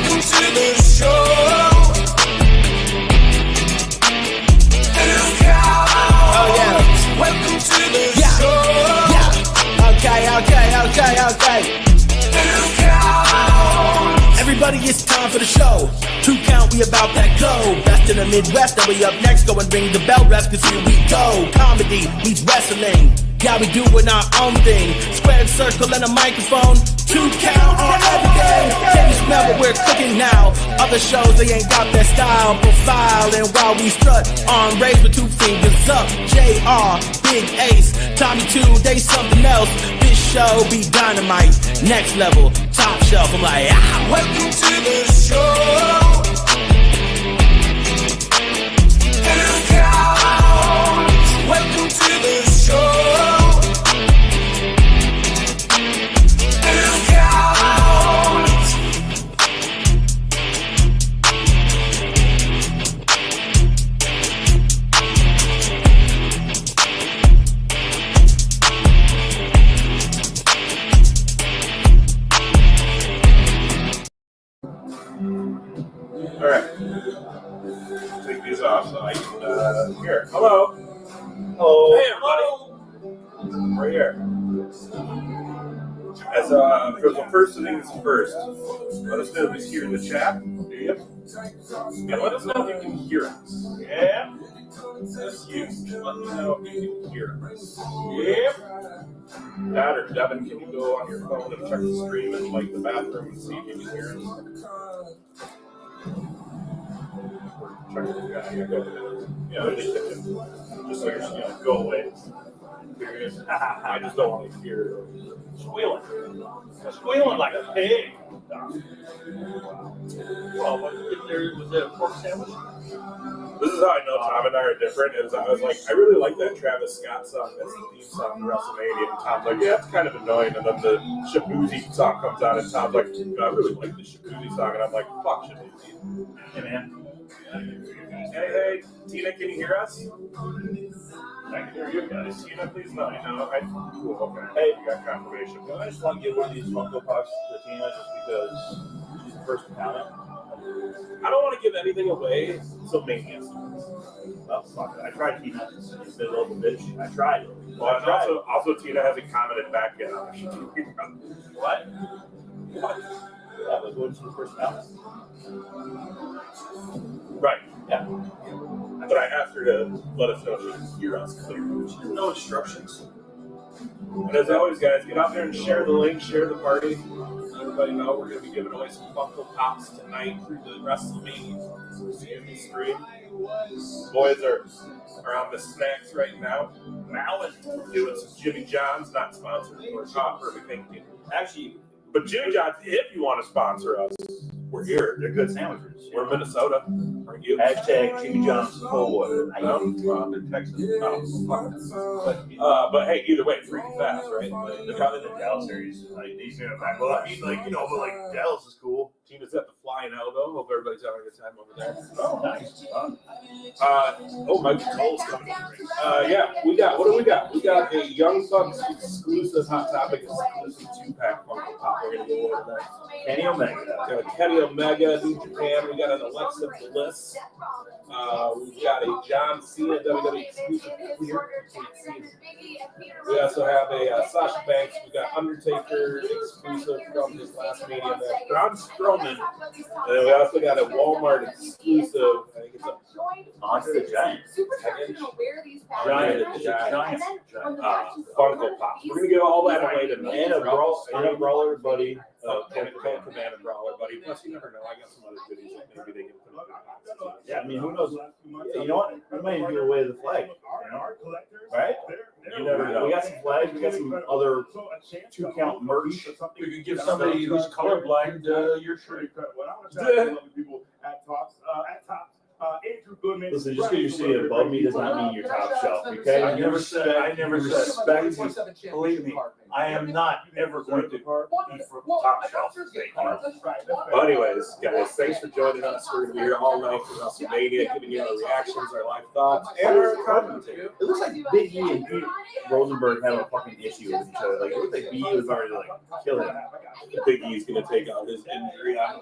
Welcome to the show. Oh yeah. Welcome to the show. Yeah. Okay. Everybody, it's time for the show. 2 count, we about that go. Best in the Midwest, and we up next. Go and ring the bell, rest, cause here we go. Comedy meets wrestling. Yeah, we doing our own thing. Squared circle and a microphone. 2 count on everything. Can you smell what we're cooking now? Other shows, they ain't got that style profile. And while we strut, arm raised with 2 fingers up. JR, Big Ace, Tommy 2, they something else. This show be dynamite. Next level, top shelf. I'm like, ah. Welcome to the show. Welcome to the show. All right. Take these off so I can here. Hello. Hey, everybody. We're here. As for the first things first, let us know if you hear the chat. Yep. And let us know if you can hear us. Yeah. That's huge. Let me know if you can hear us. Yep. Dad or Devin, can you go on your phone and check the stream in like the bathroom and see if you can hear us? Just so you're go away. I just don't want to hear squealing like a pig. Well, was it a pork sandwich? This is how I know Tom and I are different. Is I was like, I really like that Travis Scott song. That's the theme song to Wrestlemania. And Tom's like, yeah, it's kind of annoying. And then the Shabuzi song comes on, and Tom's like, I really like the Shabuzi song. And I'm like, fuck Shabuzi. Hey, man. Hey, Tina, can you hear us? I can hear you guys. Tina, please let me know. Cool, okay. Hey, you got confirmation. I just want to give one of these Funko Pops to Tina just because she's the first to count it. I don't want to give anything away until Mania starts. Well, fuck it. I tried, Tina. You little bitch. I tried. Well, and also, Tina hasn't commented back yet on the show. What? Yeah, but what's the first count? Right. Yeah. But I asked her to let us know if she can hear us clearly. She has no instructions. And as always, guys, get out there and share the link, share the party. Let everybody know we're going to be giving away some Funko Pops tonight through the Wrestlemania stream. Boys are on the snacks right now. Now and doing some Jimmy John's, not sponsored or perfect, thank you. Actually, but Jimmy John's, if you want to sponsor us, we're here. They're good sandwiches. We're in Minnesota. Aren't you? Hashtag Jimmy John's Cold. I know. In Texas. But hey, either way, freaking fast, right? They're probably in the Dallas areas. Like these are back. Well, I mean, like but like Dallas is cool. Tina's at the Flying Elbow. Hope everybody's having a good time over there. Oh, nice. Mike Cole's coming in. Yeah, what do we got? We got a Young Bucks exclusive Hot Topic exclusive 2-pack Funko Pop. We're gonna go over that. Kenny Omega. Got a Kenny Omega, New Japan. We got an Alexa Bliss. We've got a John Cena WWE exclusive here. We also have a Sasha Banks. We got Undertaker exclusive from his last Mania match. Braun Strowman. And then we also got a Walmart exclusive. I think it's a Andre the Giant. Giant. Funko Pop. We're gonna give all that away tonight. And a brawler buddy. Cabana brawler buddy. Plus, you never know. I got some other goodies that maybe they can put in the box. Yeah, I mean, who knows? You know what? We might give away the flag. You know? Right? You never know. We got some flags. We got some other 2-count merch. We could give somebody who's colorblind your shirt. People at Tops. Listen, just because you see it above me does not mean you're top shelf. Okay? I never said. Believe me, I am not ever going to be from top shelf. Well, anyways, guys, thanks for joining us. We're going to be here all night for WrestleMania, giving you our reactions, our live thoughts, and our commentary. It looks like Big E and Pete Rosenberg have a fucking issue with each other. Like, it looks like Big E was already like killing him. Big E's going to take out his injury on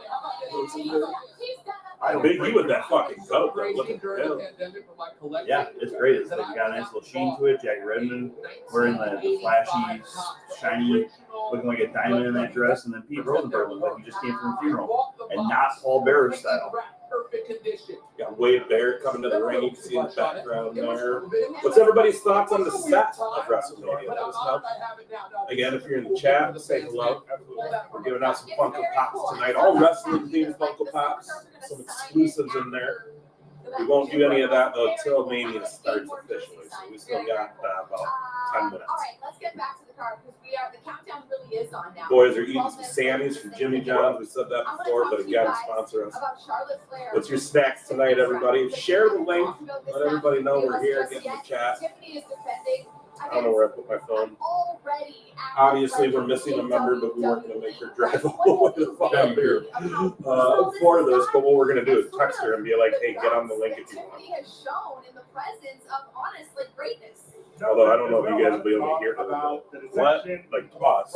Big E with that fucking coat, though. Look at him. Yeah, it's great. It's like got a nice little sheen to it. Jackie Redmond wearing the flashy, shiny, looking like a diamond in that dress, and then Pete Rosenberg looked like he just came from a funeral, and not Paul Bearer style. Got Wade Barrett coming to the ring. You can see in the background there. What's everybody's thoughts on the set of WrestleMania? Let us know. Again, if you're in the chat, say hello. We're giving out some Funko Pops tonight. All wrestling themed Funko Pops. Some exclusives in there. We won't do any of that though until Mania starts officially. So we still got about 10 minutes. All right, let's get back to the card because the countdown really is on now. Boys are eating some Sammys from Jimmy John's. We said that before, but again, sponsor us. What's your snacks tonight, everybody? Share the link. Let everybody know we're here. Get in the chat. I don't know where I put my phone. Obviously, we're missing a member, but we weren't going to make her drive all the way to fucking here for this. But what we're going to do is text her and be like, hey, get on the link if you want. Although I don't know if you guys will be able to hear her. What? Like, us.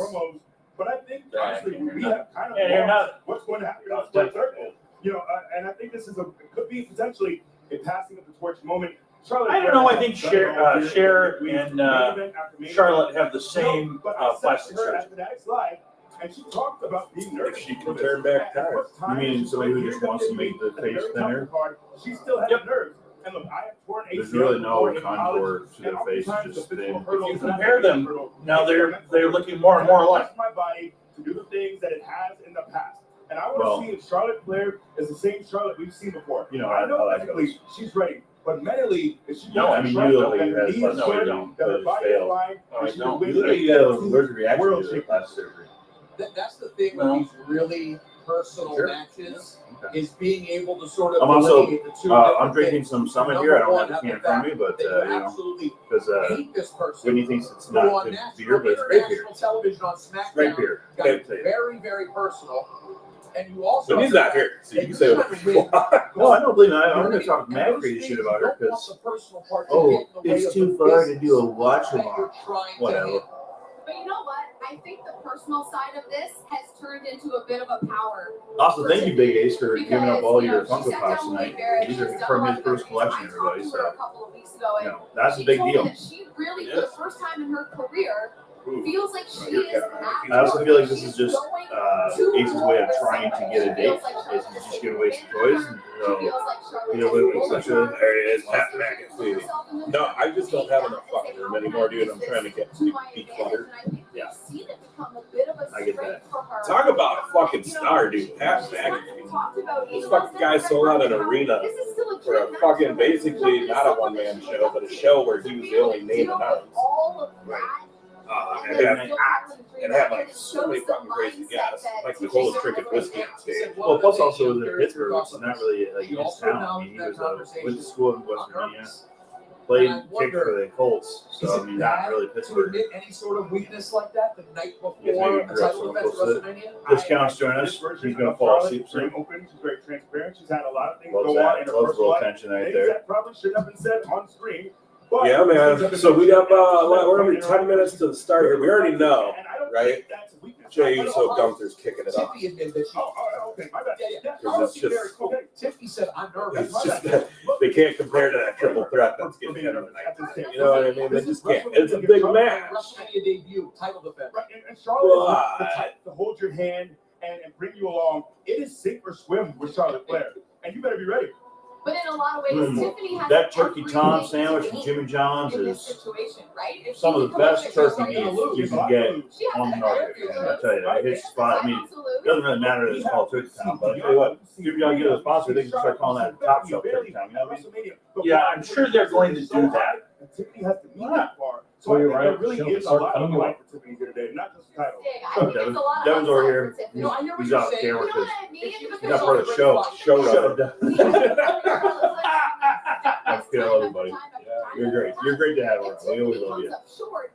But I think honestly, we have kind of what's going to happen in the split circle. You know, and I think this is it could be potentially a passing of the torch moment. Charlotte, I don't know. I think Cher and Charlotte have the same plastic surgery. And she talked about being nervous. If she can turn back time. You mean somebody who just wants to make the face thinner? She still has nerves. And look, I have torn ACL. There's really no contour to their face, just thin. If you compare them, now they're looking more and more alike. My body to do the things that it has in the past. And I want to see if Charlotte Flair is the same Charlotte we've seen before. You know, I know physically she's ready, but mentally, is she? No, I mean, you look like you had no, I don't. But it's failed. I don't. You look like you had an allergic reaction to the plastic surgery. That's the thing with these really personal matches is being able to sort of. I'm also, the two I'm drinking some Summit here. I don't have the can in front of me, but you know, because Whitney thinks it's not good beer, but it's great beer. Television on SmackDown Great beer. got very, very personal. And you also. But he's not here, so you can say what you want. No, I don't believe it. I'm going to talk mad crazy shit about her because, it's too far to do a watch along. Whatever. But you know what? I think the personal side of this has turned into a bit of a power. Also, thank you, Big Ace, for giving up all your Funko Pops tonight. These are from his first collection, everybody. So, you know, that's a big deal. She really, for the first time in her career, feels like she is. I also feel like this is just Ace's way of trying to get a date. Is just give away some toys. And so, you know, it's such a. There it is, Pat McAfee. No, I just don't have enough fucking room anymore, dude. I'm trying to get decluttered. Yeah. I get that. Talk about a fucking star, dude. Pat McAfee. This fucking guy sold out an arena for a fucking, basically, not a one-man show, but a show where he was the only name announced. And had like so many fucking crazy guests, like the whole drinking whiskey on stage. Well, plus also was in Pittsburgh, which is not really like his town. I mean, he was went to school in West Virginia, played kick for the Colts, so I mean, not really Pittsburgh. Any sort of weakness like that the night before title defense WrestleMania? Discounts join us. He's gonna fall asleep soon. Open, she's very transparent. She's had a lot of things go on in her personal life. Tension right Things there. that probably shouldn't have been said on screen. But yeah, man. So we got we're only 10 minutes to the start here. We already know, right? Jay Uso Gunther's kicking it off. Because it's just, Tiffany said, I'm nervous. it's just that they can't compare to that triple threat that's getting hit on the night. You know what I mean? They just can't. It's a big match. WrestleMania debut, title defense. And Charlotte is the type to hold your hand and bring you along. It is sink or swim with Charlotte Flair, and you better be ready. But in a lot of ways, Tiffany has that turkey tom sandwich from Jimmy John's is some of the best turkey meat you can get on the market. I tell you, it hits spot. I mean, it doesn't really matter that it's called turkey tom, but I tell you what, Jimmy John get a sponsor, they can start calling that top shelf turkey tom. You know what I mean? Yeah, I'm sure they're going to do that. Tiffany has to meet that far. So I think there really is a lot of life for Tiffany here today, not just the title. Devin's over here. He's out of camera because he's not part of the show. I feel everybody. You're great. You're great to have around. We always love you.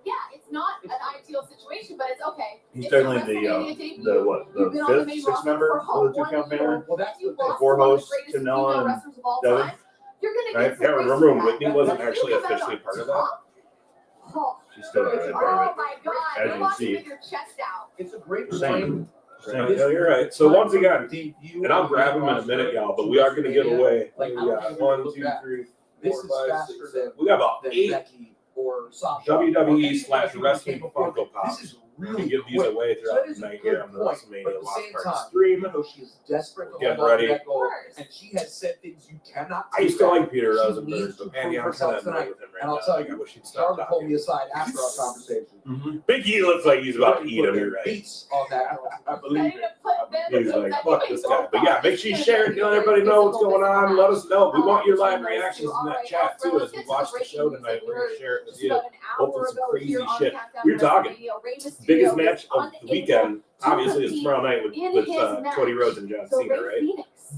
Yeah, it's not an ideal situation, but it's okay. He's definitely the fifth, sixth member of the 2 Count family. Well, that's the The 4 hosts, Canella and Devin. Right? Yeah, remember Whitney wasn't actually officially part of that? She's still not really part of it. Oh my God! As you can see. It's a great Same. Yeah, you're right. So once again, debut, and I'll grab them in a minute, y'all, but we are going to give away. Like, We I don't got think 1, look 2, back. 3, This 4, is 5, faster 6, than 7. We got about than 8 Becky or Sasha. WWE Or / wrestling came before. Funko Pops. This is We really give these quick. away So throughout that is the a night good here on the point, but WrestleMania at the Lost same Park time, stream. even though she is desperate to Getting hold on to ready. that goal, and she has said things you cannot. I used to like Peter She Rosenberg, needs to but man, prove yeah, I'm herself kind of annoyed tonight. with him right And I'll now. tell Like, you, I wish he'd stop Charlotte pulled me talking. aside after our conversation. Big E looks like he's about to eat him. You're right. Beats on that. I believe it. He's like, fuck this guy. But yeah, make sure you share it. Let everybody know what's going on. Let us know. We want your live reactions in that chat too as we watch the show tonight. We're going to share it with you. Hopefully some crazy shit. We're talking. Biggest match of the weekend, obviously, is tomorrow night with Cody Rhodes and John Cena, right?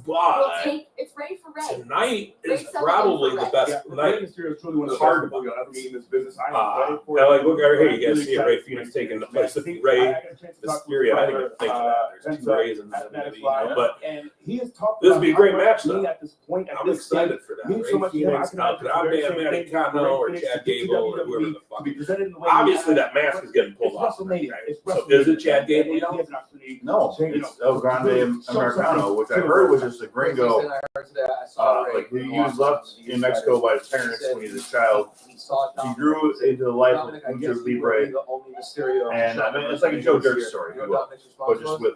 But it's ready for Ray. tonight is probably the best night. Mysterio is truly one of the Hard best people you'll ever meet in this business. I am I ready for it. like, look over here, you guys see it, Ray Phoenix taking the place of Ray Mysterio. I didn't even think of that. There's 2 Rays in the WWE, but and he has talked this about would be a great how match, much though. me at this point, at I'm this excited for that. means so much Ray to him. Phoenix, Goddamn Matty Cano, or Chad Gable, or whoever the fuck. Obviously, that mask is getting pulled off. Right? So is it Chad Gable? No, it's El Grande Americano, which I heard was just a gringo. Like he was left in Mexico by his parents when he was a child. He grew into the life of Lucha Libre, and I mean, it's like a Joe Dirt story, but just with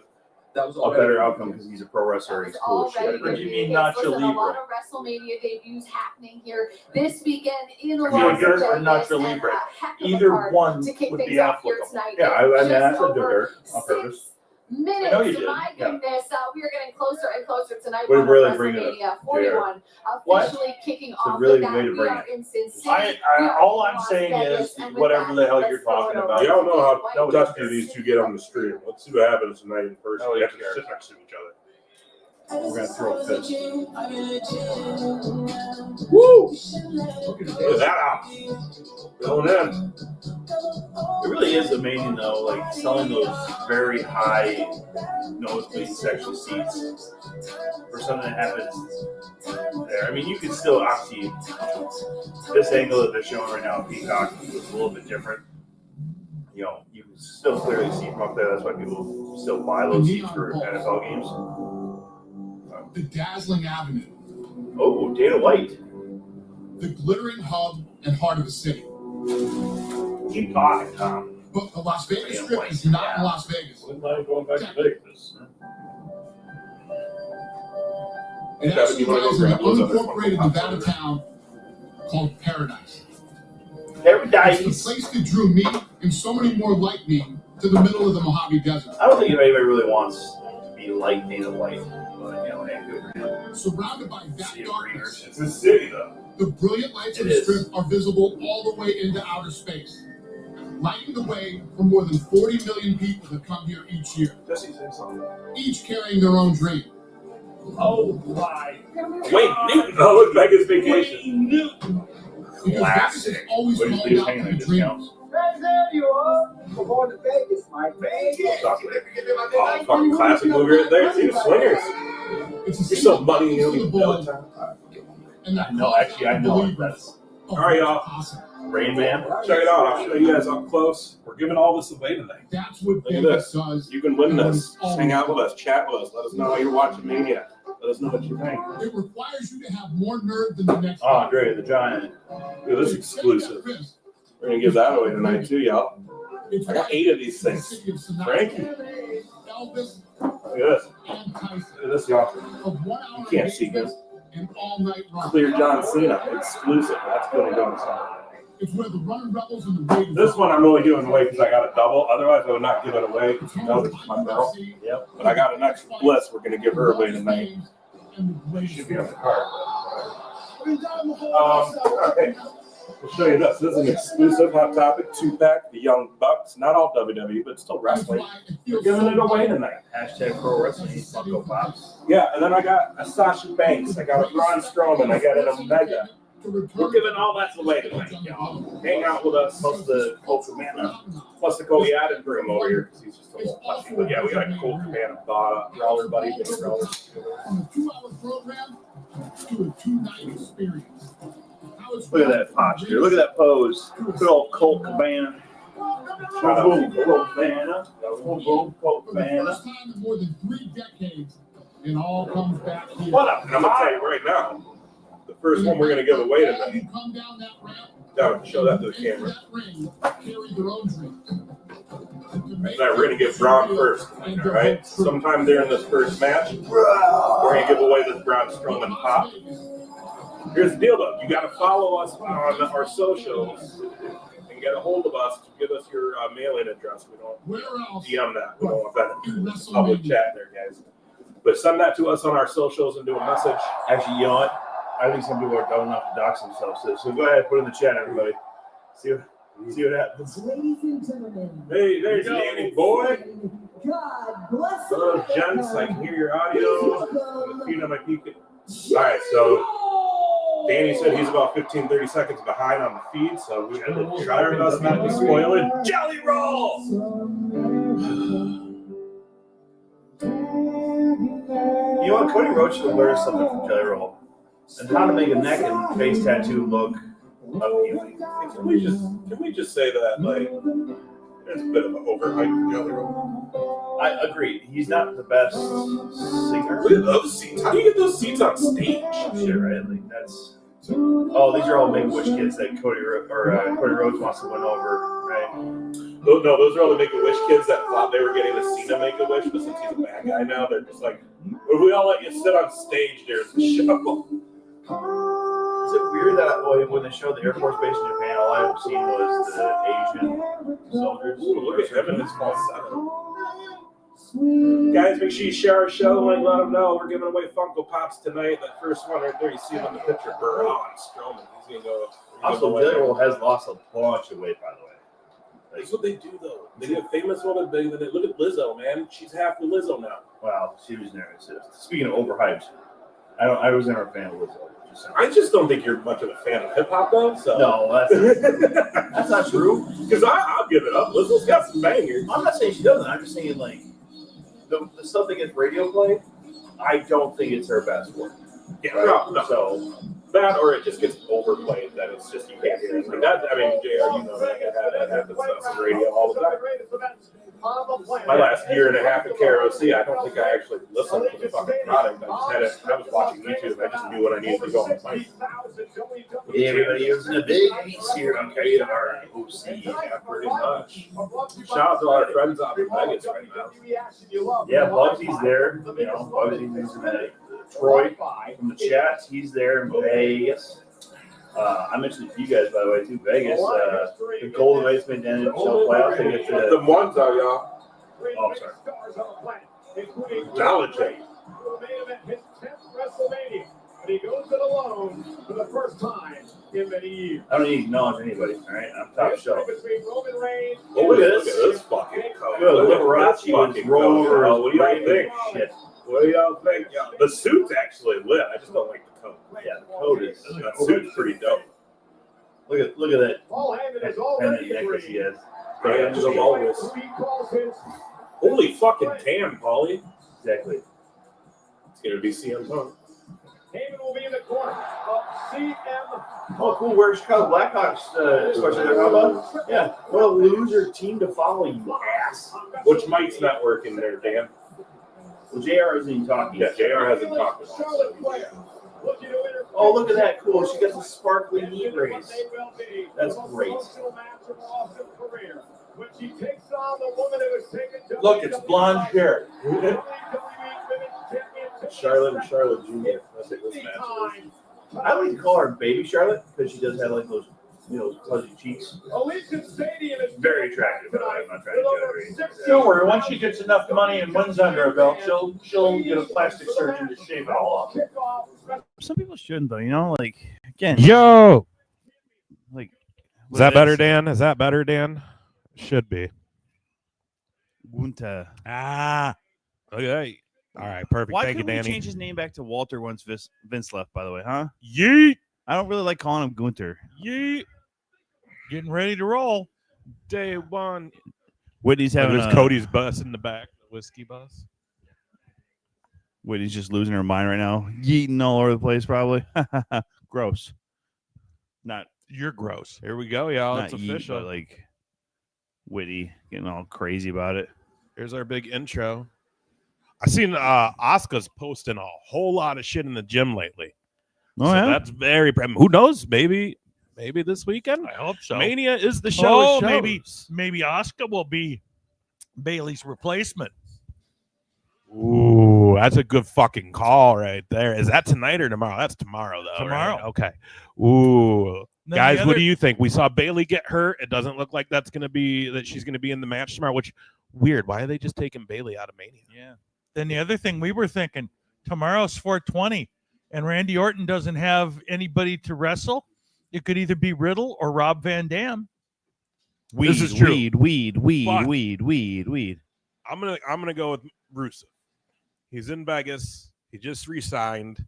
a better outcome because he's a pro wrestler and he's cool as shit. What do you mean Nacho A lot Libre? of WrestleMania debuts happening here this weekend in Las Joe Dirt Vegas. or Nacho and Libre? a heck of a Either card one to kick would things be off here applicable. tonight. Yeah, I mean, Just that's a over Dirt on purpose. 6 minutes. I know you did, My yeah. goodness, we are getting closer and closer tonight. Way to on really bring it up, WrestleMania 41 What? officially kicking a off really with that. way to We bring are it. in Sin City. All I'm saying is whatever the hell you're talking about. Y'all know how dusty these two get on the stream. Let's see what happens tonight in person. We have to sit next to each other. We're gonna throw fists. Woo! Look at that out. Going in. It really is amazing though, like selling those very high nosebleed section seats for something that happens there. I mean, you can still obviously this angle that they're showing right now on Peacock was a little bit different. You know, you can still clearly see from up there. That's why people still buy those seats for NFL games. The dazzling avenue, Oh, Dana White. the glittering hub and heart of the city. Keep talking, Tom. But the Las Vegas Dana Strip White, is not yeah. Las Vegas. Wouldn't mind going back to Vegas. It Kevin, actually you wanna go lies in an grab those other unincorporated Funko Pops Nevada over? town called Paradise. It's Paradise. the place that drew me and so many more like me to the middle of the Mojave Desert. I don't think anybody really wants to be like Dana White, but you know, hey, good for him. Surrounded by that See a darkness, It's a city, though. the brilliant lights of It the is. Strip are visible all the way into outer space, lighting the way for more than 40 million people that come here each year, Jesse, say something. each carrying their own dream. Oh my! Wayne Newton. Oh, look, Vegas vacation. Because Vegas Classic. is always What called did you out hang for on the dreamers. discounts? There you are. We're going to Vegas, Mike. Vegas. Oh, fucking classic movie right there. See the swingers. It's You're so money, you don't even know it. And I know, actually, I know it. That's All right, y'all. Rain Man. Check it out. I'll show you guys up close. We're giving all this away tonight. That's what Look at Vegas this. does. You can win this. Just hang out with us. Chat with us. Let us know how you're watching Mania. Let us know what you think. It requires you to have more nerve than the next Andre the Giant. Dude, this is exclusive. We're going to give that away tonight, too, y'all. I got 8 of these things. Frank. Elvis Look at this. and Tyson. Look at this, y'all. A 1 hour You can't see engagement this. and all-night run. Clear John Cena. Exclusive. That's going to go inside. It's where the Running Rebels and the Raiders. This one I'm only giving away because I got a double. Otherwise, I would not give it away. You know, this is my girl. Yep. But I got an extra bliss. We're going to give her away tonight. Should be on the card. Okay. We'll show you this. This is an exclusive Hot Topic 2-pack. The Young Bucks. Not all WWE, but still wrestling. We're giving it away tonight. Hashtag pro wrestling. Funko Pops. Yeah, and then I got a Sasha Banks. I got a Braun Strowman. I got an Omega. We're giving all that away tonight, y'all. Hang out with us. Plus the Colt Cabana. Plus the Cody Adam for him over here because he's just a little pushy. But yeah, we got a Colt Cabana brawler buddy. From a 2-hour program to a 2-night experience. Look at that posture. Look at that pose. Good old Colt Cabana. Shout out to Colt Vanna. Colt For the Vanna. first time in more than 3 decades, it all comes back here. What up? And I'm gonna tell you right now, the first one we're gonna give away today. Come down that ramp, Down, show that to the enter camera. that ring, carry their own dreams. That we're gonna give Braun first. All right. Sometime during this first match, we're gonna give away this Braun Strowman pop. Here's the deal, though. You got to follow us on our socials and get a hold of us to give us your mailing address. We don't DM that. We don't want that public chat there, guys. But send that to us on our socials and do a message. Actually, you know what? I think some people are dumb enough to dox themselves. So go ahead, put it in the chat, everybody. See what happens. Ladies and gentlemen, Hey, there's Danny boy. God bless Hello, gents. I can hear your audio. The feed on my peak. All right, so Danny said he's about 15, 30 seconds behind on the feed, so we will try our best not to spoil it. Jelly roll! You know what? Cody Rhodes should have learned something from Jelly Roll. And how to make a neck and face tattoo look appealing. Can we just say that, like, it's a bit of an overhyped Jelly Roll? I agree. He's not the best singer. Look at those seats. How do you get those seats on stage? Shit, right? Like that's. Oh, these are all Make-A-Wish kids that Cody Rhodes wants to win over, right? No, those are all the Make-A-Wish kids that thought they were getting a Cena Make-A-Wish, but since he's a bad guy now, they're just like, well, we all let you sit on stage during the show. Is it weird that when they showed the Air Force Base in Japan, all I've seen was the Asian soldiers? Ooh, look at him in his falsetto. Guys, make sure you share our show and let them know we're giving away Funko Pops tonight. That first one right there, you see him in the picture, Braun Strowman. He's gonna go. Also, Jelly Roll has lost a bunch of weight, by the way. That's what they do, though. They get a famous woman big, then they look at Lizzo, man. She's half the Lizzo now. Wow, she was there. Speaking of overhyped, I was never a fan of Lizzo. I just don't think you're much of a fan of hip hop, though. So no, that's not true. Because I'll give it up. Lizzo's got some bangers. I'm not saying she doesn't. I'm just saying like the stuff that gets radio play. I don't think it's her best work. Yeah, right? no. So that, or it just gets overplayed. That it's just you can't hear it. Like that, I mean, JR, you know that happens on radio all the time. My last year and a half at KROC, I don't think I actually listened to the fucking product. I was watching YouTube. I just knew what I needed to go on the mic. Hey everybody, it was in a big piece here on KROC. Yeah, pretty much. Shout out to our friends out in Vegas right now. Yeah, Bugsy's there. You know, Bugsy's in Troy from the chats. He's there in Vegas. I mentioned it to you guys, by the way, too. Vegas, the Golden Knights made the NHL playoffs. They get to the ones are y'all. Oh, sorry. Knowledge it. Wrestlemania, and he goes it alone for the first time in many years. I don't need to acknowledge anybody, all right? I'm top shelf. Between Roman Reigns, Oh, look at this fucking coat. Look at Liberace was rolling over. What do y'all think? Shit. What do y'all think? The suit's actually lit. I just don't like the coat. Yeah, the coat is. That suit's pretty dope. Look at that Paul Heyman is pendant already necklace he has. Hands of always. Holy fucking damn, Paulie. Exactly. It's gonna be CM Punk. Heyman will be in the corner of CM. Oh, cool. Where's Chicago Blackhawks? Especially how about? Yeah. What a loser team to follow, you ass. Which mic's not working there, Dan? Well, JR isn't even talking. Yeah, JR hasn't talked about it. Oh, look at that. Cool. She got the sparkly knee brace. That's great. Look, it's blonde hair. Charlotte and Charlotte Jr. That's what this match is. I like to call her Baby Charlotte because she does have like those, fuzzy cheeks. Very attractive, but I'm not trying to judge her. Don't worry, once she gets enough money and wins under her belt, she'll get a plastic surgeon to shave it all off. Some people shouldn't, though. Like, again. Yo! Like, is that better, Dan? Is that better, Dan? Should be. Gunta. Ah. Okay. All right. Perfect. Why Thank you, couldn't we Danny. change his name back to Walter once Vince left, by the way, huh? Yeet. I don't really like calling him Gunter. Yeet. Getting ready to roll. Day one. Whitney's having There's Cody's bus in the back. The whiskey bus. Whitney's just losing her mind right now. Yeeting all over the place, probably. Gross. Not. You're gross. Here we go, y'all. Not It's yeet, official. but like, witty, getting all crazy about it. Here's our big intro. I seen Asuka's posting a whole lot of shit in the gym lately. Oh, So yeah? that's very. Who knows? Maybe this weekend. I hope so. Mania is the show. Oh, maybe Asuka will be Bailey's replacement. Ooh, that's a good fucking call right there. Is that tonight or tomorrow? That's tomorrow, though. Tomorrow. Right? Okay. Ooh. Then Guys, what do you think? We saw Bailey get hurt. It doesn't look like that she's going to be in the match tomorrow, which weird. Why are they just taking Bailey out of Mania? Yeah. Then the other thing we were thinking, tomorrow's 420, and Randy Orton doesn't have anybody to wrestle. It could either be Riddle or Rob Van Dam. This is true. Weed. I'm gonna go with Rusev. He's in Vegas. He just re-signed.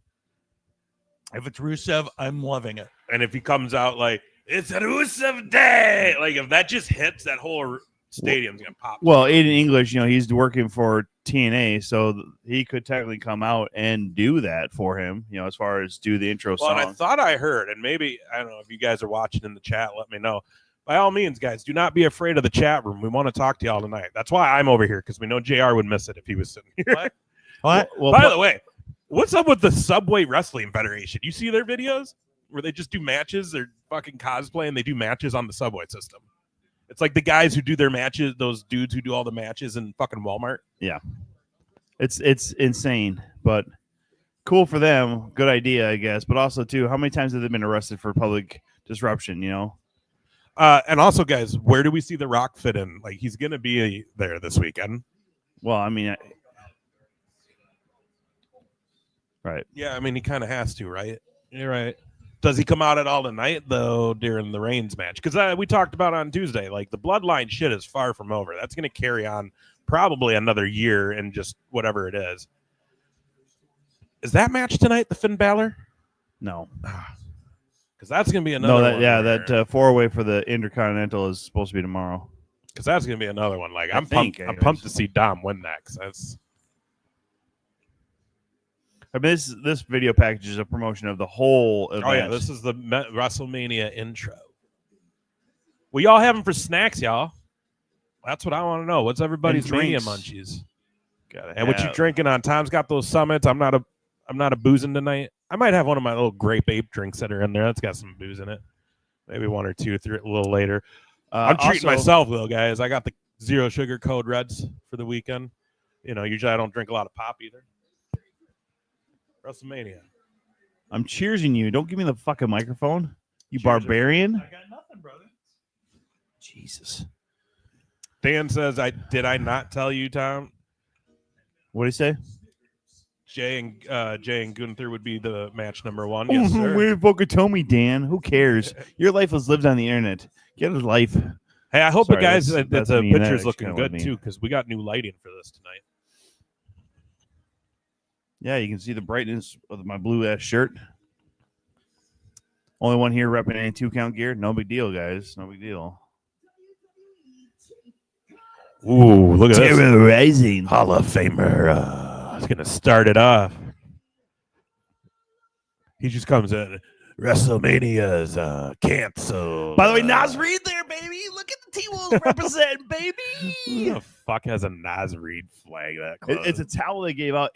If it's Rusev, I'm loving it. And if he comes out like, it's a Rusev day, like if that just hits, that whole stadium's going to pop. Well, in English, he's working for TNA, so he could technically come out and do that for him, as far as do the intro song. And I thought I heard, and maybe, I don't know if you guys are watching in the chat, let me know. By all means, guys, do not be afraid of the chat room. We want to talk to y'all tonight. That's why I'm over here, because we know JR would miss it if he was sitting here. What? Well, by the way, what's up with the Subway Wrestling Federation? You see their videos where they just do matches? They're fucking cosplay, and they do matches on the subway system. It's like the guys who do their matches, those dudes who do all the matches in fucking Walmart. Yeah. It's insane, but cool for them. Good idea, I guess. But also, too, how many times have they been arrested for public disruption, And also, guys, where do we see The Rock fit in? Like, he's going to be there this weekend. Well, I mean, right. Yeah, I mean, he kind of has to, right? You're right. Does he come out at all tonight, though, during the Reigns match? Because we talked about on Tuesday, like, the bloodline shit is far from over. That's going to carry on probably another year and just whatever it is. Is that match tonight, the Finn Balor? No. Because that's going to be another one. That four-way for the Intercontinental is supposed to be tomorrow. Because that's going to be another one. Like, I'm pumped to see Dom win that. Because that's... I mean, this video package is a promotion of the whole event. Oh, yeah, this is the WrestleMania intro. What y'all having for snacks, y'all? That's what I want to know. What's everybody's Mania munchies? And what you drinking on? Tom's got those Summits. I'm not a boozing tonight. I might have one of my little grape ape drinks that are in there. That's got some booze in it. Maybe one or two, three, a little later. I'm treating myself, though, guys. I got the zero sugar code Reds for the weekend. Usually I don't drink a lot of pop either. WrestleMania. I'm cheersing you. Don't give me the fucking microphone, you barbarian. I got nothing, brother. Jesus. Dan says, did I not tell you, Tom? What did he say? Jay and Gunther would be the match number one. Yes, sir. Where fucking tell me, Dan? Who cares? Your life was lived on the internet. Get a life. Hey, I hope Sorry, the guys that's that the mean. picture's That looking actually good kinda too, because we got new lighting for this tonight. Yeah, you can see the brightness of my blue ass shirt. Only one here repping any 2-count gear. No big deal, guys. No big deal. Ooh, look at this. Terrorizing. Hall of Famer. He's going to start it off. He just comes in. WrestleMania's canceled. By the way, Nas Reed there, baby. Look at the T-Wolves representing, baby. Who the fuck has a Nas Reed flag that close? It's a towel they gave out.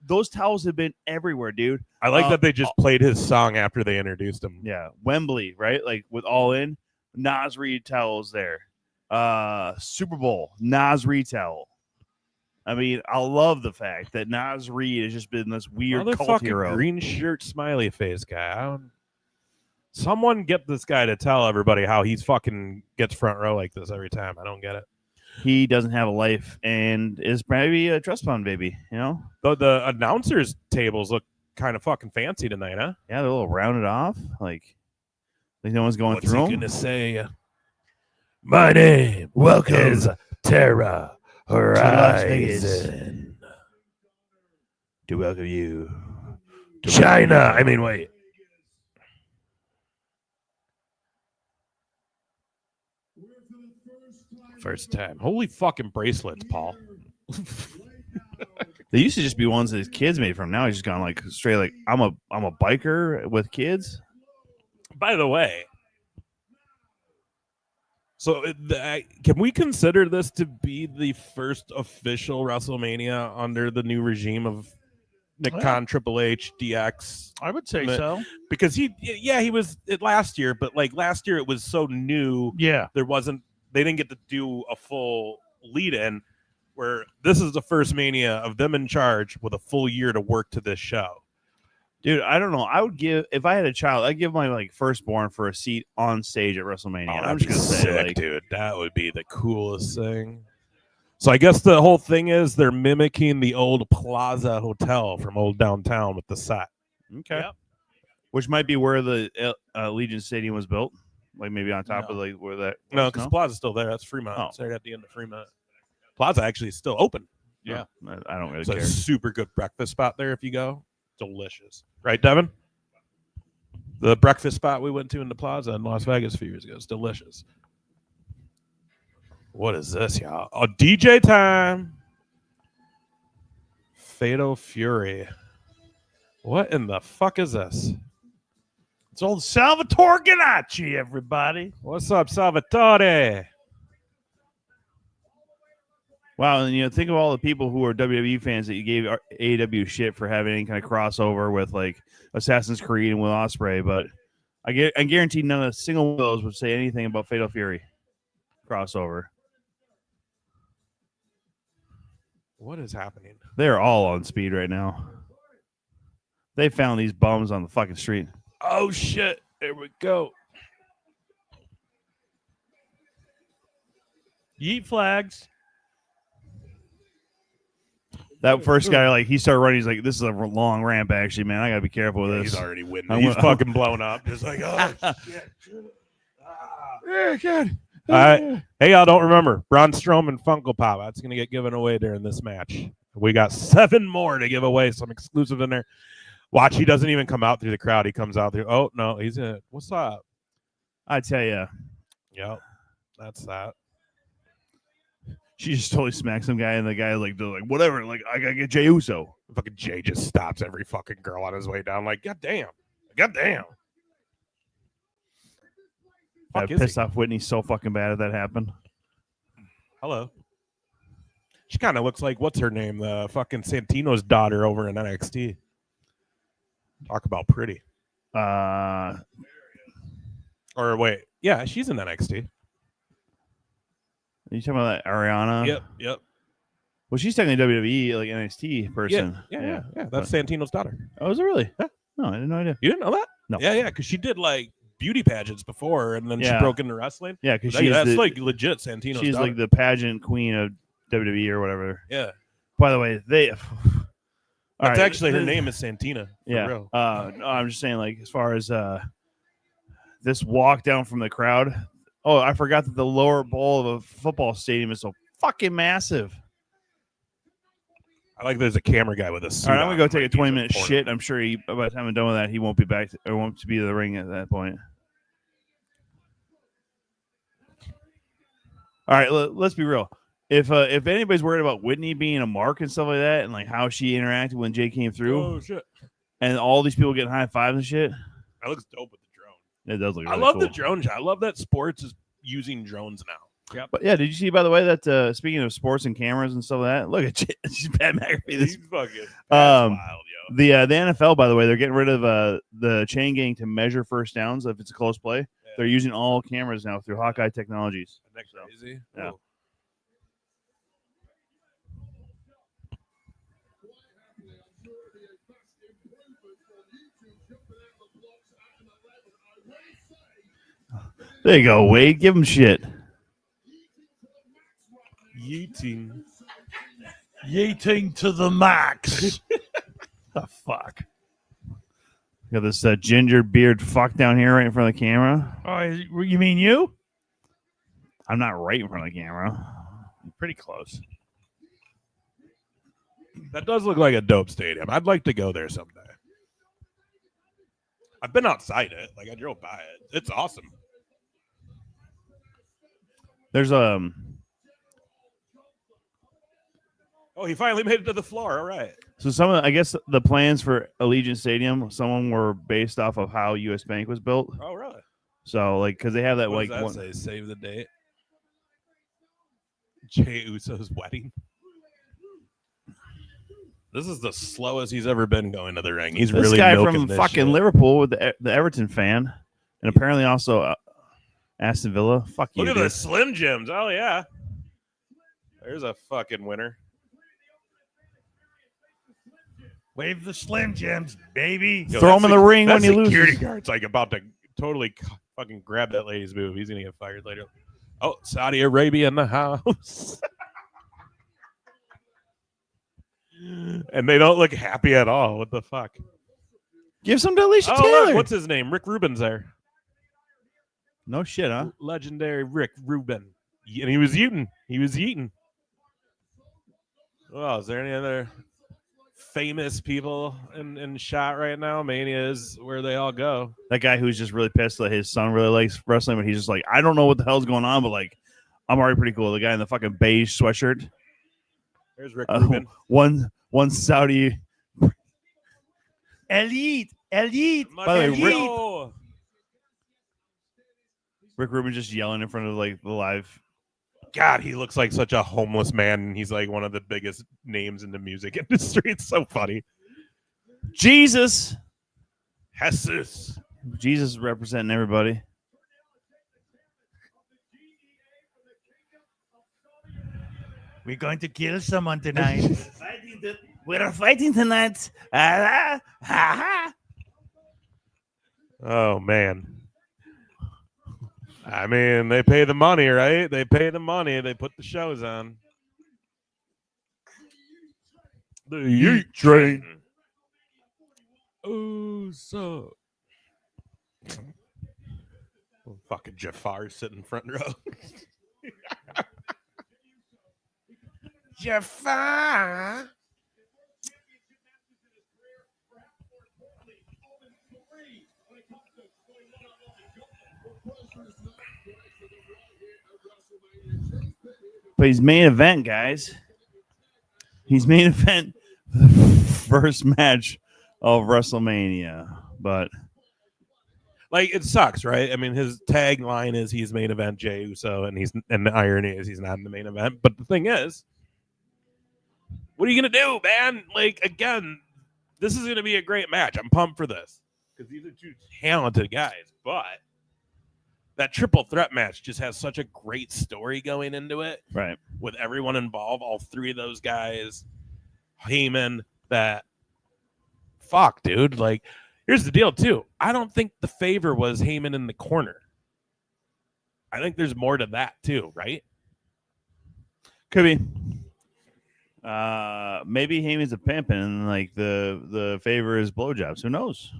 Those towels have been everywhere, dude. I like that they just played his song after they introduced him. Yeah, Wembley, right? Like with All In, Nas Reed towels there. Super Bowl, Nas Reed towel. I mean, I love the fact that Nas Reed has just been this weird cult hero. Green shirt, smiley face guy. Someone get this guy to tell everybody how he's fucking gets front row like this every time. I don't get it. He doesn't have a life and is maybe a trust fund baby, Though the announcers tables look kind of fucking fancy tonight, huh? Yeah, they're a little rounded off, like no one's going through them. What's he gonna say? My name, is Terra Horizon. To welcome you to China. I mean, wait. First time. Holy fucking bracelets, Paul. They used to just be ones that his kids made from. Now he's just gone like straight like I'm a biker with kids. By the way, So, can we consider this to be the first official WrestleMania under the new regime of Nick Khan, Triple H, DX? I would say so. Because he was it last year, but like last year it was so new. Yeah. They didn't get to do a full lead-in, where this is the first Mania of them in charge with a full year to work to this show. Dude, I don't know. I would give, if I had a child, I'd give my like firstborn for a seat on stage at WrestleMania. I'm just gonna say, like, dude, that would be the coolest thing. So I guess the whole thing is they're mimicking the old Plaza Hotel from old downtown with the set. Okay. Yep. Which might be where the Legion Stadium was built, like maybe on top of like where that. No, because Plaza's still there. That's Fremont. It's right at the end of Fremont. Plaza actually is still open. Yeah, I don't really it's care. A super good breakfast spot there if you go. Delicious, right, Devin? The breakfast spot we went to in the Plaza in Las Vegas a few years ago. It's delicious. What is this, y'all? Oh, DJ time. Fatal Fury. What in the fuck is this? It's old Salvatore Ganacci, everybody. What's up, Salvatore? Wow, and think of all the people who are WWE fans that you gave AEW shit for having any kind of crossover with like Assassin's Creed and Will Ospreay, but I guarantee none of single one of those would say anything about Fatal Fury crossover. What is happening? They're all on speed right now. They found these bums on the fucking street. Oh shit! There we go. Yeet flags. That first guy, like, he started running. He's like, "This is a long ramp, actually, man. I gotta be careful with this." He's already winning. He's fucking blown up. Just like, oh shit. Yeah, God. All right. Hey, y'all don't remember Braun Strowman Funko Pop. That's going to get given away during this match. We got 7 more to give away. Some exclusive in there. Watch, he doesn't even come out through the crowd. He comes out through. Oh, no, he's in it. What's up? I tell you. Yep. That's that. She just totally smacked some guy, and the guy like whatever. Like, I got to get Jey Uso. Fucking Jay just stops every fucking girl on his way down. Like, goddamn. Goddamn. I pissed off Whitney so fucking bad if that happened. Hello. She kind of looks like, what's her name? The fucking Santino's daughter over in NXT. Talk about pretty. Or wait. Yeah, she's in NXT. Are you talking about that Ariana? Yep. Well, she's technically WWE, like NXT person. Yeah. That's Santino's daughter. Oh, is it really? Yeah. No, I didn't know. You didn't know that? No. Yeah, because she did like beauty pageants before, and then she broke into wrestling. Yeah, because that's like legit Santino's she's daughter. like the pageant queen of WWE or whatever. Yeah. By the way, that's actually her name is Santina. For real. No, I'm just saying, like, as far as this walk down from the crowd. Oh, I forgot that the lower bowl of a football stadium is so fucking massive. I like there's a camera guy with a suit. All right, I'm gonna go take a 20-minute shit. I'm sure by the time I'm done with that, he won't be back. Or won't be in the ring at that point. All right, let's be real. If anybody's worried about Whitney being a mark and stuff like that, and like how she interacted when Jay came through, oh shit, and all these people getting high fives and shit, that looks dope with the drone. It does look. Really cool. the drone shot. I love that sports is using drones now. Yeah, but did you see, by the way, that speaking of sports and cameras and stuff like that, look at Pat McAfee. He's fucking wild, yo. The NFL, by the way, they're getting rid of the chain gang to measure first downs if it's a close play. Yeah. They're using all cameras now through Hawkeye Technologies. Isn't that crazy? Yeah. Cool. There you go, Wade. Give him shit. Yeeting to the max. The fuck? Got this ginger beard fuck down here right in front of the camera. Oh, you mean you? I'm not right in front of the camera. I'm pretty close. That does look like a dope stadium. I'd like to go there someday. I've been outside it. Like, I drove by it. It's awesome. There's Oh, he finally made it to the floor. All right. So I guess the plans for Allegiant Stadium, some of them were based off of how U.S. Bank was built. Oh, really? So, like, because they have that What like does that one. say? Save the date. Jey Uso's wedding. This is the slowest he's ever been going to the ring. He's This really guy milking from this fucking shit. Liverpool with the Everton fan, and apparently also Aston Villa. Fuck you, Look at dude. the Slim Jims. Oh yeah, there's a fucking winner. Wave the Slim Jims, baby. Yo, Throw him in the ring when that he security loses. guard's like about to totally fucking grab that lady's boob. He's gonna get fired later. Oh, Saudi Arabia in the house. And they don't look happy at all. What the fuck? Give some to Alicia Oh, Taylor. look, what's his name? Rick Rubin's there. No shit, huh? Legendary Rick Rubin. And he was eating. Well, is there any other famous people in shot right now? Mania is where they all go. That guy who's just really pissed that his son really likes wrestling, but he's just like, I don't know what the hell's going on, but like, I'm already pretty cool. The guy in the fucking beige sweatshirt. There's Rick Rubin. One Saudi. Elite. By the way, Mario. Rick Rubin just yelling in front of like the live. God, he looks like such a homeless man, and he's like one of the biggest names in the music industry. It's so funny. Jesus Jesus. representing everybody. We're going to kill someone tonight. We're fighting tonight. Oh man. I mean, they pay the money, right? They pay the money. They put the shows on. The Yeet Train. Oh, so. Fucking Jafar sitting front row. Jafar. But he's main event, guys. He's main event the first match of WrestleMania. But like, it sucks, right? I mean, his tagline is he's main event Jey Uso, and the irony is he's not in the main event. But the thing is, what are you gonna do, man? Like, again, this is gonna be a great match. I'm pumped for this because these are two talented guys. But that triple threat match just has such a great story going into it, right? With everyone involved, all three of those guys, Heyman. That fuck, dude. Like, here's the deal, too. I don't think the favor was Heyman in the corner. I think there's more to that, too, right? Could be. Maybe Heyman's a pimp and like the favor is blowjobs. Who knows?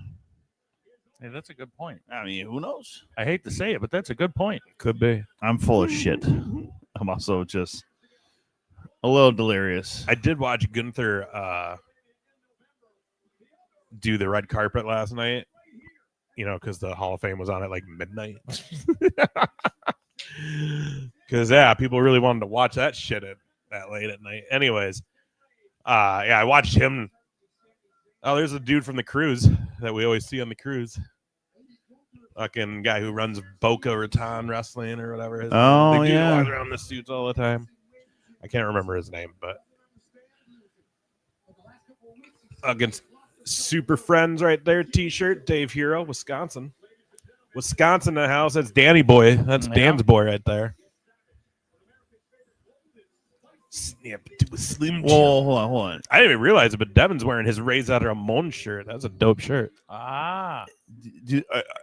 Hey, that's a good point. I mean, who knows? I hate to say it, but that's a good point. Could be. I'm full of shit. I'm also just a little delirious. I did watch Gunther do the red carpet last night, because the Hall of Fame was on at like midnight. Because, people really wanted to watch that shit at that late at night. Anyways, I watched him. Oh, there's a dude from the cruise that we always see on the cruise. Fucking guy who runs Boca Raton Wrestling or whatever. Oh, the dude yeah. who walks around the suits all the time. I can't remember his name, but against Super Friends right there, T-shirt, Dave Hero, Wisconsin. Wisconsin in the house. That's Danny Boy. That's Dan's boy right there. Snap to a Slim Jim. Whoa, hold on. I didn't even realize it, but Devin's wearing his Reza Ramon shirt. That's a dope shirt.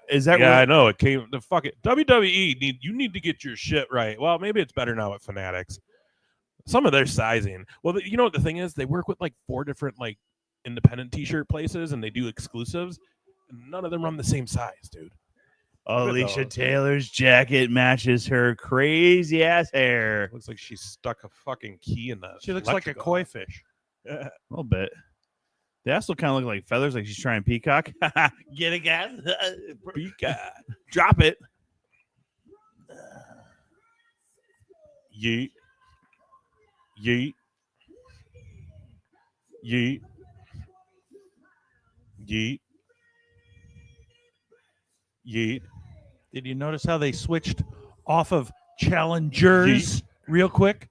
Is that? Yeah, I know. It came the fuck it. WWE you need to get your shit right. Well, maybe it's better now at Fanatics. Some of their sizing. Well, you know what the thing is? They work with like 4 different like independent T-shirt places, and they do exclusives. And none of them run the same size, dude. Alicia Taylor's jacket matches her crazy ass hair. Looks like she stuck a fucking key in that. She looks like a koi fish. A little bit. They also kind of look like feathers, like she's trying peacock. Get it, guys? Peacock. Drop it. Yeet. Yeet. Yeet. Yeet. Yeet. Did you notice how they switched off of challengers real quick?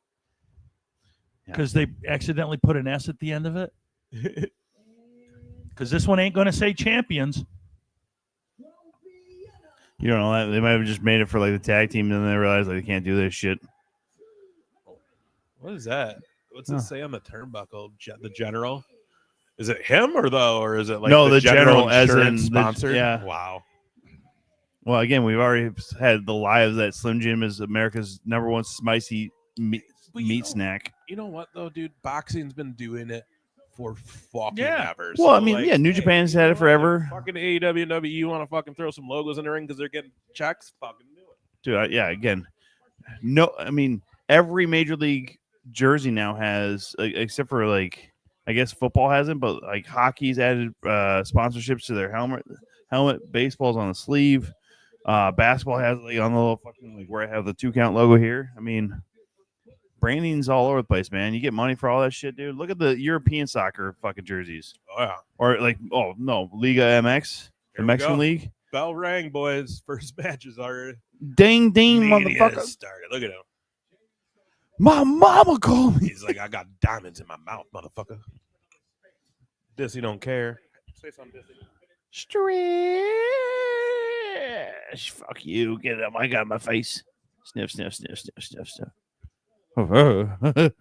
because they accidentally put an S at the end of it. Because this one ain't going to say champions. You don't know that. They might have just made it for like the tag team, and then they realized like, they can't do this shit. What is that? What's it say on the turnbuckle? The general? Is it him or is it like no, the general as in sponsor? Yeah. Wow. Well, again, we've already had the lives that Slim Jim is America's #1 spicy meat snack. You know what though, dude? Boxing's been doing it for fucking ever. Well, I mean, New Japan's had it forever. Fucking AEW and WWE want to fucking throw some logos in the ring because they're getting checks. Fucking do it, dude. Again, no, I mean every major league jersey now has, except for like I guess football hasn't, but like hockey's added sponsorships to their helmet. Baseball's on the sleeve. Basketball has like on the little fucking like where I have the 2 count logo here. I mean, branding's all over the place, man. You get money for all that shit, dude. Look at the European soccer fucking jerseys. Oh yeah. Or like, oh no, Liga MX, the Mexican League. Bell rang, boys. First match is already. Ding ding, motherfucker. Started. Look at him. My mama called me. He's like, I got diamonds in my mouth, motherfucker. Dissy don't care. Say something, Dissy. Stretch. Fuck you. Get it up. I got my face. Sniff, sniff, sniff, sniff, sniff, sniff.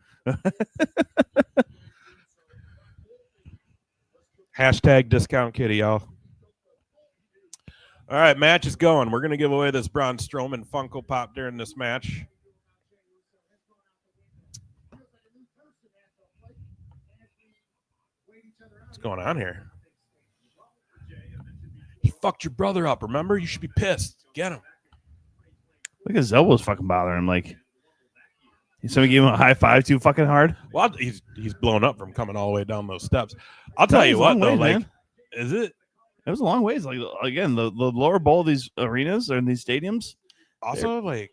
Hashtag discount kitty, y'all. All right, match is going. We're going to give away this Braun Strowman Funko Pop during this match. What's going on here? He fucked your brother up, remember? You should be pissed. Get him. Look at his elbows fucking bothering him. Like, somebody gave him a high five too fucking hard? Well, he's blown up from coming all the way down those steps. I'll tell you what, though. Like, is it? It was a long ways. Like, again, the lower bowl of these arenas or in these stadiums. Also, like,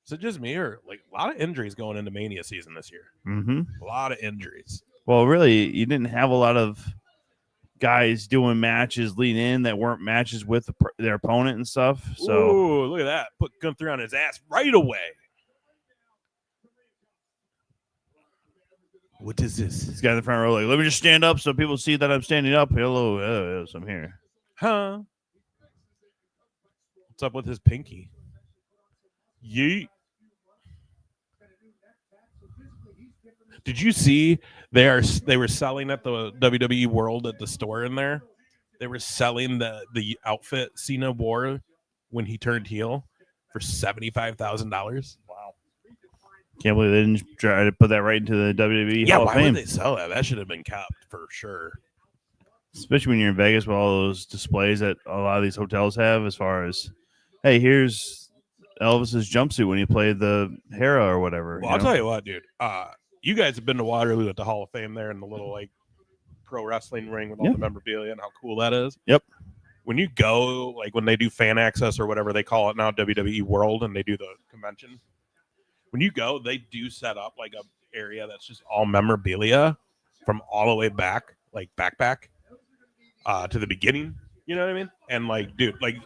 is it just me or like a lot of injuries going into Mania season this year? Mm-hmm. A lot of injuries. Well, really, you didn't have a lot of guys doing matches leading in that weren't matches with their opponent and stuff. So, ooh, look at that. Put Gunther on his ass right away. What is this? This guy in the front row, like, let me just stand up so people see that I'm standing up. Hello, yes, I'm here. Huh? What's up with his pinky? Yeet. Did you see they were selling at the WWE World at the store in there? They were selling the outfit Cena wore when he turned heel for $75,000. Wow. Can't believe they didn't try to put that right into the WWE Hall of Fame. Why would they sell that? That should have been kept for sure. Especially when you're in Vegas with all those displays that a lot of these hotels have as far as, hey, here's Elvis's jumpsuit when he played the Hera or whatever. Well, I'll tell you what, dude. You guys have been to Waterloo at the Hall of Fame there in the little like pro wrestling ring with all the memorabilia and how cool that is. Yep. When you go, like when they do fan access or whatever they call it now, WWE World, and they do the convention, when you go, they do set up like a area that's just all memorabilia from all the way back, like back to the beginning. You know what I mean? And like, dude, like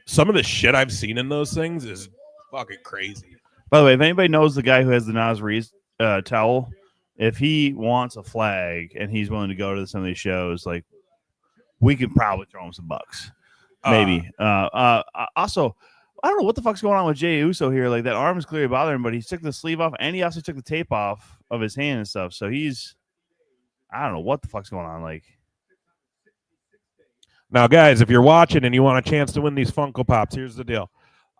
some of the shit I've seen in those things is fucking crazy. By the way, if anybody knows the guy who has the Nas Reed towel, if he wants a flag and he's willing to go to some of these shows, like we could probably throw him some bucks. Maybe. Also, I don't know what the fuck's going on with Jey Uso here. Like that arm is clearly bothering him, but he took the sleeve off and he also took the tape off of his hand and stuff. So I don't know what the fuck's going on. Like, now, guys, if you're watching and you want a chance to win these Funko Pops, here's the deal.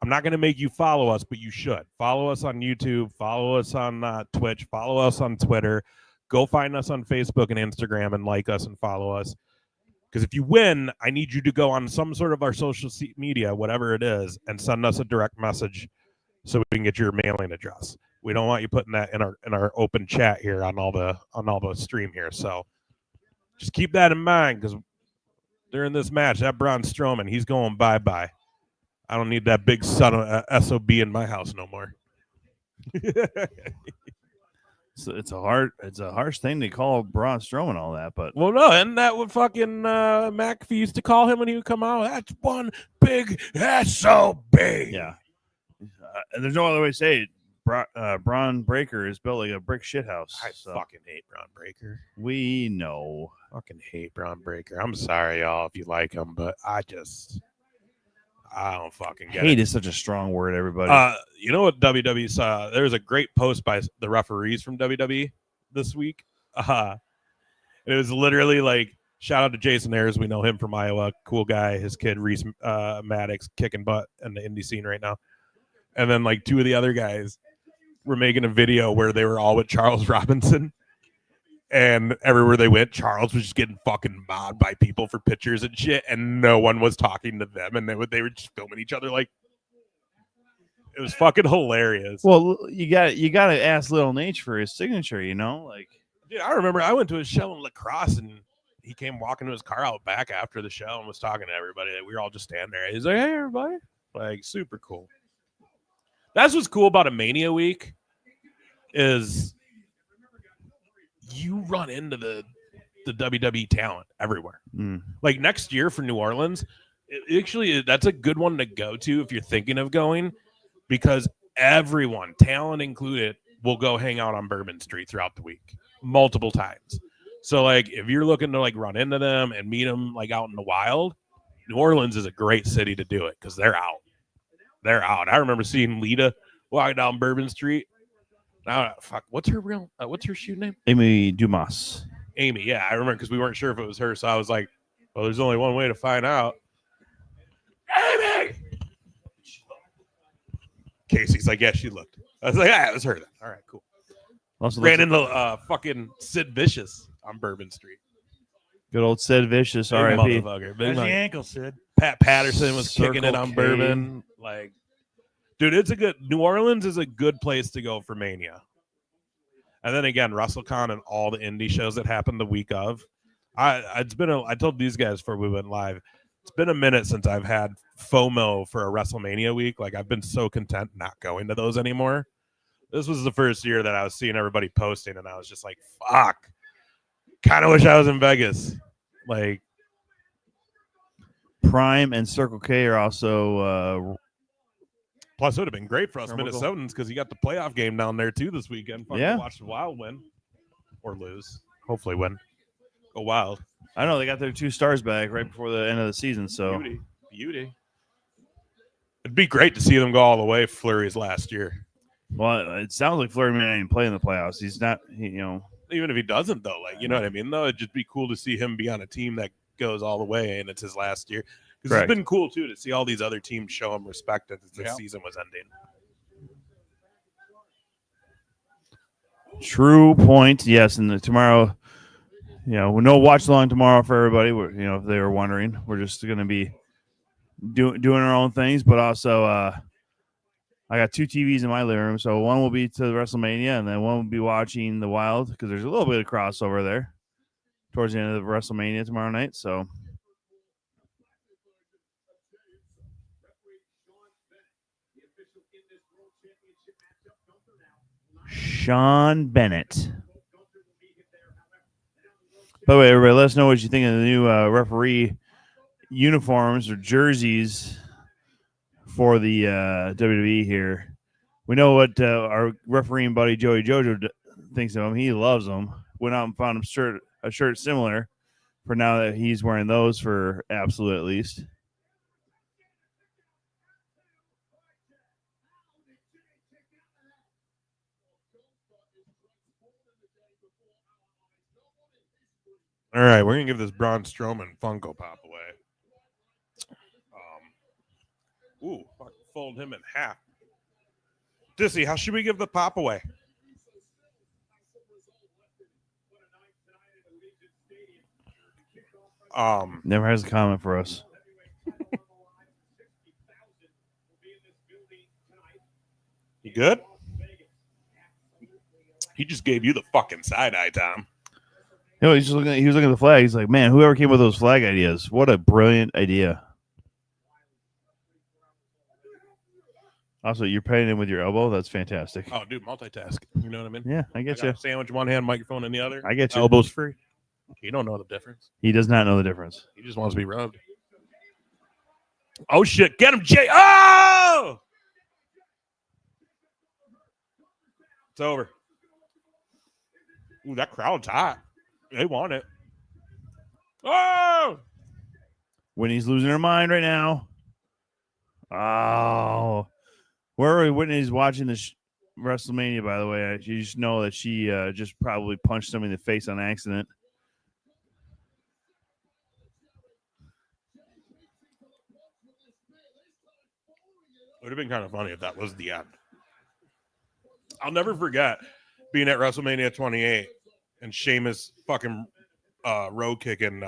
I'm not going to make you follow us, but you should. Follow us on YouTube. Follow us on Twitch. Follow us on Twitter. Go find us on Facebook and Instagram and like us and follow us. Because if you win, I need you to go on some sort of our social media, whatever it is, and send us a direct message so we can get your mailing address. We don't want you putting that in our open chat here on all the stream here. So just keep that in mind, because during this match, that Braun Strowman, he's going bye-bye. I don't need that big son of a SOB in my house no more. So it's a harsh thing to call Braun Strowman all that, but well, no, and that would fucking McAfee used to call him when he would come out. That's one big SOB. Yeah, and there's no other way to say it. Braun Breaker is built like a brick shithouse. I fucking hate Braun Breaker. We know. Fucking hate Braun Breaker. I'm sorry, y'all, if you like him, but I don't fucking get Hate it. is such a strong word, everybody. You know what WWE saw? There was a great post by the referees from WWE this week. It was literally like, shout out to Jason Ayers. We know him from Iowa. Cool guy. His kid, Reese Maddox, kicking butt in the indie scene right now. And then like two of the other guys were making a video where they were all with Charles Robinson. And everywhere they went, Charles was just getting fucking mobbed by people for pictures and shit. And no one was talking to them. And they were just filming each other. Like, it was fucking hilarious. Well, you got to ask Little Nate for his signature, you know? Like, dude, I remember I went to his show in La Crosse and he came walking to his car out back after the show and was talking to everybody. We were all just standing there. He's like, hey, everybody. Like, super cool. That's what's cool about a Mania week is you run into the WWE talent everywhere. Like next year for New Orleans, actually, that's a good one to go to if you're thinking of going because everyone, talent included, will go hang out on Bourbon Street throughout the week multiple times. So, like, if you're looking to, like, run into them and meet them, like, out in the wild, New Orleans is a great city to do it because they're out. They're out. I remember seeing Lita walking down Bourbon Street. Now, what's her shoe name? Amy Dumas. Amy, yeah. I remember because we weren't sure if it was her. So I was like, well, there's only one way to find out. Amy! Casey's like, yeah, she looked. I was like, yeah, it was her then. All right, cool. Also ran into fucking Sid Vicious on Bourbon Street. Good old Sid Vicious, Big R.I.P. motherfucker. There's the ankle, Sid. Pat Patterson was kicking it on K. Bourbon. Like, dude, New Orleans is a good place to go for Mania. And then again, WrestleCon and all the indie shows that happened the week of. I told these guys before we went live, it's been a minute since I've had FOMO for a WrestleMania week. Like, I've been so content not going to those anymore. This was the first year that I was seeing everybody posting, and I was just like, fuck. Kind of wish I was in Vegas. Like, Prime and Circle K are also plus, it would have been great for us Terminal. Minnesotans because you got the playoff game down there, too, this weekend. Yeah. Watch the Wild win or lose. Hopefully win. Go Wild. I know they got their 2 stars back right before the end of the season, so Beauty. It'd be great to see them go all the way Fleury's last year. Well, it sounds like Fleury may not even play in the playoffs. He's not, Even if he doesn't, though, like, you know what I mean? Though, it'd just be cool to see him be on a team that goes all the way, and it's his last year. Because it's been cool, too, to see all these other teams show him respect as the season was ending. True point. Yes, and tomorrow, no watch along tomorrow for everybody. If they were wondering, we're just going to be doing our own things, but also I got 2 TVs in my living room, so one will be to WrestleMania, and then one will be watching the Wild because there's a little bit of crossover there towards the end of WrestleMania tomorrow night. So, Sean Bennett. By the way, everybody, let us know what you think of the new referee uniforms or jerseys for the WWE here. We know what our refereeing buddy Joey Jojo thinks of him. He loves them. Went out and found him a shirt similar for now that he's wearing those for Absolute at least. All right, we're going to give this Braun Strowman Funko Pop away. Fold him in half. Dissy, how should we give the pop away? Never has a comment for us. You good? He just gave you the fucking side eye, Tom. He was looking at the flag. He's like, man, whoever came with those flag ideas, what a brilliant idea. Also, you're paying in with your elbow. That's fantastic. Oh, dude, multitask. You know what I mean? Yeah, I get you. Sandwich in one hand, microphone in the other. I get you. Elbows free. You don't know the difference. He does not know the difference. He just wants to be rubbed. Oh, shit. Get him, Jay. Oh! It's over. Ooh, that crowd's hot. They want it. Oh! Whitney's losing her mind right now. Oh. Where Whitney's watching this WrestleMania, by the way, you just know that she just probably punched somebody in the face on accident. It would have been kind of funny if that was the end. I'll never forget being at WrestleMania 28 and Sheamus fucking road kicking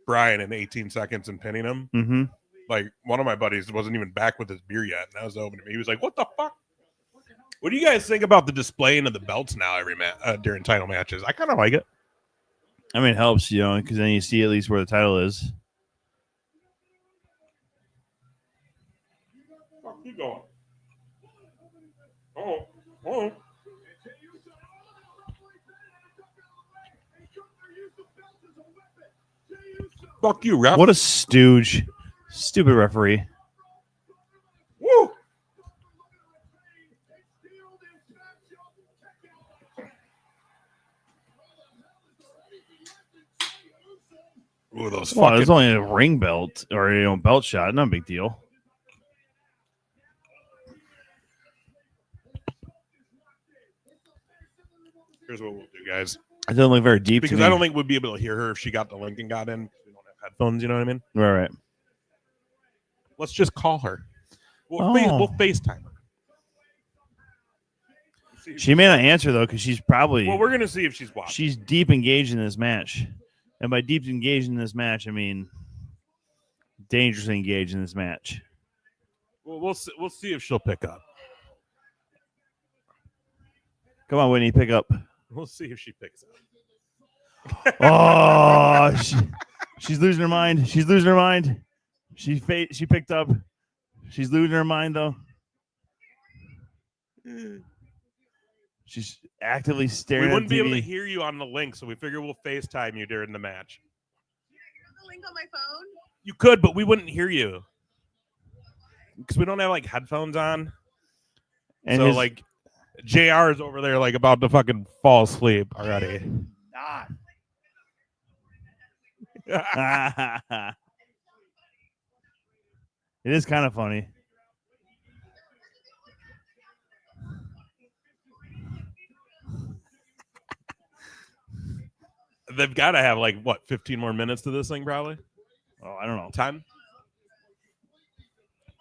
Brian in 18 seconds and pinning him. Mm-hmm. Like, one of my buddies wasn't even back with his beer yet, and that was open to me. He was like, "What the fuck? What do you guys think about the displaying of the belts now every during title matches?" I kind of like it. I mean, it helps, because then you see at least where the title is. Fuck, keep going. Oh. Fuck you, ref. What a stooge. Stupid referee. Woo! Ooh, those Well, fucking... it's only a ring belt or belt shot. Not a big deal. Here's what we'll do, guys. It doesn't look very deep Because to me. I don't think we'd be able to hear her if she got the link and got in. We don't have headphones, you know what I mean? Right. Let's just call her. We'll FaceTime her. She may not answer, though, because she's probably... Well, we're going to see if she's watching. She's deep engaged in this match. And by deep engaged in this match, I mean dangerously engaged in this match. Well, we'll see if she'll pick up. Come on, Whitney, pick up. We'll see if she picks up. Oh, she's losing her mind. She's losing her mind. She picked up. She's losing her mind, though. She's actively staring. We wouldn't at the be TV. able to hear you on the link, so we figure we'll FaceTime you during the match. The link on my phone? You could, but we wouldn't hear you because we don't have like headphones on. And so like JR is over there like about to fucking fall asleep already. It is kind of funny. They've got to have like 15 more minutes to this thing, probably. Oh, I don't know. Time?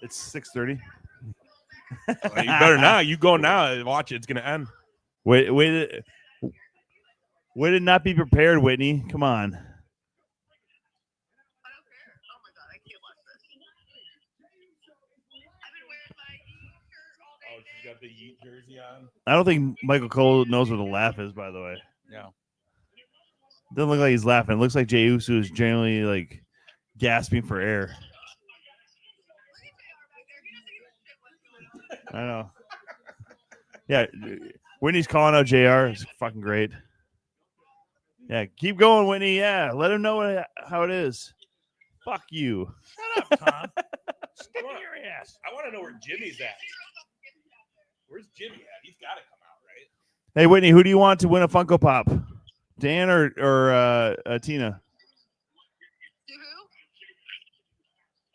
It's 6:30. Well, you better now. You go now and watch it. It's gonna end. Way to not be prepared, Whitney. Come on. I don't care. Oh my god, I can't watch this. I've been wearing my shirt all day. Oh, she's got the Yeet jersey on. I don't think Michael Cole knows what a laugh is, by the way. Yeah. Doesn't look like he's laughing. It looks like Jey Uso is generally like gasping for air. I know. Yeah, Whitney's calling out JR. It's fucking great. Yeah, keep going, Whitney. Yeah, let him know how it is. Fuck you. Shut up, Tom. Stick in your ass. I want to know where Jimmy's at. Where's Jimmy at? He's got to come out, right? Hey, Whitney, who do you want to win a Funko Pop? Dan or Tina?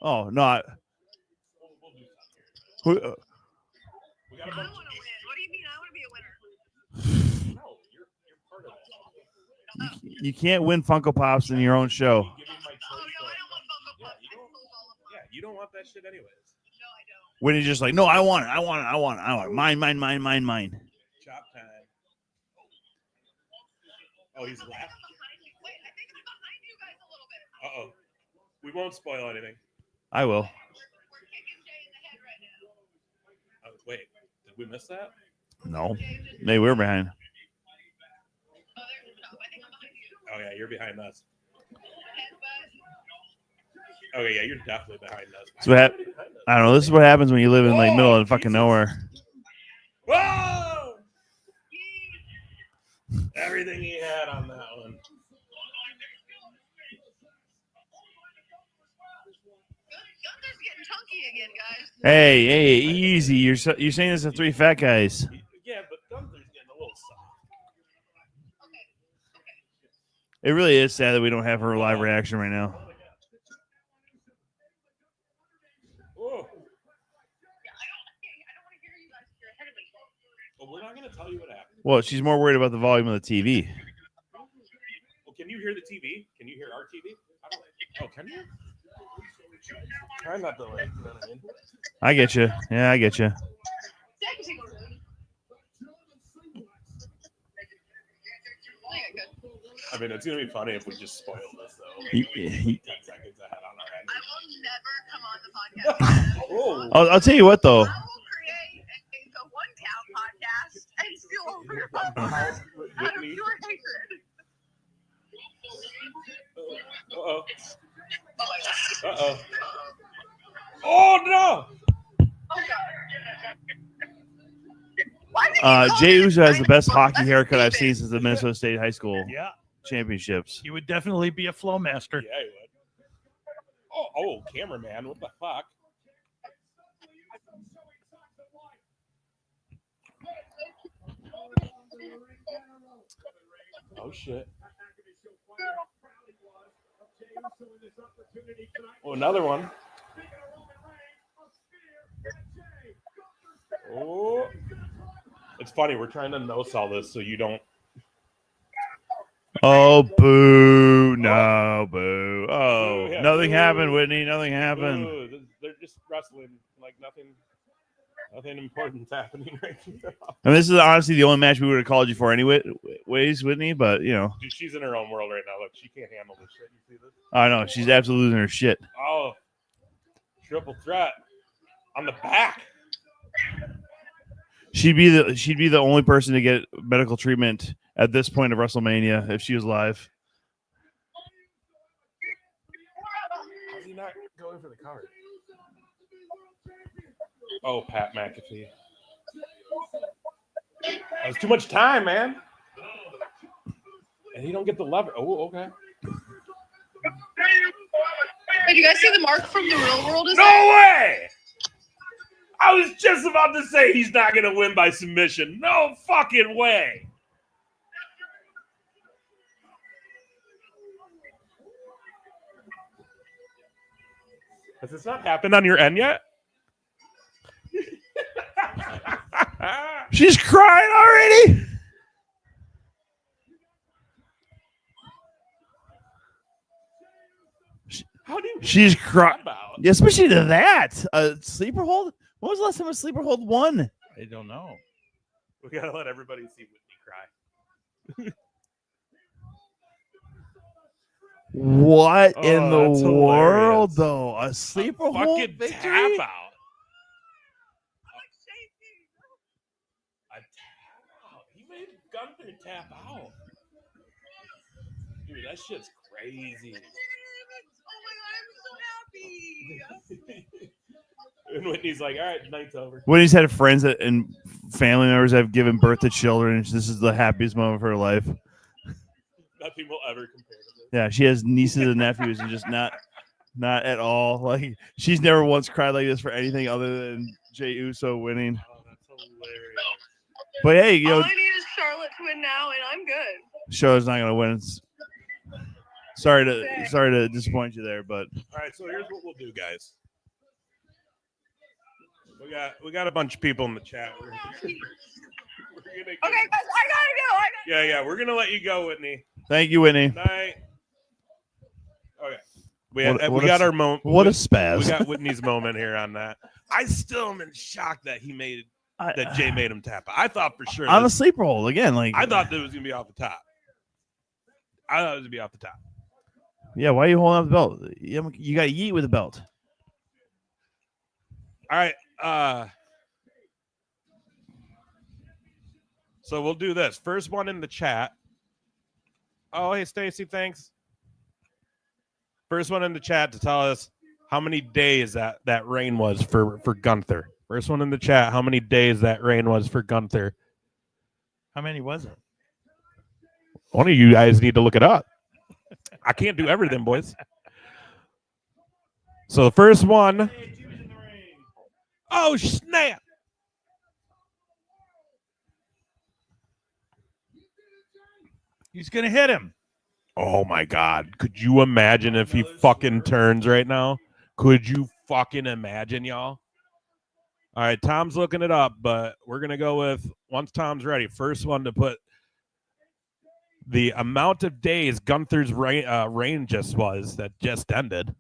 Oh, not. Who? I don't want to win. What do you mean? I want to be a winner. No, you're part of it. You can't win Funko Pops in your own show. Oh, no, I don't want Funko Pops. Yeah, you don't want that shit anyways. No, I don't. Whitney's just like, no, I want it. I want it. Mine. Chop time. Oh, he's laughing. Wait, I think I'm behind you guys a little bit. Uh-oh. We won't spoil anything. I will. We're kicking Jay in the head right now. Oh, wait, did we miss that? No. Hey, we're behind. Oh, there's the top. I think I'm behind you. Oh, yeah, you're behind us. Okay, yeah, you're definitely behind us. So I don't know. This is what happens when you live in like middle of fucking nowhere. Whoa! Everything he had on that one. Gunther's getting chunky again, guys. Hey, easy. You're saying this to three fat guys. Yeah, but It really is sad that we don't have her live reaction right now. Whoa. Well, we're not going to tell you what happened. Well, she's more worried about the volume of the TV. Well, can you hear the TV? Can you hear our TV? Oh, can you? Try not to, like, you know what I mean? I get you. Yeah, I get you. I mean, it's going to be funny if we just spoil this, though. 10 seconds ahead on our end. I will never come on the podcast. Oh. I'll tell you what, though. I will create a one-town podcast and steal over your out of pure hatred. Uh-oh. Oh my God. Uh-oh. Oh, no! Jey Uso has the best hockey haircut I've seen since the Minnesota State High School championships. He would definitely be a flow master. Yeah, he would. Oh, cameraman, what the fuck? Oh, shit. Oh, another one. Oh. It's funny, we're trying to no-sell this so you don't. Oh, boo. No, boo. Oh, Boo, yeah, nothing boo. happened, Whitney. Nothing happened. Boo. They're just wrestling like nothing important's happening right now. I mean, this is honestly the only match we would have called you for anyway, Whitney, but, you know. Dude, she's in her own world right now. Look, she can't handle this shit. You see this? I know. She's absolutely losing her shit. Oh, triple threat on the back. She'd be the only person to get medical treatment at this point of WrestleMania if she was live. How's he not going for the card? Oh, Pat McAfee. That was too much time, man. And he don't get the lever. Oh, okay. Did you guys see the mark from the real world? No way! I was just about to say he's not going to win by submission. No fucking way. Has this not happened on your end yet? She's crying already. How do you She's crying. about? Yeah, especially to that. A sleeper hold? When was the last time a sleeper hold won? I don't know. We got to let everybody see Whitney cry. What Oh, in the that's world, hilarious. though? A sleeper hold Fucking victory? tap out. A tap out. He made Gunther tap out. Dude, that shit's crazy. Oh my God, I'm so happy. And Whitney's like, all right, night's over. Whitney's had friends and family members that have given birth to children. And this is the happiest moment of her life. Nothing will ever compare to this. Yeah, she has nieces and nephews and just not at all. Like, she's never once cried like this for anything other than Jey Uso winning. Oh, that's hilarious. But hey, you know, All I need is Charlotte to win now, and I'm good. Charlotte's not gonna win. Sorry to disappoint you there, but All right, so here's what we'll do, guys. We got a bunch of people in the chat. We're gonna Okay, guys, I gotta go. yeah, we're gonna let you go, Whitney. thank you, Whitney. Night. Okay, we What got a- our moment. What a spaz. We got Whitney's moment here on that. I still am in shock that that Jay made him tap. I thought for sure. on a sleeper hold again. Like, I thought that it was gonna be off the top. I thought it was gonna be off the top. yeah, why are you holding up the belt? You got to yeet with the belt. All right. So we'll do this. First one in the chat. Oh, hey, Stacy, thanks. First one in the chat to tell us how many days that reign was for Gunther. First one in the chat, how many days that reign was for Gunther. How many was it? One of you guys need to look it up. I can't do everything, boys. So the first one. Oh, snap. He's going to hit him. Oh my God. Could you imagine if he fucking turns right now? Could you fucking imagine, y'all? All right, Tom's looking it up, but we're going to go with, once Tom's ready, first one to put the amount of days Gunther's reign just ended.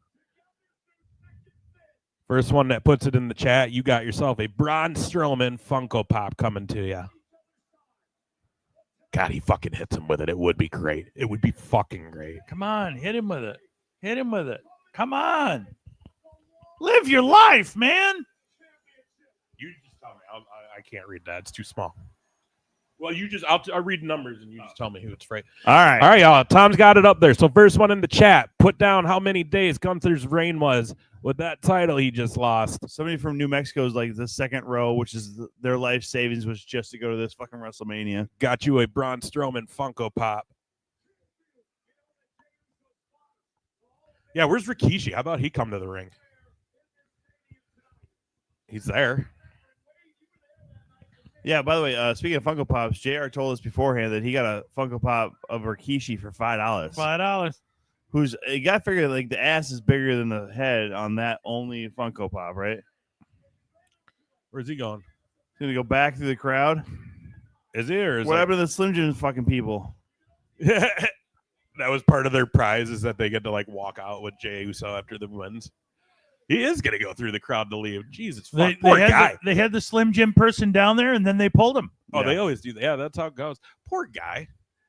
First one that puts it in the chat, you got yourself a Braun Strowman Funko Pop coming to you. God, he fucking hits him with it. It would be great. It would be fucking great. Come on, hit him with it. Hit him with it. Come on. Live your life, man. You just tell me. I can't read that. It's too small. Well, I'll read numbers and you just tell me who it's right. All right, y'all. Tom's got it up there. So first one in the chat, put down how many days Gunther's reign was with that title he just lost. Somebody from New Mexico is like the second row, which is their life savings was just to go to this fucking WrestleMania. Got you a Braun Strowman Funko Pop. Yeah, where's Rikishi? How about he come to the ring? He's there. Yeah, by the way, speaking of Funko Pops, JR told us beforehand that he got a Funko Pop of Rikishi for $5. $5. You got to figure like the ass is bigger than the head on that only Funko Pop, right? Where's he going? He's going to go back through the crowd. Is he? Or is what happened to the Slim Jim fucking people? That was part of their prize is that they get to like walk out with Jey Uso after the wins. He is going to go through the crowd to leave. Jesus, poor guy. They had the Slim Jim person down there, and then they pulled him. Oh, they always do that. Yeah, that's how it goes. Poor guy.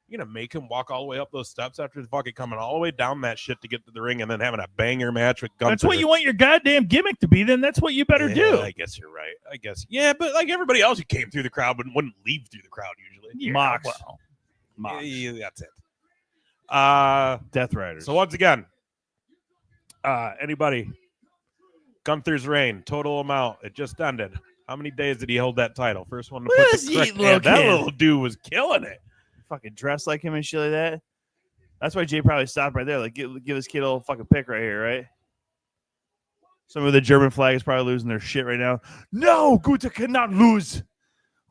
You're going to make him walk all the way up those steps after fucking coming all the way down that shit to get to the ring and then having a banger match with Gunther. That's what you want your goddamn gimmick to be, then that's what you better do. I guess you're right. I guess. Yeah, but like everybody else who came through the crowd wouldn't leave through the crowd usually. Yeah, Mox. well, Mox. Yeah, that's it. Death Riders. So once again, anybody, Gunther's reign, total amount, it just ended. How many days did he hold that title? First one to Look put at the this correct. little That kid. little dude was killing it. Fucking dressed like him and shit like that. That's why Jay probably stopped right there. Like, give this kid a little fucking pick right here, right? Some of the German flag is probably losing their shit right now. No, Gunther cannot lose.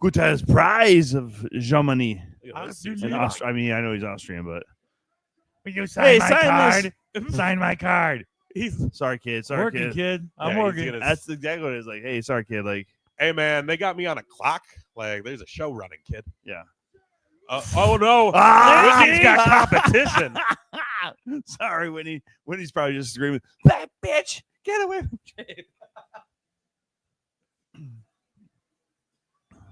Gunther has prize of Germany. I mean, I know he's Austrian, but will you sign my sign card? Sign my card. he's sorry, kid. Sorry, Working, kid. I'm Yeah, working. That's exactly what it is. Like, hey, sorry, kid. Like, Hey man, they got me on a clock. Like, there's a show running, kid. yeah. Oh no, Ah! Whitney's got competition. Sorry, Whitney. Whitney's probably just screaming, "That bitch, get away from Jay."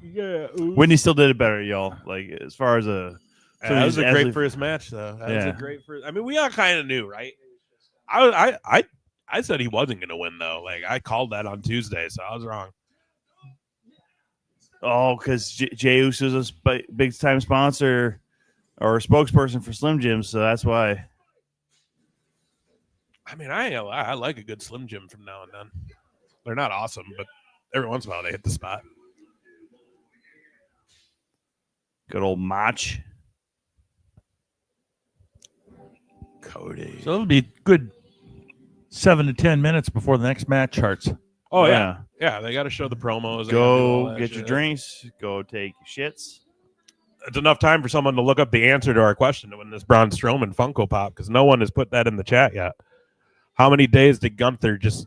Yeah, Whitney still did it better, y'all. Like, as far as that was a great absolute- first match, though. That was Yeah. a great first. I mean, we all kind of knew, right? I said he wasn't going to win, though. Like, I called that on Tuesday, so I was wrong. Oh, because Jey Uso's a big time sponsor or a spokesperson for Slim Jim, so that's why. I mean, I like a good Slim Jim from now and then. They're not awesome, but every once in a while they hit the spot. Good old Mach. Cody. So it'll be good 7 to 10 minutes before the next match starts. Oh yeah. They got to show the promos. They gotta do all Go that get your shit. drinks. Go take shits. It's enough time for someone to look up the answer to our question to win this Braun Strowman Funko Pop because no one has put that in the chat yet. How many days did Gunther just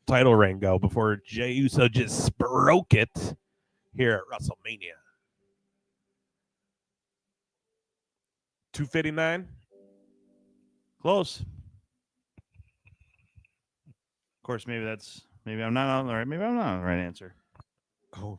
title reign go before Jey Uso just broke it here at WrestleMania? 259. Close. Of course, maybe I'm not on the right. Maybe I'm not on the right answer. Oh.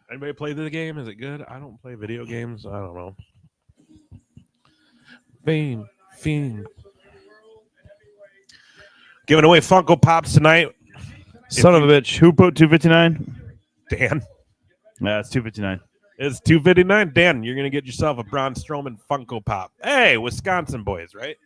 Anybody play the game? Is it good? I don't play video games. I don't know. Fiend. Giving away Funko Pops tonight. Son of a bitch. Who put 259? Dan. Yeah, it's 259. It's 259. Dan, you're going to get yourself a Braun Strowman Funko Pop. Hey, Wisconsin boys, right?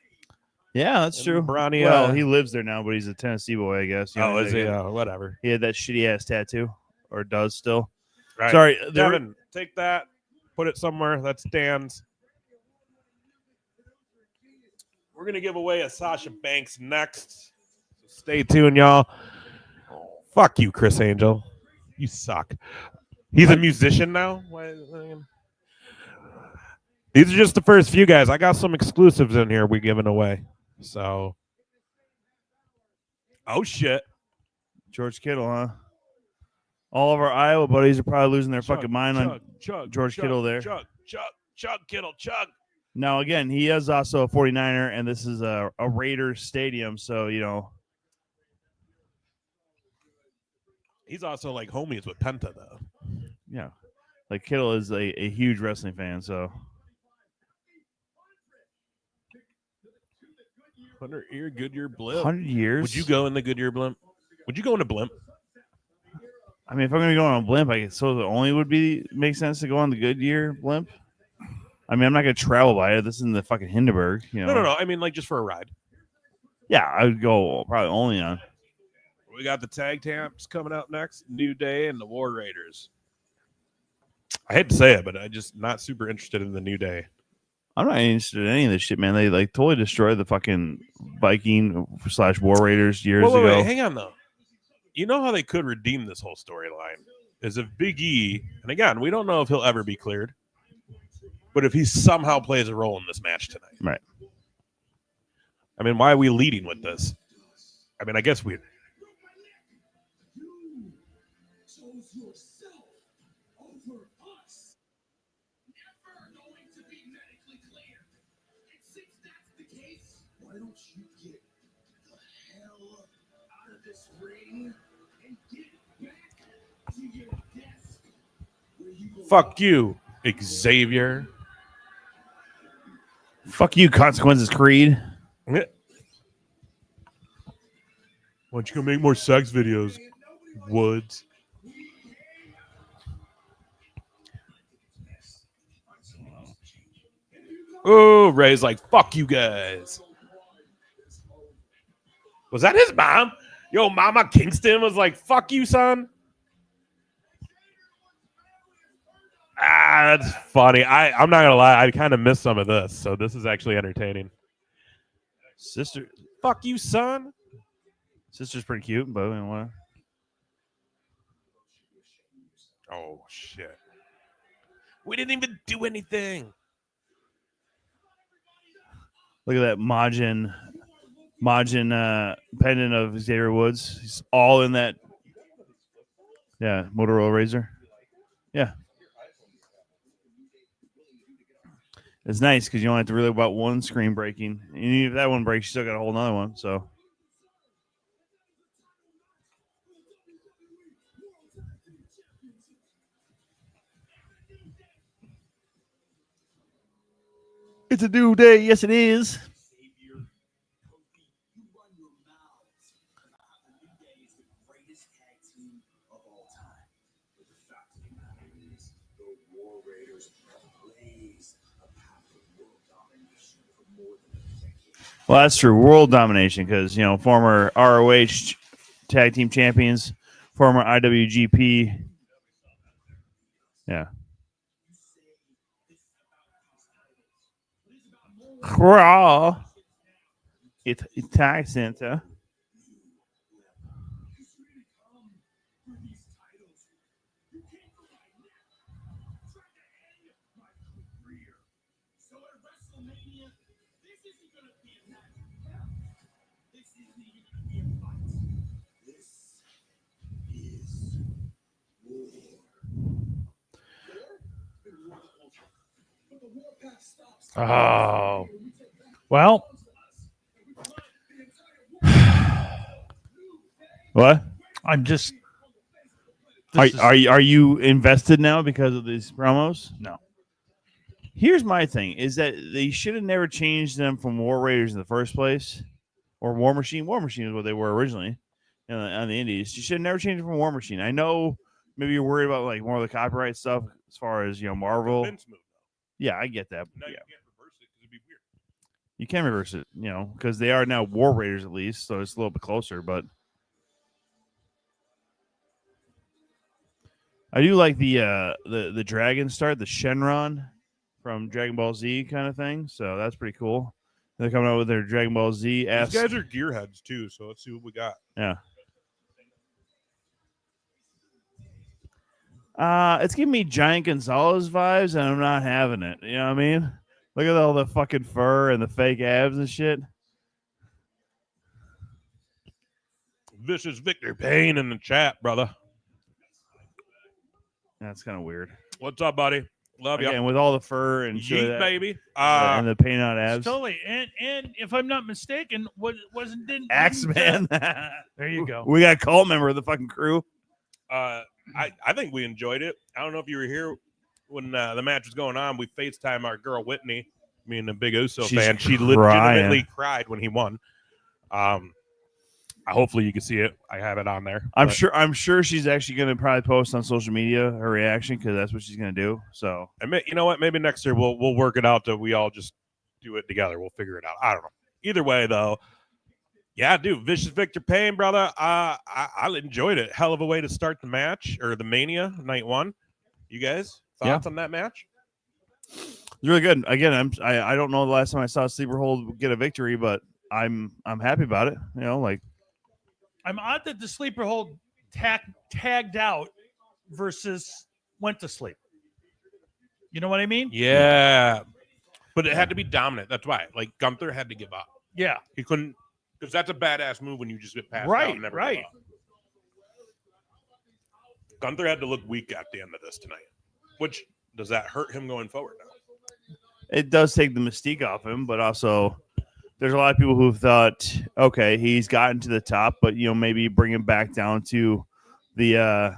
Yeah, that's true. Brawny, well, he lives there now, but he's a Tennessee boy, I guess. You know, is he? like, Whatever. He had that shitty ass tattoo, or does still. Right. Sorry, Devin, take that, put it somewhere. That's Dan's. We're going to give away a Sasha Banks next. So stay tuned, y'all. Fuck you, Chris Angel. You suck. He's a musician now? These are just the first few guys. I got some exclusives in here we're giving away. So. Oh, shit. George Kittle, huh? All of our Iowa buddies are probably losing their fucking mind on George Kittle there. Chug, Kittle, chug. Now, again, he is also a 49er, and this is a Raiders stadium, so, you know. He's also like homies with Penta, though. Yeah. Like, Kittle is a huge wrestling fan, so. 100-year Goodyear blimp. 100 years? Would you go in the Goodyear blimp? Would you go in a blimp? I mean, if I'm going to go on a blimp, I guess so. The only would be make sense to go on the Goodyear blimp. I mean, I'm not going to travel by it. This isn't the fucking Hindenburg, you know. No. I mean, like just for a ride. Yeah, I would go probably only on. We got the tag champs coming up next. New Day and the War Raiders. I hate to say it, but I'm just not super interested in the New Day. I'm not interested in any of this shit, man. They like totally destroyed the fucking Viking/War Raiders years ago. Wait, hang on though. You know how they could redeem this whole storyline is if Big E, and again, we don't know if he'll ever be cleared, but if he somehow plays a role in this match tonight. Right. I mean, why are we leading with this? I mean, I guess we. Fuck you, Xavier. Fuck you, Consequences Creed. Why don't you go make more sex videos, Woods? Oh, Ray's like, fuck you guys. Was that his mom? Yo, Mama Kingston was like, fuck you, son. That's funny. I'm not gonna lie, I kind of missed some of this, so this is actually entertaining. Sister, fuck you, son. Sister's pretty cute, but you know what? Oh shit. We didn't even do anything. Look at that Majin pendant of Xavier Woods. He's all in that. Yeah, Motorola Razr. Yeah. It's nice because you don't have to really about one screen breaking. And even if that one breaks, you still got a whole nother one. So it's a new day. Yes, it is. Well, that's true. World domination because, you know, former ROH tag team champions, former IWGP. Yeah. Raw. It's tag center. Oh. Well. What? I'm just. Are you invested now because of these promos? No. Here's my thing: is that they should have never changed them from War Raiders in the first place, or War Machine. War Machine is what they were originally on the Indies. You should have never changed them from War Machine. I know maybe you're worried about like more of the copyright stuff as far as, you know, Marvel. Yeah, I get that. No, yeah. you can't reverse it because it'd be weird. You can reverse it, because they are now War Raiders at least, so it's a little bit closer. But I do like the dragon start, the Shenron from Dragon Ball Z kind of thing. So that's pretty cool. They're coming out with their Dragon Ball Z. These guys are gearheads too, so let's see what we got. Yeah. It's giving me Giant Gonzalez vibes, and I'm not having it. You know what I mean? Look at all the fucking fur and the fake abs and shit. Vicious Victor Payne in the chat, brother. That's kind of weird. What's up, buddy? Love you. And with all the fur and shit, Yeet, baby. And the paint on abs. Totally. And if I'm not mistaken, didn't Axeman. There you go. We got a cult member of the fucking crew. I think we enjoyed it. I don't know if you were here when the match was going on. We FaceTime our girl Whitney, being a big Uso fan. She legitimately cried when he won. Hopefully you can see it. I have it on there. I'm sure she's actually going to probably post on social media her reaction because that's what she's going to do. So, you know what? Maybe next year we'll work it out that we all just do it together. We'll figure it out. I don't know. Either way, though, yeah, dude, Vicious Victor Payne, brother. I enjoyed it. Hell of a way to start the match or the Mania night one. You guys thoughts on that match? It's really good. Again, I don't know the last time I saw Sleeper Hold get a victory, but I'm happy about it. I'm odd that the sleeper hold tagged out versus went to sleep. You know what I mean? Yeah. But it had to be dominant. That's why. Like, Gunther had to give up. Yeah. He couldn't, because that's a badass move when you just get passed out and never give up. Gunther had to look weak at the end of this tonight. Which, does that hurt him going forward now? It does take the mystique off him, but also there's a lot of people who thought, okay, he's gotten to the top, but maybe bring him back down to the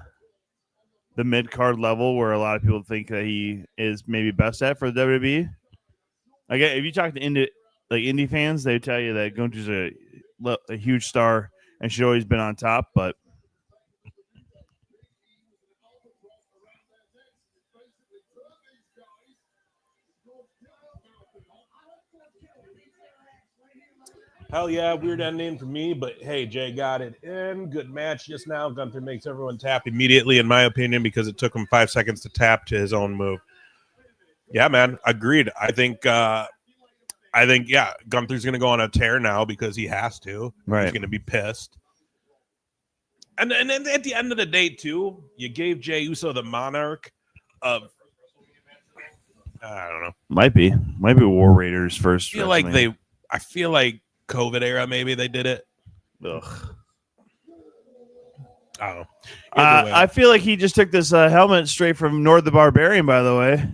mid card level where a lot of people think that he is maybe best at for the WWE. Again, if you talk to indie fans, they tell you that Gunther's a huge star and should always been on top, but Hell yeah, weird ending for me, but hey, Jay got it in. Good match just now. Gunther makes everyone tap immediately, in my opinion, because it took him 5 seconds to tap to his own move. Yeah, man, agreed. I think, Gunther's going to go on a tear now because he has to. Right. He's going to be pissed. And at the end of the day, too, you gave Jey Uso the monarch of, I don't know. Might be War Raiders first. I feel like COVID era, maybe they did it. Ugh. I don't know. I feel like he just took this helmet straight from Nord the Barbarian, by the way.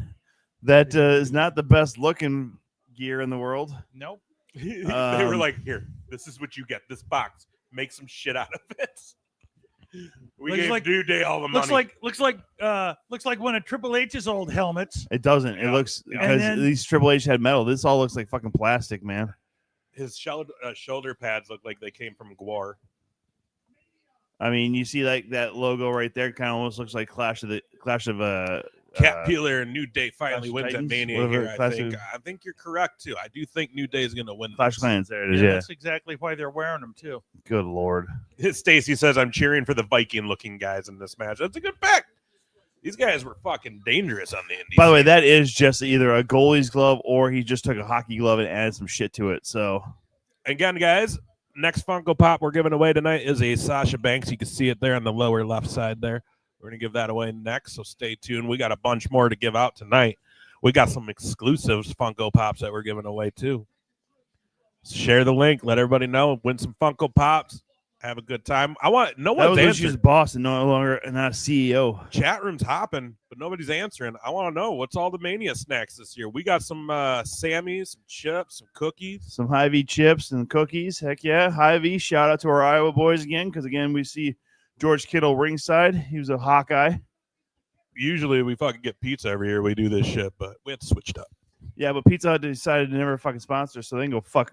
That is not the best looking gear in the world. Nope. They were like, here, this is what you get. This box. Make some shit out of it. We gave New Day all the money. Looks like one of Triple H's old helmets. It doesn't. It looks, because these Triple H had metal. This all looks like fucking plastic, man. His shoulder pads look like they came from Gwar. I mean, you see like that logo right there, kind of almost looks like Clash of Cat Peeler and New Day finally Clash wins at Titans, Mania whatever, here. I think you're correct too. I do think New Day is going to win. Clash Clans, there it is. Yeah, Yeah, that's exactly why they're wearing them too. Good Lord. Stacy says, I'm cheering for the Viking-looking guys in this match. That's a good pick. These guys were fucking dangerous on the Indies. By the way, that is just either a goalie's glove or he just took a hockey glove and added some shit to it. So, again, guys, next Funko Pop we're giving away tonight is a Sasha Banks. You can see it there on the lower left side there. We're going to give that away next, so stay tuned. We got a bunch more to give out tonight. We got some exclusives Funko Pops that we're giving away, too. Share the link. Let everybody know. Win some Funko Pops. Have a good time. No one's answering. She's boss and no longer not a CEO. Chat room's hopping, but nobody's answering. I want to know, what's all the Mania snacks this year? We got some Sammys, some chips, some cookies. Some Hy-Vee chips and cookies. Heck yeah. Hy-Vee. Shout out to our Iowa boys again, because, again, we see George Kittle ringside. He was a Hawkeye. Usually we fucking get pizza every year we do this shit, but we had to switch it up. Yeah, but Pizza Hut decided to never fucking sponsor, so they can go fuck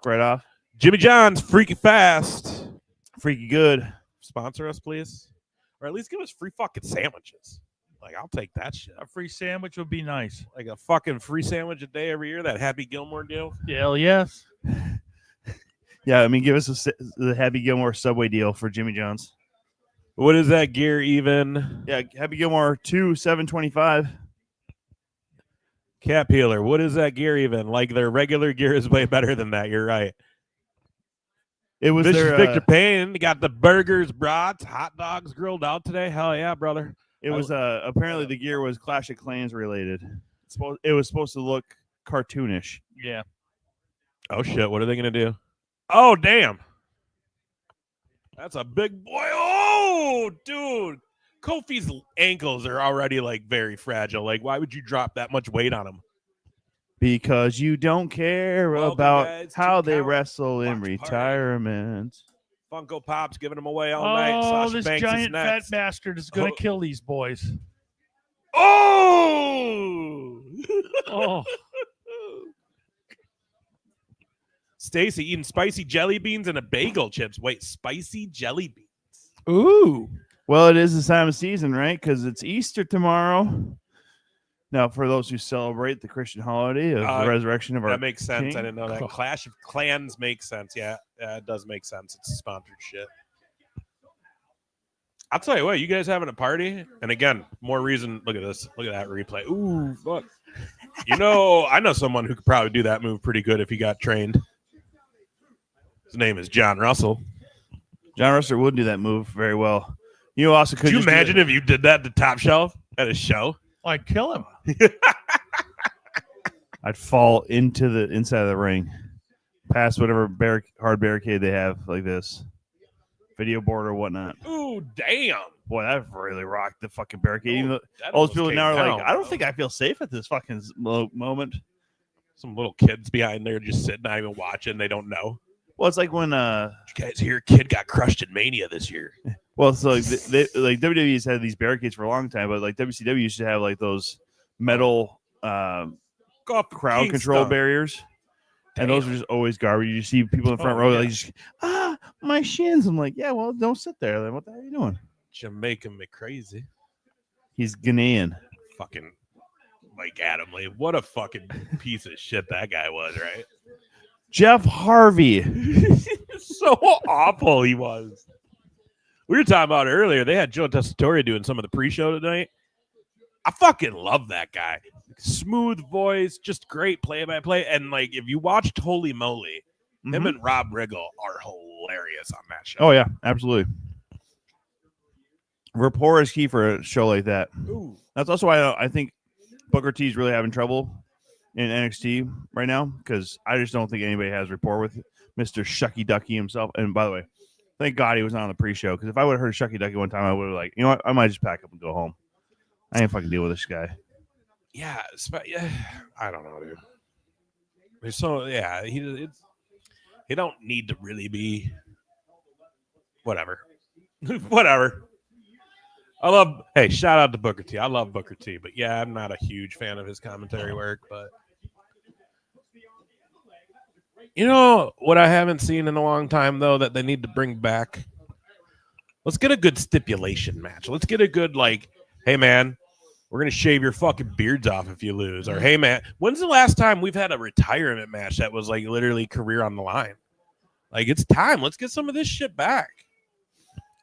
right off. Jimmy John's Freaky Fast. Freaky good. Sponsor us, please. Or at least give us free fucking sandwiches. Like, I'll take that shit. A free sandwich would be nice. Like a fucking free sandwich a day every year. That Happy Gilmore deal. Hell yes. Yeah, I mean, give us the Happy Gilmore Subway deal for Jimmy John's. What is that gear even? Yeah, Happy Gilmore 725. Cat peeler. What is that gear even? Like their regular gear is way better than that. You're right. It was Vicious their Victor Payne. Got the burgers, brats, hot dogs grilled out today. Hell yeah, brother. It was apparently the gear was Clash of Clans related. It was supposed to look cartoonish. Yeah. Oh shit! What are they gonna do? Oh damn! That's a big boy. Oh dude, Kofi's ankles are already like very fragile. Like, why would you drop that much weight on him? Because you don't care Welcome, about guys, how to they Count wrestle in Watch Party. retirement. Funko Pop's giving them away all night. Oh, Sasha this Banks is giant fat next. bastard is going to kill these boys. Oh! Oh. Stacy eating spicy jelly beans and a bagel chips. Wait, spicy jelly beans. Ooh. Well, it is the time of season, right? Because it's Easter tomorrow. Now, for those who celebrate the Christian holiday of the resurrection of our That makes sense. King. I didn't know that. Clash of Clans makes sense. Yeah, it does make sense. It's sponsored shit. I'll tell you what, you guys having a party? And again, more reason. Look at this. Look at that replay. Ooh, fuck. I know someone who could probably do that move pretty good if he got trained. His name is John Russell. John Russell would do that move very well. You also could. Could you imagine if you did that to Top Shelf at a show? I'd kill him. I'd fall into the inside of the ring, past whatever hard barricade they have, like this video board or whatnot. Ooh, damn! Boy, that really rocked the fucking barricade. Even though that all those people almost now are came like, down, I don't bro. think I feel safe at this fucking moment. Some little kids behind there just sitting, not even watching. They don't know. Well, it's like when Did you guys hear a kid got crushed in Mania this year? well, it's like like WWE's had these barricades for a long time, but like WCW used to have like those metal Go off the crowd King control stuff. barriers. And those are just always garbage. You see people in the front row, like, just, my shins. I'm like, yeah, well, don't sit there. Then what the hell are you doing? Jamaican McCrazy. He's Ghanaian. Fucking Mike Adam Lee. What a fucking piece of shit that guy was, right? Jeff Harvey. So awful he was. We were talking about it earlier. They had Joe Tessitore doing some of the pre-show tonight. I fucking love that guy. Smooth voice, just great play-by-play. And like, if you watched Holy Moly, him and Rob Riggle are hilarious on that show. Oh yeah, absolutely. Rapport is key for a show like that. Ooh. That's also why I think Booker T is really having trouble in NXT right now, because I just don't think anybody has rapport with Mr. Shucky Ducky himself. And by the way, thank God he was not on the pre-show, because if I would have heard Shucky Ducky one time, I would have like, you know what, I might just pack up and go home. I ain't fucking deal with this guy. Yeah, I don't know, dude. There's so he don't need to really be whatever. Whatever. Hey, shout out to Booker T. I love Booker T, but yeah, I'm not a huge fan of his commentary work, but you know what I haven't seen in a long time though that they need to bring back? Let's get a good stipulation match. Let's get a good like, hey man, we're going to shave your fucking beards off if you lose. Or, hey, man, when's the last time we've had a retirement match that was, like, literally career on the line? Like, it's time. Let's get some of this shit back.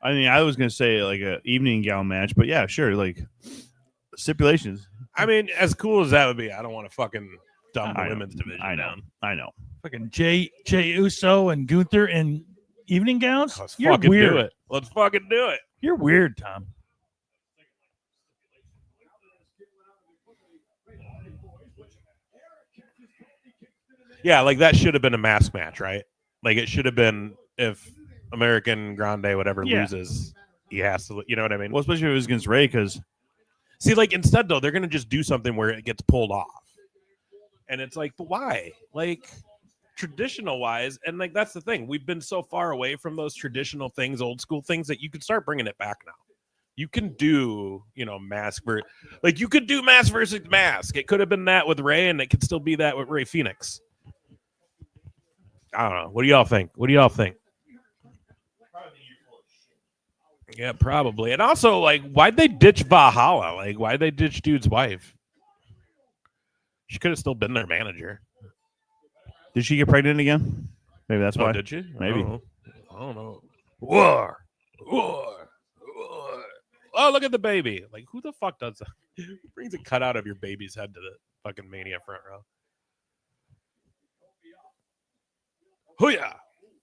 I mean, I was going to say, like, an evening gown match, but yeah, sure, like, stipulations. I mean, as cool as that would be, I don't want to fucking dumb the women's division down. I know. Fucking Jay Uso and Gunther in evening gowns? Let's You're fucking weird. do it. Let's fucking do it. You're weird, Tom. Yeah, like that should have been a mask match, right? Like it should have been if American Grande whatever loses, he has to. You know what I mean? Well, especially if it was against Ray, because see, like instead though, they're gonna just do something where it gets pulled off, and it's like, but why? Like traditional wise, and like that's the thing. We've been so far away from those traditional things, old school things, that you can start bringing it back now. You can do, mask like you could do mask versus mask. It could have been that with Ray, and it could still be that with Ray Phoenix. I don't know. What do y'all think? Yeah, probably. And also, like, why'd they ditch Valhalla? Like, why'd they ditch dude's wife? She could have still been their manager. Did she get pregnant again? Maybe that's why. Did she? Maybe. I don't know. War. Oh, look at the baby. Like, who the fuck does that? Who brings a cutout of your baby's head to the fucking Mania front row? Hoo-yah.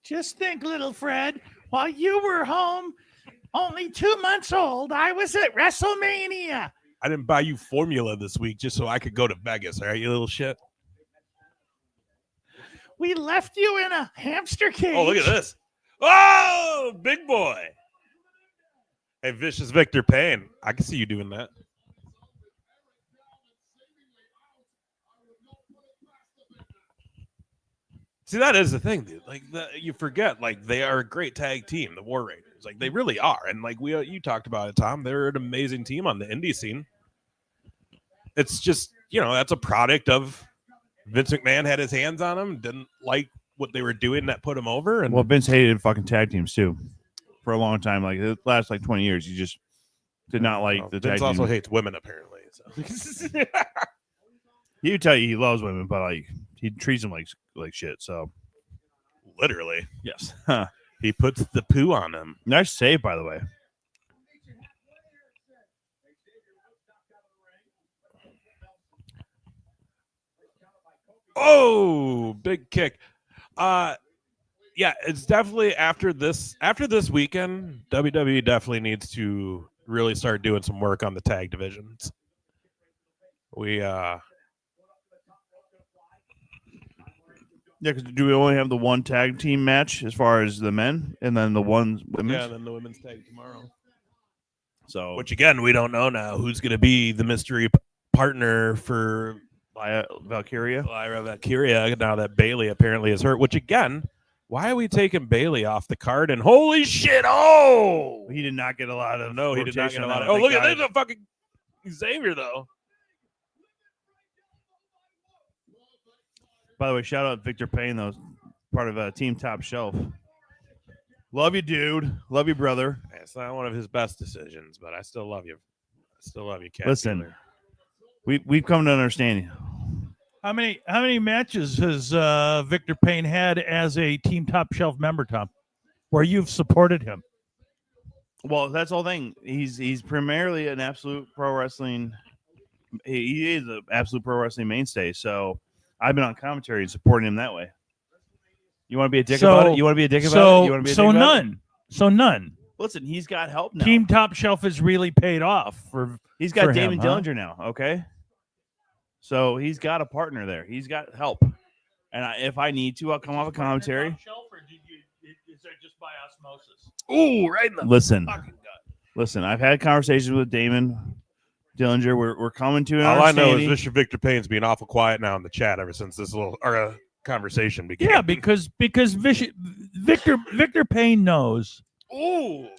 Just think, little Fred, while you were home, only 2 months old, I was at WrestleMania. I didn't buy you formula this week just so I could go to Vegas, all right, you little shit? We left you in a hamster cage. Oh, look at this. Oh, big boy. Hey, Vicious Victor Payne. I can see you doing that. See, that is the thing, dude. Like, you forget, like, they are a great tag team, the War Raiders. Like, they really are. And, like, you talked about it, Tom. They're an amazing team on the indie scene. It's just, that's a product of Vince McMahon had his hands on them, didn't like what they were doing that put him over. And Well, Vince hated fucking tag teams, too, for a long time. Like, the last, 20 years, he just did not like the tag Vince also team. hates women, apparently. So. He would tell you he loves women, but, he treats them like shit, so. Literally. Yes. He puts the poo on them. Nice save, by the way. Oh, big kick. Yeah, it's definitely after this weekend, WWE definitely needs to really start doing some work on the tag divisions. Yeah, because do we only have the one tag team match as far as the men, and then the one women's? Yeah, and then the women's tag tomorrow. So, which again, we don't know now who's going to be the mystery partner for Valkyria. Lyra Valkyria. Now that Bailey apparently is hurt. Which again, why are we taking Bailey off the card? And holy shit! Oh, he did not get a lot of. No, he did not get a lot of. Oh, Oh, look at this, a fucking Xavier though. By the way, shout out Victor Payne, though, part of Team Top Shelf. Love you, dude. Love you, brother. It's not one of his best decisions, but I still love you. Cat. Listen, we've come to understand you. How many matches has Victor Payne had as a Team Top Shelf member, Tom, where you've supported him? Well, that's the whole thing. He's primarily an Absolute Pro Wrestling. He is an Absolute Pro Wrestling mainstay. So I've been on commentary and supporting him that way. You want to be a dick about it? You want to be a dick about it? You want to be a dick about it? So none. Listen, he's got help now. Team Top Shelf has really paid off He's got for Damon him, Dillinger now, okay? So he's got a partner there. He's got help. And if I need to, I'll come off a commentary. Is that just by osmosis? Ooh, right in the Listen, fucking gut. Listen, I've had conversations with Damon Dillinger. We're coming to an All I know understanding. is Mr. Victor Payne's being awful quiet now in the chat ever since this little conversation began. Yeah, because Victor Payne knows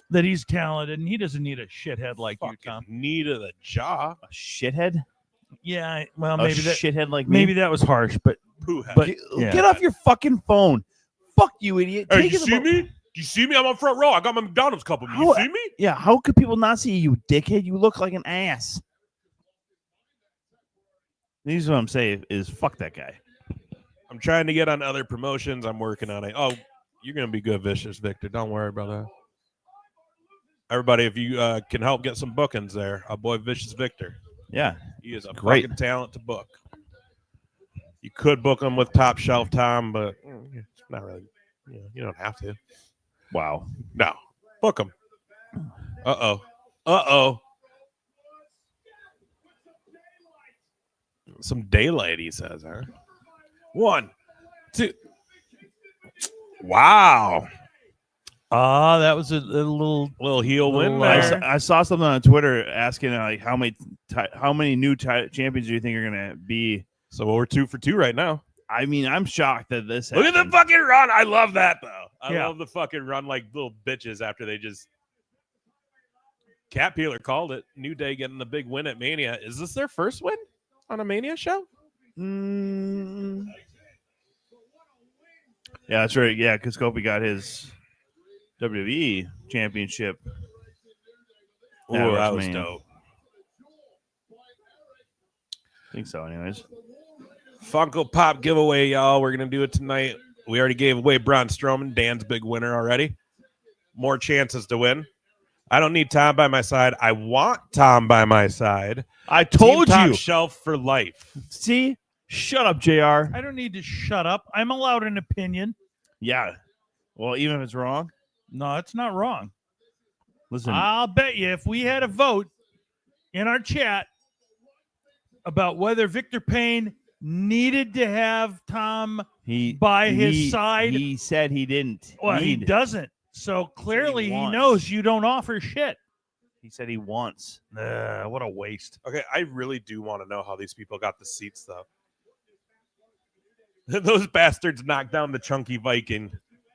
that he's talented, and he doesn't need a shithead like you, Tom. Need of the jaw. A shithead? Yeah, well, A maybe that shithead like me? maybe that was harsh, but yeah. Get off your fucking phone. Fuck you, idiot. Hey, Take you it see about- me? Do you see me? I'm on front row. I got my McDonald's cup of me. You see me? Yeah, how could people not see you, dickhead? You look like an ass. This is what I'm saying is fuck that guy. I'm trying to get on other promotions. I'm working on it. Oh, you're going to be good, Vicious Victor. Don't worry about that. Everybody, if you can help get some bookings there, our boy Vicious Victor. Yeah. He is a great fucking talent to book. You could book him with Top Shelf Tom, but it's not really. You don't have to. Wow. No. Book him. Uh-oh. Some daylight, he says, huh? 1, 2. Wow. That was a little heel win there. I saw something on Twitter asking like how many new champions do you think are gonna be? So we're 2 for 2 right now. I mean, I'm shocked that this. Look at the fucking run. I love that though. I Yeah. love the fucking run like little bitches after they just. Cat Peeler called it. New Day getting the big win at Mania. Is this their first win on a Mania show? Yeah, that's right. Yeah, because Kofi got his WWE championship Yeah, Ooh, that was WrestleMania. dope. I think so, anyways. Funko Pop giveaway, y'all. We're going to do it tonight. We already gave away Braun Strowman, Dan's big winner already. More chances to win. I don't need Tom by my side. I want Tom by my side. I told Team Top you. Shelf for life. See? Shut up, JR. I don't need to shut up. I'm allowed an opinion. Yeah. Well, even if it's wrong. No, it's not wrong. Listen. I'll bet you if we had a vote in our chat about whether Victor Payne needed to have Tom by his side. He said he didn't. Well, he doesn't. So clearly he knows you don't offer shit. He said he wants. What a waste. Okay, I really do want to know how these people got the seats, though. Those bastards knocked down the chunky Viking.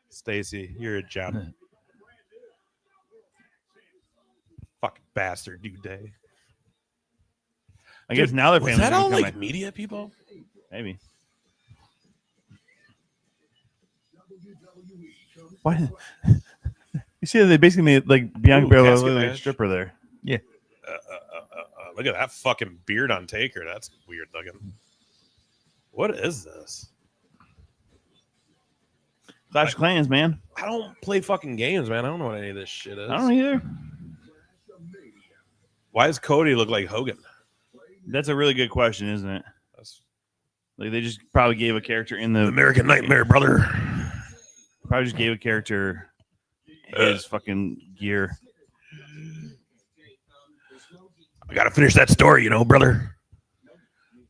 Stacy, you're a gem. Fucking bastard, you day. I guess now their was families that are all coming. like media people? Maybe. Why? You see, they basically made like Bianca Belair look like a stripper there. Yeah. Look at that fucking beard on Taker. That's weird looking. What is this? Clash of Clans, man. I don't play fucking games, man. I don't know what any of this shit is. I don't either. Why does Cody look like Hogan? That's a really good question, isn't it? Like they just probably gave a character in the American Nightmare, brother. Probably just gave a character his fucking gear. I gotta finish that story, brother.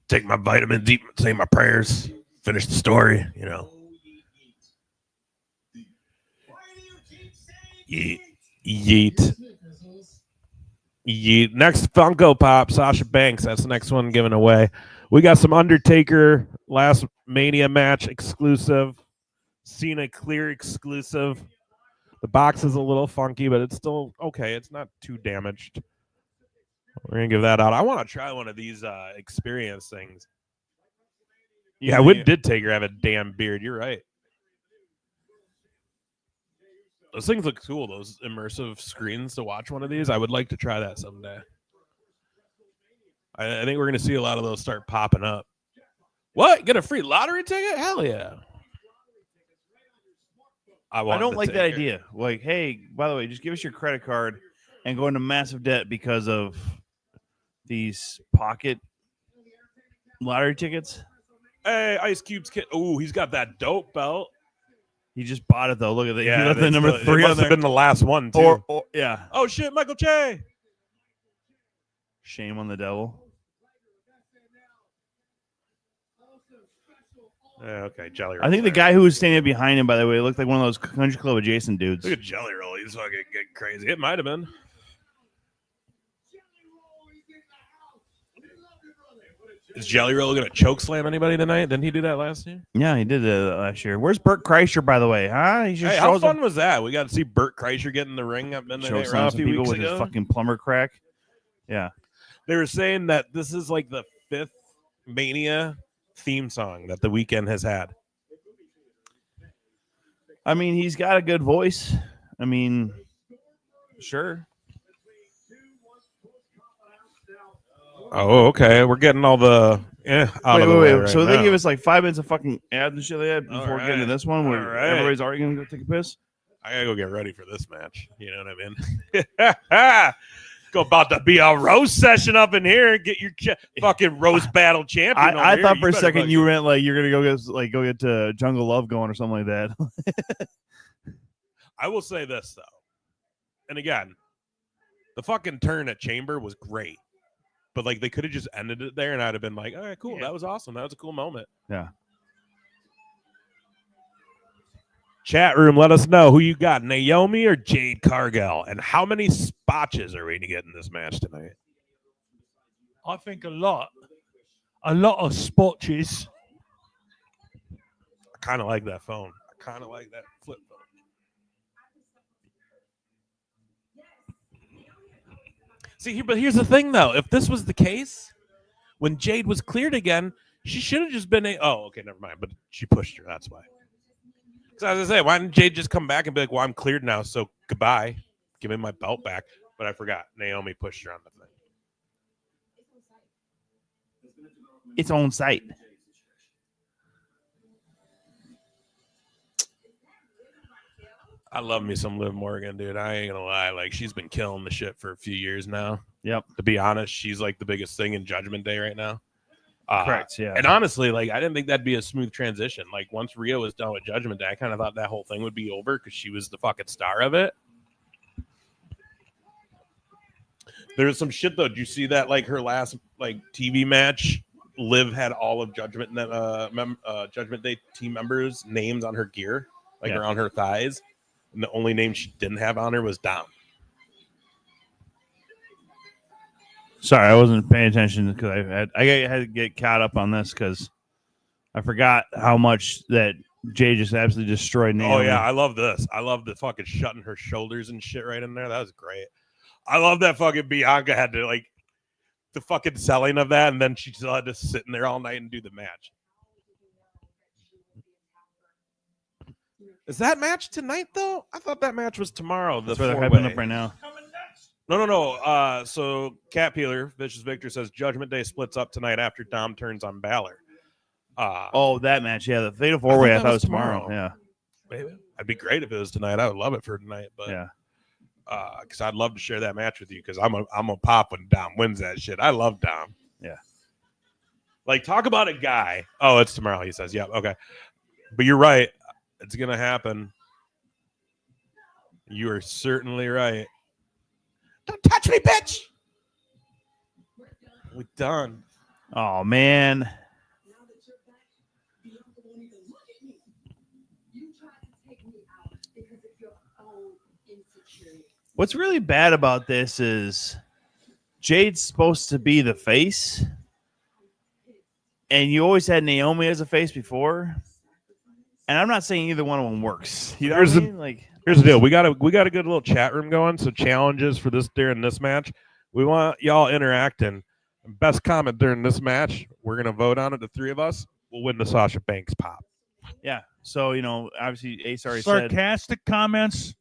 Take my vitamins, say my prayers, finish the story, Yeet. Next Funko Pop, Sasha Banks. That's the next one given away. We got some Undertaker last Mania match exclusive. Cena clear exclusive. The box is a little funky, but it's still okay. It's not too damaged. We're going to give that out. I want to try one of these experience things. Yeah, when did Taker have a damn beard? You're right. Those things look cool, those immersive screens to watch one of these. I would like to try that someday. I think we're going to see a lot of those start popping up. What? Get a free lottery ticket? Hell yeah. I don't like that idea. Like, hey, by the way, just give us your credit card and go into massive debt because of these pocket lottery tickets. Hey, Ice Cube's kid. Oh, he's got that dope belt. He just bought it though. Look at that. Yeah, he left the number 3 it must have been the last one too. Or yeah. Oh shit, Michael Che. Shame on the devil. Yeah, okay, Jelly Roll. I think the guy who was standing behind him, by the way, looked like one of those Country Club adjacent dudes. Look at Jelly Roll. He's fucking getting crazy. It might have been. Is Jelly Roll going to choke slam anybody tonight? Didn't he do that last year? Yeah, he did last year. Where's Bert Kreischer, by the way? Huh? He just How fun was that? We got to see Bert Kreischer get in the ring up in the choke Raw a some few people weeks with ago. his fucking plumber crack. Yeah. They were saying that this is like the 5th Mania theme song that the Weeknd has had. I mean, he's got a good voice. I mean, sure. Oh, okay. We're getting all the out of the way right So now. they gave us like 5 minutes of fucking ads and shit like that before right. getting to this one where All right. everybody's already going to go take a piss. I gotta go get ready for this match. You know what I mean? Go about to be a roast session up in here and get your fucking roast battle champion. I over thought here. for a better second you meant like you're gonna go get Jungle Love going or something like that. I will say this though, and again, the fucking turn at Chamber was great, but like they could have just ended it there, and I'd have been like, all right, cool, that was awesome, that was a cool moment. Yeah. Chat room, let us know who you got, Naomi or Jade Cargill, and how many spotches are we going to get in this match tonight? I think a lot of spotches. I kind of like that phone. I kind of like that flip phone. See, but here's the thing, though. If this was the case, when Jade was cleared again, she should have just been oh, okay, never mind. But she pushed her. That's why. Because as I say, why didn't Jade just come back and be like, well, I'm cleared now, so goodbye. Give me my belt back. but I forgot. Naomi pushed her on the thing. It's on site. I love me some Liv Morgan, dude. I ain't gonna lie. Like, she's been killing the shit for a few years now. Yep. To be honest, she's like the biggest thing in Judgment Day right now. Correct. Yeah. And honestly, like, I didn't think that'd be a smooth transition. Like, once Rhea was done with Judgment Day, I kind of thought that whole thing would be over because she was the fucking star of it. There's some shit though. Did you see that? Like, her last like TV match, Liv had all of Judgment Day team members' names on her gear, like around her thighs, and the only name she didn't have on her was Dom. Sorry, I wasn't paying attention because I had to get caught up on this because I forgot how much that Jay just absolutely destroyed Naomi. Oh yeah, I love this. I love the fucking shutting her shoulders and shit right in there. That was great. I love that fucking Bianca had to like the fucking selling of that, and then she still had to sit in there all night and do the match. Is that match tonight though? I thought that match was tomorrow. That's where they're hyping up right now. No. So Cat Peeler, Vicious Victor says Judgment Day splits up tonight after Dom turns on Balor. That match, yeah, the Fatal 4-Way. I thought it was tomorrow. Yeah, maybe it'd be great if it was tonight. I would love it for tonight, but yeah, because I'd love to share that match with you because I'm a pop when Dom wins that shit. I love Dom. Yeah, like talk about a guy. Oh, it's tomorrow. He says, "Yeah, okay," but you're right. It's gonna happen. You are certainly right. Don't touch me, bitch. We're done. Oh man. What's really bad about this is Jade's supposed to be the face, and you always had Naomi as a face before. And I'm not saying either one of them works. You know what I mean? Here's the deal. We got a good little chat room going. So challenges for this during this match. We want y'all interacting. Best comment during this match. We're gonna vote on it. The three of us will win the Sasha Banks pop. Yeah. So obviously Ace already sarcastic comments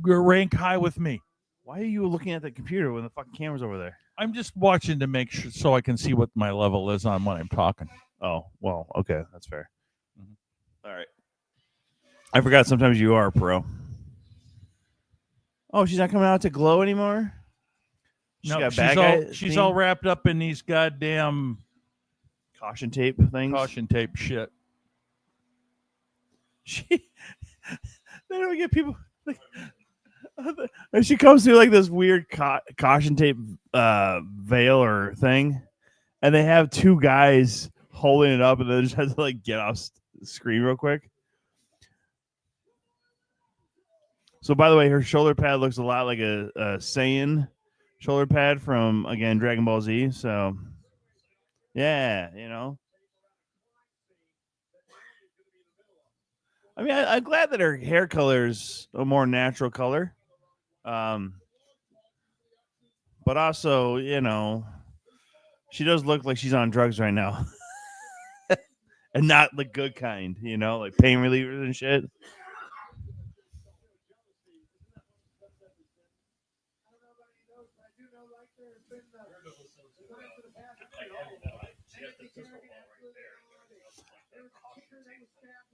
rank high with me. Why are you looking at the computer when the fucking camera's over there? I'm just watching to make sure so I can see what my level is on when I'm talking. Oh, well, okay, that's fair. Mm-hmm. All right. I forgot sometimes you are a pro. Oh, she's not coming out to Glow anymore? She's all wrapped up in these goddamn caution tape things. Caution tape shit. They don't get people like she comes through like this weird caution tape veil or thing, and they have two guys holding it up, and they just have to like get off screen real quick. So, by the way, her shoulder pad looks a lot like a Saiyan shoulder pad from, again, Dragon Ball Z. So, yeah, I mean, I'm glad that her hair color is a more natural color. But also, she does look like she's on drugs right now. And not the good kind, like pain relievers and shit.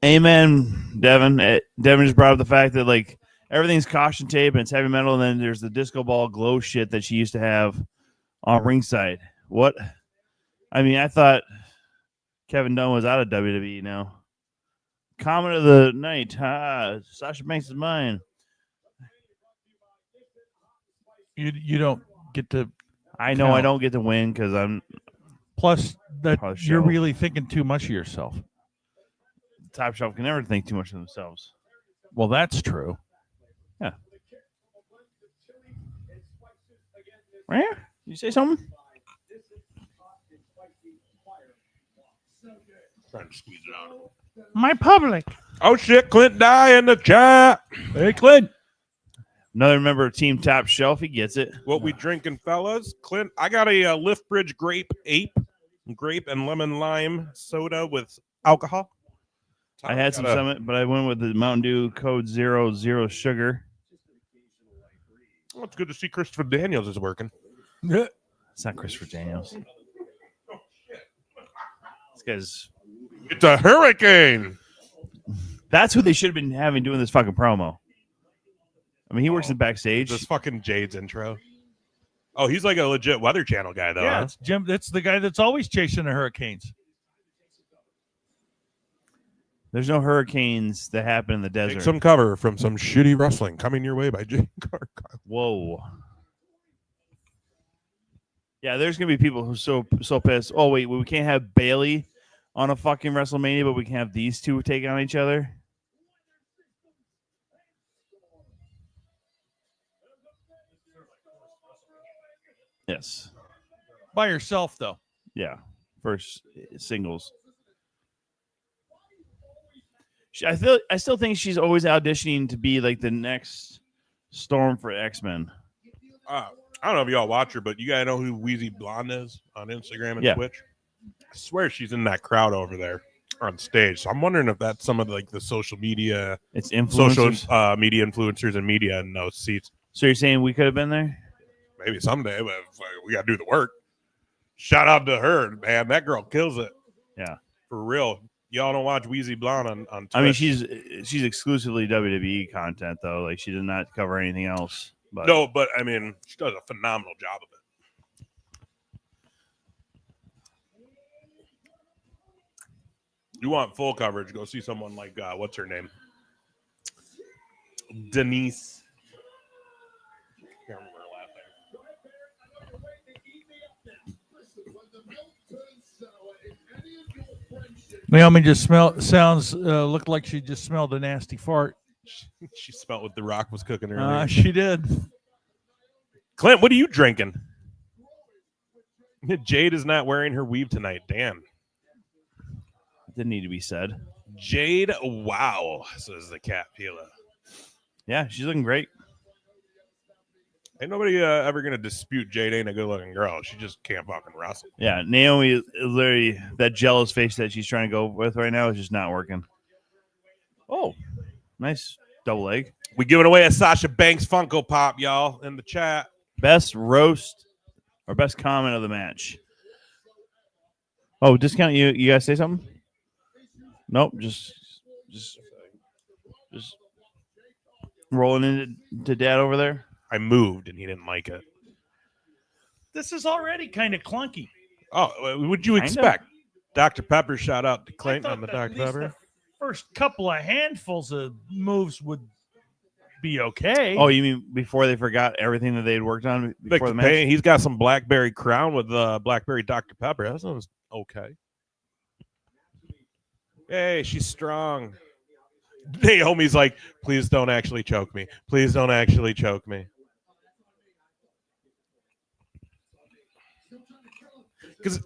Amen, Devin. Devin just brought up the fact that like everything's caution tape and it's heavy metal, and then there's the disco ball glow shit that she used to have on ringside. What? I mean, I thought Kevin Dunn was out of WWE now. Comment of the night. Sasha Banks is mine. You don't get to. I know I don't get to win because I'm. Plus, that you're really thinking too much of yourself. Top Shelf can never think too much of themselves. Well, that's true. Yeah. Where? You say something? Trying to squeeze it out. My public. Oh shit, Clint die in the chat. Hey, Clint. Another member of Team Top Shelf. He gets it. What we drinking, fellas? Clint, I got a Liftbridge grape and lemon lime soda with alcohol. I had some Summit, but I went with the Mountain Dew Code 0 sugar. Well, it's good to see Christopher Daniels is working. It's not Christopher Daniels. This guy's. It's a hurricane. That's who they should have been having doing this fucking promo. I mean, he works in backstage. This fucking Jade's intro. Oh, he's like a legit Weather Channel guy, though. Yeah, Huh? it's Jim. That's the guy that's always chasing the hurricanes. There's no hurricanes that happen in the desert. Take some cover from some shitty wrestling coming your way by Jade Cargill. Whoa. Yeah, there's gonna be people who are so pissed. Oh wait, we can't have Bailey on a fucking WrestleMania, but we can have these two take on each other. Yes. By yourself, though. Yeah. First singles. I still think she's always auditioning to be like the next Storm for X-Men. I don't know if y'all watch her, but you guys know who Wheezy Blonde is on Instagram and Twitch? I swear she's in that crowd over there on stage. So I'm wondering if that's some of the social media, social media influencers and media in those seats. So you're saying we could have been there? Maybe someday, but we got to do the work. Shout out to her, man. That girl kills it. Yeah. For real. Y'all don't watch Wheezy Blonde on Twitch. I mean, she's exclusively WWE content, though. Like, she did not cover anything else. But. No, but, I mean, she does a phenomenal job of it. You want full coverage, go see someone like, what's her name? Denise. Can't remember her last name. Naomi just looked like she just smelled a nasty fart. She smelled what The Rock was cooking earlier. She did. Clint, what are you drinking? Jade is not wearing her weave tonight. Damn. Didn't need to be said. Jade, wow, says the cat Pila. Yeah, she's looking great. Ain't nobody ever going to dispute Jade ain't a good-looking girl. She just can't fucking wrestle. Yeah, Naomi is literally that jealous face that she's trying to go with right now is just not working. Oh, nice double leg. We giving away a Sasha Banks Funko Pop, y'all, in the chat. Best roast or best comment of the match. Oh, discount you guys say something? Nope, just rolling into dad over there. I moved and he didn't like it. This is already kind of clunky. Oh, would you expect? Dr. Pepper, shout out to Clayton on the Dr. Pepper. The first couple of handfuls of moves would be okay. Oh, you mean before they forgot everything that they'd worked on before the match? He's got some Blackberry Crown with Blackberry Dr. Pepper. That sounds okay. Hey, she's strong. Naomi's like, please don't actually choke me. Please don't actually choke me. Because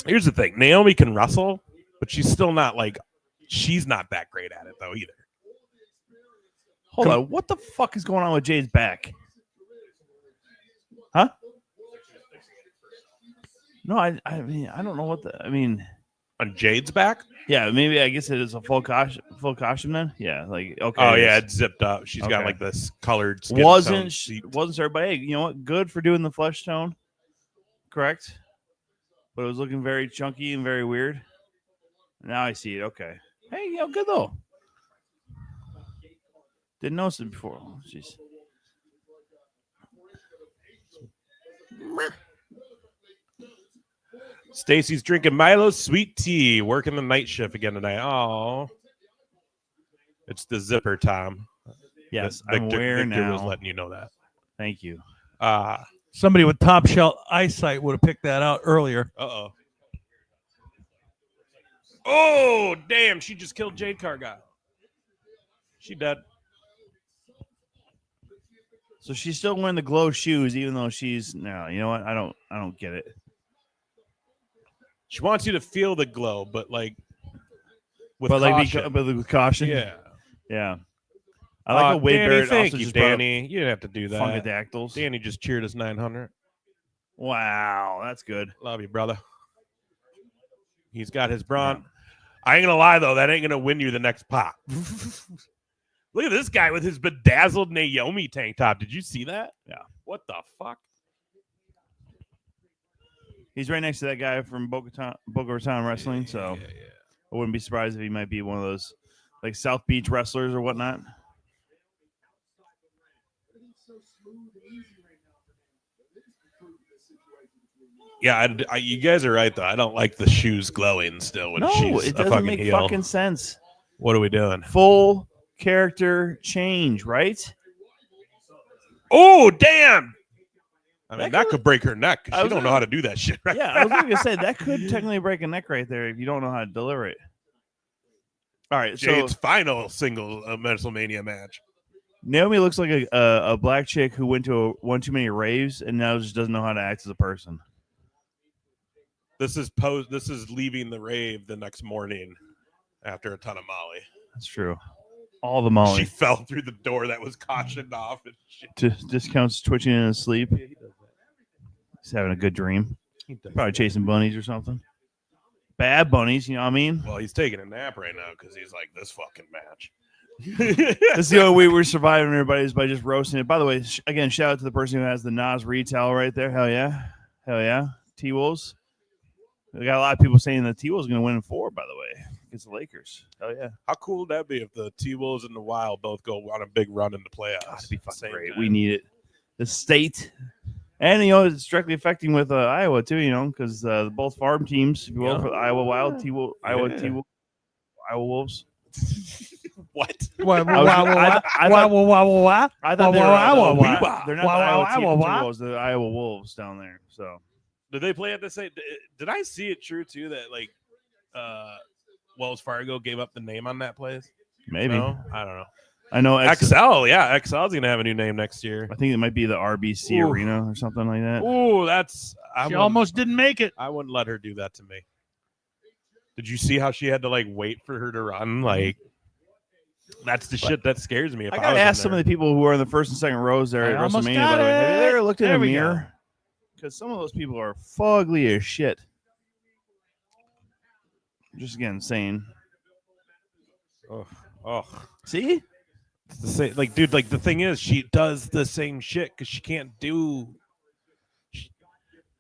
here's the thing. Naomi can wrestle, but she's still not she's not that great at it, though, either. Hold on. What the fuck is going on with Jade's back? Huh? No, I mean, I don't know what on Jade's back? Yeah, maybe I guess it is a full costume then. Yeah, like okay. Oh yeah, it's zipped up. She's got like this colored skin wasn't sure, but hey, you know what? Good for doing the flesh tone. Correct. But it was looking very chunky and very weird. Now I see it. Okay. Hey, good though. Didn't notice it before. Oh, jeez. Stacy's drinking Milo's sweet tea, working the night shift again tonight. Oh, it's the zipper time. Yes, I'm aware Victor now. Was letting you know that. Thank you. Somebody with top shelf eyesight would have picked that out earlier. Uh-oh. Oh, damn. She just killed Jade Cargill. She dead. So she's still wearing the glow shoes, even though she's no. You know what? I don't get it. She wants you to feel the glow, but with caution. With caution. Yeah. I like the Wade Danny, Barrett thank also you, just Danny. You didn't have to do that. Funkadactyls. Danny just cheered us 900. Wow, that's good. Love you, brother. He's got his brawn. I ain't gonna lie though, that ain't gonna win you the next pop. Look at this guy with his bedazzled Naomi tank top. Did you see that? Yeah. What the fuck? He's right next to that guy from Boca Raton Wrestling, so I wouldn't be surprised if he might be one of those like South Beach wrestlers or whatnot. Yeah, you guys are right though. I don't like the shoes glowing still when she's it a doesn't fucking make heel. fucking sense. What are we doing? Full character change, right? Oh, damn! I mean, that could break her neck. She don't know how to do that shit. Right? Yeah, I was going to say that could technically break a neck right there if you don't know how to deliver it. All right, Jade's so final single WrestleMania match. Naomi looks like a black chick who went to one too many raves and now just doesn't know how to act as a person. This is leaving the rave the next morning after a ton of Molly. That's true. All the Molly. She fell through the door that was cautioned off. And shit. Discounts twitching in his sleep. He's having a good dream. Probably chasing bunnies or something. Bad bunnies, you know what I mean? Well, he's taking a nap right now because he's like, this fucking match. That's the only way we're surviving, everybody, is by just roasting it. By the way, again, shout out to the person who has the Nas Reed towel right there. Hell yeah. Hell yeah. T-Wolves. We got a lot of people saying that T-Wolves is going to win in 4, by the way, against the Lakers. Hell yeah. How cool would that be if the T-Wolves and the Wild both go on a big run in the playoffs? That'd be fucking great. Time. We need it. The state. And, you know, it's directly affecting with Iowa, too, you know, because both farm teams, if you will, for the Iowa Wild, Iowa Wolves. What? I thought they were they're not the Iowa Wolves, the Iowa Wolves down there. So, did they play at the same? Did I see it true too that like Wells Fargo gave up the name on that place? Maybe. No? I don't know. I know XL. Yeah, XL's gonna have a new name next year. I think it might be the RBC Arena or something like that. Ooh, She almost didn't make it. I wouldn't let her do that to me. Did you see how she had to like wait for her to run? Like, that's the shit that scares me. If I gotta ask some of the people who are in the first and second rows there at WrestleMania, by the way. Have you ever looked in a mirror? Because some of those people are fugly as shit. Just again saying. Oh. See? It's the same, like, dude, like the thing is, she does the same shit because she can't do.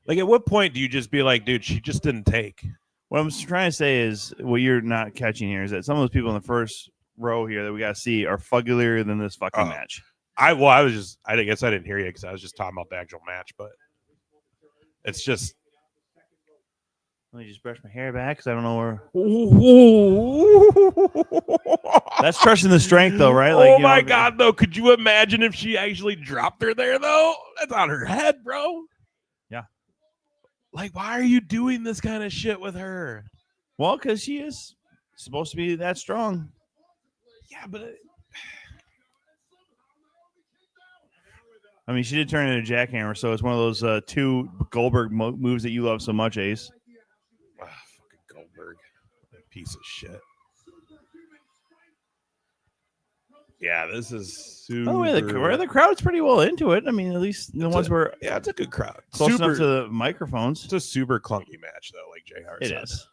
Like, at what point do you just be like, dude, she just didn't take? What I'm trying to say is, what you're not catching here is that some of those people in the first row here that we got to see are fugglier than this fucking match. I guess I didn't hear you because I was just talking about the actual match, but it's just. Let me just brush my hair back because I don't know where. That's trusting the strength, though, right? Like, oh my God, though! Could you imagine if she actually dropped her there, though? That's on her head, bro. Yeah. Like, why are you doing this kind of shit with her? Well, because she is supposed to be that strong. Yeah, but I mean, she did turn into a jackhammer, so it's one of those two Goldberg moves that you love so much, Ace. Fucking Goldberg, that piece of shit. Yeah, this is super. Oh, the crowd's pretty well into it. I mean, at least the ones where it's a good crowd, close enough to the microphones. It's a super clunky match, though, like Jay Hart said. It is.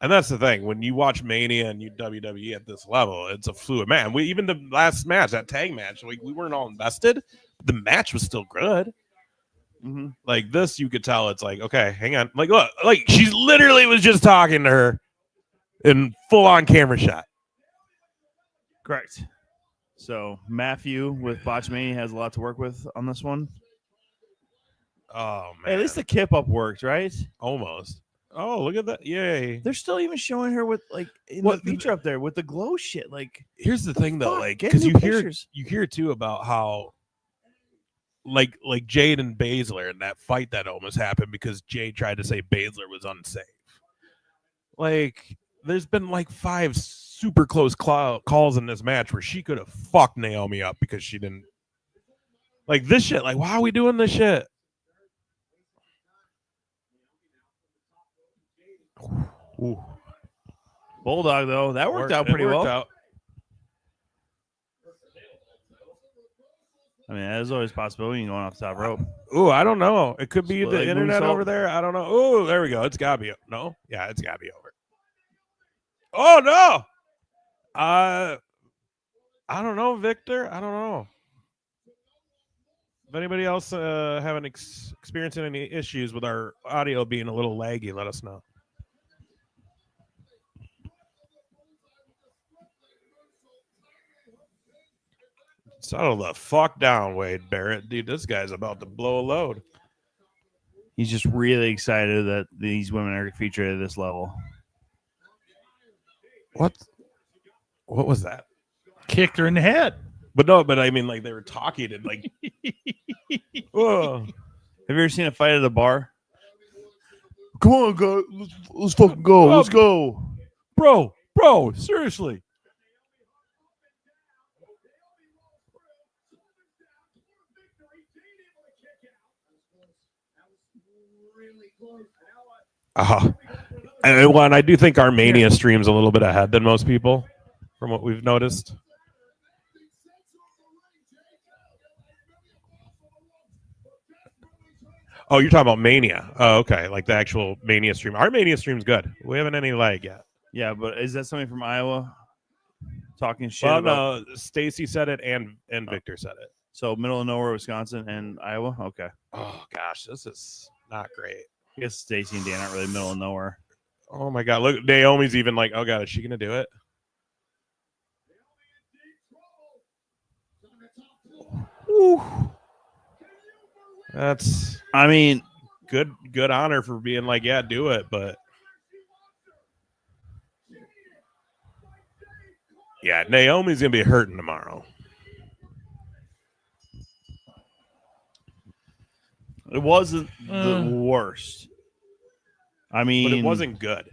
And that's the thing. When you watch Mania and WWE at this level, it's a fluid man. Even the last match, that tag match, we weren't all invested. But the match was still good. Mm-hmm. Like this, you could tell it's like, okay, hang on. Like, look, like she literally was just talking to her in full-on camera shot. Correct. So Matthew with Botchmania has a lot to work with on this one. Oh, man. Hey, at least the kip up worked, right? Almost. Oh, look at that. Yay. They're still even showing her with like in the feature up there with the glow shit. Like, here's the thing though, like, because you hear too about how like Jade and Baszler and that fight that almost happened because Jade tried to say Baszler was unsafe. Like, there's been like 5 super close calls in this match where she could have fucked Naomi up because she didn't like this shit. Like, why are we doing this shit? Ooh. Bulldog, though, that worked out pretty well. I mean, there's always a possibility going off the top rope. Ooh, I don't know. It could be the internet moonsault over there. I don't know. Oh, there we go. It's got to be. No? Yeah, it's got to be over. Oh, no. I don't know, Victor. I don't know. If anybody else having experiencing any issues with our audio being a little laggy, let us know. Settle the fuck down, Wade Barrett. Dude, this guy's about to blow a load. He's just really excited that these women are featured at this level. What was that? Kicked her in the head. But I mean, like, they were talking and like, whoa. Have you ever seen a fight at a bar? Come on, guys. Let's fucking go. Let's go. Bro, seriously. And I do think our Mania stream's a little bit ahead than most people from what we've noticed. Oh, you're talking about Mania. Oh, okay. Like the actual Mania stream. Our Mania stream's good. We haven't any lag yet. Yeah, but is that somebody from Iowa talking shit Well, about? no, Stacy said it and Victor said it. So middle of nowhere, Wisconsin and Iowa? Okay. Oh, gosh. This is not great. I guess Stacy and Dan aren't really middle of nowhere. Oh, my God. Look, Naomi's even like, oh, God, is she going to do it? Woo. That's, I mean, good honor for being like, yeah, do it. But yeah, Naomi's going to be hurting tomorrow. It wasn't the worst. I mean, but it wasn't good.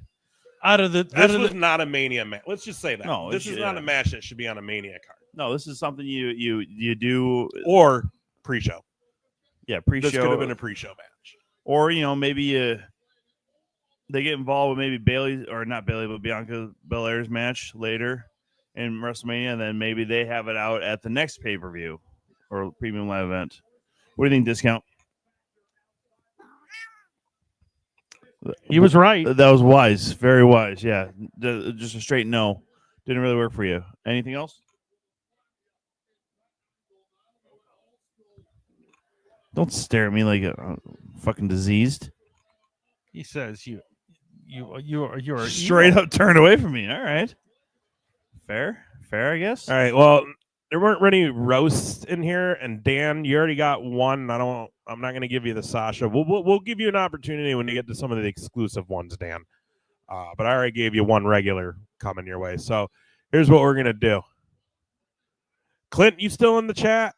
This was not a Mania match. Let's just say that. No, this is not a match that should be on a Mania card. No, this is something you do or pre-show. Yeah, pre-show. This could have been a pre-show match. Or maybe they get involved with maybe Bailey or not Bailey, but Bianca Belair's match later in WrestleMania, and then maybe they have it out at the next pay-per-view or premium live event. What do you think, Discount? He was right. That was wise. Very wise. Yeah. Just a straight no. Didn't really work for you. Anything else? Don't stare at me like a fucking diseased. He says you're straight up turned away from me. All right. Fair, I guess. All right. Well, there weren't any roasts in here, and Dan, you already got one. I'm not going to give you the Sasha. We'll give you an opportunity when you get to some of the exclusive ones, Dan. But I already gave you one regular coming your way. So here's what we're going to do. Clint, you still in the chat?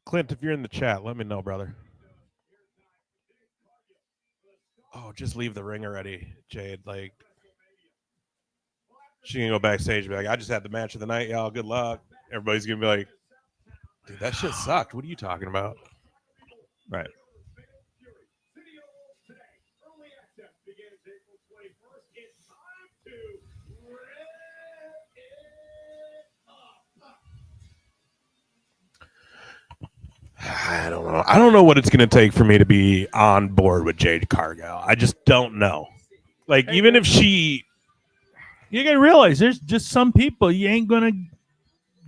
Clint, if you're in the chat, let me know, brother. Oh, just leave the ring already, Jade. Like, she can go backstage and be like, I just had the match of the night, y'all. Good luck. Everybody's going to be like, dude, that shit sucked. What are you talking about? Right. I don't know. I don't know what it's going to take for me to be on board with Jade Cargill. I just don't know. Like, even if she... You got to realize there's just some people you're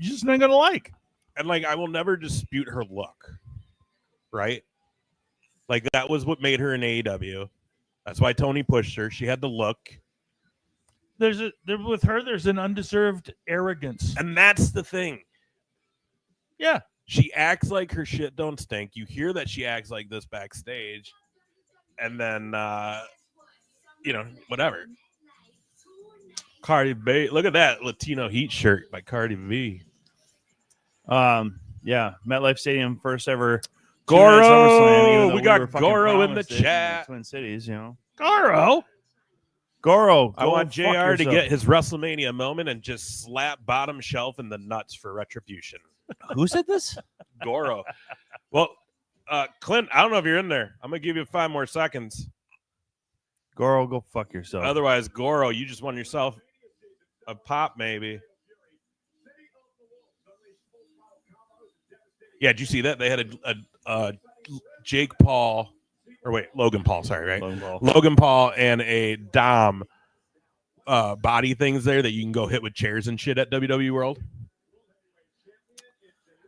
just not going to like. And, like, I will never dispute her look. Right? Like, that was what made her an AEW. That's why Tony pushed her. She had the look. With her, there's an undeserved arrogance. And that's the thing. Yeah. She acts like her shit don't stink. You hear that she acts like this backstage. And then, whatever. Cardi B. Look at that Latino Heat shirt by Cardi B. Yeah. MetLife Stadium, first ever Goro. We got Goro in the chat. Twin Cities, Goro. I want JR to get his WrestleMania moment and just slap bottom shelf in the nuts for retribution. Who said this? Goro. Well, Clint, I don't know if you're in there. I'm going to give you 5 more seconds. Goro, go fuck yourself. Otherwise, Goro, you just won yourself a pop, maybe. Yeah, did you see that? They had a Jake Paul, or wait, Logan Paul, sorry, right? Logan Paul. Logan Paul and a Dom body things there that you can go hit with chairs and shit at WWE World.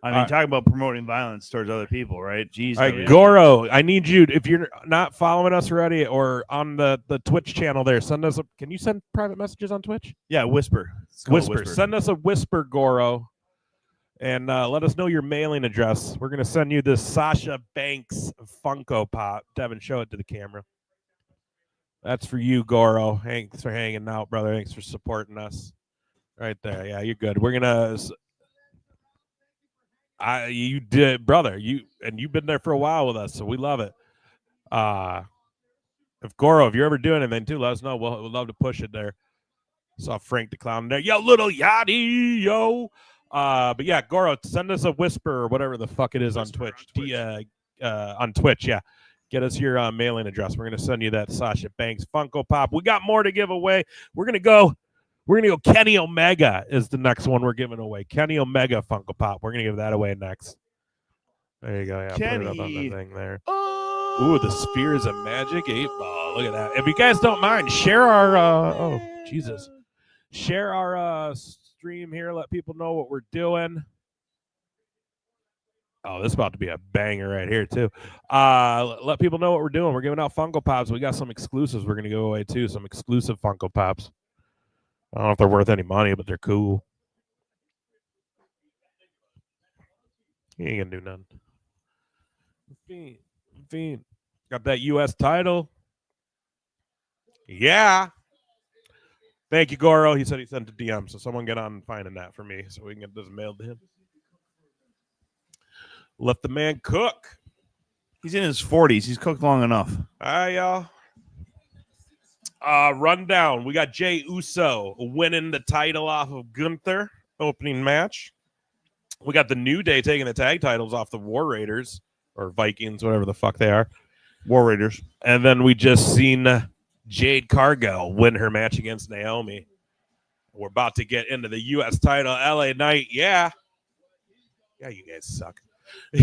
I mean, talking about promoting violence towards other people, right? Jeez. All right, Goro, I need you, if you're not following us already or on the Twitch channel there, send us can you send private messages on Twitch? Yeah, whisper. Whisper. Send us a whisper, Goro, and let us know your mailing address. We're going to send you this Sasha Banks Funko Pop. Devin, show it to the camera. That's for you, Goro. Thanks for hanging out, brother. Thanks for supporting us. Right there. Yeah, you're good. We're going to... you did, brother. You've been there for a while with us, so we love it. If Goro, if you're ever doing anything too, let us know. We'll love to push it there. Saw Frank the Clown there. Yo, little yachty, yo. But yeah, Goro, send us a whisper or whatever the fuck it is on Twitch. On Twitch, yeah. Get us your mailing address. We're gonna send you that Sasha Banks Funko Pop. We got more to give away. We're gonna go Kenny Omega is the next one we're giving away. Kenny Omega Funko Pop. We're going to give that away next. There you go. Yeah, Kenny. put it up on the thing there. Ooh, the Spheres of Magic 8-ball. Look at that. If you guys don't mind, share our share our stream here. Let people know what we're doing. Oh, this is about to be a banger right here, too. Let people know what we're doing. We're giving out Funko Pops. We got some exclusives we're going to give away, too. Some exclusive Funko Pops. I don't know if they're worth any money, but they're cool. He ain't gonna do nothing. Fiend. Got that U.S. title. Yeah. Thank you, Goro. He said he sent a DM, so someone get on finding that for me so we can get this mailed to him. Let the man cook. He's in his 40s. He's cooked long enough. All right, y'all. Rundown. We got Jey Uso winning the title off of Gunther, opening match. We got the New Day taking the tag titles off the War Raiders or Vikings, whatever the fuck they are. War Raiders. And then we just seen Jade Cargill win her match against Naomi. We're about to get into the U.S. title. LA Knight, yeah. Yeah, you guys suck. I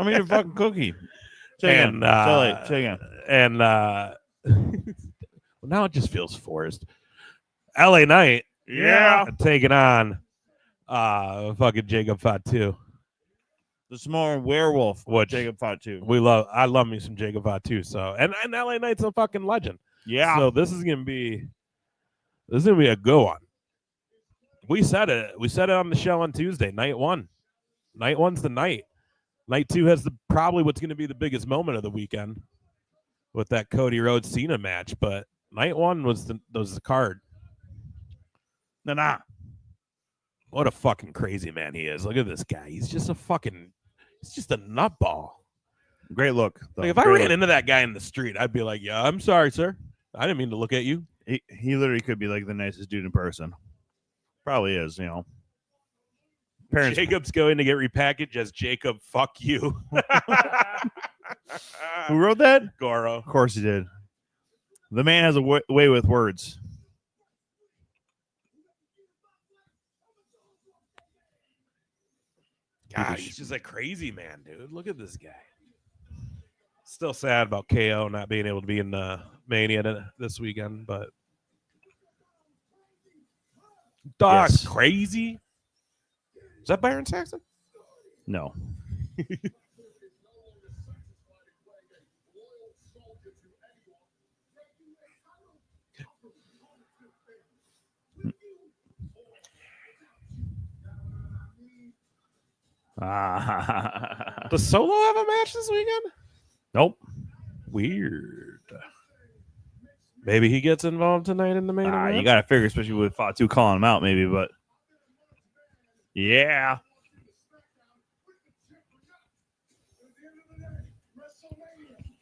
mean, you're fucking cookie. Say again. And well, now it just feels forced. LA Knight, yeah, taking on fucking Jacob Fatu. The small werewolf, which Jacob Fatu. I love me some Jacob Fatu. So and LA Knight's a fucking legend. Yeah. So this is gonna be a good one. We said it on the show on Tuesday. Night one. Night one's the night. Night two has probably what's gonna be the biggest moment of the weekend with that Cody Rhodes Cena match, but night one was the card. Nah. What a fucking crazy man he is. Look at this guy. He's just a nutball. Great look. Like if I ran into that guy in the street, I'd be like, yeah, I'm sorry, sir. I didn't mean to look at you. He literally could be like the nicest dude in person. Probably is, you know. Parents. Jacob's going to get repackaged as Jacob, fuck you. Who wrote that? Goro. Of course he did. The man has a way with words. God, he's just a crazy man, dude. Look at this guy. Still sad about KO not being able to be in the Mania this weekend, but dog's crazy. Is that Byron Saxton? No. Does Solo have a match this weekend? Nope. Weird. Maybe he gets involved tonight in the main event. You got to figure, especially with Fatu calling him out, maybe, but yeah.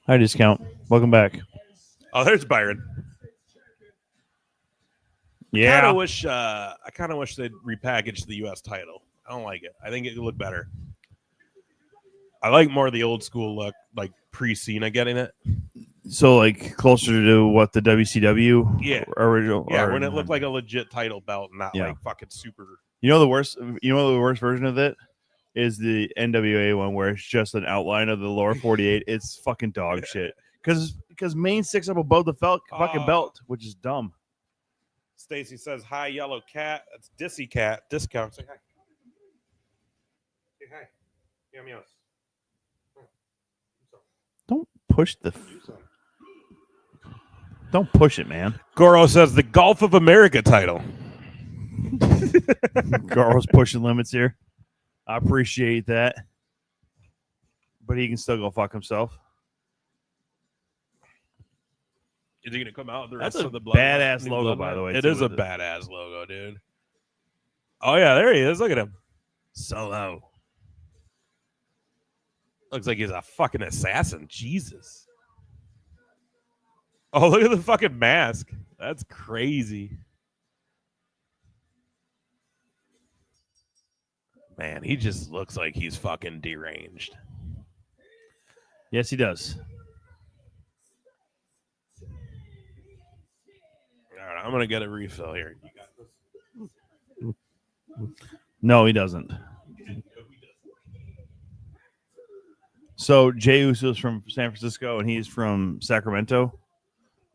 Hi, Discount. Welcome back. Oh, there's Byron. Yeah. I kind of wish they'd repackage the U.S. title. I don't like it. I think it could look better. I like more of the old school look, like pre-Cena getting it. So, like, closer to what the WCW original. Yeah, when it looked like a legit title belt, not like fucking super. You know the worst version of it is the NWA one where it's just an outline of the lower 48. It's fucking dog shit. Because Maine sticks up above the fucking belt, which is dumb. Stacy says, hi, yellow cat. That's Dissy Cat. Discount. Say hi. Say hi. Meow, meows. Don't push the. Don't push it, man. Goro says the Gulf of America title. Goro's pushing limits here. I appreciate that. But he can still go fuck himself. Is he going to come out with the That's rest a of the blood? badass logo, by the way. It too, is a badass logo, dude. Oh, yeah, there he is. Look at him. Solo. Looks like he's a fucking assassin. Jesus. Oh, look at the fucking mask. That's crazy. Man, he just looks like he's fucking deranged. Yes, he does. All right, I'm going to get a refill here. You got this? No, he doesn't. So Jey Uso's from San Francisco and he's from Sacramento.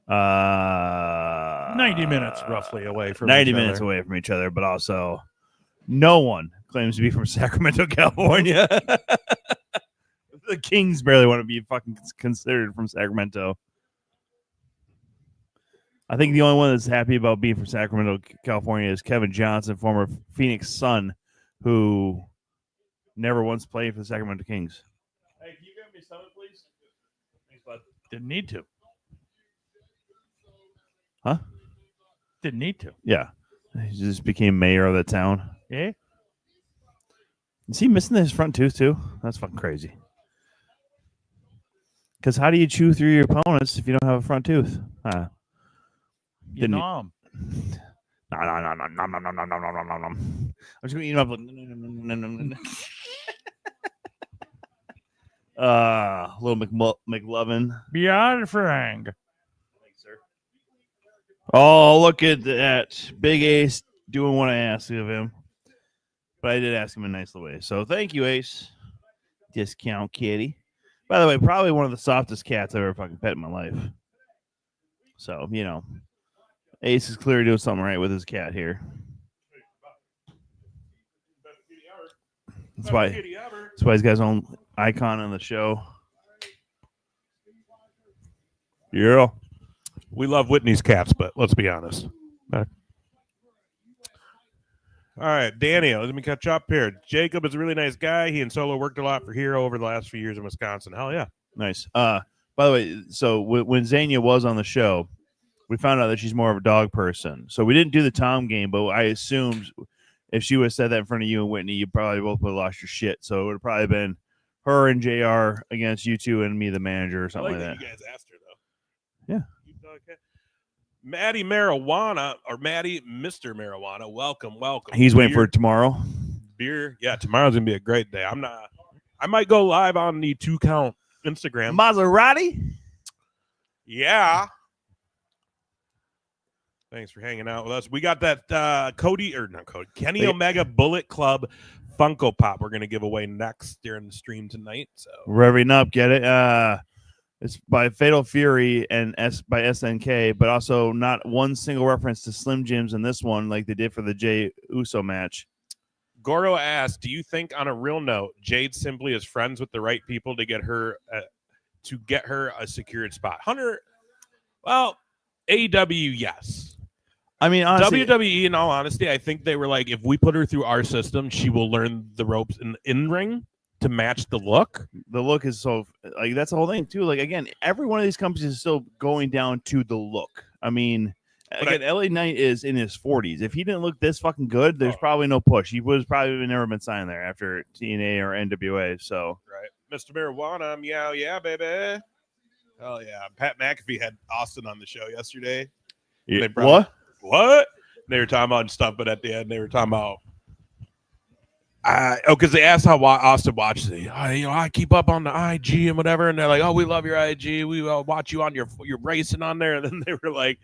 90 minutes roughly away from 90 each minutes other. away from each other, but also no one claims to be from Sacramento, California. The Kings barely want to be fucking considered from Sacramento. I think the only one that's happy about being from Sacramento, California is Kevin Johnson, former Phoenix Sun, who never once played for the Sacramento Kings. Hey, can you grab me something, please? Thanks, bud. Didn't need to. Huh? Didn't need to. Yeah. He just became mayor of the town. Yeah. Is he missing his front tooth, too? That's fucking crazy. Because how do you chew through your opponents if you don't have a front tooth? Huh. You nom. No. I'm just going to eat him up. Little McLovin. Beyond Frank. Thanks, sir. Oh, look at that. Big Ace doing what I asked of him. But I did ask him in a nice way. So thank you, Ace. Discount kitty. By the way, probably one of the softest cats I've ever fucking pet in my life. So, you know, Ace is clearly doing something right with his cat here. That's why he's got his own icon on the show. Yeah. We love Whitney's cats, but let's be honest. All right, Danny, let me catch up here. Jacob is a really nice guy. He and Solo worked a lot for Hero over the last few years in Wisconsin. Hell yeah. Nice. By the way, so when Zania was on the show, we found out that she's more of a dog person. So we didn't do the Tom game, but I assumed if she would have said that in front of you and Whitney, you probably both would have lost your shit. So it would have probably been her and JR against you two and me, the manager, or something like that. You guys asked her, though. Yeah. Maddie Marijuana, or Maddie Mr. Marijuana, welcome. He's waiting for tomorrow. Beer. Yeah, tomorrow's going to be a great day. I might go live on the 2 Count Instagram. Maserati? Yeah. Thanks for hanging out with us. We got that Kenny Omega Bullet Club Funko Pop we're going to give away next during the stream tonight. So Revving up, get it? It's by Fatal Fury and by SNK, but also not one single reference to Slim Jims in this one like they did for the Jey Uso match. Goro asked, do you think on a real note, Jade simply is friends with the right people to get her a secured spot? Hunter, well, AEW, yes. I mean, honestly, WWE, in all honesty, I think they were like, if we put her through our system, she will learn the ropes in ring to match the look. The look is so like that's the whole thing too. Like again, every one of these companies is still going down to the look. I mean, again, LA Knight is in his 40s. If he didn't look this fucking good, there's probably no push. He was probably never been signed there after TNA or NWA. So right, Mr. Marijuana, meow, yeah, baby. Hell yeah, Pat McAfee had Austin on the show yesterday. Yeah. What? They were talking about stuff, but at the end they were talking about. Because they asked how Austin watches it. I keep up on the IG and whatever, and they're like, "Oh, we love your IG. We watch you on your racing on there." And then they were like,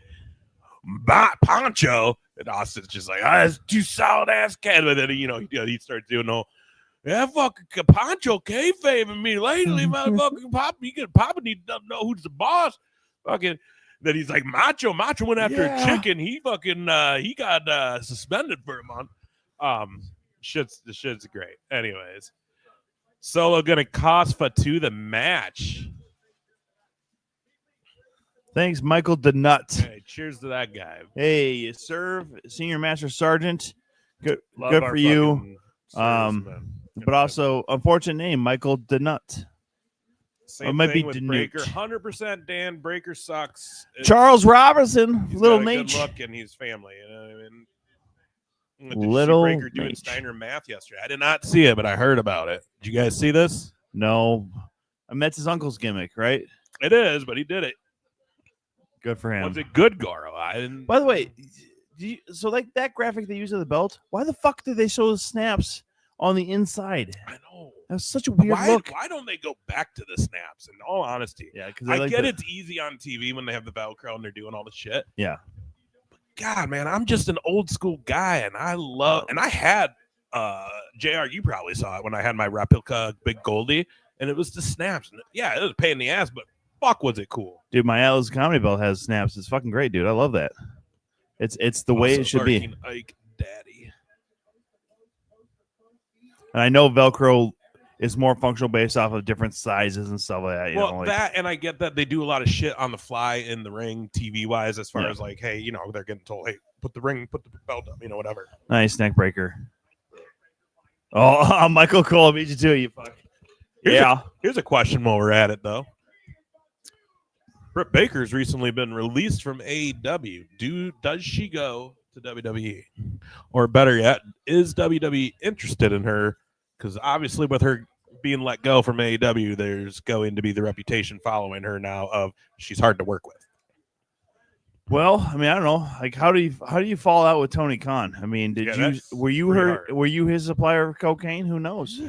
"Poncho," and Austin's just like, "That's two solid ass cat." But then he starts doing fucking Poncho kayfabe me lately, motherfucking Papa. You get Papa need to know who's the boss. Fucking That he's like Macho went after Yeah. a chicken. He fucking he got suspended for a month. The shit's great. Anyways, Solo gonna cost Fatu the match. Thanks, Michael DeNutt. Hey, cheers to that guy. Hey, you serve Senior Master Sergeant. Good Love our for you. fucking servicemen. But also, unfortunate name, Michael DeNutt. Same might thing be with Danute. Breaker. 100% Dan. Breaker sucks. Charles Robinson, He's Little got a Nate. good look and he's family. You know what I mean? Did Little you see Breaker doing Nate. Steiner math yesterday? I did not see it, but I heard about it. Did you guys see this? No. I mean, that's his uncle's gimmick, right? It is, but he did it. Good for him. Was it good, Goro? I didn't. By the way, so like that graphic they use of the belt, why the fuck did they show the snaps on the inside? I know. That's such a weird look. Why don't they go back to the snaps? In all honesty, Yeah, because I get it's easy on TV when they have the Velcro and they're doing all the shit. Yeah. God, man, I'm just an old school guy, and I love. And I had JR. You probably saw it when I had my replica Big Goldie, and it was the snaps. And yeah, it was a pain in the ass, but fuck, was it cool, Dude, my Alice comedy belt has snaps. It's fucking great, dude. I love that. It's the way it should be. Barking Ike Daddy. And I know Velcro is more functional based off of different sizes and stuff like that. You Well, know, like, that, and I get that they do a lot of shit on the fly in the ring, TV wise, as far as like, hey, you know, they're getting told, hey, put the belt up, you know, whatever. nice neck breaker. Oh, Michael Cole beat you too, you fuck. Here's a question while we're at it, though. Britt Baker's recently been released from AEW. Does she go to WWE? Or better yet, is WWE interested in her? Because obviously with her being let go from AEW, there's going to be the reputation following her now of she's hard to work with. Well, I mean, I don't know. Like, how do you fall out with Tony Khan? I mean, were you his supplier of cocaine? Who knows?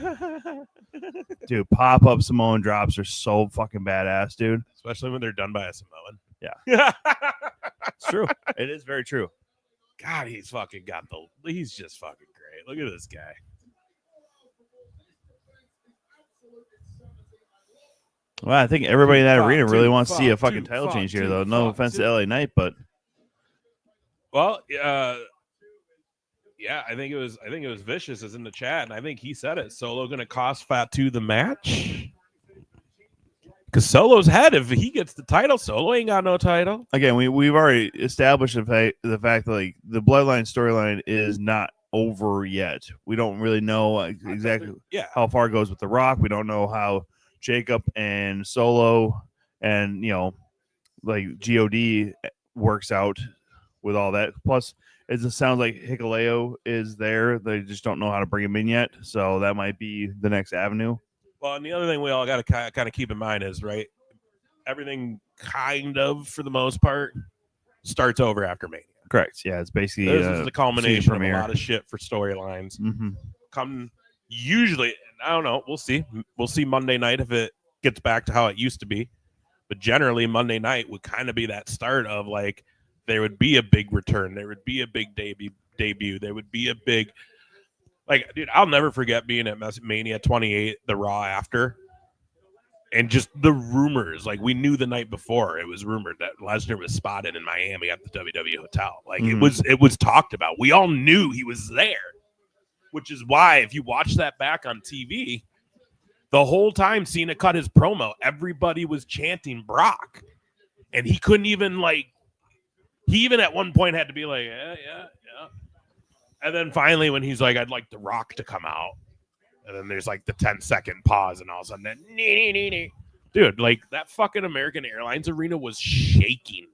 Dude, pop-up Samoan drops are so fucking badass, dude. Especially when they're done by a Samoan. Yeah. It's true. It is very true. God, he's just fucking great. Look at this guy. Well, I think everybody in that arena really wants to see a fucking title change here, though. No offense to LA Knight, but well, yeah, I think it was Vicious is in the chat, and I think he said it. Solo going to cost Fatu the match because Solo's head. If he gets the title, Solo ain't got no title. Again, we've already established the fact that like the Bloodline storyline is not over yet. We don't really know exactly how far it goes with The Rock. We don't know how Jacob and Solo and like God works out with all that. Plus, it sounds like Hikuleo is there. They just don't know how to bring him in yet. So that might be the next avenue. Well, and the other thing we all got to kind of keep in mind is, right, everything kind of, for the most part, starts over after Mania. Correct. Yeah, it's basically this is the culmination of a lot of shit for storylines. Mm-hmm. Come usually, I don't know. We'll see. We'll see Monday night if it gets back to how it used to be. But generally, Monday night would kind of be that start of like there would be a big return. There would be a big debut. There would be a big, like, dude, I'll never forget being at Mania 28, the Raw after, and just the rumors. Like, we knew the night before it was rumored that Lesnar was spotted in Miami at the WWE hotel. Like, it was talked about. We all knew he was there, which is why if you watch that back on TV, the whole time Cena cut his promo, everybody was chanting Brock, and he couldn't even he even at one point had to be like, yeah. And then finally when he's like, I'd like The Rock to come out. And then there's like the 10-second pause and all of a sudden that, dude, like that fucking American Airlines arena was shaking.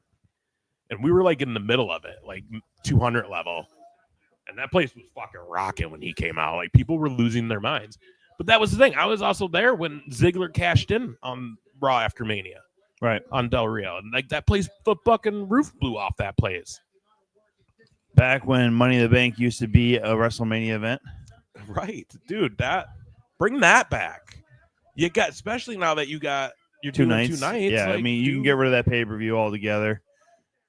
And we were like in the middle of it, like 200 level. And that place was fucking rocking when he came out. Like people were losing their minds. But that was the thing. I was also there when Ziggler cashed in on Raw after Mania. Right. On Del Rio. And like that place, the fucking roof blew off that place. Back when Money in the Bank used to be a WrestleMania event. Right. Dude, bring that back. You got, especially now that you got your two nights. Yeah, like, I mean, you can get rid of that pay-per-view altogether.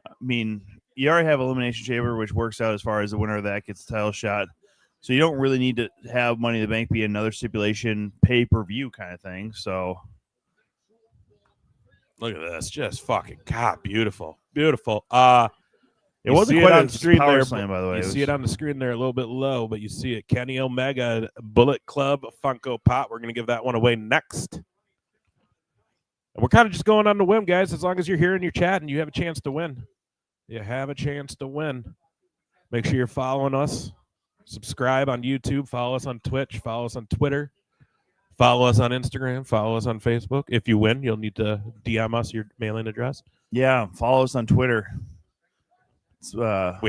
I mean, you already have Elimination Chamber, which works out as far as the winner of that gets the title shot. So you don't really need to have Money in the Bank be another stipulation pay-per-view kind of thing. So Look at this. Just fucking God, beautiful. Beautiful. It wasn't quite a power slam, by the way. You see it on the screen there a little bit low, but you see it. Kenny Omega, Bullet Club, Funko Pop. We're going to give that one away next. And we're kind of just going on the whim, guys. As long as you're here and you're chatting, you have a chance to win. You have a chance to win. Make sure you're following us. Subscribe on YouTube. Follow us on Twitch. Follow us on Twitter. Follow us on Instagram. Follow us on Facebook. If you win, you'll need to DM us your mailing address. Yeah, follow us on Twitter. We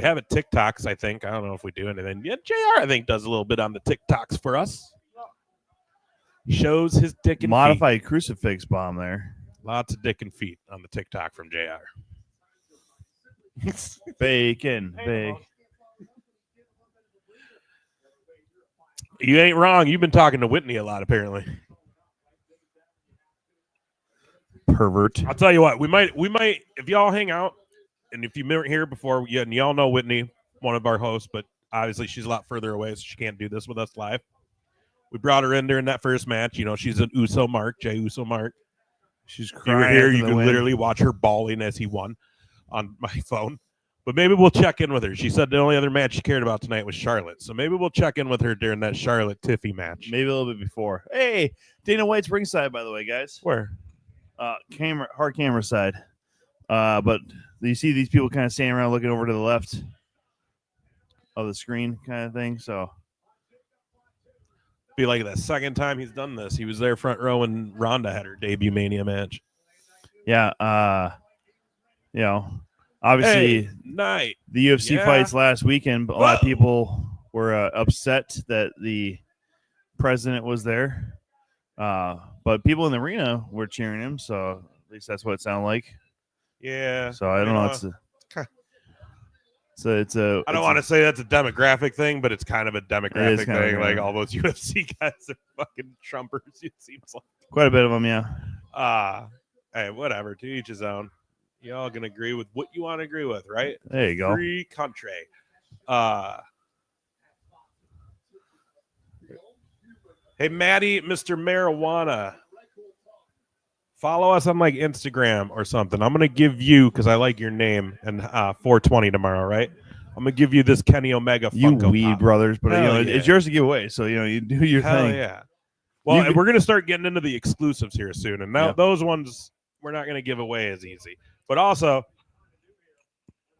have a TikToks, I think. I don't know if we do anything. Yeah, JR, I think, does a little bit on the TikToks for us. Shows his dick and modified crucifix bomb there. Lots of dick and feet on the TikTok from JR. Bacon. You ain't wrong. You've been talking to Whitney a lot, apparently. Pervert. I'll tell you what. We might, if y'all hang out, and if you weren't here before, and y'all know Whitney, one of our hosts, but obviously she's a lot further away, so she can't do this with us live. We brought her in during that first match. You know, she's an Uso Mark, Jay Uso Mark. She's you crying. were here, you could literally watch her bawling as he won on my phone. But maybe we'll check in with her. She said the only other match she cared about tonight was Charlotte. So maybe we'll check in with her during that Charlotte Tiffy match. Maybe a little bit before. Hey, Dana White's ringside, by the way, guys. Where? Hard camera side. But you see these people kind of standing around looking over to the left of the screen kind of thing. So be like the second time he's done this. He was there front row when Ronda had her debut Mania match. Yeah. You know, obviously the UFC fights last weekend, but a lot of people were upset that the president was there. But people in the arena were cheering him, so at least that's what it sounded like. Yeah. So I don't know. It's a. I don't want to say that's a demographic thing, but it's kind of a demographic thing. Like all those UFC guys are fucking Trumpers. It seems like quite a bit of them, yeah. Hey, whatever. To each his own. Y'all can agree with what you want to agree with, right? There you go. Free country. Hey, Maddie, Mr. Marijuana. Follow us on like Instagram or something. I'm going to give you, because I like your name, and 420 tomorrow, right? I'm going to give you this Kenny Omega Funko You weed Pop. brothers, but it's yours to give away. So, you do your thing. Yeah. Well, and we're going to start getting into the exclusives here soon. And now those ones we're not going to give away as easy. But also,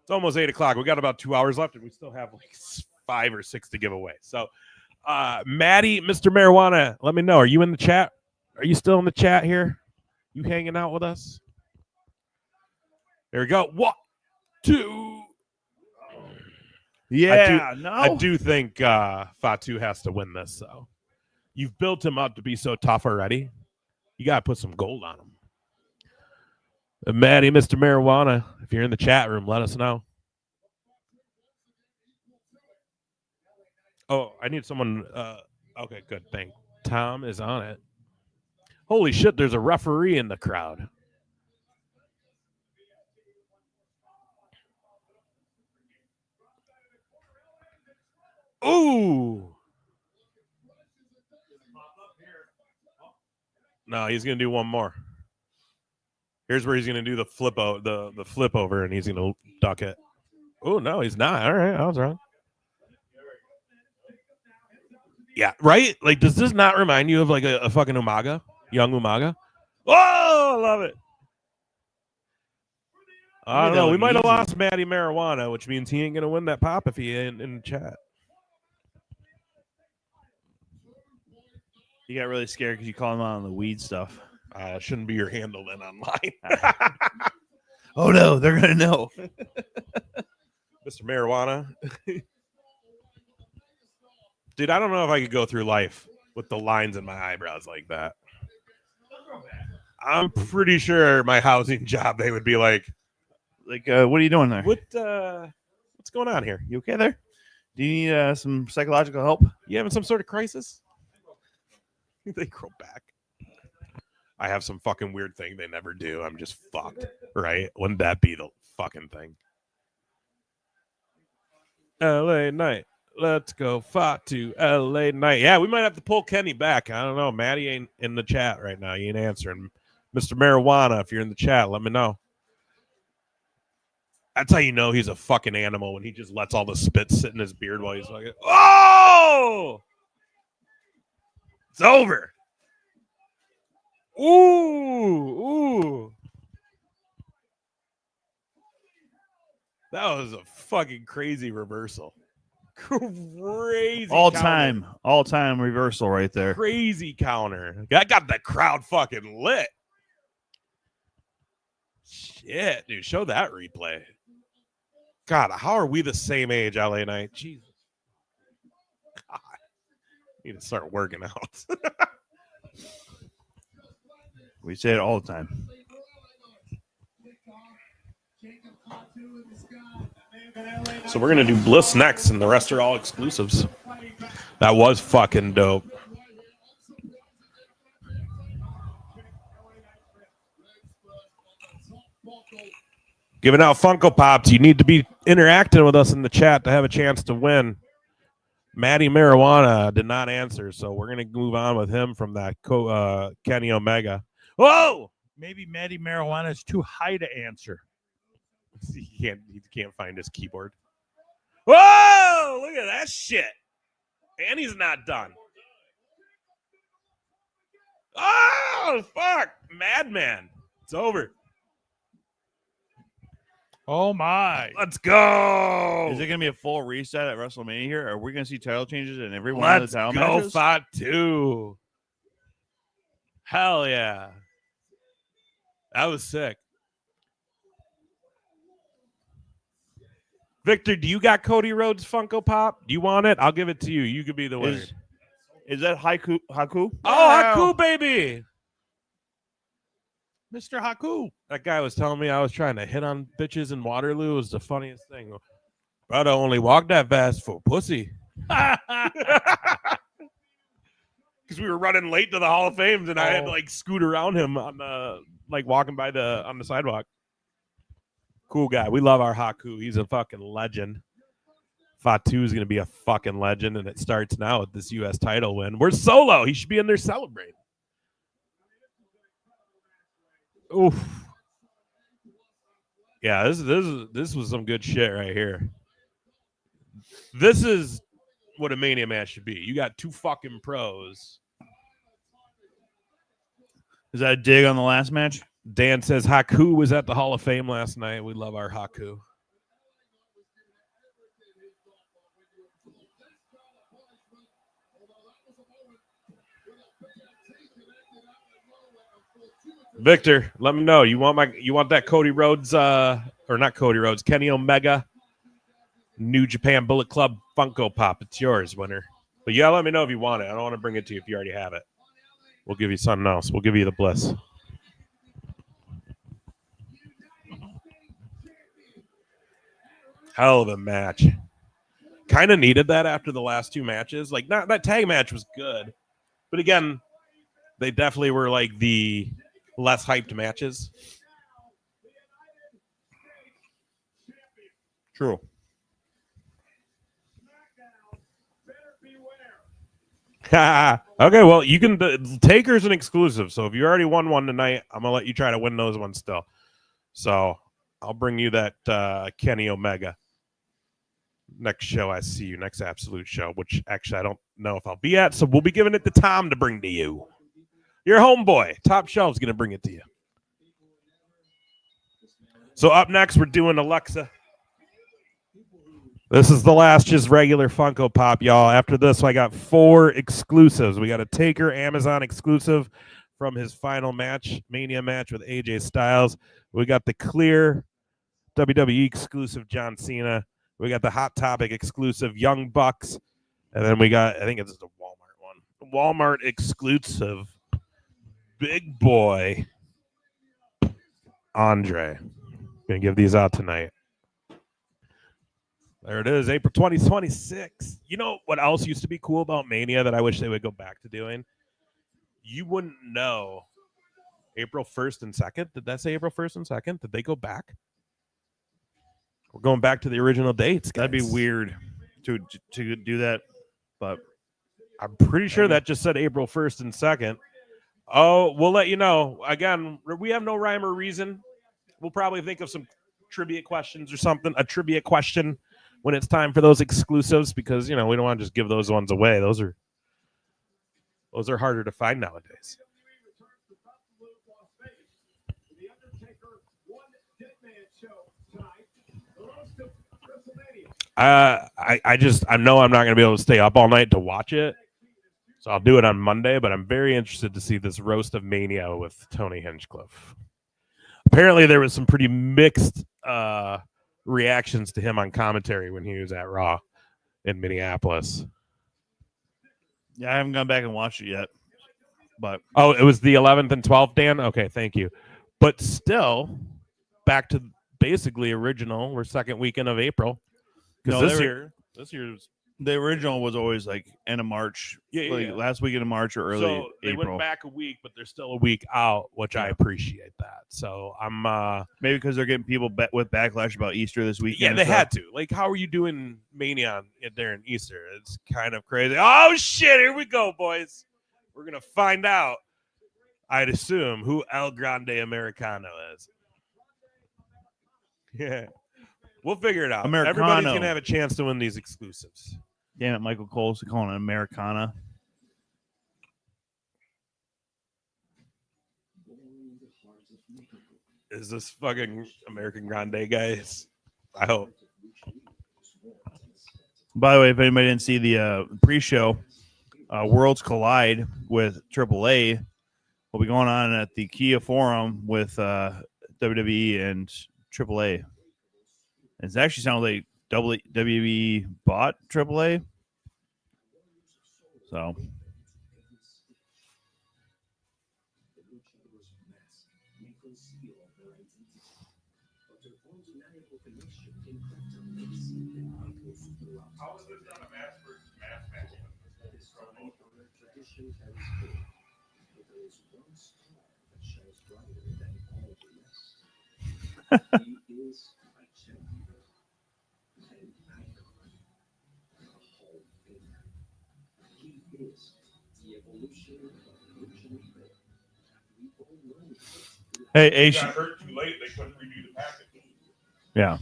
it's almost 8 o'clock. We got about 2 hours left, and we still have like 5 or 6 to give away. So, Maddie, Mr. Marijuana, let me know. Are you in the chat? Are you still in the chat here? You hanging out with us? There we go. 1, 2. Yeah, I do think Fatu has to win this, though. You've built him up to be so tough already. You got to put some gold on him. Maddie, Mr. Marijuana, if you're in the chat room, let us know. Oh, I need someone. Okay, good. Thank. Tom is on it. Holy shit, there's a referee in the crowd. Ooh. No, he's going to do one more. Here's where he's going to do the flip over, and he's going to duck it. Oh, no, he's not. All right, I was wrong. Yeah, right? Like, does this not remind you of like a fucking Umaga? Young Umaga? Oh, I love it. I don't know. We might have lost Maddie Marijuana, which means he ain't going to win that pop if he ain't in the chat. You got really scared because you called him out on the weed stuff. Shouldn't be your handle then online. Oh, no. They're going to know. Mr. Marijuana. Dude, I don't know if I could go through life with the lines in my eyebrows like that. I'm pretty sure my housing job, they would be like, what are you doing there? What's going on here? You okay there? Do you need some psychological help? You having some sort of crisis? They grow back. I have some fucking weird thing they never do. I'm just fucked, right? Wouldn't that be the fucking thing? LA Night. Let's go to LA Night. Yeah, we might have to pull Kenny back. I don't know. Maddie ain't in the chat right now. He ain't answering. Mr. Marijuana, if you're in the chat, let me know. That's how you know he's a fucking animal, when he just lets all the spit sit in his beard while he's like, oh! It's over. Ooh. That was a fucking crazy reversal. Crazy all counter. time reversal right there. Crazy counter. That got the crowd fucking lit. Shit, dude. Show that replay. God, how are we the same age, LA Knight? Jesus. God. Need to start working out. We say it all the time. So we're going to do Bliss next, and the rest are all exclusives. That was fucking dope. Giving out Funko Pops. You need to be interacting with us in the chat to have a chance to win. Matty Marijuana did not answer, so we're going to move on with him from that Kenny Omega. Whoa! Maybe Matty Marijuana is too high to answer. He can't find his keyboard. Whoa! Look at that shit. And he's not done. Oh, fuck. Madman. It's over. Oh, my. Let's go. Is it going to be a full reset at WrestleMania here? Are we going to see title changes in every one of the title matches? Let's go, Fatu. Hell yeah. That was sick. Victor, do you got Cody Rhodes Funko Pop? Do you want it? I'll give it to you. You could be the winner. Is that Haku? Oh, Haku, baby. Mr. Haku. That guy was telling me I was trying to hit on bitches in Waterloo. It was the funniest thing. Brother only walked that fast for pussy. Because we were running late to the Hall of Fame, and I had to scoot around him on the walking by on the sidewalk. Cool guy. We love our Haku. He's a fucking legend. Fatu is going to be a fucking legend, and it starts now with this U.S. title win. We're Solo. He should be in there celebrating. Oof. Yeah, this was some good shit right here. This is what a Mania match should be. You got two fucking pros. Is that a dig on the last match? Dan says Haku was at the Hall of Fame last night. We love our Haku. Victor, let me know. You want that Cody Rhodes or not Cody Rhodes, Kenny Omega New Japan Bullet Club Funko Pop. It's yours, winner. But yeah, let me know if you want it. I don't want to bring it to you if you already have it. We'll give you something else. We'll give you the bliss. Hell of a match. Kind of needed that after the last two matches. Not that tag match was good, but again, they definitely were the less hyped matches. True. Okay, well, you can. The Taker's an exclusive, so if you already won one tonight, I'm gonna let you try to win those ones still. So I'll bring you that Kenny Omega next show. I see you next Absolute show, which actually I don't know if I'll be at, so we'll be giving it to Tom to bring to you. Your homeboy, Top Shelf's gonna bring it to you. So up next, we're doing Alexa. This is the last just regular Funko Pop, y'all. After this, I got 4 exclusives. We got a Taker Amazon exclusive from his final match, Mania match with AJ Styles. We got the clear WWE exclusive John Cena. We got the Hot Topic exclusive Young Bucks. And then we got, I think it's the Walmart one. Walmart exclusive Big Boy Andre. Gonna give these out tonight. There it is, April 2026. You know what else used to be cool about Mania that I wish they would go back to doing? You wouldn't know April 1st and 2nd. Did that say April 1st and 2nd? Did they go back? We're going back to the original dates, guys. That'd be weird to do that, but I'm pretty sure that just said April 1st and 2nd. Oh, we'll let you know. Again, we have no rhyme or reason. We'll probably think of some trivia questions or something, a trivia question when it's time for those exclusives, because we don't want to just give those ones away. Those are harder to find nowadays. I know I'm not going to be able to stay up all night to watch it, so I'll do it on Monday. But I'm very interested to see this roast of Mania with Tony Hinchcliffe. Apparently, there was some pretty mixed reactions to him on commentary when he was at Raw in Minneapolis. Yeah, I haven't gone back and watched it yet. But it was the 11th and 12th, Dan? Okay, thank you. But still, back to basically original. We're second weekend of April. Because this year's the original was always like end of March. Yeah. Last weekend of March or early so they April. went back a week, but they're still a week out, which I appreciate that. So I'm maybe because they're getting people with backlash about Easter this weekend. Yeah, they had to. Like, how are you doing Mania during Easter? It's kind of crazy. Oh shit! Here we go, boys. We're gonna find out. I'd assume who El Grande Americano is. Yeah, we'll figure it out. Americano. Everybody's gonna have a chance to win these exclusives. Damn it, Michael Cole's calling it Americana. Is this fucking American Grande, guys? I hope. By the way, if anybody didn't see the pre-show, Worlds Collide with AAA will be going on at the Kia Forum with WWE and AAA. It actually sounds like WWE bought AAA. So. Hey, Asian. Got hurt too late. They couldn't redo the package. Yeah.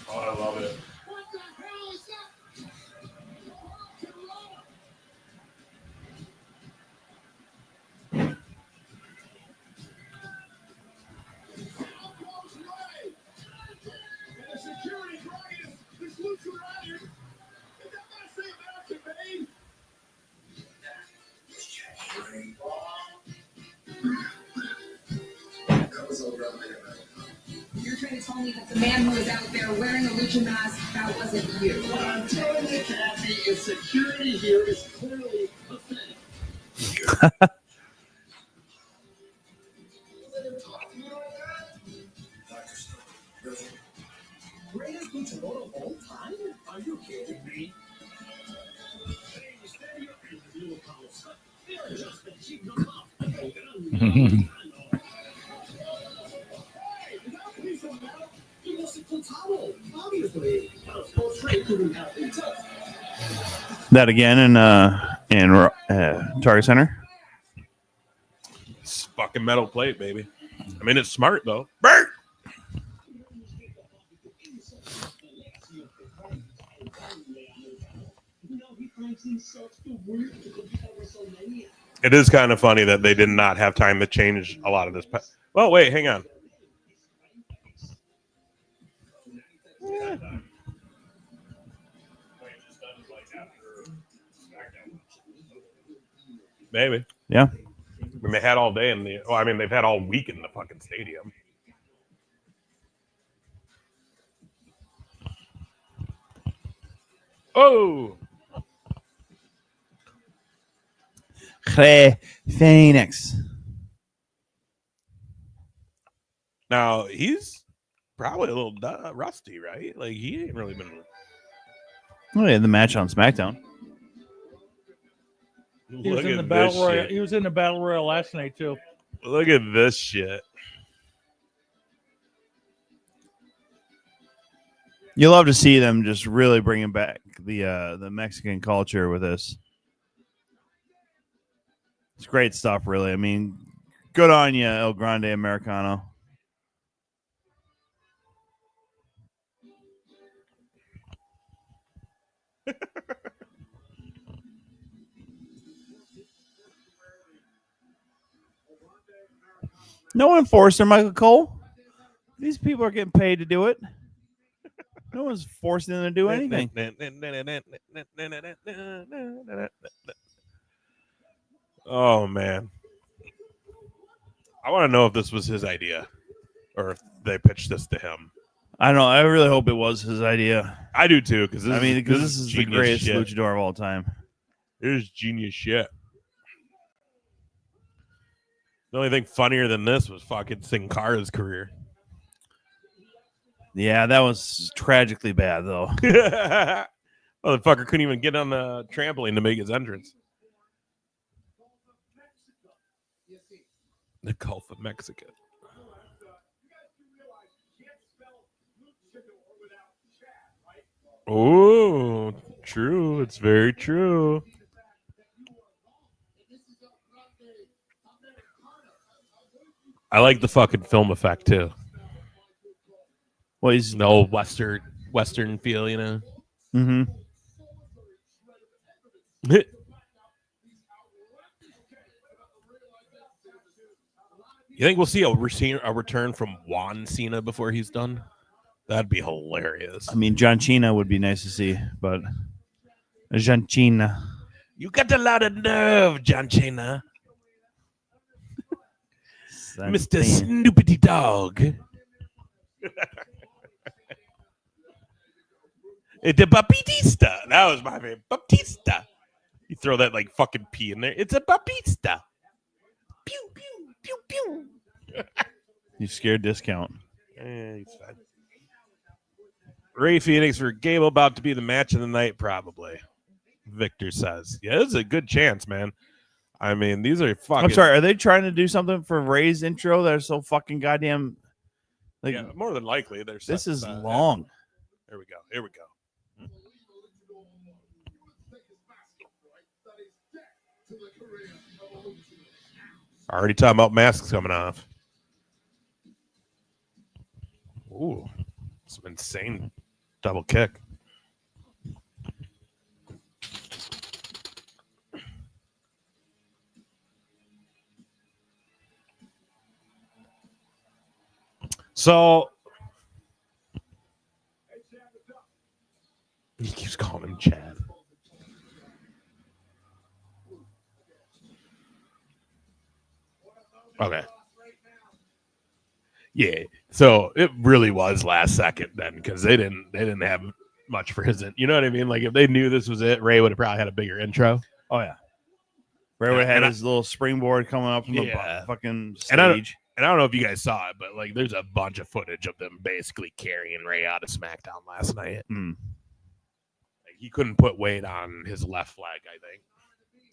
Oh, I love it. You're trying to tell me that the man who was out there wearing a lucha mask, that wasn't you. What I'm telling you, Kathy, is security here is clearly pathetic. Greatest luchador of all time? Are you kidding me? That again in Target Center. It's fucking metal plate, baby. I mean, it's smart though. Bert! It is kind of funny that they did not have time to change a lot of this. Well, wait, hang on. Maybe. Yeah. I mean, they had all day in the. Well, I mean, they've had all week in the fucking stadium. Oh. Phoenix. Now he's probably a little rusty, right? Like he ain't really been. Oh yeah, the match on SmackDown. He was in the battle royal. He was in the battle royal last night too. Look at this shit. You love to see them just really bringing back the Mexican culture with this. It's great stuff, really. I mean, good on you, El Grande Americano. No one forced her, Michael Cole. These people are getting paid to do it. No one's forcing them to do anything. Oh man, I want to know if this was his idea or if they pitched this to him. I don't know. I really hope it was his idea. I do too, because this is the greatest luchador of all time. It is genius shit. The only thing funnier than this was fucking Sin Cara's career. Yeah, that was tragically bad, though. Motherfucker couldn't even get on the trampoline to make his entrance. The Gulf of Mexico. Oh, true. It's very true. I like the fucking film effect, too. Well, he's the old Western feel, you know? Mm-hmm. You think we'll see a return from Juan Cena before he's done? That'd be hilarious. I mean, John Cena would be nice to see, but John Cena. You got a lot of nerve, John Cena. Mr. Snoopity Dog. It's a Baptista. That was my favorite. Baptista. You throw that like fucking P in there. It's a Baptista. Pew, pew, pew, pew. You scared discount. He's fine. Ray Phoenix for Gable about to be the match of the night, probably. Victor says. Yeah, this is a good chance, man. I mean, these are fucking... I'm sorry, are they trying to do something for Ray's intro that are so fucking goddamn... Like, yeah, more than likely. This is long. Here we go. Here we go. Already talking about masks coming off. Ooh, some insane double kick. So he keeps calling him Chad. Okay. Yeah. So it really was last second then, because they didn't have much for his. You know what I mean? Like if they knew this was it, Ray would have probably had a bigger intro. Oh yeah. Ray would have had his little springboard coming up from the fucking stage. And I don't know if you guys saw it, but like there's a bunch of footage of them basically carrying Ray out of SmackDown last night. Like, he couldn't put weight on his left leg, I think,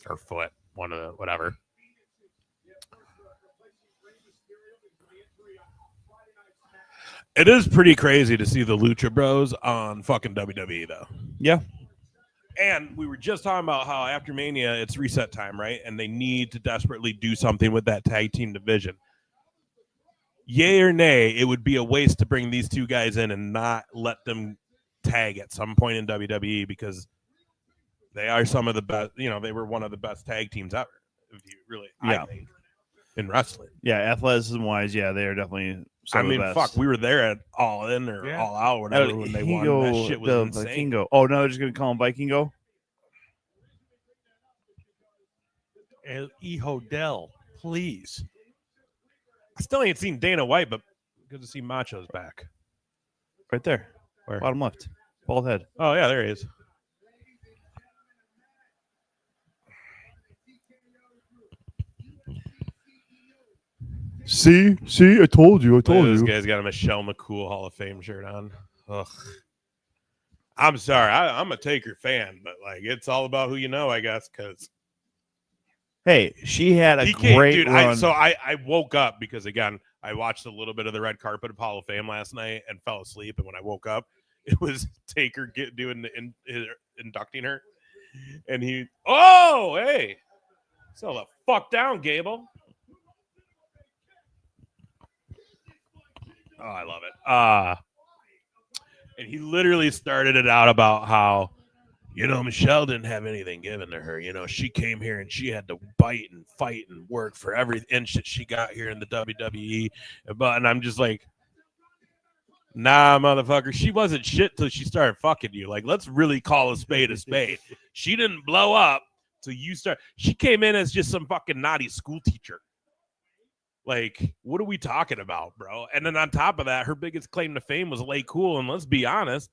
or foot, one of the whatever. It is pretty crazy to see the Lucha Bros on fucking WWE, though. Yeah. And we were just talking about how after Mania, it's reset time, right? And they need to desperately do something with that tag team division. Yay or nay, it would be a waste to bring these two guys in and not let them tag at some point in WWE, because they are some of the best, you know, they were one of the best tag teams ever. If you really, I think, in wrestling. Yeah, athleticism wise, yeah, they are definitely some of the best. Fuck, we were there at All In or All Out or whatever when they won. That shit was insane. Vikingo. Oh, no, they're just going to call him Vikingo? El Hijo del, please. I still ain't seen Dana White, but good to see Macho's back. Right there. Where? Bottom left. Bald head. Oh, yeah, there he is. See, I told you. This guy's got a Michelle McCool Hall of Fame shirt on. Ugh. I'm sorry. I'm a Taker fan, but like it's all about who you know, I guess. Because Hey, she had a great run. I woke up because again I watched a little bit of the red carpet of Hall of Fame last night and fell asleep. And when I woke up, it was Taker doing inducting her, and hey, settle the fuck down, Gable. Oh, I love it. And he literally started it out about how, Michelle didn't have anything given to her. She came here and she had to bite and fight and work for every inch that she got here in the WWE. And I'm just like, nah, motherfucker. She wasn't shit till she started fucking you. Like, let's really call a spade a spade. She didn't blow up till you start. She came in as just some fucking naughty school teacher. Like, what are we talking about, bro? And then on top of that, her biggest claim to fame was Lay Cool. And let's be honest,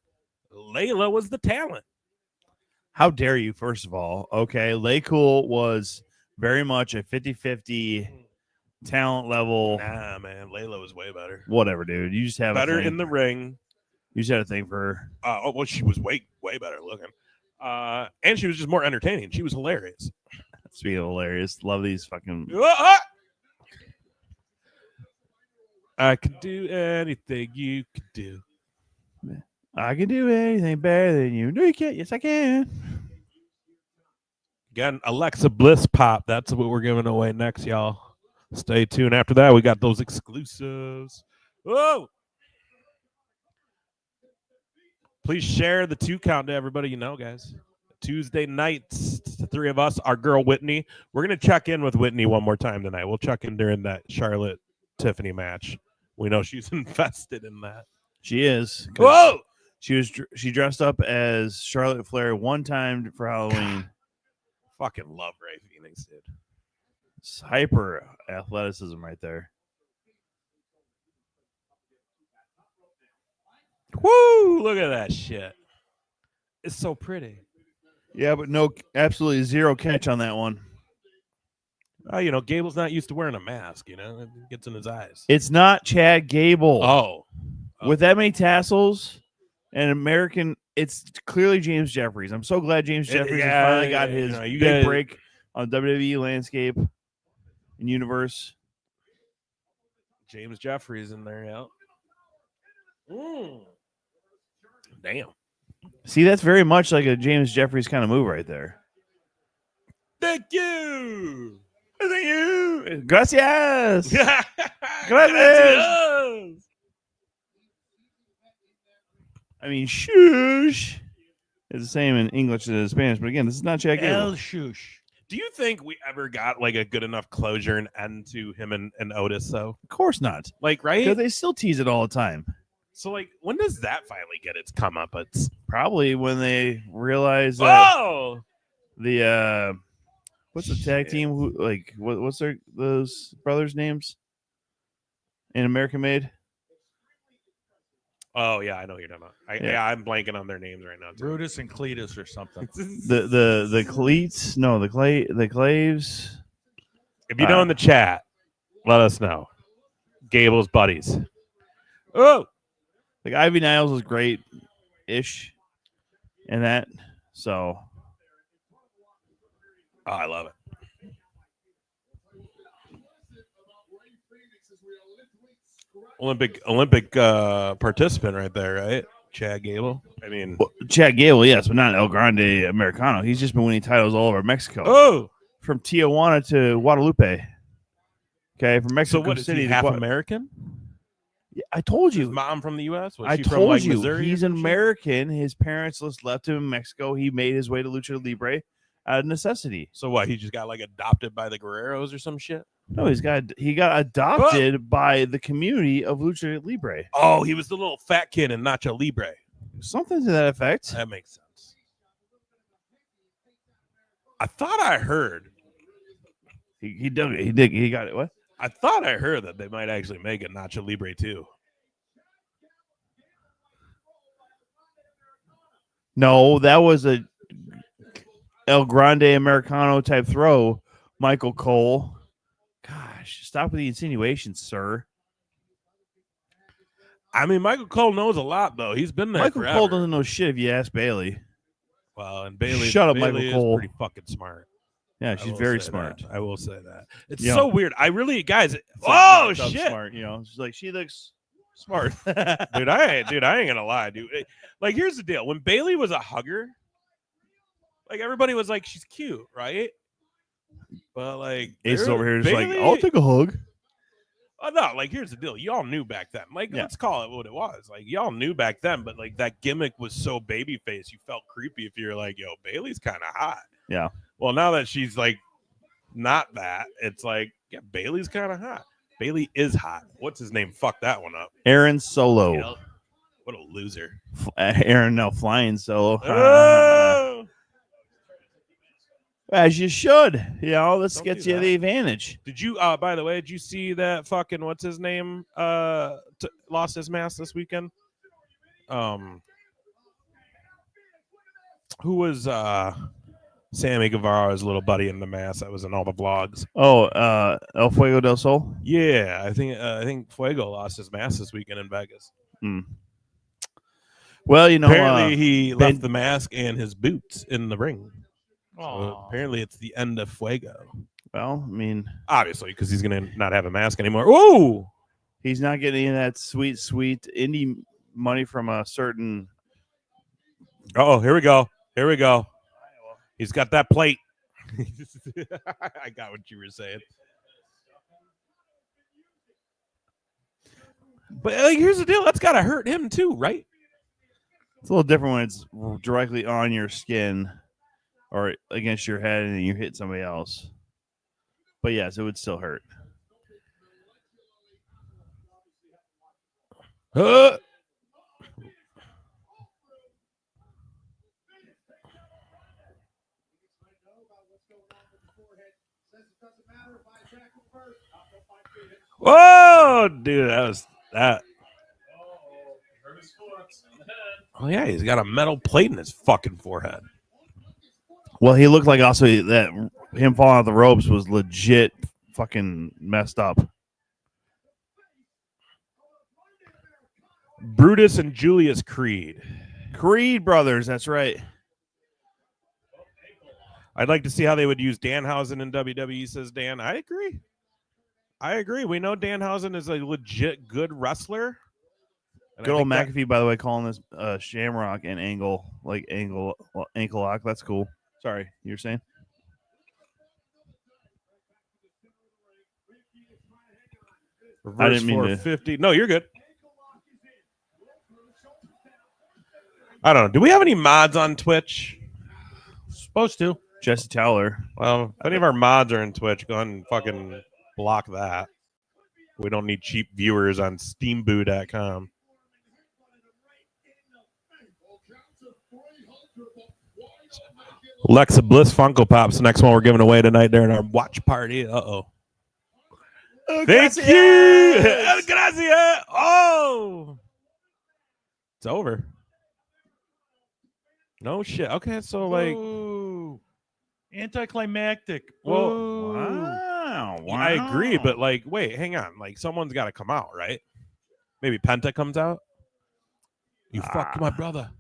Layla was the talent. How dare you, first of all? Okay, Lay Cool was very much a 50-50 talent level. Nah, man. Layla was way better. Whatever, dude. You just have better in the ring. You just had a thing for her. Well, she was way better looking. And she was just more entertaining. She was hilarious. Speaking of hilarious, love these fucking... I can do anything you can do. I can do anything better than you. No, you can't. Yes, I can. Again, Alexa Bliss pop. That's what we're giving away next, y'all. Stay tuned. After that, we got those exclusives. Whoa! Please share the 2 count to everybody you know, guys. Tuesday nights, the 3 of us, our girl Whitney. We're going to check in with Whitney one more time tonight. We'll check in during that Charlotte-Tiffany match. We know she's invested in that. She is. Whoa! She dressed up as Charlotte Flair one time for Halloween. God. Fucking love Ray Phoenix, dude. It's hyper athleticism right there. Woo! Look at that shit. It's so pretty. Yeah, but absolutely zero catch on that one. Gable's not used to wearing a mask, It gets in his eyes. It's not Chad Gable. Oh. With that many tassels and American, it's clearly James Jeffries. I'm so glad James Jeffries has finally got his big break on WWE landscape and universe. James Jeffries in there, yeah. Damn. See, that's very much like a James Jeffries kind of move right there. Thank you. Thank you. Gracias. Gracias. I mean, shush is the same in English as in Spanish, but again, this is not Chad Gable. El shush. Do you think we ever got like a good enough closure and end to him and Otis, though? Of course not. Like, right? Because they still tease it all the time. So, like, when does that finally get its comeuppance? Probably when they realize that the what's the tag team? What's those brothers' names in American Made? Oh yeah, I know what you're talking about. I'm blanking on their names right now. Brutus and Cletus or something. the cleats? No, the claves. If you know in the chat, let us know. Gable's buddies. Oh, like Ivy Niles was great-ish in that. So, I love it. Olympic participant right there, right? Chad Gable. I mean, Chad Gable, yes, but not El Grande Americano. He's just been winning titles all over Mexico. Oh, from Tijuana to Guadalupe. Okay, from Mexico so what, City. Is he half American? Yeah, I told you. His mom from the U.S. Was I she told from, like, you. Missouri? He's an American. His parents just left him in Mexico. He made his way to Lucha Libre out of necessity. So what? He just got like adopted by the Guerreros or some shit? No, he got adopted by the community of Lucha Libre. Oh, he was the little fat kid in Nacho Libre. Something to that effect. That makes sense. I thought I heard. He got it. What? I thought I heard that they might actually make a Nacho Libre too. No, that was a El Grande Americano type throw. Michael Cole. God. Stop with the insinuations, sir. I mean, Michael Cole knows a lot, though. He's been there Michael forever. Cole doesn't know shit if you ask Bailey. Well, and Bailey, Shut up, Bailey Michael is Cole. pretty fucking smart. Yeah, she's very smart. I will say that. It's Yeah. so weird. I really, guys. Oh Shit! Smart, she's like she looks smart, dude. I ain't gonna lie, dude. Like, here's the deal. When Bailey was a hugger, like everybody was like, she's cute, right? But like, Ace is over here just Bailey, like, I'll take a hug. Oh no, like here's the deal. Y'all knew back then. Like, let's call it what it was. Like, y'all knew back then, but like that gimmick was so babyface, you felt creepy if you're like, yo, Bailey's kind of hot. Yeah. Well, now that she's like not that, it's like, yeah, Bailey's kind of hot. Bailey is hot. What's his name? Fuck that one up. Aaron Solo. You know, what a loser. Flying Solo. Oh! As you should. This Don't gets do you that. the advantage. Did you, by the way, did you see that fucking, what's his name, lost his mask this weekend? Who was Sammy Guevara's little buddy in the mask that was in all the vlogs? Oh, El Fuego del Sol? Yeah, I think Fuego lost his mask this weekend in Vegas. Well, apparently he left the mask and his boots in the ring. So apparently it's the end of Fuego. Well, I mean, obviously, because he's going to not have a mask anymore. Ooh! He's not getting any of that sweet, sweet indie money from a certain. Oh, here we go. Here we go. He's got that plate. I got what you were saying. But like, here's the deal. That's got to hurt him too, right? It's a little different when it's directly on your skin or against your head and you hit somebody else. But yes, it would still hurt. Whoa, dude, that was that. Oh yeah, he's got a metal plate in his fucking forehead. Well, he looked like also that him falling off the ropes was legit fucking messed up. Brutus and Julius Creed. Creed brothers, that's right. I'd like to see how they would use Danhausen in WWE, says Dan. I agree. We know Danhausen is a legit good wrestler. Good old McAfee, by the way, calling this Shamrock and ankle lock. That's cool. Sorry, you were saying? Reverse I didn't mean 450. No, you're good. I don't know. Do we have any mods on Twitch? Supposed to. Jesse Towler. Well, if any of our mods are in Twitch, go ahead and fucking block that. We don't need cheap viewers on steamboo.com. Alexa Bliss Funko Pop's the next one we're giving away tonight during our watch party. Uh-oh. Thank you. Gracias. Oh. It's over. No shit. Okay, so like. Ooh. Anticlimactic. Well, wow. I agree, but like, wait, hang on. Like, someone's got to come out, right? Maybe Penta comes out. You fucked my brother.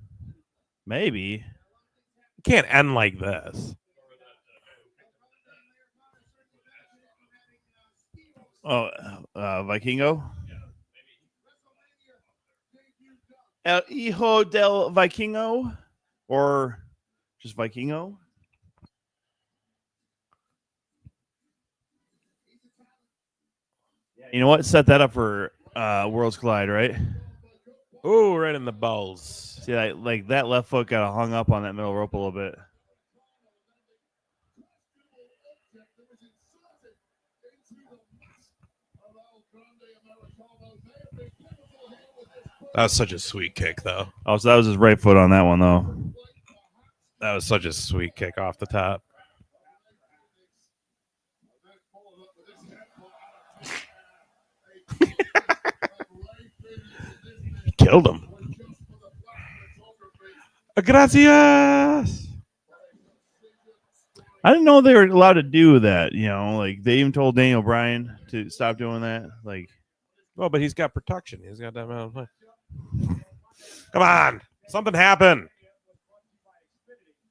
Maybe. It can't end like this. Oh, Vikingo? El Hijo del Vikingo? Or just Vikingo? You know what? Set that up for Worlds Collide, right? Oh, right in the balls. See, like that left foot got hung up on that middle rope a little bit. That was such a sweet kick, though. Oh, so that was his right foot on that one, though. That was such a sweet kick off the top. He killed him. Gracias. I didn't know they were allowed to do that. You know, like they even told Daniel Bryan to stop doing that. Like, well, but he's got protection. He's got that amount of Come on, something happened.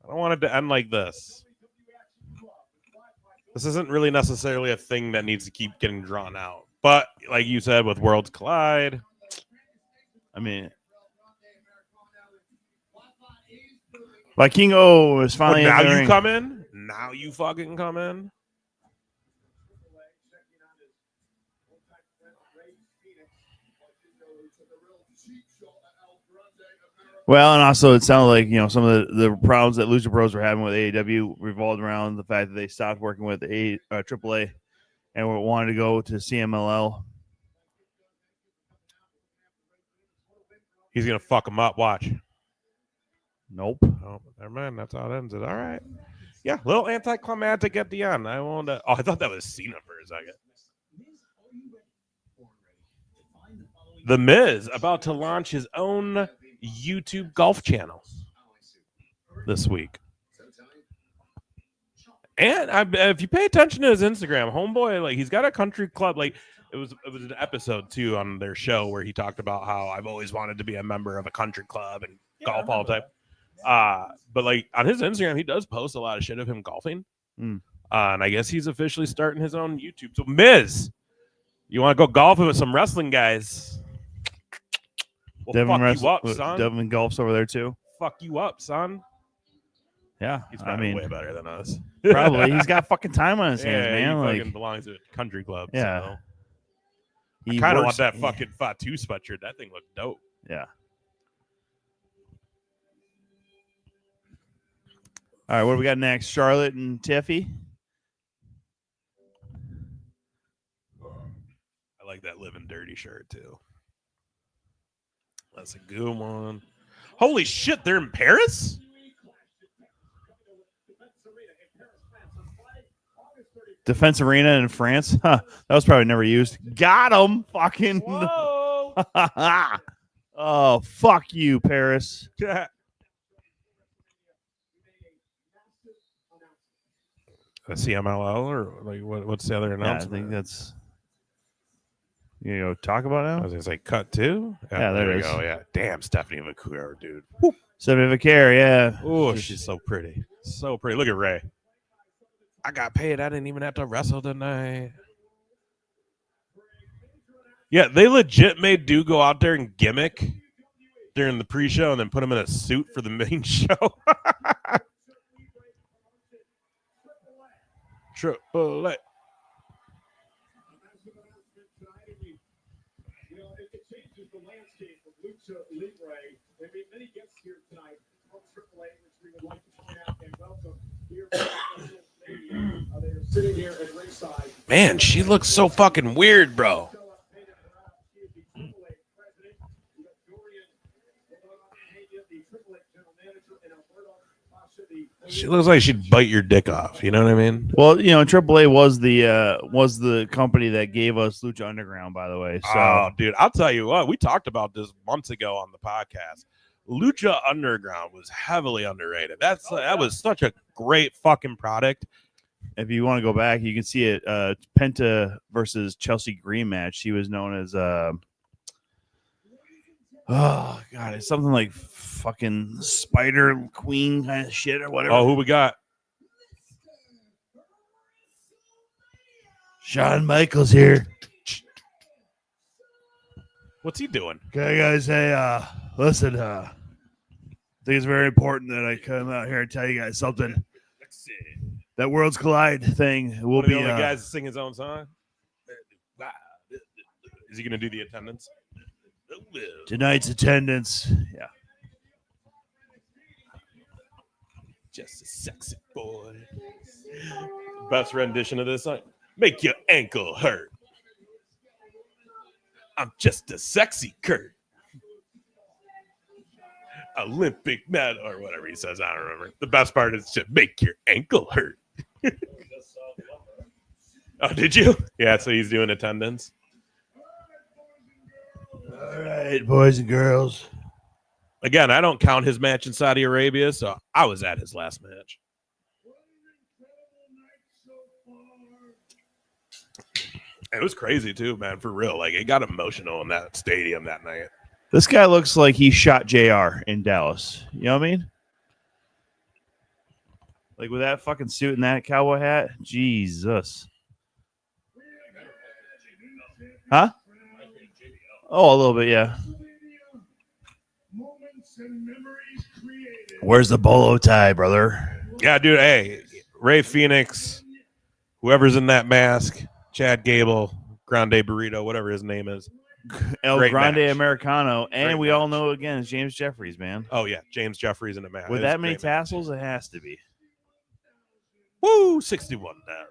I don't want it to end like this. This isn't really necessarily a thing that needs to keep getting drawn out. But like you said, with Worlds Collide, I mean, Vikingo is finally now in the you ring. come in. Now you fucking come in. Well, and also it sounded like, you know, some of the problems that Lucha Bros were having with AEW revolved around the fact that they stopped working with AAA and wanted to go to CMLL. He's gonna fuck him up. Watch. Nope. Oh, never mind. That's how it ends. It. All right. Yeah, a little anticlimactic at the end. I won't. Oh, I thought that was Cena for a second. The Miz about to launch his own YouTube golf channel this week. And if you pay attention to his Instagram, homeboy, like he's got a country club. Like it was an episode too on their show where he talked about how I've always wanted to be a member of a country club and golf all the time. But like on his Instagram, he does post a lot of shit of him golfing. And I guess he's officially starting his own YouTube. So Miz, you want to go golfing with some wrestling guys? Well, fuck you up, son. Devin golfs over there too. Fuck you up, son. Yeah, he's probably way better than us. Probably. He's got fucking time on his hands, man. He like, fucking belongs to a country club. Yeah. So. He I kind of works- want that fucking Fatu sweatshirt. That thing looked dope. Yeah. All right, what do we got next? Charlotte and Tiffy. I like that Living Dirty shirt too. That's a good one. Holy shit, they're in Paris? Defense Arena in France. Huh, that was probably never used. Got him. Fucking. Whoa. Oh, fuck you, Paris. A CMLL or like what's the other announcement? I think that's. You know, talk about it now? I was gonna say cut two. Yeah, there it we is. go. Yeah, damn, Stephanie Vaquero, dude. Stephanie Vaquero, yeah. Oh, she's so pretty, so pretty. Look at Ray. I got paid. I didn't even have to wrestle tonight. Yeah, they legit made Dude go out there and gimmick during the pre-show and then put him in a suit for the main show. Triple A. Man, she looks so fucking weird, bro. She looks like she'd bite your dick off. You know what I mean? Well, you know, AAA was the company that gave us Lucha Underground, by the way. So, oh, dude, I'll tell you what. We talked about this months ago on the podcast. Lucha Underground was heavily underrated. That was such a great fucking product. If you want to go back, you can see it. Penta versus Chelsea Green match. She was known as oh god, it's something like fucking Spider Queen kind of shit or whatever. Oh, who we got? Shawn Michaels here. What's he doing? Okay, guys. Hey, listen. I think it's very important that I come out here and tell you guys something. That Worlds Collide thing will be the only guys to sing his own song. Is he going to do the attendance? Tonight's attendance. Yeah. Just a sexy boy. Best rendition of this song. Make your ankle hurt. I'm just a sexy Kurt. Olympic medal or whatever he says. I don't remember. The best part is to make your ankle hurt. Oh, did you? Yeah, so he's doing attendance. All right, boys and girls. Again, I don't count his match in Saudi Arabia, so I was at his last match. It was crazy too, man. For real, like it got emotional in that stadium that night. This guy looks like he shot JR in Dallas. You know what I mean? Like with that fucking suit and that cowboy hat. Jesus. Huh? Oh, a little bit, yeah. Where's the bolo tie, brother? Yeah, dude. Hey, Ray Phoenix, whoever's in that mask, Chad Gable, Grande Burrito, whatever his name is. El Great Grande match. Americano. And Great we match. all know again it's James Jeffries, man. Oh, yeah. James Jeffries in a match. With It was that a many great match. tassels, it has to be. Woo, 61,000.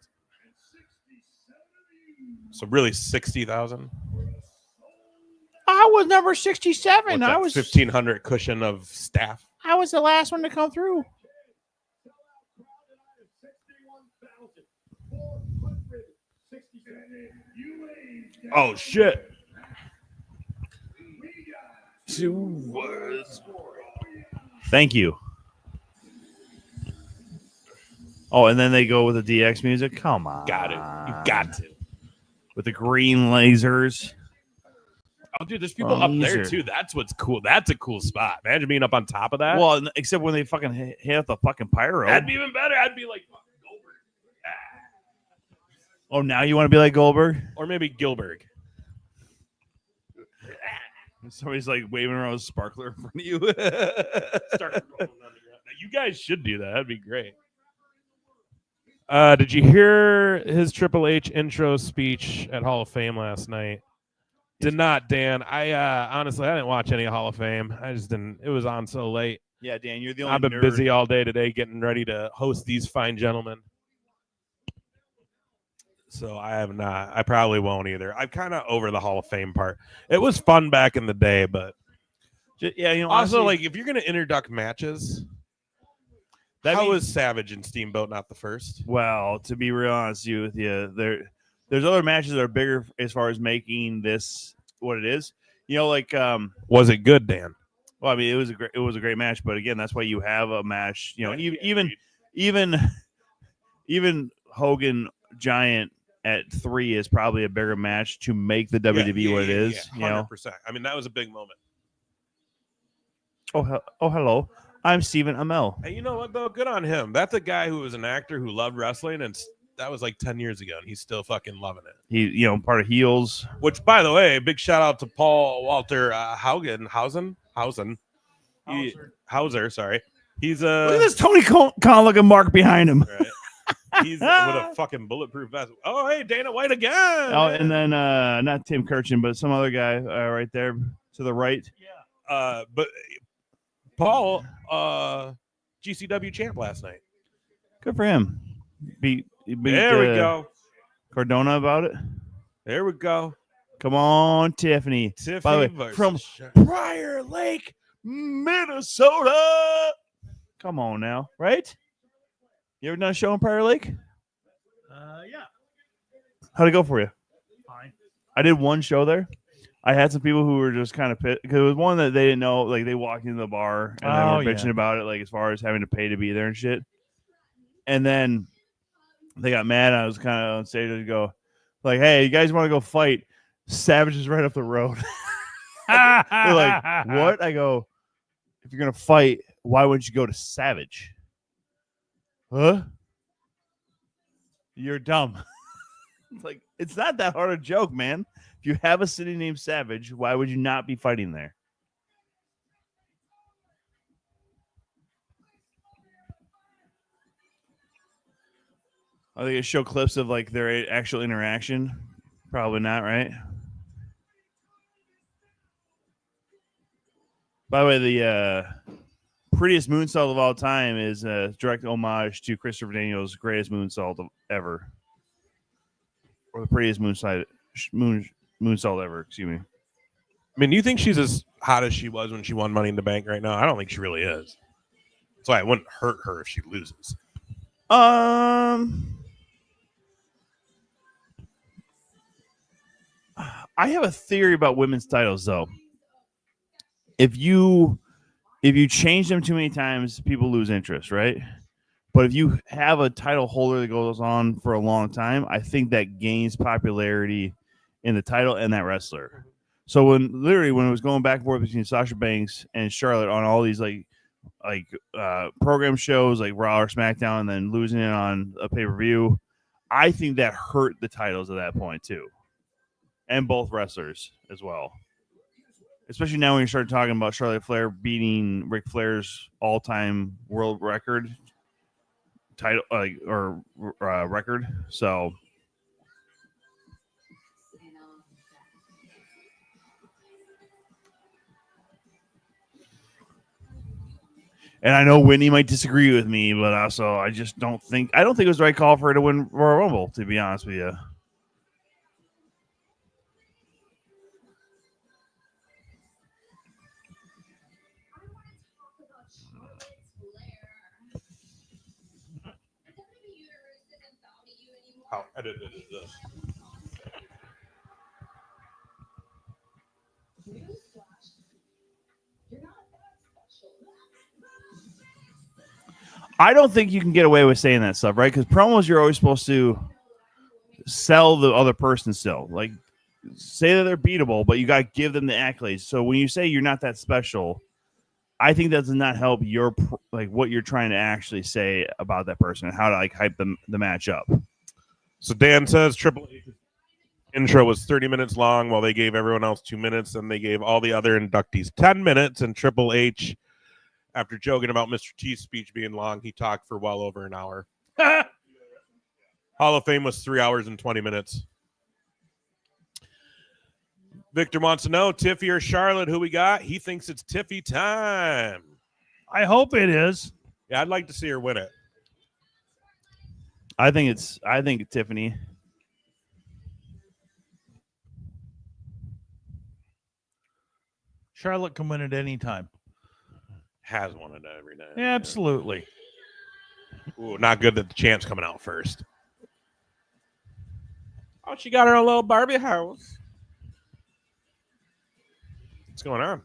So really 60,000. I was number 67. I was 1,500 cushion of staff. I was the last one to come through. Oh shit. Thank you. Oh, and then they go with the DX music. Come on. Got it. You got to. With the green lasers. Oh, dude, there's people up there too. That's what's cool. That's a cool spot. Imagine being up on top of that. Well, except when they fucking hit the fucking pyro. That'd be even better. I'd be like Goldberg. Oh, now you want to be like Goldberg? Or maybe Gilbert. Somebody's like waving around a sparkler in front of you. You guys should do that. That'd be great. Did you hear his Triple H intro speech at Hall of Fame last night? Did not, Dan. I honestly, I didn't watch any Hall of Fame. I just didn't. It was on so late. Yeah, Dan, you're the only I've been nerd. busy all day today getting ready to host these fine gentlemen. So I have not. I probably won't either. I'm kind of over the Hall of Fame part. It was fun back in the day, but yeah, you know. Also, honestly, like if you're gonna introduce matches, how is Savage and Steamboat not the first? Well, to be real honest with you, there's other matches that are bigger as far as making this what it is. You know, like was it good, Dan? Well, I mean, it was a great match, but again, that's why you have a match. You know, even Hogan Giant at 3 is probably a bigger match to make the WWE what it is. 100%. You know, I mean, that was a big moment. Oh, hello. I'm Stephen Amell. And you know what, though? Good on him. That's a guy who was an actor who loved wrestling, and that was like 10 years ago, and he's still fucking loving it. He, you know, part of Heels. Which, by the way, big shout out to Paul Walter Hauser, sorry. He's Look at this Tony Khan looking mark behind him. Right. He's with a fucking bulletproof vest. Oh, hey, Dana White again. Oh, and then not Tim Kirchin, but some other guy right there to the right. Yeah. But Paul, GCW champ last night. Good for him. Beat there we go. Cardona about it. There we go. Come on, Tiffany. By the way, from Prior Lake, Minnesota. Come on now, right? You ever done a show in Prior Lake? Yeah. How'd it go for you? Fine. I did one show there. I had some people who were just kind of pissed because it was one that they didn't know. Like they walked into the bar and they were bitching about it, like as far as having to pay to be there and shit. And then they got mad. And I was kind of on stage to go, like, "Hey, you guys want to go fight? Savage is right up the road." They're like, "What?" I go, "If you're gonna fight, why wouldn't you go to Savage?" Huh? You're dumb. It's like, it's not that hard a joke, man. If you have a city named Savage, why would you not be fighting there? Are they going to show clips of like their actual interaction? Probably not, right? By the way, the prettiest moonsault of all time is a direct homage to Christopher Daniels' greatest moonsault ever. Or the prettiest moonsault ever, excuse me. I mean, do you think she's as hot as she was when she won Money in the Bank right now? I don't think she really is. That's why it wouldn't hurt her if she loses. I have a theory about women's titles, though. If you change them too many times, people lose interest, right? But if you have a title holder that goes on for a long time, I think that gains popularity in the title and that wrestler. So when it was going back and forth between Sasha Banks and Charlotte on all these program shows like Raw or SmackDown, and then losing it on a pay-per-view, I think that hurt the titles at that point too, and both wrestlers as well. Especially now when you start talking about Charlotte Flair beating Ric Flair's all-time world record title, record. So, and I know Whitney might disagree with me, but also I don't think it was the right call for her to win Royal Rumble, to be honest with you. How edited is this? I don't think you can get away with saying that stuff, right? Because promos, you're always supposed to sell the other person still. Like, say that they're beatable, but you got to give them the accolades. So when you say you're not that special, I think that does not help your what you're trying to actually say about that person and how to hype the match up. So Dan says Triple H's intro was 30 minutes long, while they gave everyone else 2 minutes, and they gave all the other inductees 10 minutes. And Triple H, after joking about Mr. T's speech being long, he talked for well over an hour. Hall of Fame was 3 hours and 20 minutes. Victor wants to know, Tiffy or Charlotte, who we got? He thinks it's Tiffy time. I hope it is. Yeah, I'd like to see her win it. I think Tiffany. Charlotte can win at any time. Has won it every night. Yeah, absolutely. Ooh, not good that the champ's coming out first. Oh, she got her own little Barbie house. What's going on?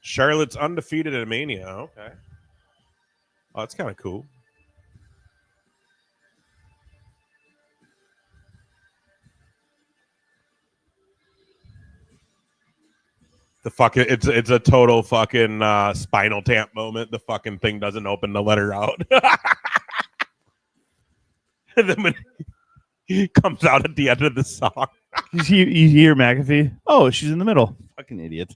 Charlotte's undefeated at Mania. Okay. Oh, that's kind of cool. It's a total fucking Spinal Tap moment. The fucking thing doesn't open to let her out. And then when he comes out at the end of the song, you hear McAfee. Oh, she's in the middle. Fucking idiot.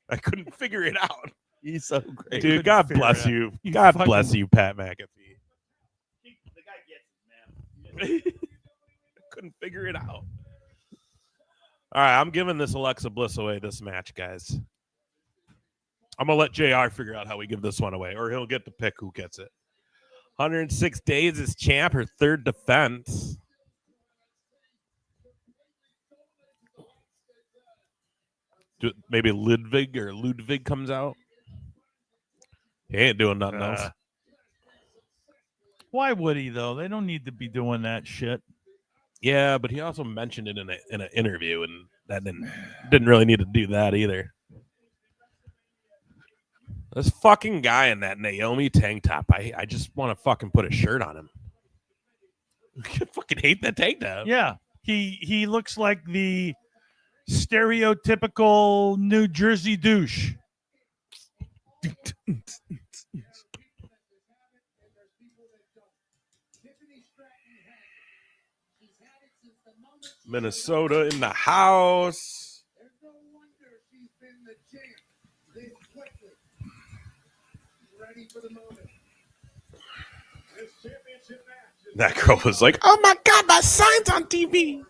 I couldn't figure it out. He's so great. Dude, God bless you. God bless you, Pat McAfee. The guy gets it, man. I couldn't figure it out. All right, I'm giving this Alexa Bliss away this match, guys. I'm going to let JR figure out how we give this one away, or he'll get to pick who gets it. 106 days as champ, her third defense. Maybe Ludwig comes out. He ain't doing nothing else. Why would he, though? They don't need to be doing that shit. Yeah, but he also mentioned it in an interview, and that didn't really need to do that either. This fucking guy in that Naomi tank top, I just want to fucking put a shirt on him. I fucking hate that tank top. Yeah, he looks like the stereotypical New Jersey douche. Minnesota in the house. That girl was like, "Oh my God, my sign's on TV."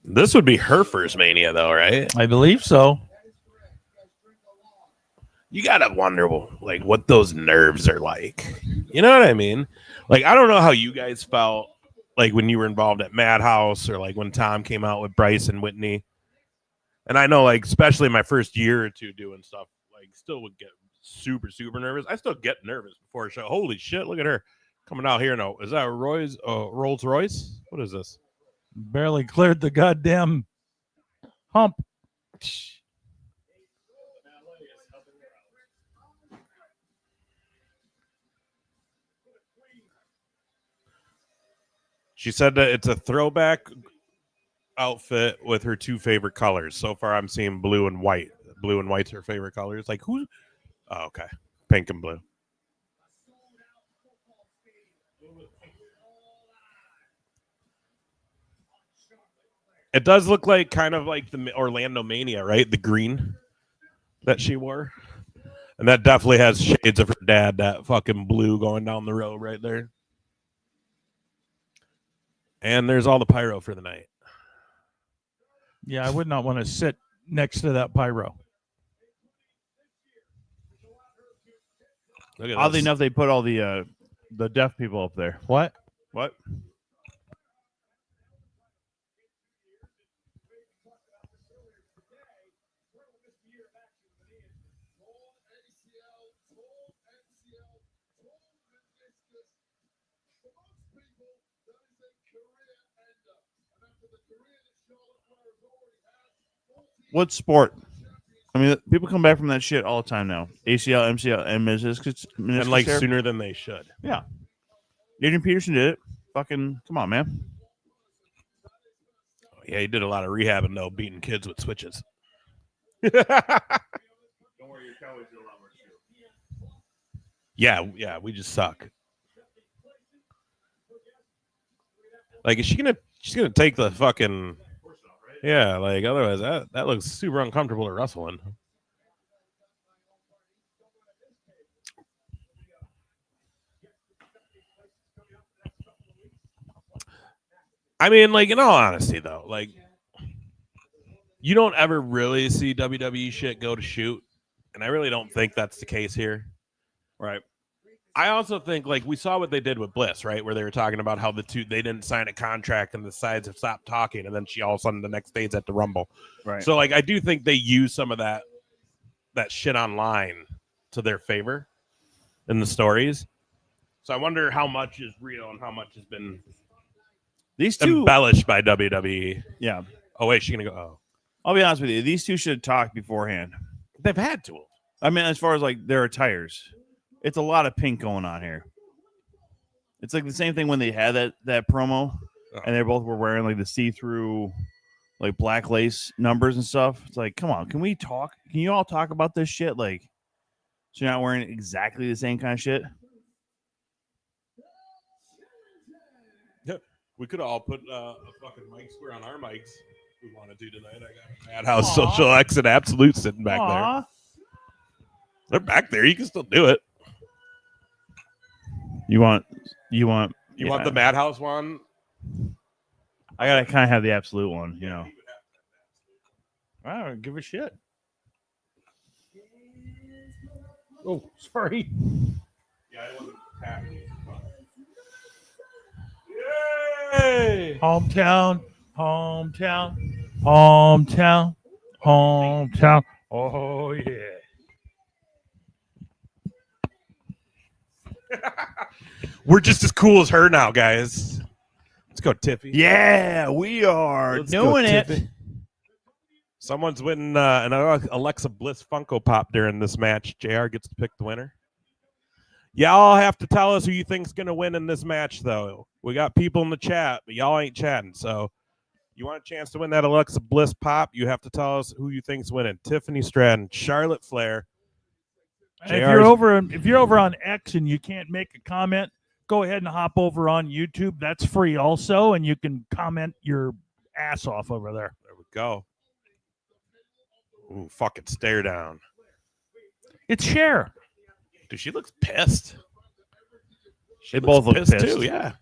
This would be her first Mania, though, right? I believe so. You gotta wonder, like, what those nerves are like. You know what I mean? Like, I don't know how you guys felt like when you were involved at Madhouse or like when Tom came out with Bryce and Whitney. And I know, like, especially my first year or two doing stuff, like, still would get super, super nervous. I still get nervous before a show. Holy shit, look at her coming out here now. Is that Rolls Royce? What is this? Barely cleared the goddamn hump. She said that it's a throwback outfit with her two favorite colors. So far, I'm seeing blue and white. Blue and white's her favorite colors. Like, who? Oh, okay. Pink and blue. It does look like kind of like the Orlando Mania, right? The green that she wore. And that definitely has shades of her dad, that fucking blue going down the road right there. And there's all the pyro for the night. Yeah, I would not want to sit next to that pyro. Oddly enough, they put all the deaf people up there. What? What? What sport? I mean, people come back from that shit all the time now. ACL, MCL, and meniscus And like tear. sooner than they should. Yeah. Adrian Peterson did it. Fucking, come on, man. Yeah, he did a lot of rehabbing, though, beating kids with switches. Yeah, we just suck. Like, is she's gonna take the fucking, yeah, like, otherwise that looks super uncomfortable to wrestle in. I mean, like, in all honesty, though, like, you don't ever really see WWE shit go to shoot, and I really don't think that's the case here. Right. I also think, like, we saw what they did with Bliss, right, where they were talking about how they didn't sign a contract and the sides have stopped talking, and then she all of a sudden the next day's at the Rumble. Right. So, like, I do think they use some of that shit online to their favor in the stories. So I wonder how much is real and how much has been these two embellished by WWE. Yeah. Oh, wait, she's going to go. Oh. I'll be honest with you. These two should have talked beforehand. They've had to. I mean, as far as, like, their attires. It's a lot of pink going on here. It's like the same thing when they had that promo, and they both were wearing like the see-through, like black lace numbers and stuff. It's like, come on, can we talk? Can you all talk about this shit? Like, so you're not wearing exactly the same kind of shit. Yeah, we could all put a fucking mic square on our mics. We want to do tonight. I got Madhouse, Social X, and Absolute sitting back there. They're back there. You can still do it. You want the Madhouse one? I gotta kind of have the Absolute one, you know. I don't give a shit. Oh, sorry. Yeah, I wasn't happy. Yay! Hometown. Oh yeah. We're just as cool as her now, guys. Let's go, Tiffy. Yeah, we are doing it. Someone's winning an Alexa Bliss Funko Pop during this match. JR gets to pick the winner. Y'all have to tell us who you think's going to win in this match, though. We got people in the chat, but y'all ain't chatting. So you want a chance to win that Alexa Bliss Pop, you have to tell us who you think's winning. Tiffany Stratton, Charlotte Flair. If you're over on X and you can't make a comment, go ahead and hop over on YouTube. That's free also, and you can comment your ass off over there. There we go. Ooh, fucking stare down. It's Cher. Dude, she looks pissed. They both look pissed too, yeah.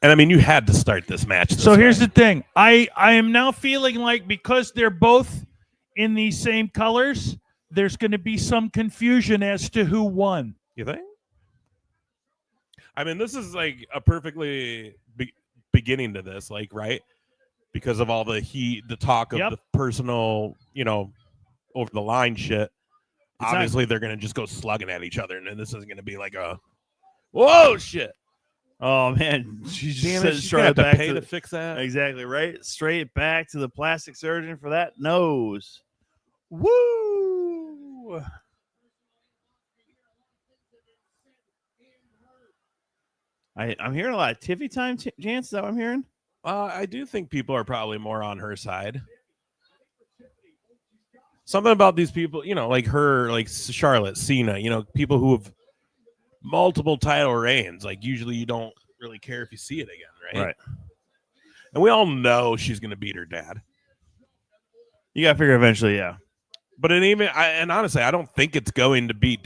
And I mean, you had to start this match. So here's the thing. I am now feeling like because they're both in these same colors there's going to be some confusion as to who won. You think? I mean, this is like a perfectly beginning to this, like, right? Because of all the talk of the personal, over the line shit. Obviously, they're going to just go slugging at each other, and then this is going to be like a, whoa, shit. Oh man, she just Damn said it, she's straight gonna have to back pay to to fix that. Exactly right. Straight back to the plastic surgeon for that nose. Woo! I'm hearing a lot of Tiffy time chants. Is that what I'm hearing? I do think people are probably more on her side. Something about these people, like her, like Charlotte, Cena, people who have multiple title reigns. Like usually you don't really care if you see it again, right? Right. And we all know she's going to beat her dad. You got to figure eventually, yeah. But honestly, I don't think it's going to be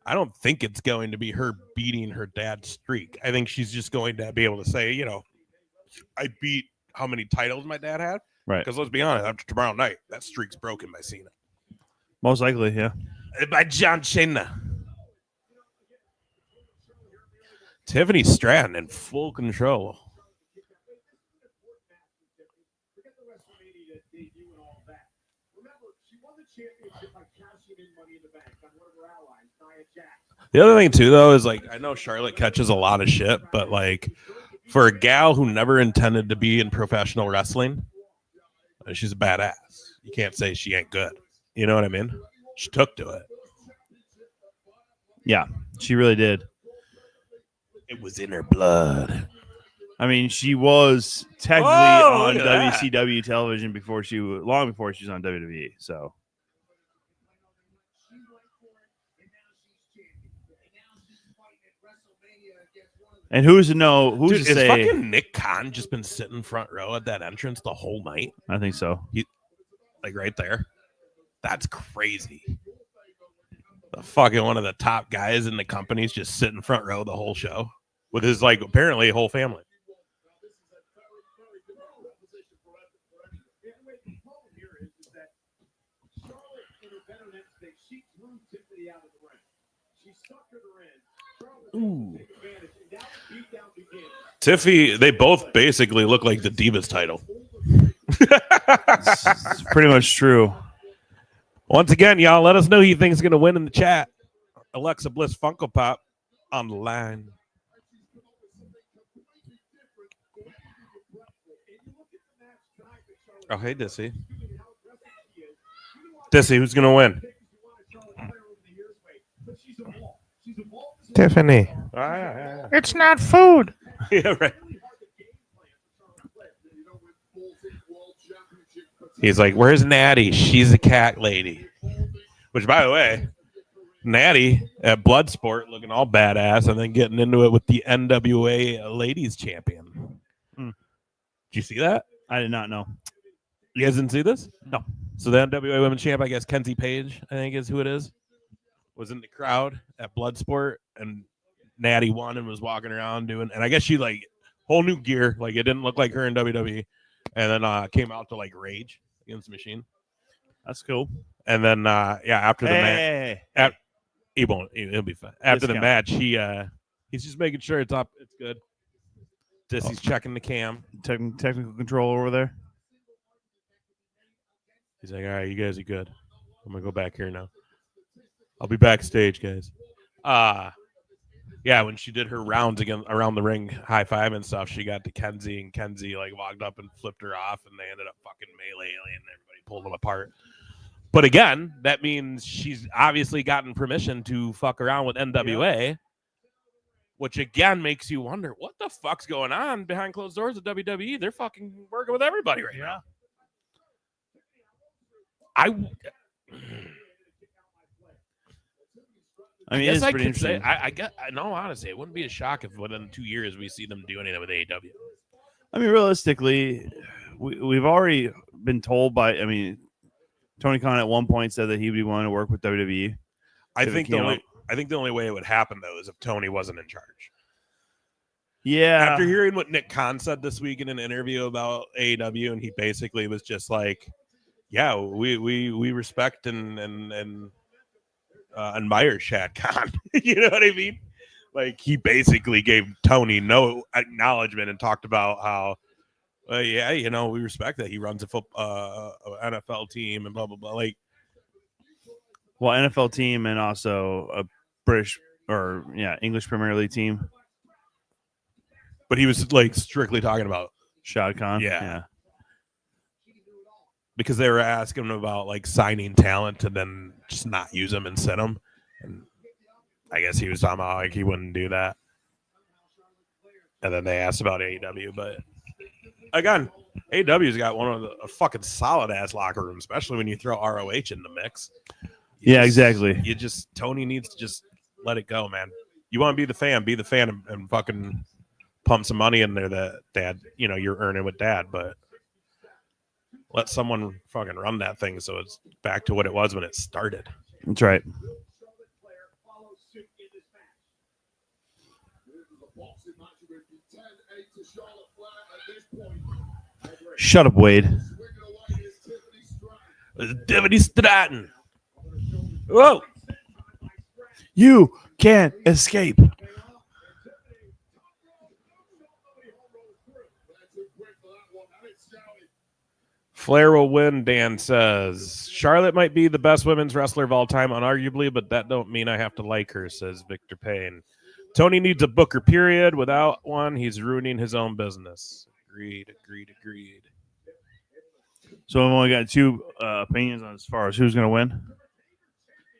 I don't think it's going to be her beating her dad's streak. I think she's just going to be able to say, I beat how many titles my dad had. Right. Because let's be honest, after tomorrow night, that streak's broken by Cena. Most likely, yeah. By John Cena. Tiffany Stratton in full control. The other thing too, though, is like I know Charlotte catches a lot of shit, but like for a gal who never intended to be in professional wrestling, she's a badass. You can't say she ain't good. You know what I mean? She took to it. Yeah, she really did. It was in her blood. I mean, she was technically on WCW television long before she was on WWE. So, and who's to know? Who's Dude, to say? Fucking Nick Khan just been sitting front row at that entrance the whole night? I think so. Like right there. That's crazy. The fucking one of the top guys in the company's just sitting front row the whole show with his apparently whole family. Ooh. Tiffy, they both basically look like the Divas title. It's pretty much true. Once again, y'all, let us know who you think is going to win in the chat. Alexa Bliss Funko Pop on the line. Oh, hey, Dissy. Dissy, who's going to win? Tiffany. It's not food. Yeah, right. He's like, where's Natty? She's a cat lady. Which, by the way, Natty at Bloodsport looking all badass and then getting into it with the NWA Ladies Champion. Did you see that? I did not know. You guys didn't see this? No. So the NWA Women's Champ, I guess Kenzie Page, I think is who it is, was in the crowd at Bloodsport, and Natty won and was walking around doing, and I guess she whole new gear, like it didn't look like her in WWE, and then came out to Rage Against the Machine. That's cool. And then after the match, he won't. He'll be fine. After the match, he's just making sure it's up. It's good. Dissy's checking the cam. Technical control over there. He's like, all right, you guys are good. I'm gonna go back here now. I'll be backstage, guys. When she did her rounds again around the ring, high five and stuff, she got to Kenzie, and Kenzie walked up and flipped her off, and they ended up fucking meleeing, and everybody pulled them apart. But again, that means she's obviously gotten permission to fuck around with NWA, which again makes you wonder what the fuck's going on behind closed doors at WWE. They're fucking working with everybody right now. I mean, it's pretty interesting. I guess, no, honestly, it wouldn't be a shock if within 2 years we see them do anything with AEW. I mean, realistically, we've already been told by, Tony Khan at one point said that he would be willing to work with WWE. I think the only way it would happen, though, is if Tony wasn't in charge. Yeah. After hearing what Nick Khan said this week in an interview about AEW, and he basically was just like, yeah, we respect and admire Shad Khan. You know what I mean? Like, he basically gave Tony no acknowledgement and talked about how, yeah, you know, we respect that he runs a NFL team and blah blah blah. Like, well, NFL team and also a British or English Premier League team. But he was like strictly talking about Shad Khan. Yeah. Because they were asking him about like signing talent and then just not use them and sit them. And I guess he was talking about like he wouldn't do that. And then they asked about AEW, but again, AEW's got one of a fucking solid ass locker room, especially when you throw ROH in the mix. Exactly. Tony needs to just let it go, man. You want to be the fan and fucking pump some money in there that dad, you know, you're earning with dad, but let someone fucking run that thing so it's back to what it was when it started. That's right. Shut up, Wade. Tiffany Stratton. Whoa. You can't escape. Flair will win, Dan says. Charlotte might be the best women's wrestler of all time, unarguably, but that don't mean I have to like her, says Victor Payne. Tony needs a booker, period. Without one, he's ruining his own business. Agreed. So we've only got two opinions on as far as who's going to win.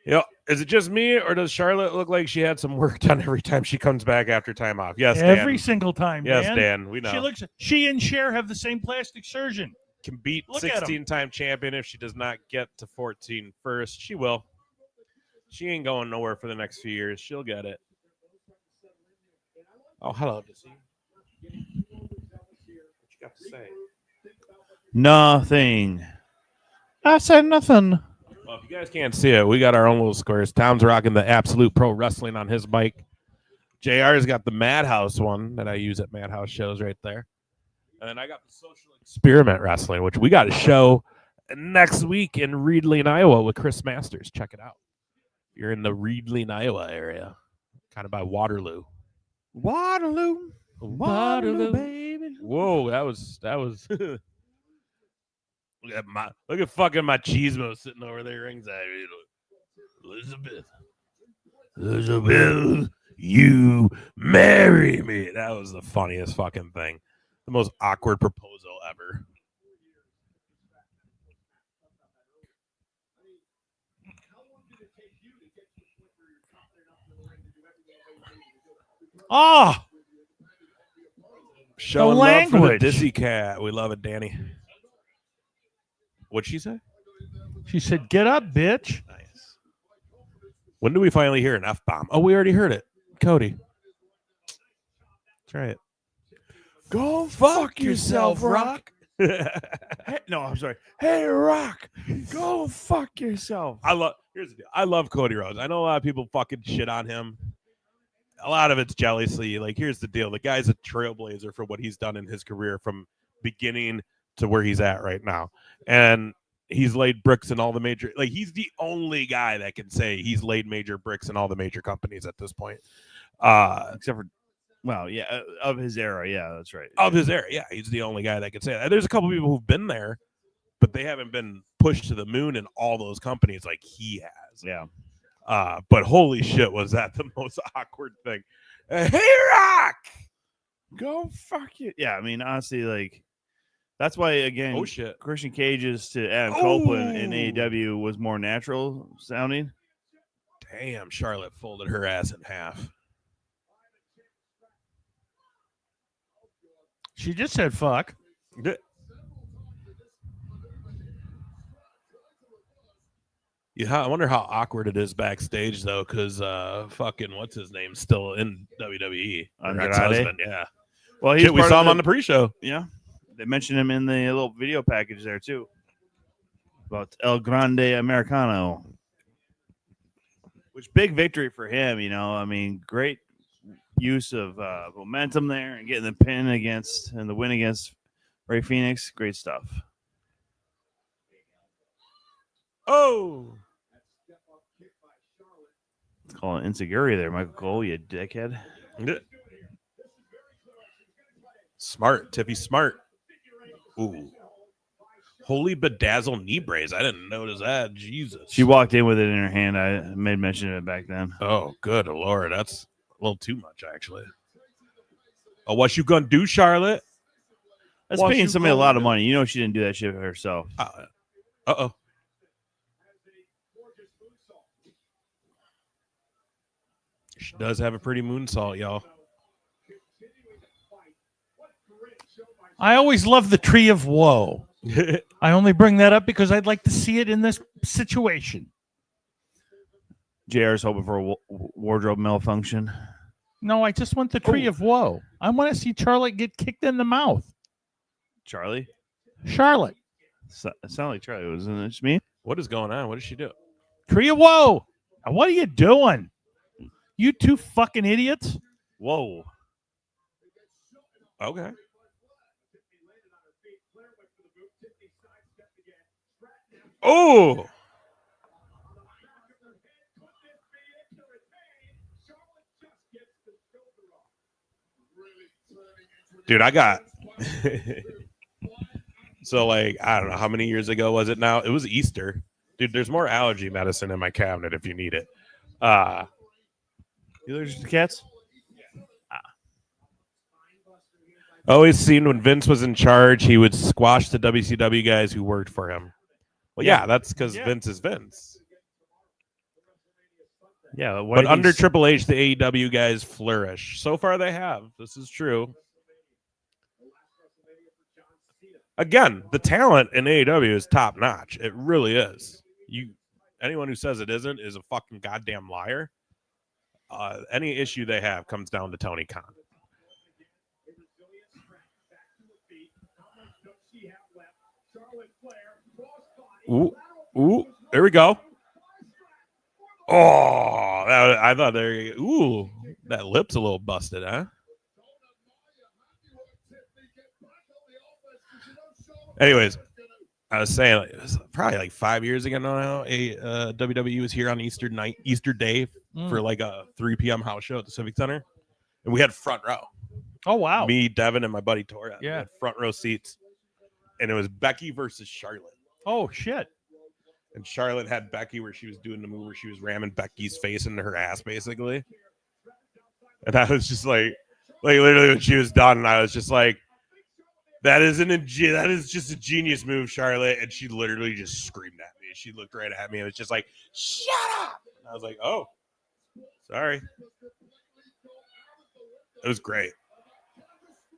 Yep. Is it just me, or does Charlotte look like she had some work done every time she comes back after time off? Yes, every Dan. single time. Yes, Dan. Dan. We know. She and Cher have the same plastic surgeon. Can beat 16-time champion if she does not get to 14 first. She will. She ain't going nowhere for the next few years. She'll get it. Oh, hello, Dizzy. What you got to say? Nothing. I said nothing. Well, if you guys can't see it, we got our own little squares. Tom's rocking the Absolute Pro Wrestling on his mic. JR's got the Madhouse one that I use at Madhouse shows right there. And then I got the Social Experiment Wrestling, which we got a show next week in Reedley, Iowa with Chris Masters. Check it out. You're in the Reedley, Iowa area, kind of by Waterloo. Waterloo, baby. Whoa, that was look at fucking Machismo sitting over there ringside. Elizabeth, you marry me. That was the funniest fucking thing. The most awkward proposal ever. Oh, showing love for the Dizzy Cat. We love it, Danny. What'd she say? She said, "Get up, bitch." Nice. When do we finally hear an F-bomb? Oh, we already heard it. Cody. Try it. Go fuck yourself, Rock. Hey, no, I'm sorry. Hey, Rock, go fuck yourself. Here's the deal. I love Cody Rhodes. I know a lot of people fucking shit on him. A lot of it's jealousy. Like, here's the deal. The guy's a trailblazer for what he's done in his career from beginning to where he's at right now. And he's laid bricks in all the major, like, he's the only guy that can say he's laid major bricks in all the major companies at this point. Except for, well, yeah, of his era. Yeah, that's right. Of his era. Yeah, he's the only guy that can say that. There's a couple people who've been there, but they haven't been pushed to the moon in all those companies like he has. Yeah. But holy shit, was that the most awkward thing? Hey, Rock! Go fuck it. Yeah, I mean, honestly, like, that's why, again, oh, shit. Christian Cage's to Adam Copeland in AEW was more natural sounding. Damn, Charlotte folded her ass in half. She just said fuck. Yeah, I wonder how awkward it is backstage, though, because fucking what's his name still in WWE? Her ex-husband, yeah. Well, we saw him on the pre-show. Yeah, they mentioned him in the little video package there too about El Grande Americano. Which big victory for him, you know. I mean, great use of momentum there and getting the pin against and the win against Ray Phoenix. Great stuff. Oh. Let's call it insecurity there, Michael Cole, you dickhead. Smart. Tiffy smart. Ooh. Holy bedazzle knee brace. I didn't notice that. Jesus. She walked in with it in her hand. I made mention of it back then. Oh, good Lord. That's a little too much, actually. Oh, what you gonna do, Charlotte? That's paying somebody a lot of money. You know she didn't do that shit herself. Uh-oh. She does have a pretty moonsault, y'all. I always love the Tree of Woe. I only bring that up because I'd like to see it in this situation. JR's hoping for a wardrobe malfunction. No, I just want the Tree of Woe. I want to see Charlotte get kicked in the mouth. Charlotte? Charlotte. It sounded like Charlie. Wasn't it just me? What is going on? What did she do? Tree of Woe. What are you doing? You two fucking idiots. Whoa. Okay. Oh. Dude, I got so like I don't know how many years ago was it now? It was Easter. Dude, there's more allergy medicine in my cabinet if you need it. You allergic to cats? Always seen when Vince was in charge, he would squash the WCW guys who worked for him. Well, yeah, that's because Vince is Vince. Yeah, but under Triple H, the AEW guys flourish. So far, they have. This is true. Again, the talent in AEW is top notch. It really is. Anyone who says it isn't is a fucking goddamn liar. Any issue they have comes down to Tony Khan. Ooh, there we go. Oh, I thought there. Ooh, that lip's a little busted, huh? Anyways, I was saying it was probably like 5 years ago now. WWE was here on Easter Day for like a 3 p.m. house show at the Civic Center, and we had front row. Oh wow! Me, Devin, and my buddy Torres. Yeah, had front row seats, and it was Becky versus Charlotte. Oh shit! And Charlotte had Becky where she was doing the move where she was ramming Becky's face into her ass, basically. And I was just like literally when she was done, I was just like, that is just a genius move, Charlotte. And she literally just screamed at me. She looked right at me and was just like, shut up. And I was like, oh, sorry. It was great.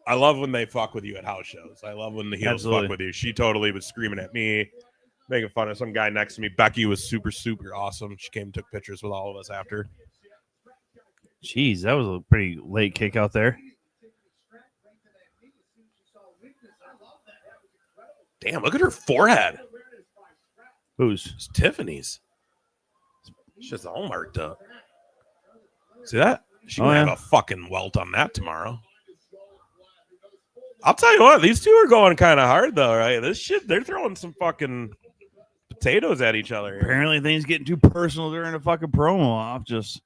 I love when they fuck with you at house shows. I love when the heels fuck with you. She totally was screaming at me, making fun of some guy next to me. Becky was super, super awesome. She came and took pictures with all of us after. Jeez, that was a pretty late kick out there. Damn, look at her forehead. Whose? It's Tiffany's. She's just all marked up. See that? She might have a fucking welt on that tomorrow. I'll tell you what, these two are going kind of hard though, right? This shit, they're throwing some fucking potatoes at each other. Apparently things getting too personal during a fucking promo off. Just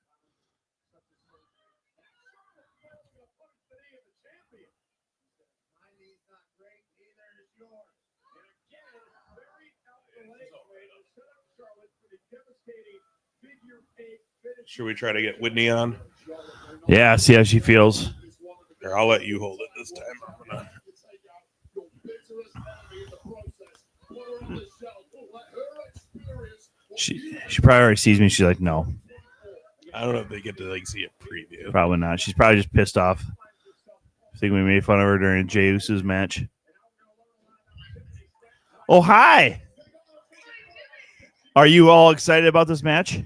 should we try to get Whitney on? yeah, see how she feels. Here, I'll let you hold it this time. She probably already sees me. She's like, no. I don't know if they get to see a preview. Probably not. She's probably just pissed off. I think we made fun of her during Jey Uso's match. Oh, hi. Are you all excited about this match?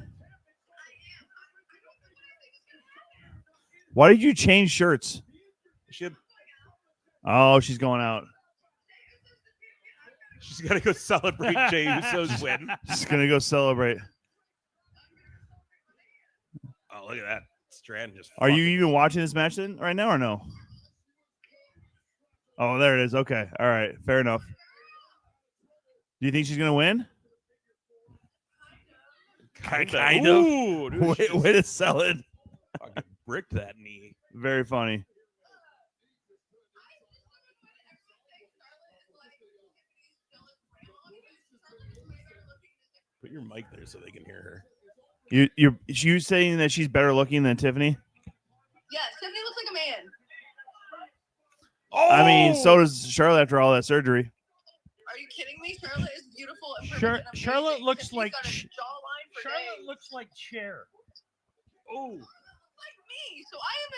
Why did you change shirts? Oh, she's going out. She's got to go celebrate Jey Uso's win. She's going to go celebrate. Oh, look at that. Strand just. Are you even watching this match then right now or no? Oh, there it is. Okay. All right. Fair enough. Do you think she's going to win? Kind of. Ooh, dude, she Way to sell it. fucking bricked that knee. Very funny. Put your mic there so they can hear her. You saying that she's better looking than Tiffany? Yes, Tiffany looks like a man. Oh, I mean, so does Charlotte after all that surgery. Are you kidding me? Charlotte is beautiful and perfect. And Charlotte amazing. looks Tiffany's like got a jawline for Charlotte days. looks like Cher. Oh, Like me, so I am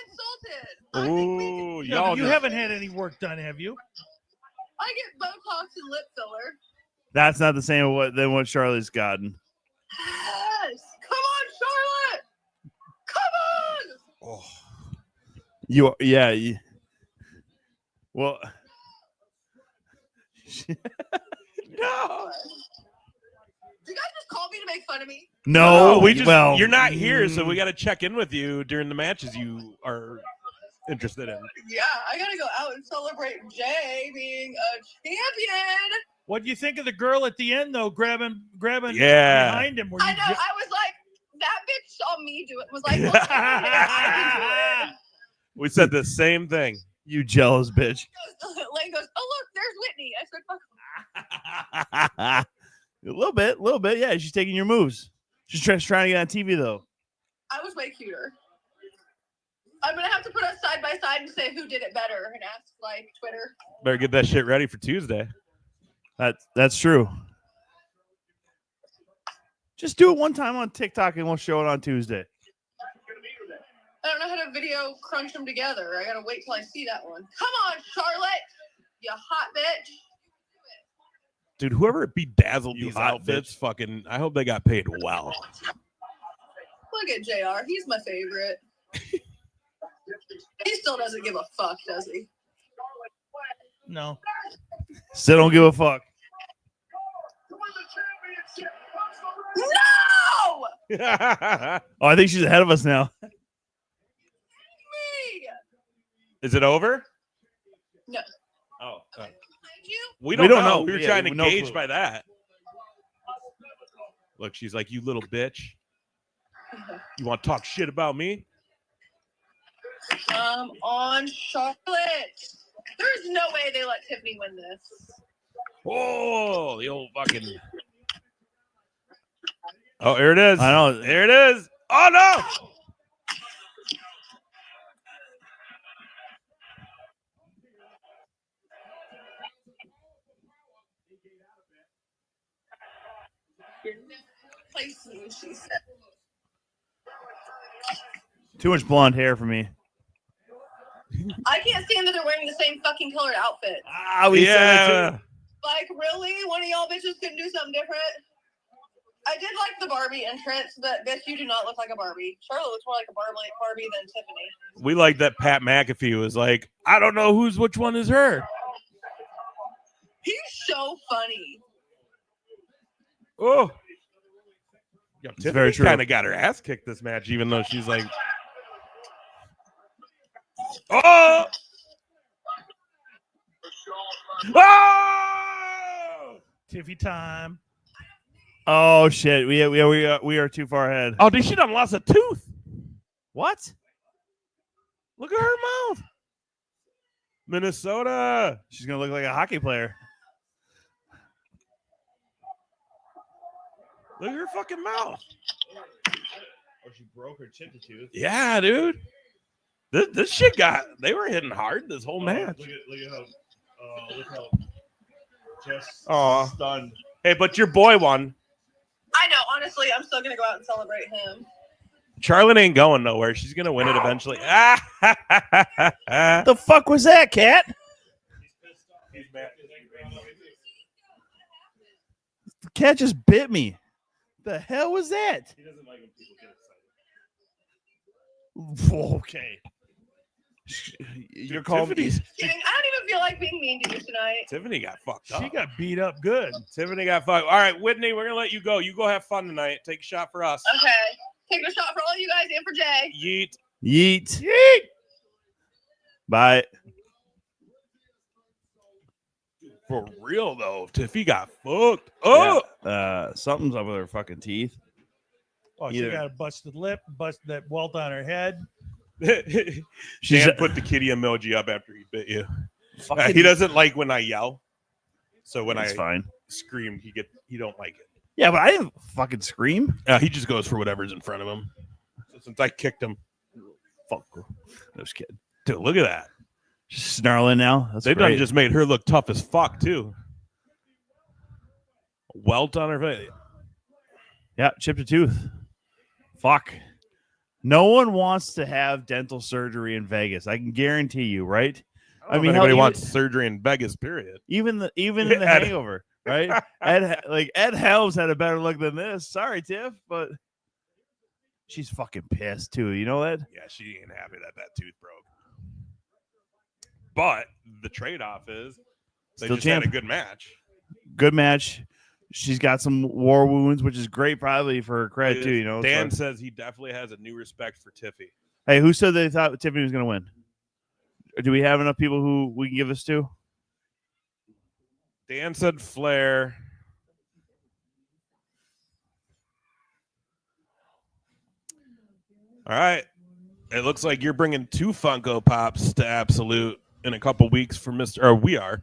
insulted. Ooh, no, y'all you just- haven't had any work done, have you? I get Botox and lip filler. That's not the same than what Charlotte's gotten. Yes. Come on, Charlotte. Come on. Oh, Well, no. Did you guys just call me to make fun of me? no, we just well, you're not here, so we got to check in with you during the matches you are interested in. Yeah, I gotta go out and celebrate Jay being a champion. What do you think of the girl at the end though, grabbing Yeah. behind him? Were I you know. I was like, that bitch saw me do it. Was like, look, I can do it. We said the same thing. you jealous bitch. Lane goes, oh look, there's Whitney. I said, fuck. A little bit. Yeah, she's taking your moves. She's trying to get on TV though. I was way cuter. I'm gonna have to put us side by side and say who did it better and ask like Twitter. Better get that shit ready for Tuesday. That's true. Just do it one time on TikTok and we'll show it on Tuesday. I don't know how to video crunch them together. I gotta wait till I see that one. Come on, Charlotte, you hot bitch. Dude, whoever bedazzled You these hot outfits, fucking, I hope they got paid well. Look at JR. He's my favorite. He still doesn't give a fuck, does he? no? Still don't give a fuck. No! Oh, I think she's ahead of us now. Me! Is it over? No. Oh. Behind you? We don't know. We were Yeah, trying to no gauge clue. by that. Look, she's like, you little bitch. You want to talk shit about me? On Charlotte. There's no way they let Tiffany win this. Oh, the old fucking. Oh, here it is. I know. There it is. Oh, no. Place me, she said. Too much blonde hair for me. I can't stand that they're wearing the same fucking colored outfit. We said it too. Like, really? One of y'all bitches couldn't do something different? I did like the Barbie entrance, but bitch, you do not look like a Barbie. Charlotte looks more like a Barbie than Tiffany. We like that Pat McAfee was like, I don't know which one is her. He's so funny. Oh. Yo, very Tiffany true. kind of got her ass kicked this match, even though she's like, oh! Oh! Tiffy time. Oh shit! We are too far ahead. Oh, dude, she done lost a tooth. What? Look at her mouth. Minnesota. She's gonna look like a hockey player. Look at her fucking mouth. Or she broke her chippy tooth. Yeah, dude. This shit they were hitting hard this whole match. Look how just Aw. stunned. Hey, but your boy won. I know, honestly, I'm still gonna go out and celebrate him. Charlotte ain't going nowhere. She's gonna win it eventually. The fuck was that, cat? The cat just bit me. The hell was that? He doesn't like when people get excited. Okay. You're calling me. Kidding. I don't even feel like being mean to you tonight. Tiffany got fucked up. She got beat up good. Tiffany got fucked. All right, Whitney, we're gonna let you go. You go have fun tonight. Take a shot for us. Okay. Taking a shot for all you guys and for Jay. Yeet. Yeet. Yeet. Bye. For real though, Tiffy got fucked. Oh, Yeah. Something's up with her fucking teeth. Oh, she got a busted lip, busted that welt on her head. Dan put the kitty emoji up after he bit you. He doesn't like when I yell. So when I scream, he don't like it. Yeah, but I didn't fucking scream. He just goes for whatever's in front of him. So since I kicked him, fuck. I was kidding. Dude, look at that. Just snarling now. They've done just made her look tough as fuck too. Welt on her face. Yeah, chipped a tooth. Fuck. No one wants to have dental surgery in Vegas. I can guarantee you, right? I mean, anybody wants surgery in Vegas, period. Even in the Hangover, right? Ed Helms had a better look than this. Sorry, Tiff, but she's fucking pissed too. You know that? Yeah, she ain't happy that tooth broke. But the trade-off is they Still just had a good match. Good match. She's got some war wounds, which is great probably for her credit too. You know, Dan says he definitely has a new respect for Tiffy. Hey, who said they thought Tiffany was going to win? Do we have enough people who we can give this to? Dan said Flair. All right. It looks like you're bringing 2 Funko Pops to Absolute in a couple weeks for Mr. Or we are.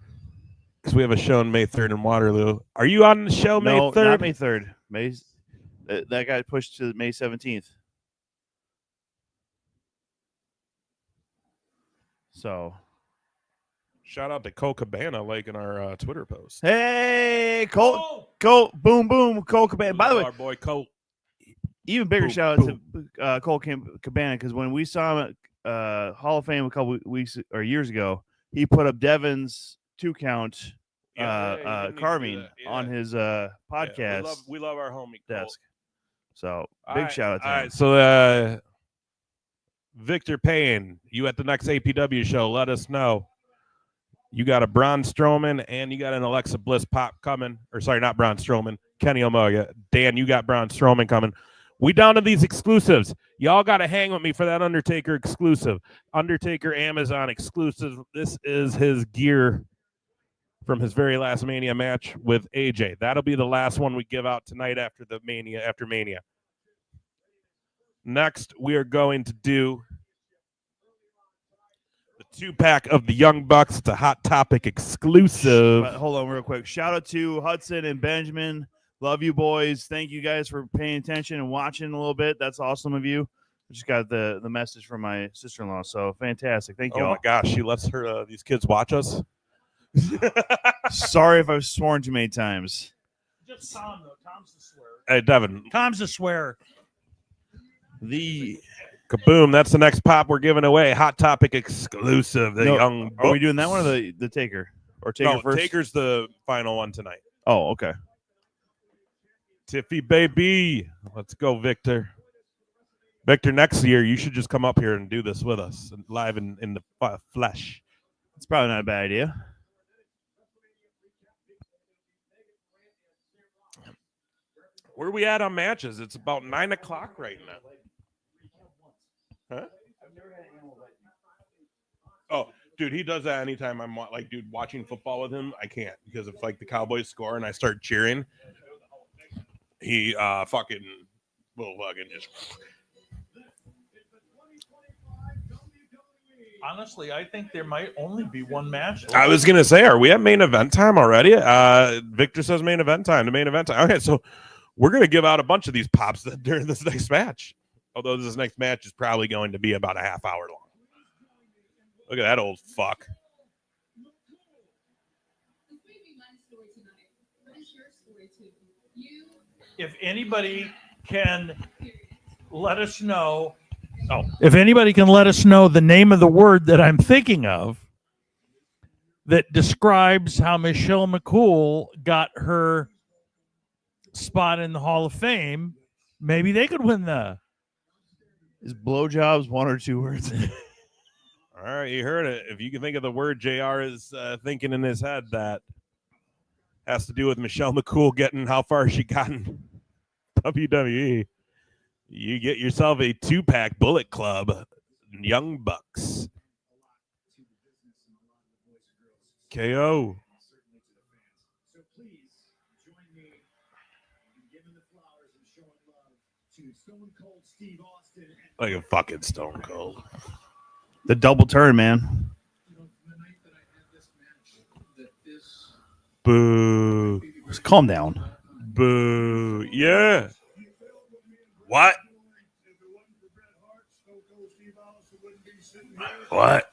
Because we have a show on May 3rd in Waterloo. Are you on the show May 3rd? No, not May 3rd. That got pushed to May 17th. So, shout out to Cole Cabana liking our Twitter post. Hey, Cole, boom, boom, Cole Cabana. By the way, our boy Cole. Even bigger shout out to Cole Cabana because when we saw him at Hall of Fame a couple weeks or years ago, he put up Devin's 2 count carving on his podcast. Yeah, we love our homie desk. So big shout out to him. All right, so Victor Payne, you at the next APW show, let us know. You got a Braun Strowman and you got an Alexa Bliss pop coming. Or sorry, not Braun Strowman, Kenny Omega. Dan, you got Braun Strowman coming. We down to these exclusives. Y'all got to hang with me for that Undertaker exclusive. Undertaker Amazon exclusive. This is his gear from his very last Mania match with AJ. That'll be the last one we give out tonight after Mania. Next, we are going to do the 2-pack of the Young Bucks. It's a Hot Topic exclusive. But hold on real quick. Shout out to Hudson and Benjamin. Love you, boys. Thank you guys for paying attention and watching a little bit. That's awesome of you. I just got the message from my sister-in-law, so fantastic. Thank you all. Oh, my gosh. She lets these kids watch us? Sorry if I've sworn too many times. Just Tom, though. Tom's the swear. Hey, Devin. Tom's the swear. The kaboom. That's the next pop we're giving away. Hot Topic exclusive. The Young Bucks. Are we doing that one or the Taker? Or Taker first? Taker's the final one tonight. Oh, okay. Tiffy, baby. Let's go, Victor. Victor, next year, you should just come up here and do this with us live in the flesh. It's probably not a bad idea. Where are we at on matches? It's about 9 o'clock right now. Huh? Oh, dude, he does that anytime I'm watching football with him. I can't because if the Cowboys score and I start cheering, he will fucking just. Honestly, I think there might only be one match. I was gonna say, are we at main event time already? Victor says main event time. The main event time. Okay, so we're gonna give out a bunch of these pops during this next match. Although this next match is probably going to be about a half hour long. Look at that old fuck. If anybody can let us know. If anybody can let us know the name of the word that I'm thinking of that describes how Michelle McCool got her spot in the Hall of Fame, maybe they could win the. Is blowjobs 1 or 2 words? All right, you heard it. If you can think of the word JR is thinking in his head, that has to do with Michelle McCool getting how far she got in WWE. You get yourself a 2-pack Bullet Club, Young Bucks. KO. Like a fucking Stone Cold. The double turn, man. Boo. Just calm down. Boo. Yeah. What? What?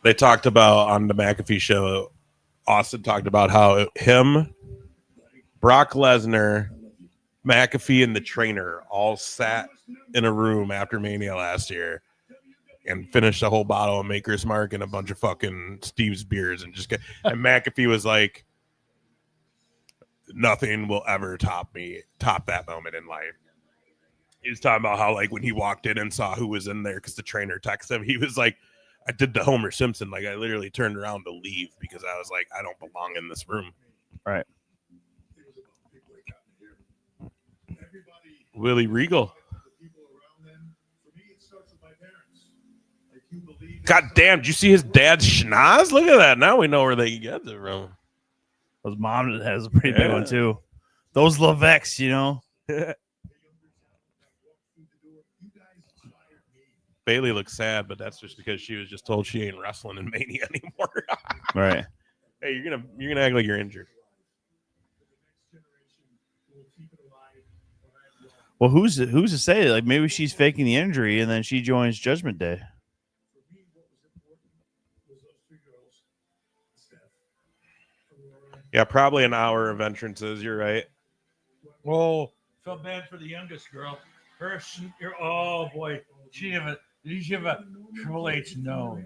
They talked about on the McAfee show, Austin talked about how him, Brock Lesnar, McAfee, and the trainer all sat in a room after Mania last year and finished a whole bottle of Maker's Mark and a bunch of fucking Steve's beers and just and McAfee was like, nothing will ever top that moment in life. He was talking about how, like, when he walked in and saw who was in there because the trainer texted him, he was like, I did the Homer Simpson. Like, I literally turned around to leave because I was like, I don't belong in this room. Right. Willie Regal. God damn, did you see his dad's schnoz? Look at that. Now we know where they get it from. His mom has a pretty big one, too. Those Levex, you know. Bailey looks sad, but that's just because she was just told she ain't wrestling in Mania anymore. Right. Hey, you're gonna act like you're injured. Well, who's to say? Like, maybe she's faking the injury and then she joins Judgment Day. Yeah, probably an hour of entrances. You're right. Oh, felt bad for the youngest girl. Oh boy, did you have a Triple H nose?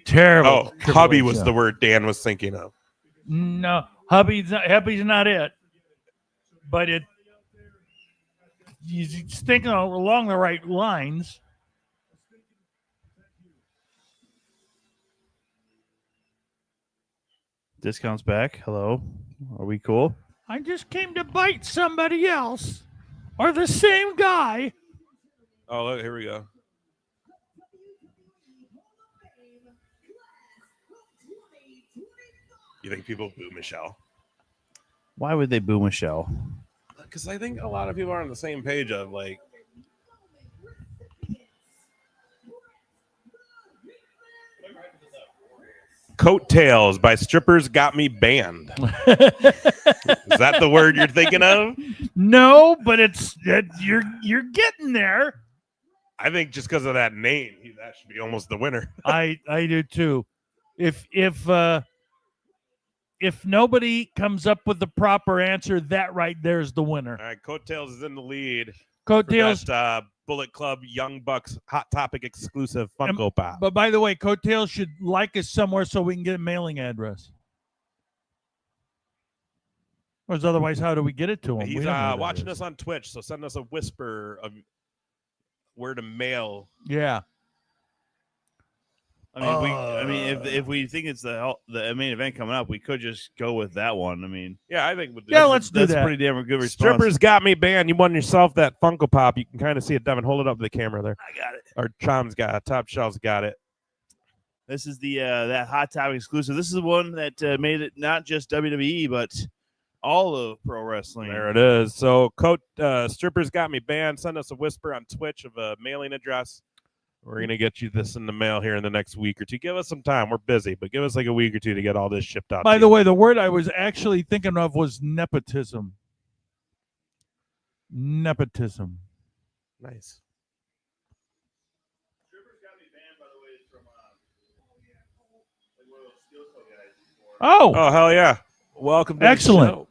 Terrible. Oh, hubby was the word Dan was thinking of. No, hubby's not it. But he's thinking along the right lines. Discounts back. Hello. Are we cool? I just came to bite somebody else. Or the same guy. Oh, look, here we go. You think people boo Michelle? Why would they boo Michelle? Because I think a lot of people are on the same page of, like, Coattails by Strippers Got Me Banned. Is that the word you're thinking of? No, but you're getting there. I think just because of that name, that should be almost the winner. I do too. If nobody comes up with the proper answer, that right there's the winner. All right, Coattails is in the lead. Coattails, that, Bullet Club Young Bucks Hot Topic exclusive Funko Pop. But by the way, Coattails should like us somewhere so we can get a mailing address. Because otherwise, how do we get it to him? He's watching us on Twitch, so send us a whisper of where to mail. Yeah. I mean, if we think it's the main event coming up, we could just go with that one. I mean, yeah, I think let's do that. That's a pretty damn good response. Strippers Got Me Banned. You won yourself that Funko Pop. You can kind of see it, Devin. Hold it up to the camera there. I got it. Our Chom's got it. Top Shelf's got it. This is the that Hot Topic exclusive. This is the one that made it not just WWE, but all of pro wrestling. There it is. So, Strippers Got Me Banned. Send us a whisper on Twitch of a mailing address. We're going to get you this in the mail here in the next week or two. Give us some time. We're busy, but give us like a week or two to get all this shipped out. By the way, the word I was actually thinking of was nepotism. Nepotism. Nice. Oh, hell yeah. Welcome to excellent. the show.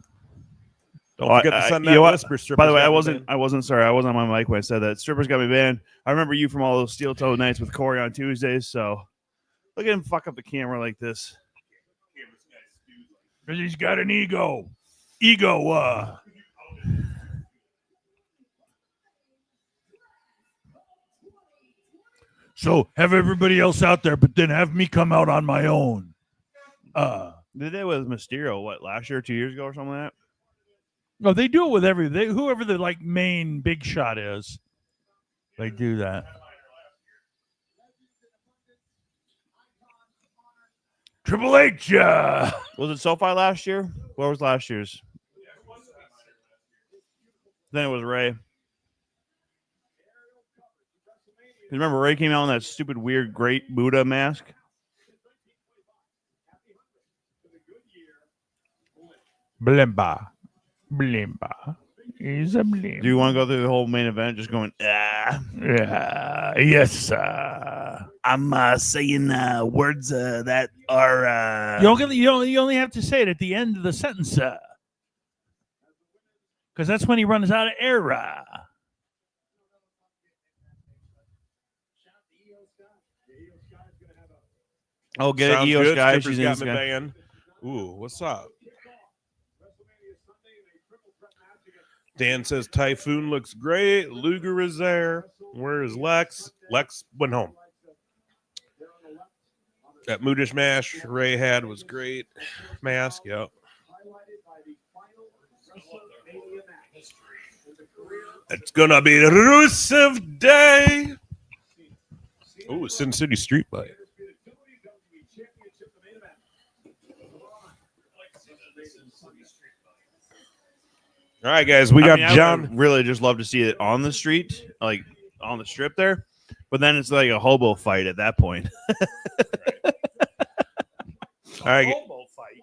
Don't forget to send that whisper. Strippers By the way, I Got wasn't sorry. I wasn't on my mic when I said that. Strippers Got Me Banned. I remember you from all those steel toe nights with Corey on Tuesdays. So look at him fuck up the camera like this. Because he's got an ego. So have everybody else out there, but then have me come out on my own. Did they with Mysterio, last year, 2 years ago or something like that? No, they do it with whoever the main big shot is. They do that. Triple H. Was it SoFi last year? What was last year's? Then it was Ray. 'Cause remember, Ray came out in that stupid, weird, great Buddha mask. Blimba. Blimba. He's a blimba. Do you want to go through the whole main event just going, yes, sir. I'm saying words that are... You only have to say it at the end of the sentence, because that's when he runs out of air. Oh, get it, Sounds EO good. Sky. Stripper's She's in got me Sky. banging. Ooh, what's up? Dan says Typhoon looks great. Luger is there. Where is Lex? Lex went home. That Moodish Mash Ray had was great. Mask, yep. It's gonna be Rusev Day. Ooh, Sin City Street Fight. All right, guys, we got John. I would really just love to see it on the street, like on the strip there, but then it's like a hobo fight at that point. All right. Hobo fight.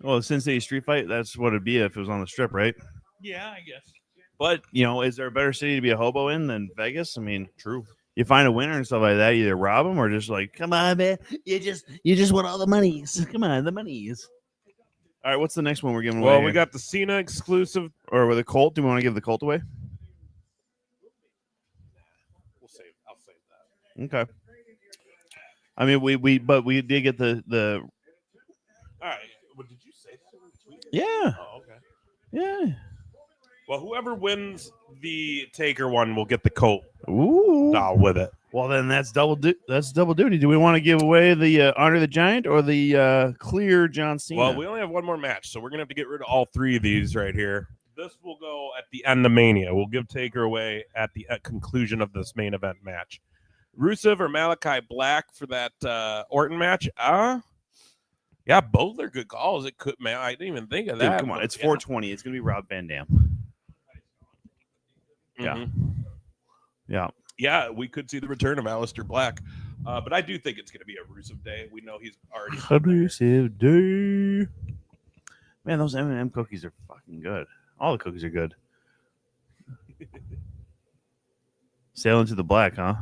Well, the Sin City Street Fight, that's what it'd be if it was on the strip, right? Yeah, I guess. But, is there a better city to be a hobo in than Vegas? I mean, true. You find a winner and stuff like that, you either rob them or just like, come on, man, you just want all the monies. Come on, the monies. All right, what's the next one we're giving away? Well, we here? got the Cena exclusive. Or with a Colt. Do we want to give the Colt away? I'll save that. Okay. I mean, we did get the. All right. What did you say? Yeah. Oh, okay. Yeah. Well, whoever wins the Taker one will get the Colt. Ooh. Doll with it. Well, then that's double duty. Do we want to give away the Honor the Giant or the clear John Cena? Well, we only have one more match, so we're gonna have to get rid of all three of these right here. This will go at the end of Mania. We'll give Taker away at the conclusion of this main event match. Rusev or Malachi Black for that Orton match? Yeah, both are good calls. It could, man. I didn't even think of that. Dude, come on, it's 420. It's gonna be Rob Van Dam. Yeah. Mm-hmm. Yeah. Yeah, we could see the return of Aleister Black. But I do think it's going to be a Rusev Day. We know he's already Rusev Day. Man, those M&M cookies are fucking good. All the cookies are good. Sail into the black, huh?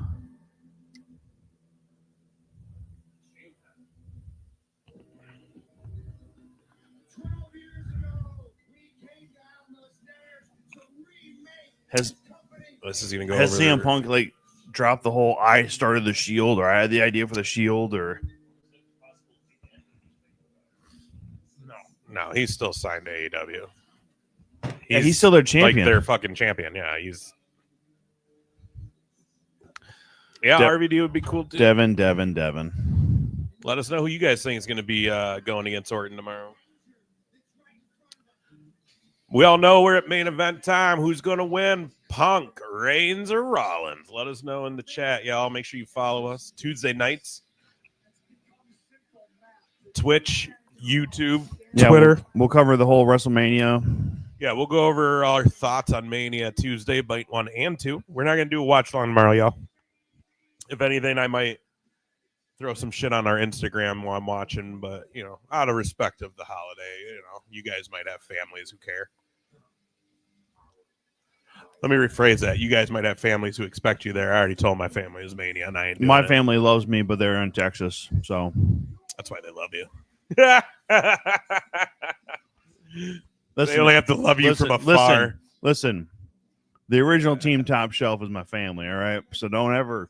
This is going to go Has over CM there. Punk like dropped the whole I started the Shield or I had the idea for the Shield or No, he's still signed to AEW. He's still their champion. Like their fucking champion. Yeah, he's. Yeah, RVD would be cool too. Devin. Let us know who you guys think is going to be going against Orton tomorrow. We all know we're at main event time. Who's going to win? Punk, Reigns, or Rollins? Let us know in the chat, y'all. Make sure you follow us Tuesday nights. Twitch, YouTube, Twitter. We'll cover the whole WrestleMania. Yeah, we'll go over our thoughts on Mania Tuesday, Bite 1 and 2. We're not going to do a watch along tomorrow, y'all. If anything, I might throw some shit on our Instagram while I'm watching, but, out of respect of the holiday, you guys might have families who care. Let me rephrase that. You guys might have families who expect you there. I already told my family it was Mania, and I ain't doing My it. family loves me, but they're in Texas, so That's why they love you. listen, They only have to love you from afar. Listen, the original Team Top Shelf is my family, all right? So don't ever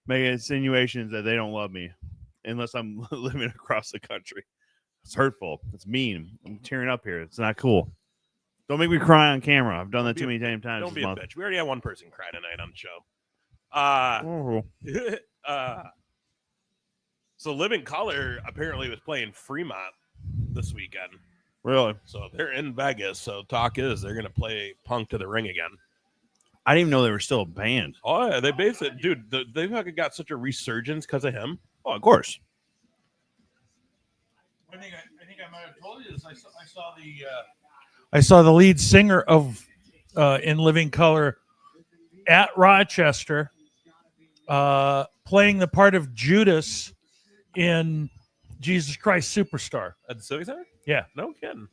make insinuations that they don't love me unless I'm living across the country. It's hurtful. It's mean. I'm tearing up here. It's not cool. Don't make me cry on camera. I've done that too many times. Don't be this a month. bitch. We already had one person cry tonight on the show. So Living Color apparently was playing Fremont this weekend. Really? So they're in Vegas. So talk is they're going to play Punk to the Ring again. I didn't even know they were still a band. Oh, yeah. They basically, dude, they fucking got such a resurgence because of him. Oh, of course. I think I might have told you this. I saw the I saw the lead singer of In Living Color at Rochester playing the part of Judas in Jesus Christ Superstar. At the Civic Center? Yeah. No kidding.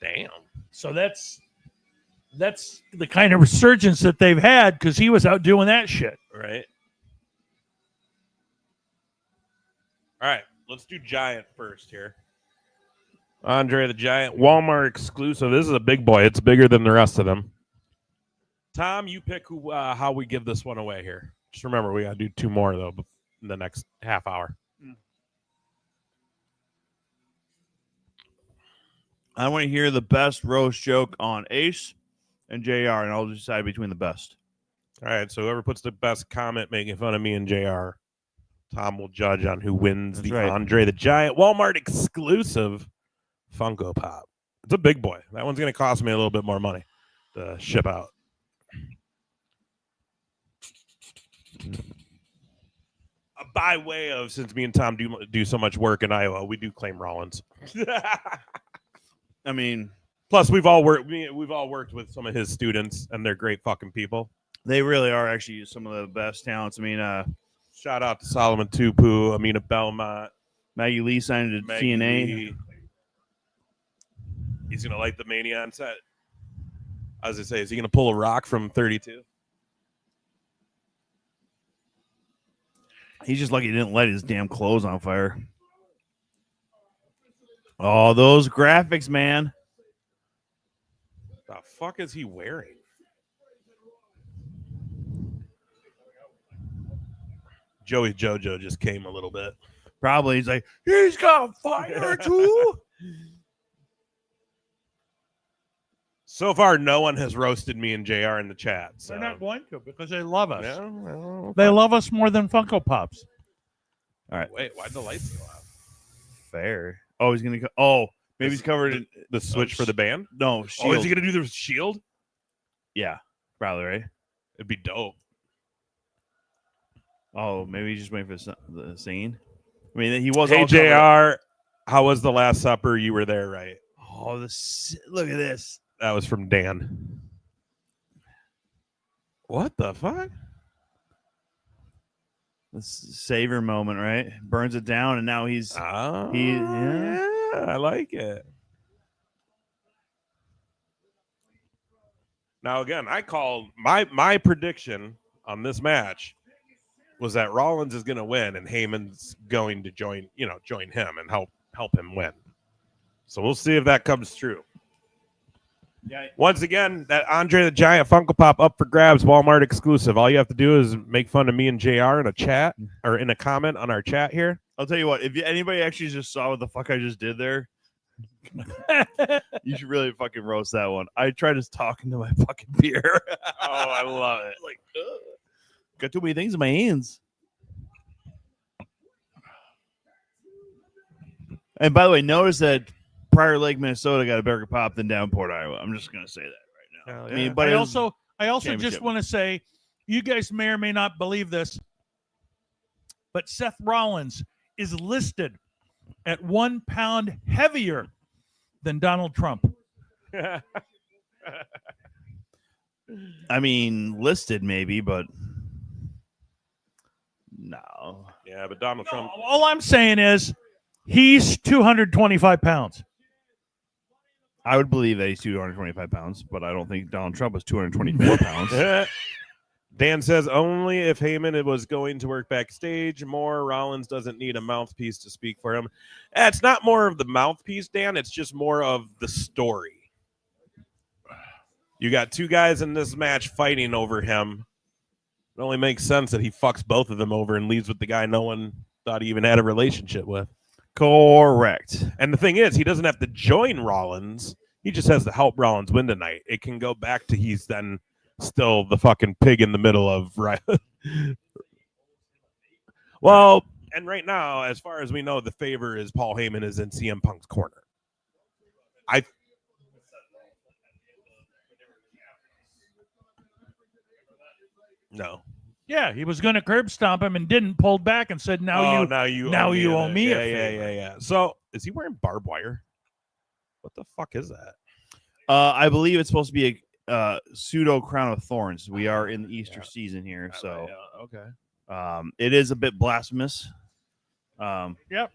Damn. So that's the kind of resurgence that they've had because he was out doing that shit. Right. All right. Let's do Giant first here. Andre the Giant, Walmart exclusive. This is a big boy. It's bigger than the rest of them. Tom, you pick who, how we give this one away here. Just remember, we got to do 2 more, though, in the next half hour. I want to hear the best roast joke on Ace and JR, and I'll decide between the best. All right, so whoever puts the best comment making fun of me and JR, Tom will judge on who wins the Andre the Giant Walmart exclusive Funko Pop. It's a big boy. That one's going to cost me a little bit more money to ship out. By way of, since me and Tom do so much work in Iowa, we do claim Rollins. I mean, plus we've all worked with some of his students, and they're great fucking people. They really are actually some of the best talents. I mean, shout out to Solomon Tupu, Amina Belmont, Maggie Lee signed to TNA. Lee. He's gonna light the Mania on set. As I say, is he gonna pull a Rock from 32? He's just lucky he didn't light his damn clothes on fire. Oh, those graphics, man. The fuck is he wearing? Joey Jojo just came a little bit. Probably. He's like, he's got fire too. So far, no one has roasted me and JR in the chat. So. They're not going to because they love us. Yeah, well, they love us more than Funko Pops. All right. Wait, why'd the lights go out? Fair. Oh, he's going to go. Oh, maybe he's covered in the switch for the band? No. Shield. Oh, is he going to do the shield? Yeah, probably, right? It'd be dope. Oh, maybe he's just waiting for the scene. I mean, he was. Hey, JR, how was the Last Supper? You were there, right? Oh, look at this. That was from Dan. What the fuck? This savior moment, right? Burns it down, and now he's. Yeah, I like it. Now again, I called my prediction on this match was that Rollins is going to win, and Heyman's going to join him and help him win. So we'll see if that comes true. Yeah. Once again, that Andre the Giant Funko Pop up for grabs, Walmart exclusive. All you have to do is make fun of me and JR in a chat or in a comment on our chat here. I'll tell you what, if anybody actually just saw what the fuck I just did there, you should really fucking roast that one. I tried to talk into my fucking beer. Oh, I love it. Like, got too many things in my hands. And by the way, notice that Prior Lake, Minnesota got a bigger pop than Downport, Iowa. I'm just going to say that right now. Yeah. I mean, but I also just want to say, you guys may or may not believe this, but Seth Rollins is listed at 1 pound heavier than Donald Trump. I mean, listed maybe, but no. Yeah, but Donald Trump. All I'm saying is he's 225 pounds. I would believe that he's 225 pounds, but I don't think Donald Trump was 224 pounds. Dan says only if Heyman was going to work backstage more. Rollins doesn't need a mouthpiece to speak for him. It's not more of the mouthpiece, Dan. It's just more of the story. You got 2 guys in this match fighting over him. It only makes sense that he fucks both of them over and leaves with the guy no one thought he even had a relationship with. Correct. And the thing is, he doesn't have to join Rollins. He just has to help Rollins win tonight. It can go back to he's then still the fucking pig in the middle of right. Well, and right now, as far as we know, the favor is Paul Heyman is in CM Punk's corner. No. Yeah, he was going to curb stomp him and didn't. Pulled back and said, "Now you owe me." Yeah. So, is he wearing barbed wire? What the fuck is that? I believe it's supposed to be a pseudo crown of thorns. We are in the Easter season here, so okay. it is a bit blasphemous. Yep.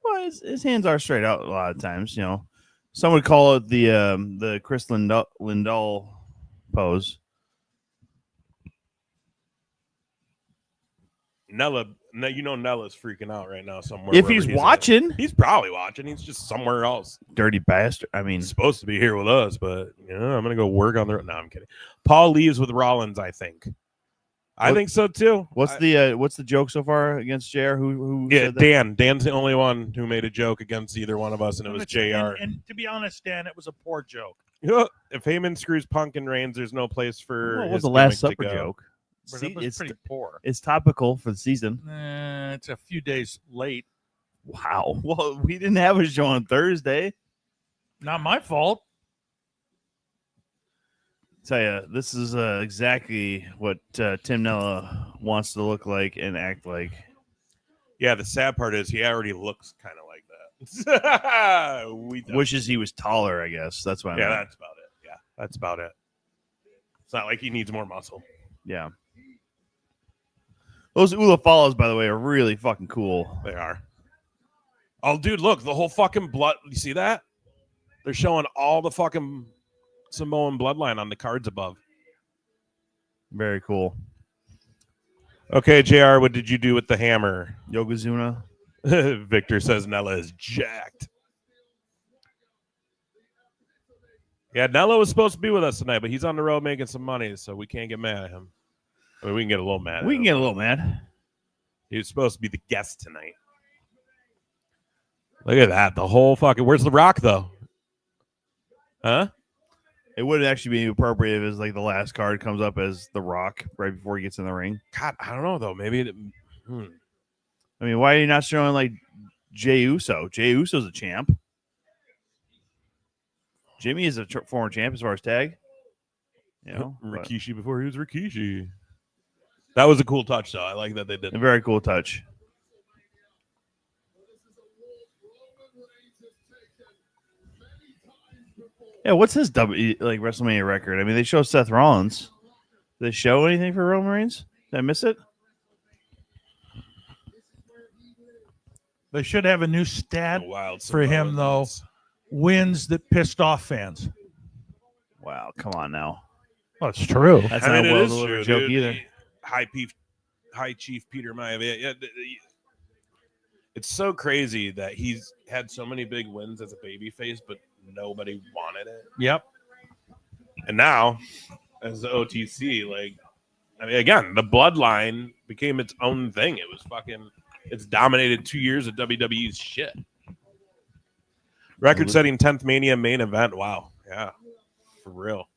Well, his hands are straight out a lot of times. You know, some would call it the Chris Lindahl pose. Nella's freaking out right now somewhere. If wherever he's watching, he's probably watching. He's just somewhere else. Dirty bastard. I mean, he's supposed to be here with us, but I'm gonna go work on the. No, I'm kidding. Paul leaves with Rollins. I think. I think so too. What's the joke so far against JR? Who said that? Dan. Dan's the only one who made a joke against either one of us, and it was JR. And to be honest, Dan, it was a poor joke. If Heyman screws Punk and Reigns, there's no place for. What was the Last Supper joke? But it was pretty poor. It's topical for the season. It's a few days late. Wow. Well, we didn't have a show on Thursday. Not my fault. Tell you, this is exactly what Tim Nella wants to look like and act like. Yeah, the sad part is he already looks kind of like that. Wishes he was taller, I guess. That's why. Yeah, that's about it. Yeah, that's about it. It's not like he needs more muscle. Yeah. Those Ula follows, by the way, are really fucking cool. They are. Oh, dude, look, the whole fucking blood. You see that? They're showing all the fucking Samoan bloodline on the cards above. Very cool. Okay, JR, what did you do with the hammer? Yokozuna. Victor says Nella is jacked. Yeah, Nella was supposed to be with us tonight, but he's on the road making some money, so we can't get mad at him. I mean, we can get a little mad. We can get a little mad. He was supposed to be the guest tonight. Look at that. The whole fucking... Where's The Rock, though? Huh? It would actually be appropriate if it's like the last card comes up as The Rock right before he gets in the ring. God, I don't know, though. Maybe it... I mean, why are you not showing like Jey Uso? Jey Uso's a champ. Jimmy is a former champ as far as tag. You know, Rikishi before he was Rikishi. That was a cool touch, though. I like that they did. A very cool touch. Yeah, what's his WrestleMania record? I mean, they show Seth Rollins. Did they show anything for Roman Reigns? Did I miss it? They should have a new stat for him, though. Wins that pissed off fans. Wow, come on now. Well, it's true. That's not a well-delivered joke either. High Chief Peter Maivia. Yeah, it's so crazy that he's had so many big wins as a babyface, but nobody wanted it. Yep. And now, as the OTC, again, the bloodline became its own thing. It was it's dominated 2 years of WWE's shit. Record-setting 10th Mania main event. Wow. Yeah. For real.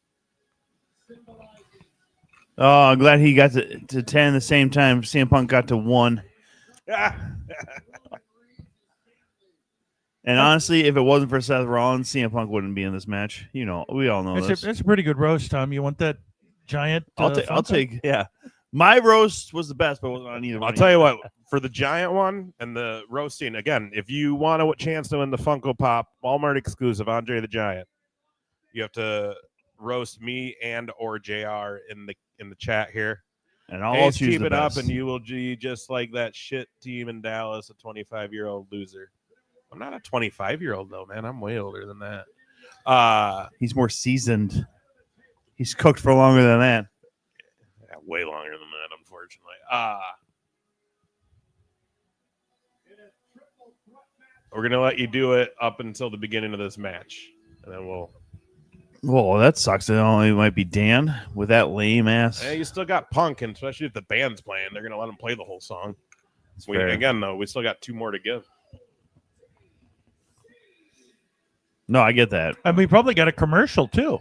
Oh, I'm glad he got to 10 at the same time. CM Punk got to 1. And honestly, if it wasn't for Seth Rollins, CM Punk wouldn't be in this match. You know, we all know this. It's a pretty good roast, Tom. You want that giant? I'll take. Yeah, my roast was the best, but it wasn't on either one. I'll tell you what. For the giant one and the roasting, again, if you want a chance to win the Funko Pop Walmart exclusive Andre the Giant, you have to roast me and or JR in the chat here. And I'll choose keep the it best. up, and you will be just like that shit team in Dallas, a 25-year-old loser. I'm not a 25-year-old though, man. I'm way older than that. He's more seasoned. He's cooked for longer than that. Yeah, way longer than that, unfortunately. We're gonna let you do it up until the beginning of this match, and then we'll. Well, that sucks. It only might be Dan with that lame ass. Yeah, you still got Punk, and especially if the band's playing, they're gonna let him play the whole song. Again, though, we still got 2 more to give. No, I get that. And we probably got a commercial too.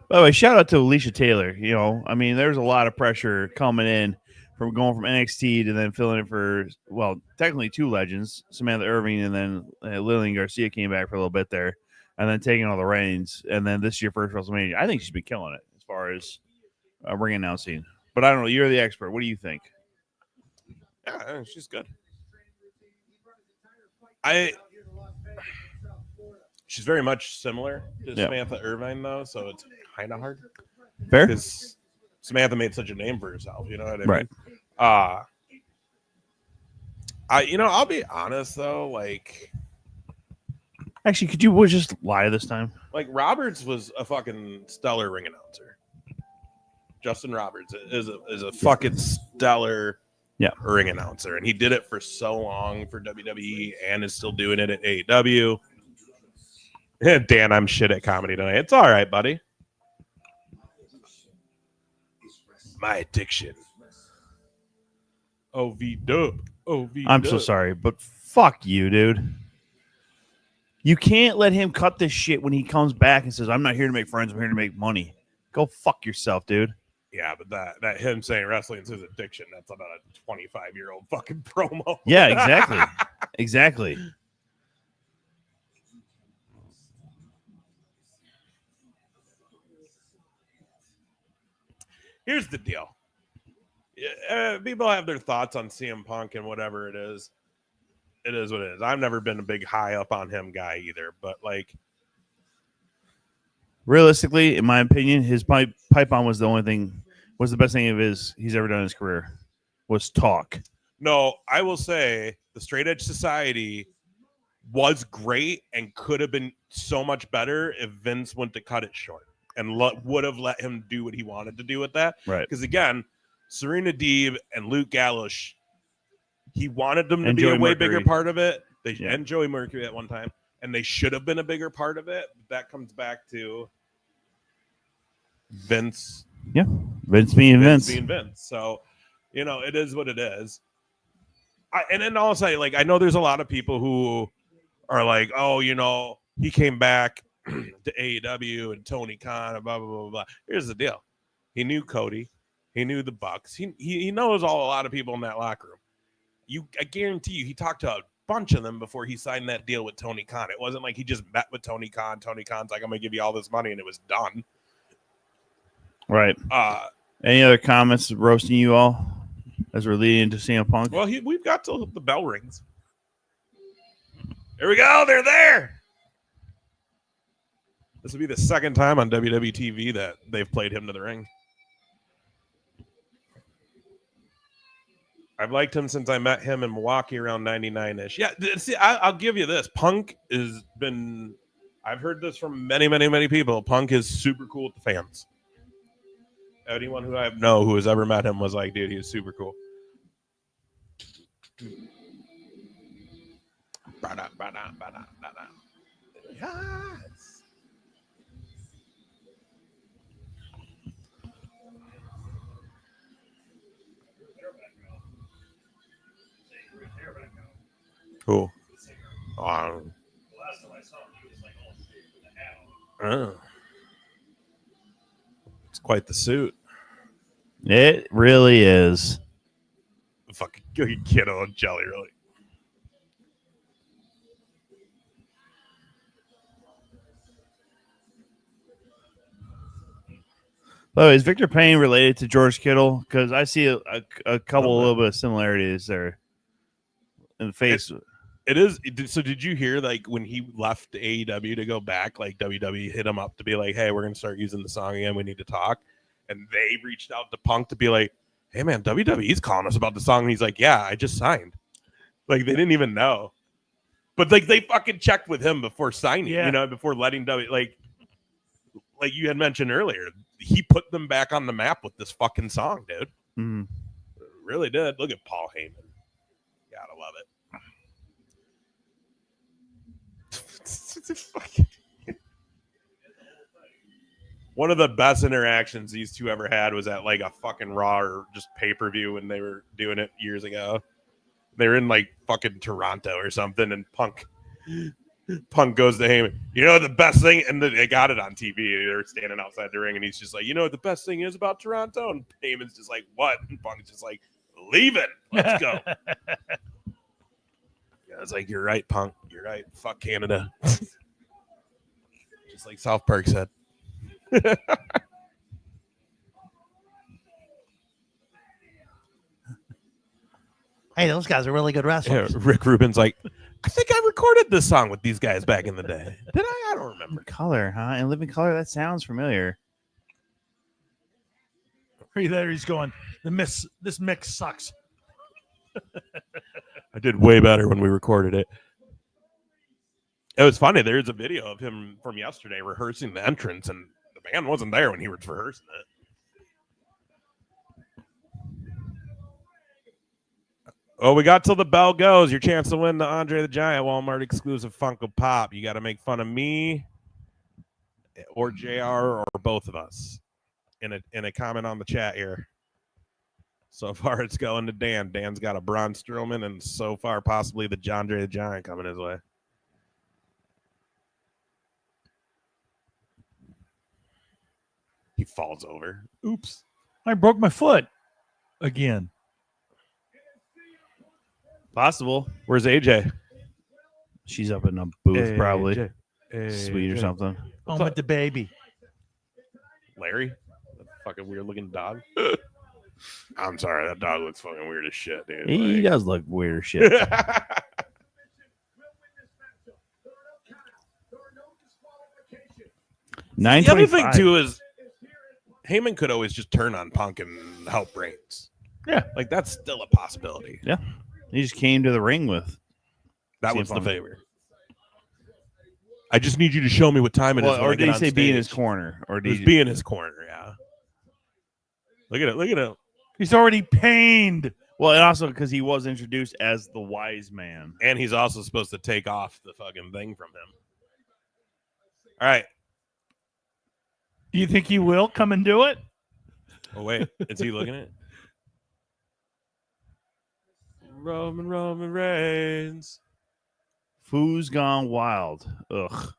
By the way, shout out to Alicia Taylor. You know, I mean, there's a lot of pressure coming in from going from NXT to then filling in for, well, technically 2 legends, Samantha Irving, and then Lillian Garcia came back for a little bit there, and then taking all the reins. And then this is your first WrestleMania. I think she's been killing it as far as ring announcing. But I don't know. You're the expert. What do you think? Yeah, she's good. She's very much similar to Samantha Irvine, though, so it's kind of hard. Fair. Because Samantha made such a name for herself, you know what I mean? Right. I'll be honest though, like, actually, could you just lie this time? Like, Roberts was a fucking stellar ring announcer. Justin Roberts is a fucking stellar ring announcer, and he did it for so long for WWE and is still doing it at AEW. Dan, I'm shit at comedy tonight. It's all right, buddy. My addiction. OV dub. I'm so sorry, but fuck you, dude. You can't let him cut this shit when he comes back and says, I'm not here to make friends, I'm here to make money. Go fuck yourself, dude. Yeah, but that him saying wrestling is his addiction, that's about a 25-year-old fucking promo. Yeah, exactly. Exactly. Here's the deal. People have their thoughts on CM Punk and whatever it is. It is what it is. I've never been a big high up on him guy either, but like, realistically, in my opinion, his pipe bomb was the best thing he's ever done in his career was talk. No, I will say the Straight Edge Society was great and could have been so much better if Vince went to cut it short and would have let him do what he wanted to do with that. Right. Because again, Serena Deeb and Luke Gallows, he wanted them to and be Joey a way Mercury. bigger part of it. And Joey Mercury at one time, and they should have been a bigger part of it. That comes back to Vince. Yeah, Vince being Vince. So, it is what it is. And then also, like, I know there's a lot of people who are like, oh, he came back to AEW and Tony Khan and blah, blah, blah, blah. Here's the deal. He knew Cody. He knew the Bucks. He knows a lot of people in that locker room. I guarantee you, he talked to a bunch of them before he signed that deal with Tony Khan. It wasn't like he just met with Tony Khan. Tony Khan's like, I'm going to give you all this money, and it was done. Right. Any other comments roasting you all as we're leading into CM Punk? Well, we've got till the bell rings. There we go. They're there. This will be the second time on WWE TV that they've played him to the ring. I've liked him since I met him in Milwaukee around 99-ish. Yeah, see, I'll give you this. Punk has been, I've heard this from many, many, many people. Punk is super cool with the fans. Anyone who I know who has ever met him was like, dude, he was super cool. Yes. Cool. It's quite the suit. It really is. Fucking kiddo and jelly, really. By the way, is Victor Payne related to George Kittle? Because I see a couple, a little bit of similarities there in the face. It is. So did you hear, like, when he left AEW to go back, like, WWE hit him up to be like, hey, we're going to start using the song again. We need to talk. And they reached out to Punk to be like, hey, man, WWE's calling us about the song. And he's like, yeah, I just signed. Like, they didn't even know. But, like, they fucking checked with him before signing, before letting like you had mentioned earlier. He put them back on the map with this fucking song, dude. Mm-hmm. Really did. Look at Paul Heyman. Gotta love it. One of the best interactions these two ever had was at like a fucking Raw or just pay-per-view when they were doing it years ago. They were in like fucking Toronto or something, and Punk goes to Heyman, the best thing, and they got it on TV. They're standing outside the ring, and he's just like, what the best thing is about Toronto? And Heyman's just like, what? And Punk's just like, leave it. Let's go. It's like, you're right, Punk. You're right. Fuck Canada. Just like South Park said. Hey, those guys are really good wrestlers. Yeah, Rick Rubin's like, I think I recorded this song with these guys back in the day. Did I? I don't remember. Color, huh? And Living Color, that sounds familiar. There he's going. This mix sucks. I did way better when we recorded it. It was funny. There's a video of him from yesterday rehearsing the entrance, and the band wasn't there when he was rehearsing it. Oh, we got till the bell goes. Your chance to win the Andre the Giant Walmart exclusive Funko Pop. You got to make fun of me or JR or both of us in a comment on the chat here. So far, it's going to Dan. Dan's got a Braun Strowman, and so far, possibly the Andre the Giant coming his way. He falls over. Oops. I broke my foot again. Possible. Where's AJ? She's up in a booth, probably. Sweet or AJ. something. Home with the baby. Larry? That fucking weird looking dog. I'm sorry, that dog looks fucking weird as shit, dude. He does look weird as shit. The other thing too is Heyman could always just turn on Punk and help Reigns. Yeah, like that's still a possibility. Yeah, he just came to the ring with. That was the favor. I just need you to show me what time it is. Or did he say be in his corner? Or did he be in his corner? Yeah. Look at it. Look at it. He's already pained. Well, and also because he was introduced as the wise man. And he's also supposed to take off the fucking thing from him. All right. Do you think he will come and do it? Oh, wait. Is he looking at it? Roman Reigns. Foo's gone wild. Ugh.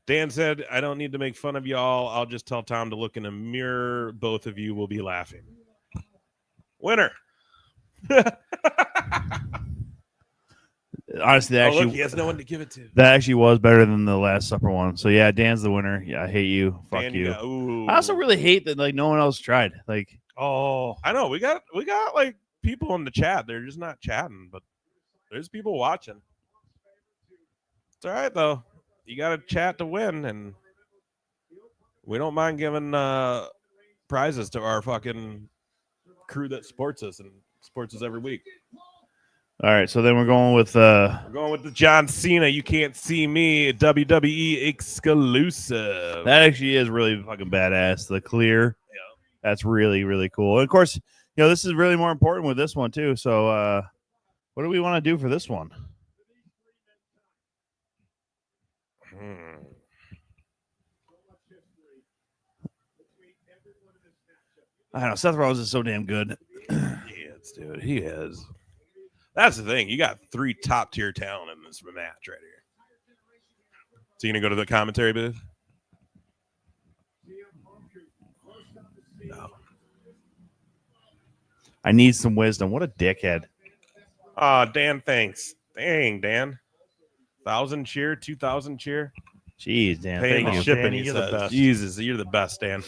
Dan said, I don't need to make fun of y'all. I'll just tell Tom to look in a mirror. Both of you will be laughing. Winner. Honestly, that actually, look, he has no one to give it to. That actually was better than the Last Supper one. So yeah, Dan's the winner. Yeah, I hate you. Fuck Dan, you. Ooh. I also really hate that like no one else tried. Like, oh, I know we got like people in the chat. They're just not chatting, but there's people watching. It's all right though. You got to chat to win, and we don't mind giving prizes to our fucking crew that supports us and supports us every week. all right, so then we're going with We're going with the John Cena. You can't see me WWE exclusive. that actually is really fucking badass. The clear, that's really really cool. And of course, this is really more important with this one too. So, what do we want to do for this one? I don't know. Seth Rollins is so damn good. He is, dude. He is. That's the thing. You got 3 top tier talent in this match right here. So you gonna go to the commentary booth? No. I need some wisdom. What a dickhead. Dan, thanks. Dang, Dan. 1,000 cheer, 2,000 cheer. Jeez, Dan. Paying Thank the you. shipping. Danny, He you're the says. best. Jesus, you're the best, Dan.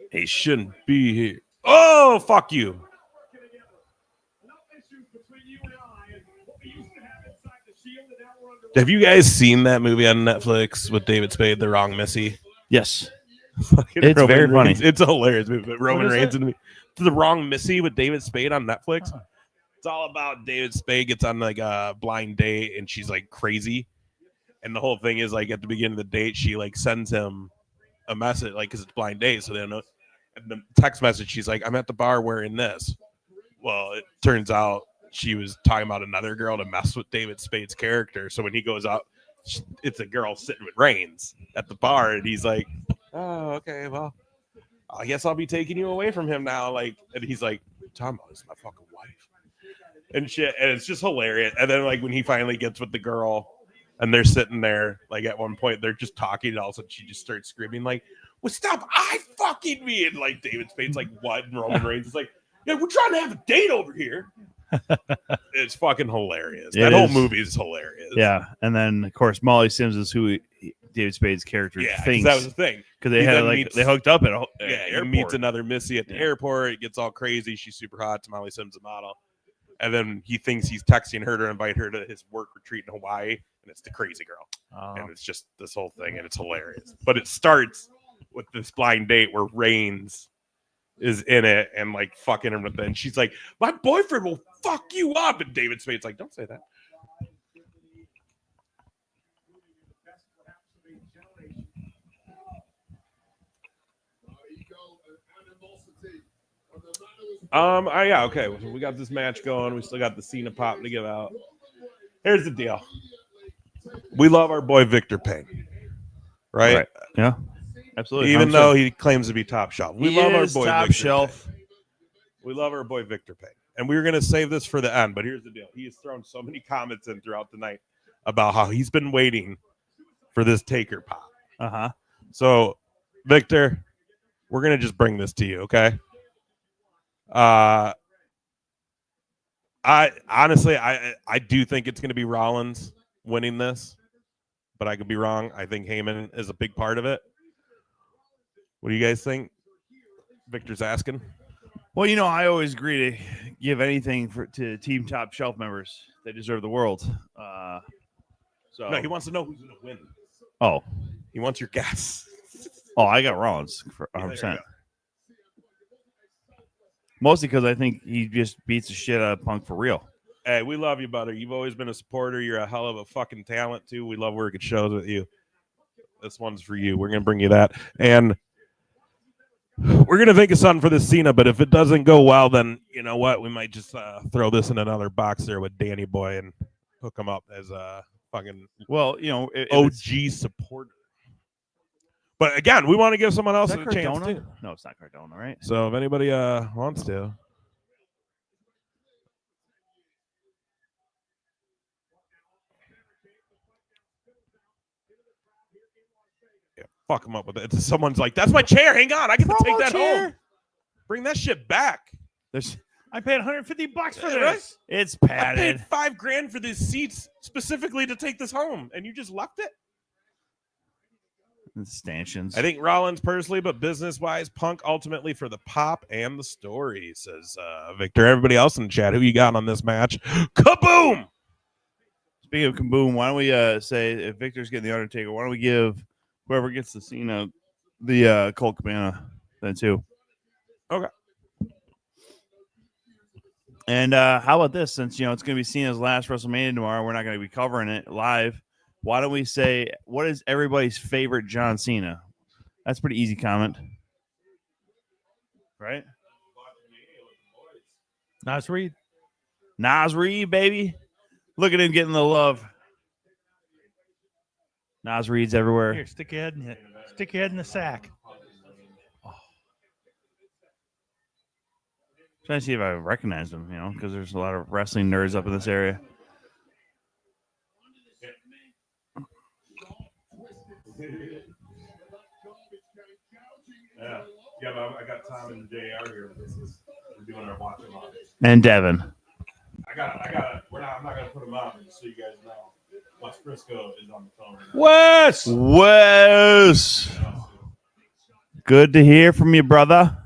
He shouldn't be here. Oh, fuck you. Have you guys seen that movie on Netflix with David Spade, The Wrong Missy? Yes. Fucking It's Roman very funny. Reigns. It's a hilarious movie. But Roman is Reigns it? and The Wrong Missy with David Spade on Netflix. It's all about David Spade gets on like a blind date and she's like crazy. And the whole thing is like at the beginning of the date, she like sends him a message, like because it's blind date, so they don't know. And the text message, she's like, "I'm at the bar wearing this." Well, it turns out she was talking about another girl to mess with David Spade's character. So when he goes out, it's a girl sitting with Reigns at the bar, and he's like, "Oh, okay, well, I guess I'll be taking you away from him now." Like, and he's like, "Tom, this is my fucking wife," and shit. And it's just hilarious. And then like when he finally gets with the girl. And they're sitting there, like at one point, they're just talking, and all of a sudden she just starts screaming, like, "Well, stop I fucking me!" And like David Spade's like, "What?" And Roman Reigns is like, "Yeah, we're trying to have a date over here." It's fucking hilarious. It That whole is. movie is hilarious. Yeah, and then of course Molly Sims is who David Spade's character Yeah, 'cause thinks. that was the thing. Because they He had then like meets- they hooked up at Yeah, he airport. meets another Missy at the Yeah. airport. It gets all crazy. She's super hot. Tamale Sims a model. And then he thinks he's texting her to invite her to his work retreat in Hawaii. And it's the crazy girl. And it's just this whole thing. And it's hilarious. But it starts with this blind date where Reigns is in it and like fucking him. And she's like, my boyfriend will fuck you up. And David Spade's like, don't say that. Yeah, okay. So we got this match going. We still got the Cena pop to give out. Here's the deal. We love our boy Victor Payne. Right? Yeah. Absolutely. Even 100%. though he claims to be top shelf. We He love our is boy top Victor shelf. Payne. We love our boy Victor Payne. And we were gonna save this for the end, but here's the deal. He has thrown so many comments in throughout the night about how he's been waiting for this Taker pop. Uh-huh. So, Victor, we're gonna just bring this to you, okay? I honestly I do think it's gonna be Rollins winning this, but I could be wrong. I think Heyman is a big part of it. What do you guys think? Victor's asking. Well, I always agree to give anything to team top shelf members. They deserve the world. So No, he wants to know who's gonna win. Oh, he wants your guess. Oh, I got Rollins for 100%. Mostly because I think he just beats the shit out of Punk for real. Hey, we love you, brother. You've always been a supporter. You're a hell of a fucking talent too. We love working shows with you. This one's for you. We're gonna bring you that, and we're gonna think of something for this Cena. But if it doesn't go well, then you know what? We might just throw this in another box there with Danny Boy and hook him up as a fucking OG supporter. But again, we want to give someone else a chance Cardona? too. No, it's not Cardona, right? So if anybody wants to. Yeah, fuck him up with it. Someone's like, that's my chair. Hang on. I get to take that home. Bring that shit back. I paid $150 for this. Right? It's I padded. paid $5,000 for these seats specifically to take this home, and you just left it? Stanchions. I think Rollins personally, but business-wise, Punk ultimately for the pop and the story, says Victor. Everybody else in the chat, who you got on this match? Kaboom! Speaking of kaboom, why don't we say if Victor's getting the Undertaker, why don't we give whoever gets the Cena the Colt Cabana then too? Okay. And how about this? Since it's going to be Cena's last WrestleMania tomorrow, we're not going to be covering it live. Why don't we say what is everybody's favorite John Cena? That's a pretty easy comment, right? Nas Reed. Nas Reed, baby. Look at him getting the love. Nas Reed's everywhere. Here, stick your head in the sack. Trying to see if I recognize him, because there's a lot of wrestling nerds up in this area. Yeah, I got Tom and JR here. We're doing our watch along. And Devin. I'm not gonna put him up so you guys know. Wes Briscoe is on the phone right now. Wes! Good to hear from you, brother.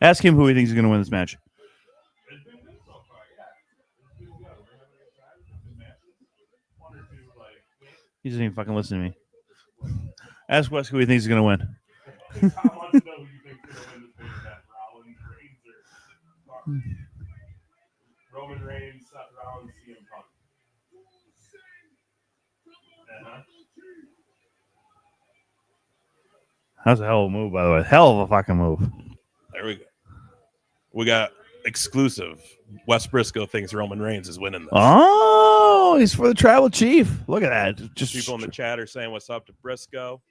Ask him who he thinks is going to win this match. He doesn't even fucking listen to me. Ask Wes who he thinks is going to win. Roman Reigns, Seth Rollins, CM Punk. That's a hell of a move, by the way. Hell of a fucking move. There we go. We got exclusive. Wes Briscoe thinks Roman Reigns is winning this. Oh, he's for the tribal chief. Look at that. Just people in the chat are saying what's up to Briscoe.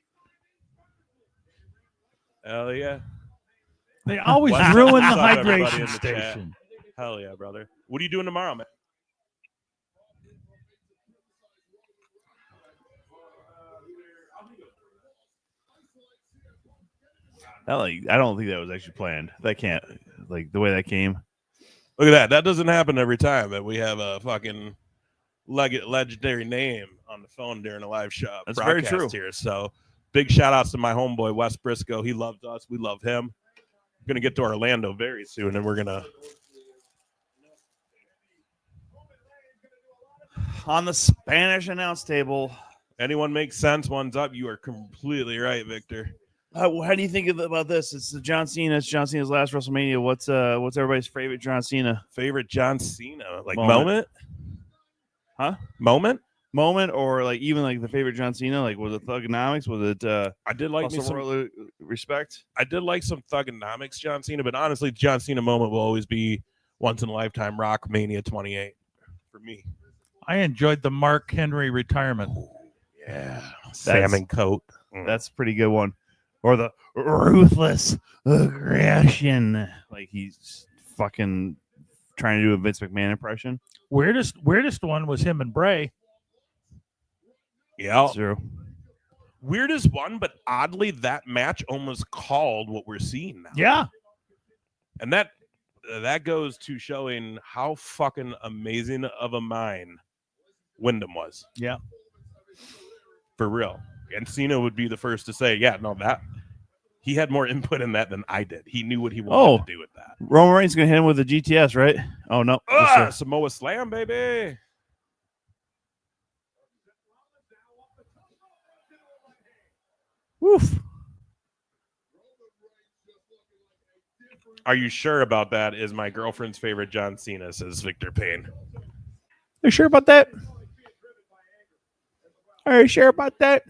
Hell yeah. They always Wes, ruin the what's up, everybody in hydration the chat? station. Hell yeah, brother. What are you doing tomorrow, man? I don't think that was actually planned. That can't like the way that came. Look at that. That doesn't happen every time that we have a fucking legendary name on the phone during a live show. That's very true. Here. So big shout outs to my homeboy Wes Briscoe. He loved us. We love him. We're gonna get to Orlando very soon, and we're gonna on the Spanish announce table. Anyone makes sense? One's up. You are completely right, Victor. How do you think about this? It's John Cena. It's John Cena's last WrestleMania. What's everybody's favorite John Cena? Favorite John Cena? Like moment? Huh? Moment, or like even like the favorite John Cena? Like was it Thugonomics? Was it? I did like me some respect. I did like some Thugonomics John Cena, but honestly, John Cena moment will always be once in a lifetime Rockmania 28 for me. I enjoyed the Mark Henry retirement. Yeah, salmon coat. That's a pretty good one. Or the ruthless aggression, like he's fucking trying to do a Vince McMahon impression. Weirdest one was him and Bray. Yeah, true. Weirdest one, but oddly, that match almost called what we're seeing now. Yeah, and that goes to showing how fucking amazing of a mind Wyndham was. Yeah, for real. And Cena would be the first to say, yeah, no, that he had more input in that than I did. He knew what he wanted to do with that. Roman Reigns gonna hit him with a GTS, right? Oh no, Samoa Slam, baby. Woof. Are you sure about that? Is my girlfriend's favorite John Cena, says Victor Payne. Are you sure about that? Are you sure about that?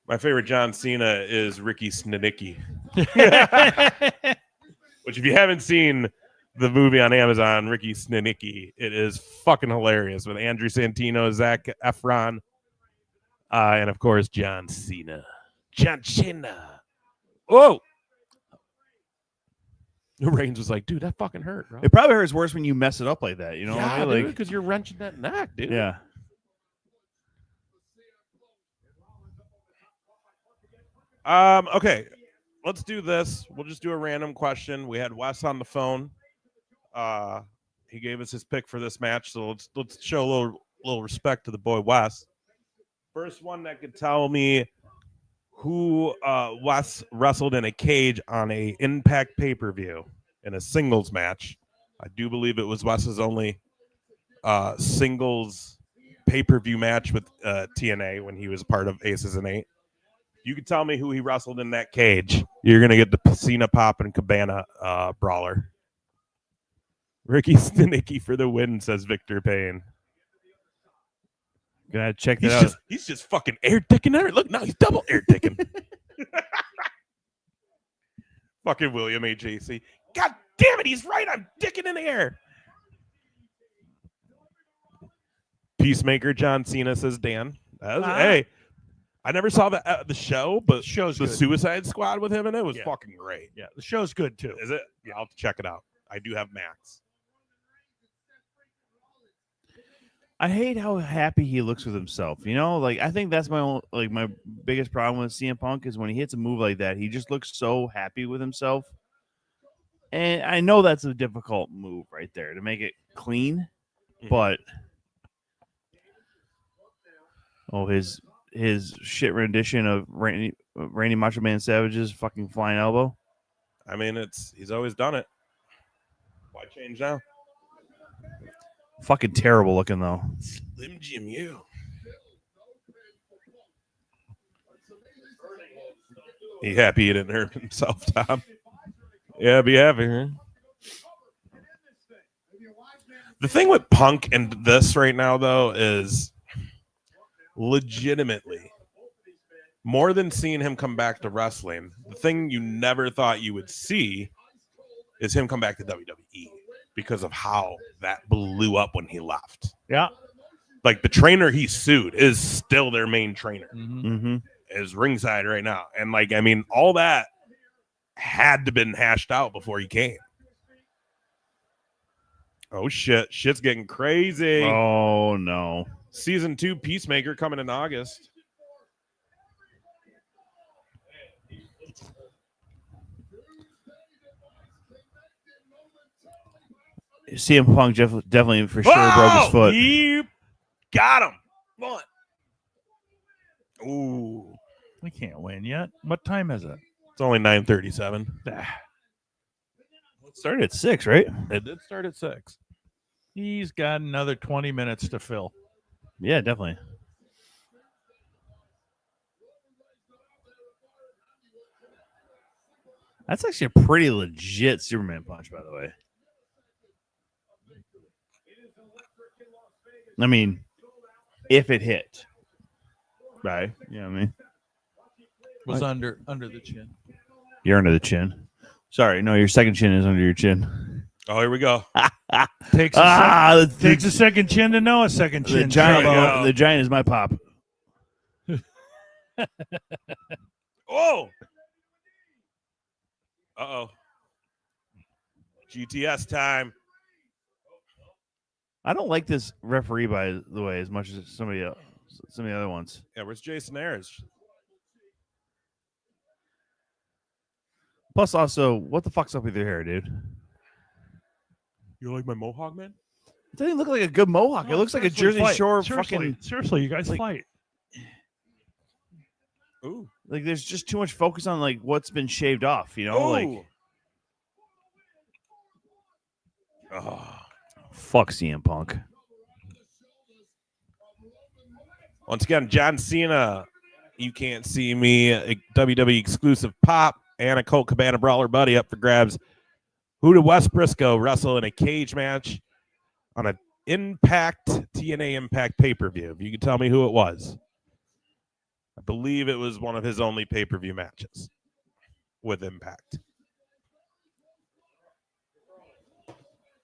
My favorite John Cena is Ricky Snenicki. Which, if you haven't seen the movie on Amazon, Ricky Snenicki, it is fucking hilarious with Andrew Santino, Zac Efron, and of course John Cena. John Cena. Oh, Reigns was like, dude, that fucking hurt, bro. It probably hurts worse when you mess it up like that. You know, yeah, what I mean? because you're wrenching that neck, dude. Yeah. Okay, let's do this. We'll just do a random question. We had Wes on the phone. He gave us his pick for this match, so let's show a little respect to the boy Wes. First one that could tell me who Wes wrestled in a cage on a Impact pay-per-view in a singles match. I do believe it was Wes's only singles pay-per-view match with TNA when he was part of Aces and Eight. You can tell me who he wrestled in that cage. You're going to get the Cena Pop and Cabana brawler. Ricky Snenicki for the win, says Victor Payne. Gonna check that out. He's just fucking air dicking there. Look, now he's double air dicking. Fucking William AJC. God damn it, he's right. I'm dicking in the air. Peacemaker John Cena, says Dan. Hey. I never saw the show, but show's the good. Suicide Squad with him in it was fucking great. Yeah, the show's good too. Is it? Yeah, I'll have to check it out. I do have Max. I hate how happy he looks with himself. You know, like I think that's my biggest problem with CM Punk is when he hits a move like that, he just looks so happy with himself. And I know that's a difficult move right there to make it clean, but his shit rendition of Randy Macho Man Savage's fucking flying elbow. I mean, he's always done it. Why change now? Fucking terrible looking though. Slim Jim, you. He happy he didn't hurt himself, Tom? Yeah, be happy, huh? The thing with Punk and this right now, though, is legitimately more than seeing him come back to wrestling. The thing you never thought you would see is him come back to WWE because of how that blew up when he left. Yeah. Like the trainer he sued is still their main trainer. Mm-hmm. Is ringside right now. And like, I mean, all that had to been hashed out before he came. Oh shit. Shit's getting crazy. Oh no. Season 2 Peacemaker coming in August. CM Punk definitely for sure broke his foot. You got him. One. Ooh. We can't win yet. What time is it? It's only 9:37. It started at 6, right? It did start at 6. He's got another 20 minutes to fill. Yeah, definitely. That's actually a pretty legit Superman punch, by the way. I mean, if it hit. Right? You know what I mean? Was under the chin. You're under the chin. Sorry, no, your second chin is under your chin. Oh, here we go. Takes a second chin to know a second chin. The giant is my pop. Oh. Uh-oh. GTS time. I don't like this referee, by the way, as much as some of the other ones. Yeah, where's Jason Ayers? Plus, also, what the fuck's up with your hair, dude? You like my mohawk, man? It doesn't look like a good mohawk. No, it looks like a seriously, Jersey fight. Shore Seriously, you guys fight. Ooh. Like, there's just too much focus on, like, what's been shaved off, you know? Ooh. Like, oh. Fuck CM Punk. Once again, John Cena, You Can't See Me, a WWE exclusive pop, and a Colt Cabana Brawler buddy up for grabs. Who did Wes Briscoe wrestle in a cage match on an TNA Impact pay-per-view? If you could tell me who it was. I believe it was one of his only pay-per-view matches with Impact.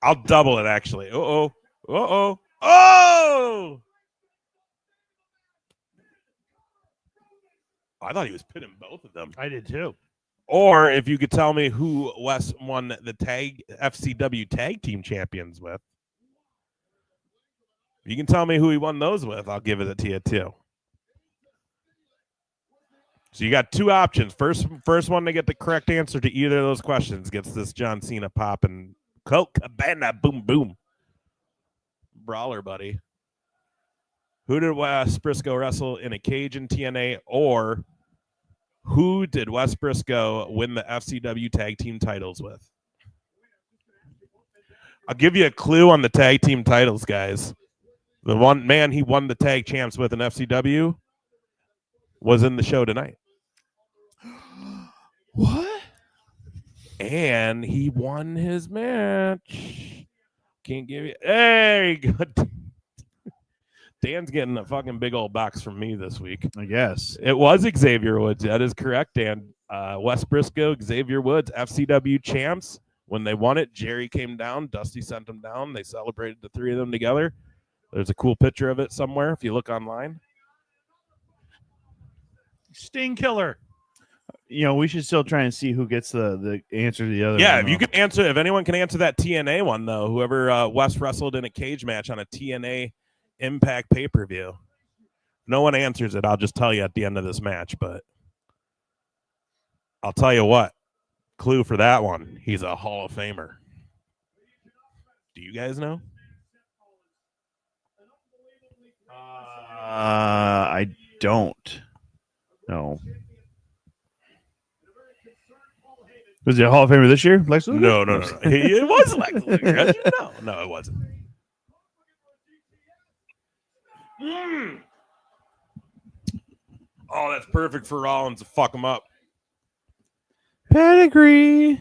I'll double it, actually. Uh-oh. Uh-oh. Oh! I thought he was pitting both of them. I did too. Or if you could tell me who Wes won the FCW Tag Team Champions with. If you can tell me who he won those with, I'll give it to you too. So you got two options. First one to get the correct answer to either of those questions gets this John Cena pop and Colt Cabana boom boom. Brawler buddy. Who did Wes Briscoe wrestle in a cage in TNA, or who did Wes Briscoe win the FCW tag team titles with? I'll give you a clue on the tag team titles, guys. The one man he won the tag champs with in FCW was in the show tonight. What? And he won his match. Can't give you. Hey, good. Dan's getting a fucking big old box from me this week. I guess. It was Xavier Woods. That is correct, Dan. Wes Briscoe, Xavier Woods, FCW champs. When they won it, Jerry came down. Dusty sent them down. They celebrated the three of them together. There's a cool picture of it somewhere if you look online. Sting Killer. You know, we should still try and see who gets the answer to the other. Yeah, one, if you can answer, if anyone can answer that TNA one, though, whoever Wes wrestled in a cage match on a TNA Impact pay-per-view. No one answers it. I'll just tell you at the end of this match, but I'll tell you what. Clue for that one. He's a Hall of Famer. Do you guys know? I don't. No. Was he a Hall of Famer this year? Lex Luger? No. It was Lex Luger. No, it wasn't. Oh, that's perfect for Rollins to fuck him up. Pedigree.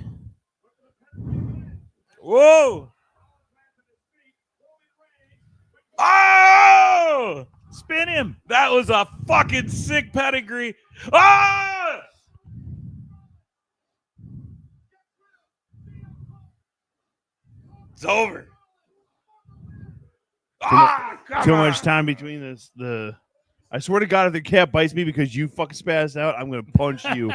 Whoa! Oh! Spin him. That was a fucking sick pedigree. Ah! It's over. Too much time between this. I swear to God, if the cat bites me because you fucking spazzed out, I'm gonna punch you.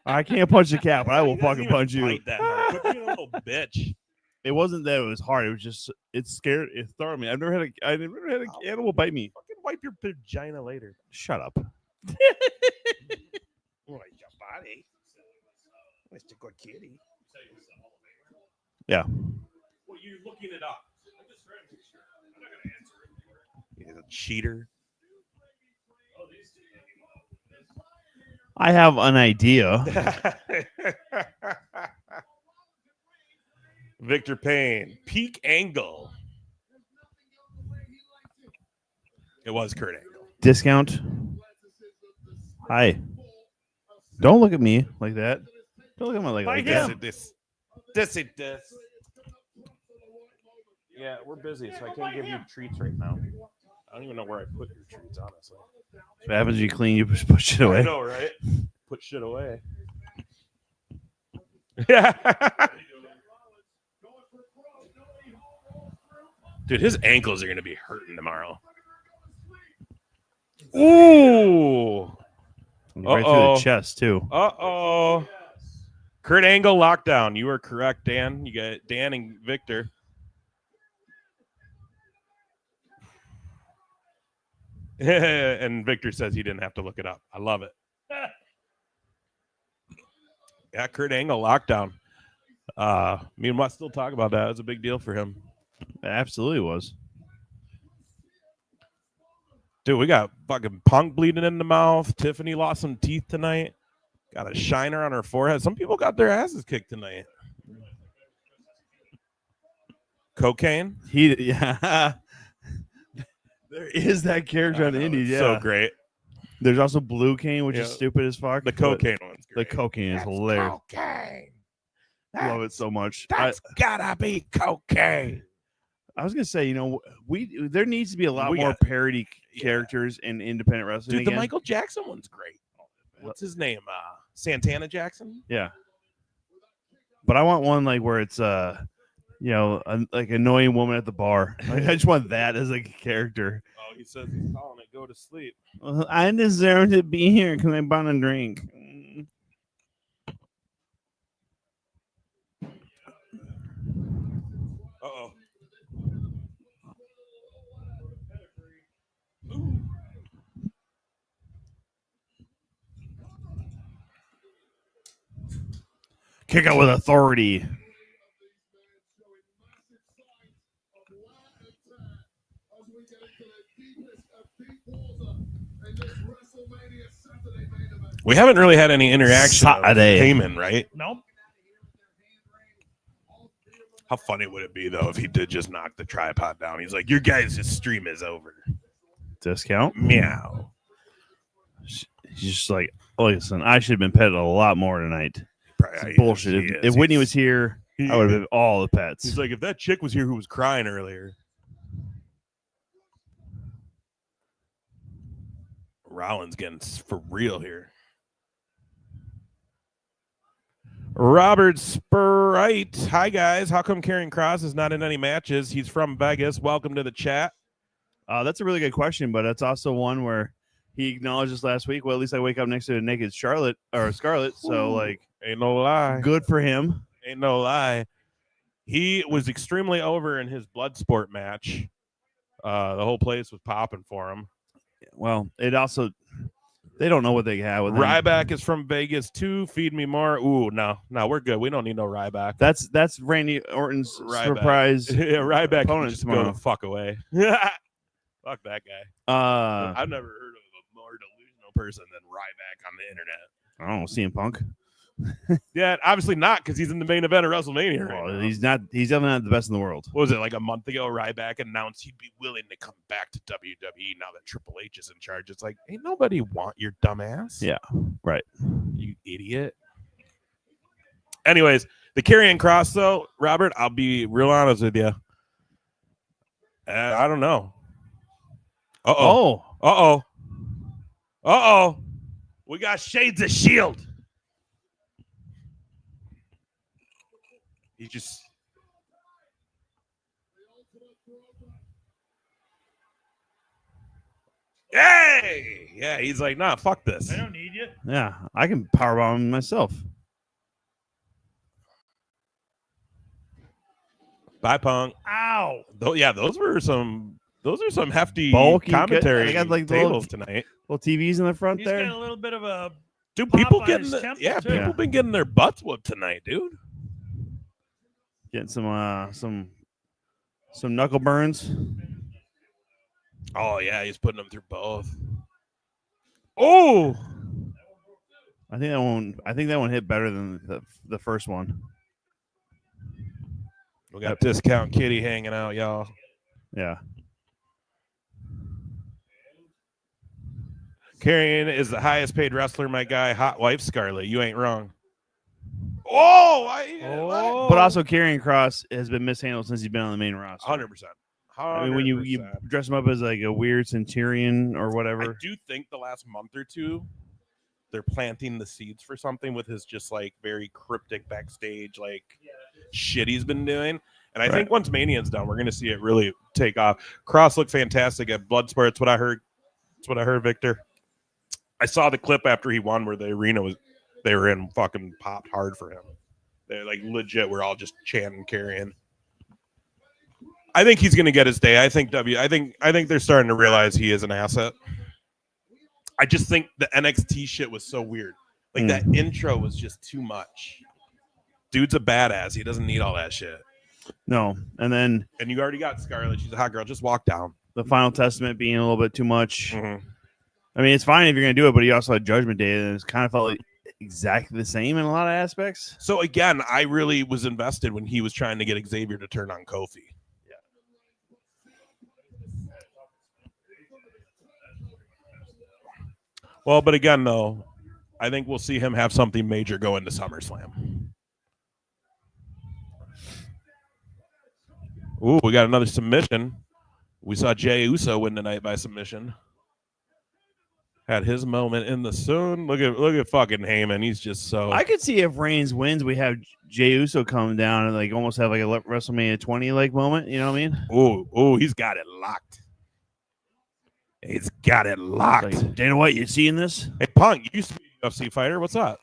I can't punch the cat, but I will fucking punch you. Bite that hard. Quit being a little bitch. It wasn't that it was hard. It was just it scared. It startled me. I've never had an animal bite me. Fucking wipe your vagina later. Shut up. Wipe your body. Mr. Good Kitty. Yeah. Well, you're looking it up. I'm just trying to make sure. I'm not gonna answer it. He's a cheater. I have an idea. Victor Payne, peak angle. It was Kurt Angle. Discount. Hi. Don't look at me like that. Don't look at me like that. This. Yeah, we're busy, so I can't give you treats right now. I don't even know where I put your treats, honestly. What happens when you clean? You just push shit away. I know, right? Put shit away. Yeah. Dude, his ankles are going to be hurting tomorrow. Ooh. Right through the chest, too. Uh-oh. Kurt Angle lockdown. You are correct, Dan. You got Dan and Victor. And Victor says he didn't have to look it up. I love it. Yeah, Kurt Angle lockdown. Me and Wes still talk about that. It was a big deal for him. It absolutely was. Dude, we got fucking Punk bleeding in the mouth. Tiffany lost some teeth tonight. Got a shiner on her forehead. Some people got their asses kicked tonight. Cocaine? Yeah. There is that character on the Indies. Yeah. So great. There's also Blue Cane, which is stupid as fuck. The cocaine one's great. The cocaine is hilarious. Cocaine. I love it so much. That's gotta be cocaine. I was gonna say, there needs to be a lot more parody characters in independent wrestling. Dude, the Michael Jackson one's great. What's his name? Santana Jackson? Yeah. But I want one like where it's like annoying woman at the bar. Like, I just want that as like a character. Oh, he says he's calling it. Go to sleep. I deserve to be here because I bought a drink. Uh-oh. Kick out with authority. We haven't really had any interaction Saturday. with Heyman, right? Nope. How funny would it be, though, if he did just knock the tripod down? He's like, your guys' stream is over. Discount? Meow. He's just like, listen, I should have been petted a lot more tonight. It's bullshit. If Whitney was here, I would have been all the pets. He's like, if that chick was here who was crying earlier. Rollins getting for real here. Robert Sprite. Hi, guys. How come Karrion Kross is not in any matches? He's from Vegas. Welcome to the chat. That's a really good question, but it's also one where he acknowledged this last week. Well, at least I wake up next to a naked Scarlett. So, like, ain't no lie. Good for him. Ain't no lie. He was extremely over in his Bloodsport match. The whole place was popping for him. Well, it also... They don't know what they have with him. Ryback is from Vegas too. Feed me more. Ooh, no, we're good. We don't need no Ryback. That's Randy Orton's surprise. Yeah, Ryback opponent just tomorrow. go the fuck away. Fuck that guy. I've never heard of a more delusional person than Ryback on the internet. I don't know, CM Punk. Yeah, obviously not, because he's in the main event of WrestleMania right now. He's not. He's definitely not the best in the world. What was it, like a month ago? Ryback announced he'd be willing to come back to WWE now that Triple H is in charge. It's like, ain't nobody want your dumbass. Yeah, right. You idiot. Anyways, the Karrion Kross, though, Robert, I'll be real honest with you. I don't know. Uh-oh. Uh-oh. Uh-oh. We got Shades of S.H.I.E.L.D. He just... Hey! Yeah, he's like, nah, fuck this. I don't need you. Yeah, I can powerbomb him myself. Bye, Punk. Ow. Yeah, those are some hefty Bulky commentary they got like tables tonight. Little TVs in the front He's there. got a little bit of a Dude, pop people on getting his temple, too. people been getting their butts whooped tonight, dude. Getting some Some knuckle burns. Oh yeah, he's putting them through both. Oh, I think that one hit better than the first one. we got Discount Kitty hanging out, y'all. Yeah. Karrion is the highest paid wrestler, my guy. Hot wife Scarlett. You ain't wrong. Oh, But also Karrion Kross has been mishandled since he's been on the main roster. 100%. I mean, when you dress him up as like a weird centurion or whatever. I do think the last month or two, they're planting the seeds for something with his just like very cryptic backstage like shit he's been doing. And I think once Mania's done, we're going to see it really take off. Kross looked fantastic at Bloodsport. That's what I heard. That's what I heard, Victor. I saw the clip after he won where the arena they were in fucking popped hard for him. They like legit were all just chanting Karrion. I think he's going to get his day. I think they're starting to realize he is an asset. I just think the NXT shit was so weird. Like that intro was just too much. Dude's a badass. He doesn't need all that shit. No. And you already got Scarlett. She's a hot girl. Just walk down. The Final Testament being a little bit too much. Mm-hmm. I mean, it's fine if you're going to do it, but he also had Judgment Day, and it's kind of felt like exactly the same in a lot of aspects. So again, I really was invested when he was trying to get Xavier to turn on Kofi. Well, but again, though, I think we'll see him have something major go into SummerSlam. Ooh, we got another submission. We saw Jey Uso win tonight by submission. Had his moment in the sun. Look at fucking Heyman. He's just so. I could see if Reigns wins, we have Jey Uso come down and like almost have like a WrestleMania 20 like moment. You know what I mean? Ooh, he's got it locked. He's got it locked. Like, Dana White, you seeing this? Hey, Punk, you used to be a UFC fighter. What's up?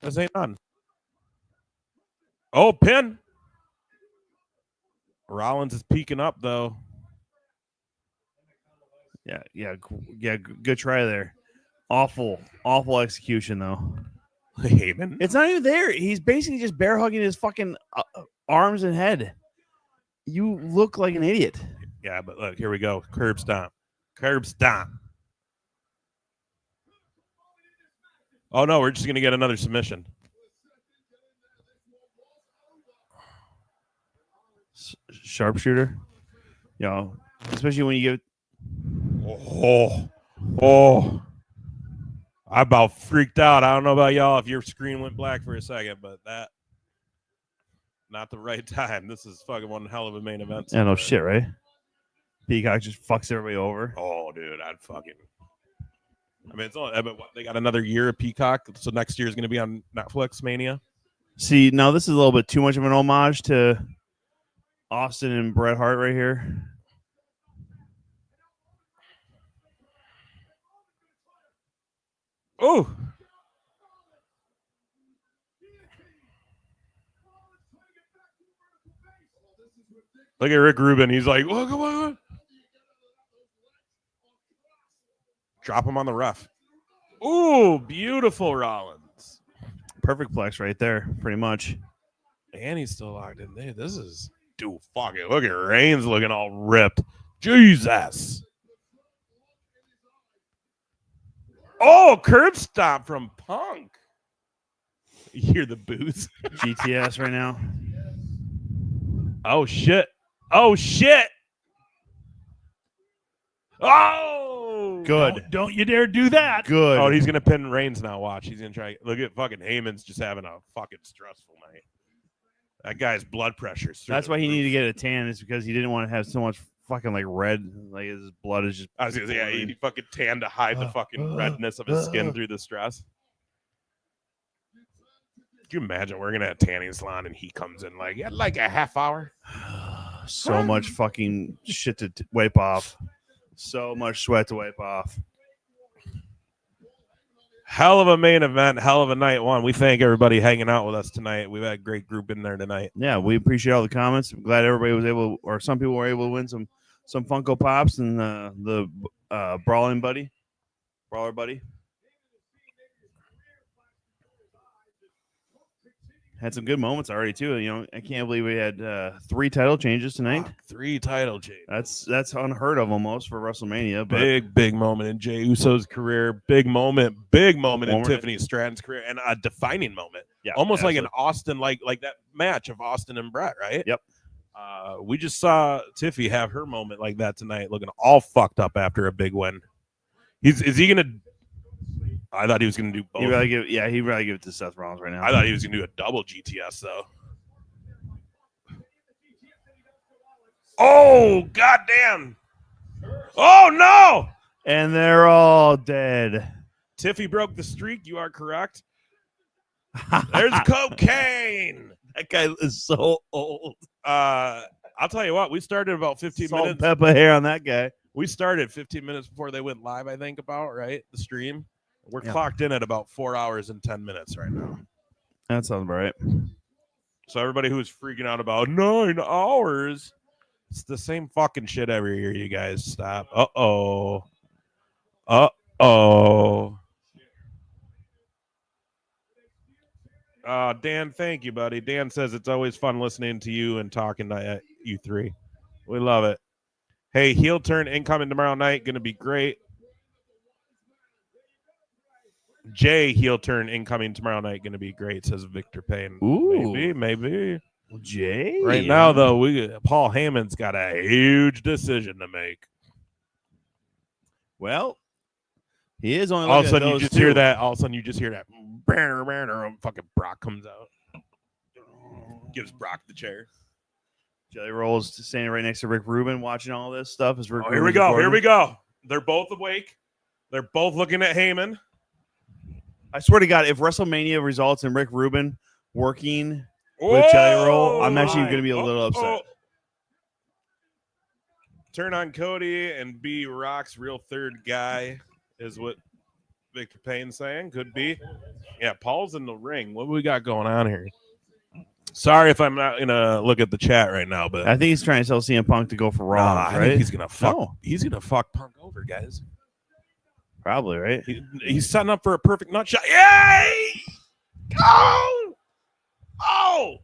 This ain't on. Oh, pin. Rollins is peeking up, though. Yeah. Good try there. Awful execution, though. Heyman. It's not even there. He's basically just bear hugging his fucking arms and head. You look like an idiot. Yeah, but look, here we go. Curb stomp. Curb stomp. Oh, no, we're just going to get another submission. Sharpshooter. Especially when you get. Oh. I about freaked out. I don't know about y'all if your screen went black for a second, but that. Not the right time. This is fucking one hell of a main event. Yeah, no shit, right? Peacock just fucks everybody over. Oh, dude, I'd fucking. I mean, they got another year of Peacock, so next year is going to be on Netflix Mania. See, now this is a little bit too much of an homage to Austin and Bret Hart right here. Oh. Look at Rick Rubin. He's like, oh, come on. Drop him on the ref. Ooh, beautiful Rollins. Perfect flex right there, pretty much. And he's still locked in there. This is, dude, fuck it. Look at Reigns looking all ripped. Jesus. Oh, curb stomp from Punk. You hear the boos. GTS right now. Oh, shit. Oh, shit. Oh, good. Don't you dare do that. Good. Oh, he's going to pin Reigns now. Watch. He's going to try. Look at fucking Heyman's just having a fucking stressful night. That guy's blood pressure. That's why he needed to get a tan, is because he didn't want to have so much fucking like red. Like his blood is just. I was going to say, yeah, he fucking tan to hide the fucking redness of his skin through the stress. Could you imagine we're going to have a tanning salon and he comes in like a half hour? So much fucking shit to wipe off. So much sweat to wipe off. Hell of a main event. Hell of a night one. We thank everybody hanging out with us tonight. We've had a great group in there tonight. Yeah, we appreciate all the comments. I'm glad everybody was able, or some people were able to win some Funko Pops and the Brawler Buddy. Had some good moments already too. You know, I can't believe we had 3 title changes tonight. 3 title changes. That's unheard of almost for WrestleMania. But Big moment in Jey Uso's career. Big moment in Tiffany Stratton's career, and a defining moment. Yeah, almost absolutely. like an Austin, like that match of Austin and Brett, right? Yep. We just saw Tiffy have her moment like that tonight, looking all fucked up after a big win. Is he gonna? I thought he was gonna do both. He'd rather give it to Seth Rollins right now. I thought he was gonna do a double GTS though. Oh goddamn! Oh no! And they're all dead. Tiffy broke the streak. You are correct. There's cocaine. That guy is so old. I'll tell you what. We started about 15 Salt minutes. and pepper hair on that guy. We started 15 minutes before they went live. I think about right the stream. We're Yeah. clocked in at about 4 hours and 10 minutes right now. That sounds about right. So everybody who's freaking out about 9 hours, it's the same fucking shit every year. You guys stop. Uh-oh. Dan, thank you, buddy. Dan says it's always fun listening to you and talking to you three. We love it. Hey, heel turn incoming tomorrow night. Going to be great. Jay heel turn incoming tomorrow night. Going to be great, says Victor Payne. Ooh. Maybe. Jay. Right now, though, Paul Heyman's got a huge decision to make. Well, he is only. All of a sudden, you just hear that. All of a sudden, you just hear that. Fucking Brock comes out, gives Brock the chair. Jelly Roll's standing right next to Rick Rubin, watching all this stuff. As Rick Here we go. Here we go. They're both awake. They're both looking at Heyman. I swear to God, if WrestleMania results in Rick Rubin working with Jelly Roll, I'm actually going to be a little upset. Turn on Cody and be Rock's real third guy is what Victor Payne's saying. Could be. Yeah, Paul's in the ring. What we got going on here? Sorry if I'm not going to look at the chat right now, but I think he's trying to tell CM Punk to go for Raw. I think he's going to fuck. He's going to fuck Punk over, guys. Probably, right? He's setting up for a perfect nut shot. Yay! Oh! Oh!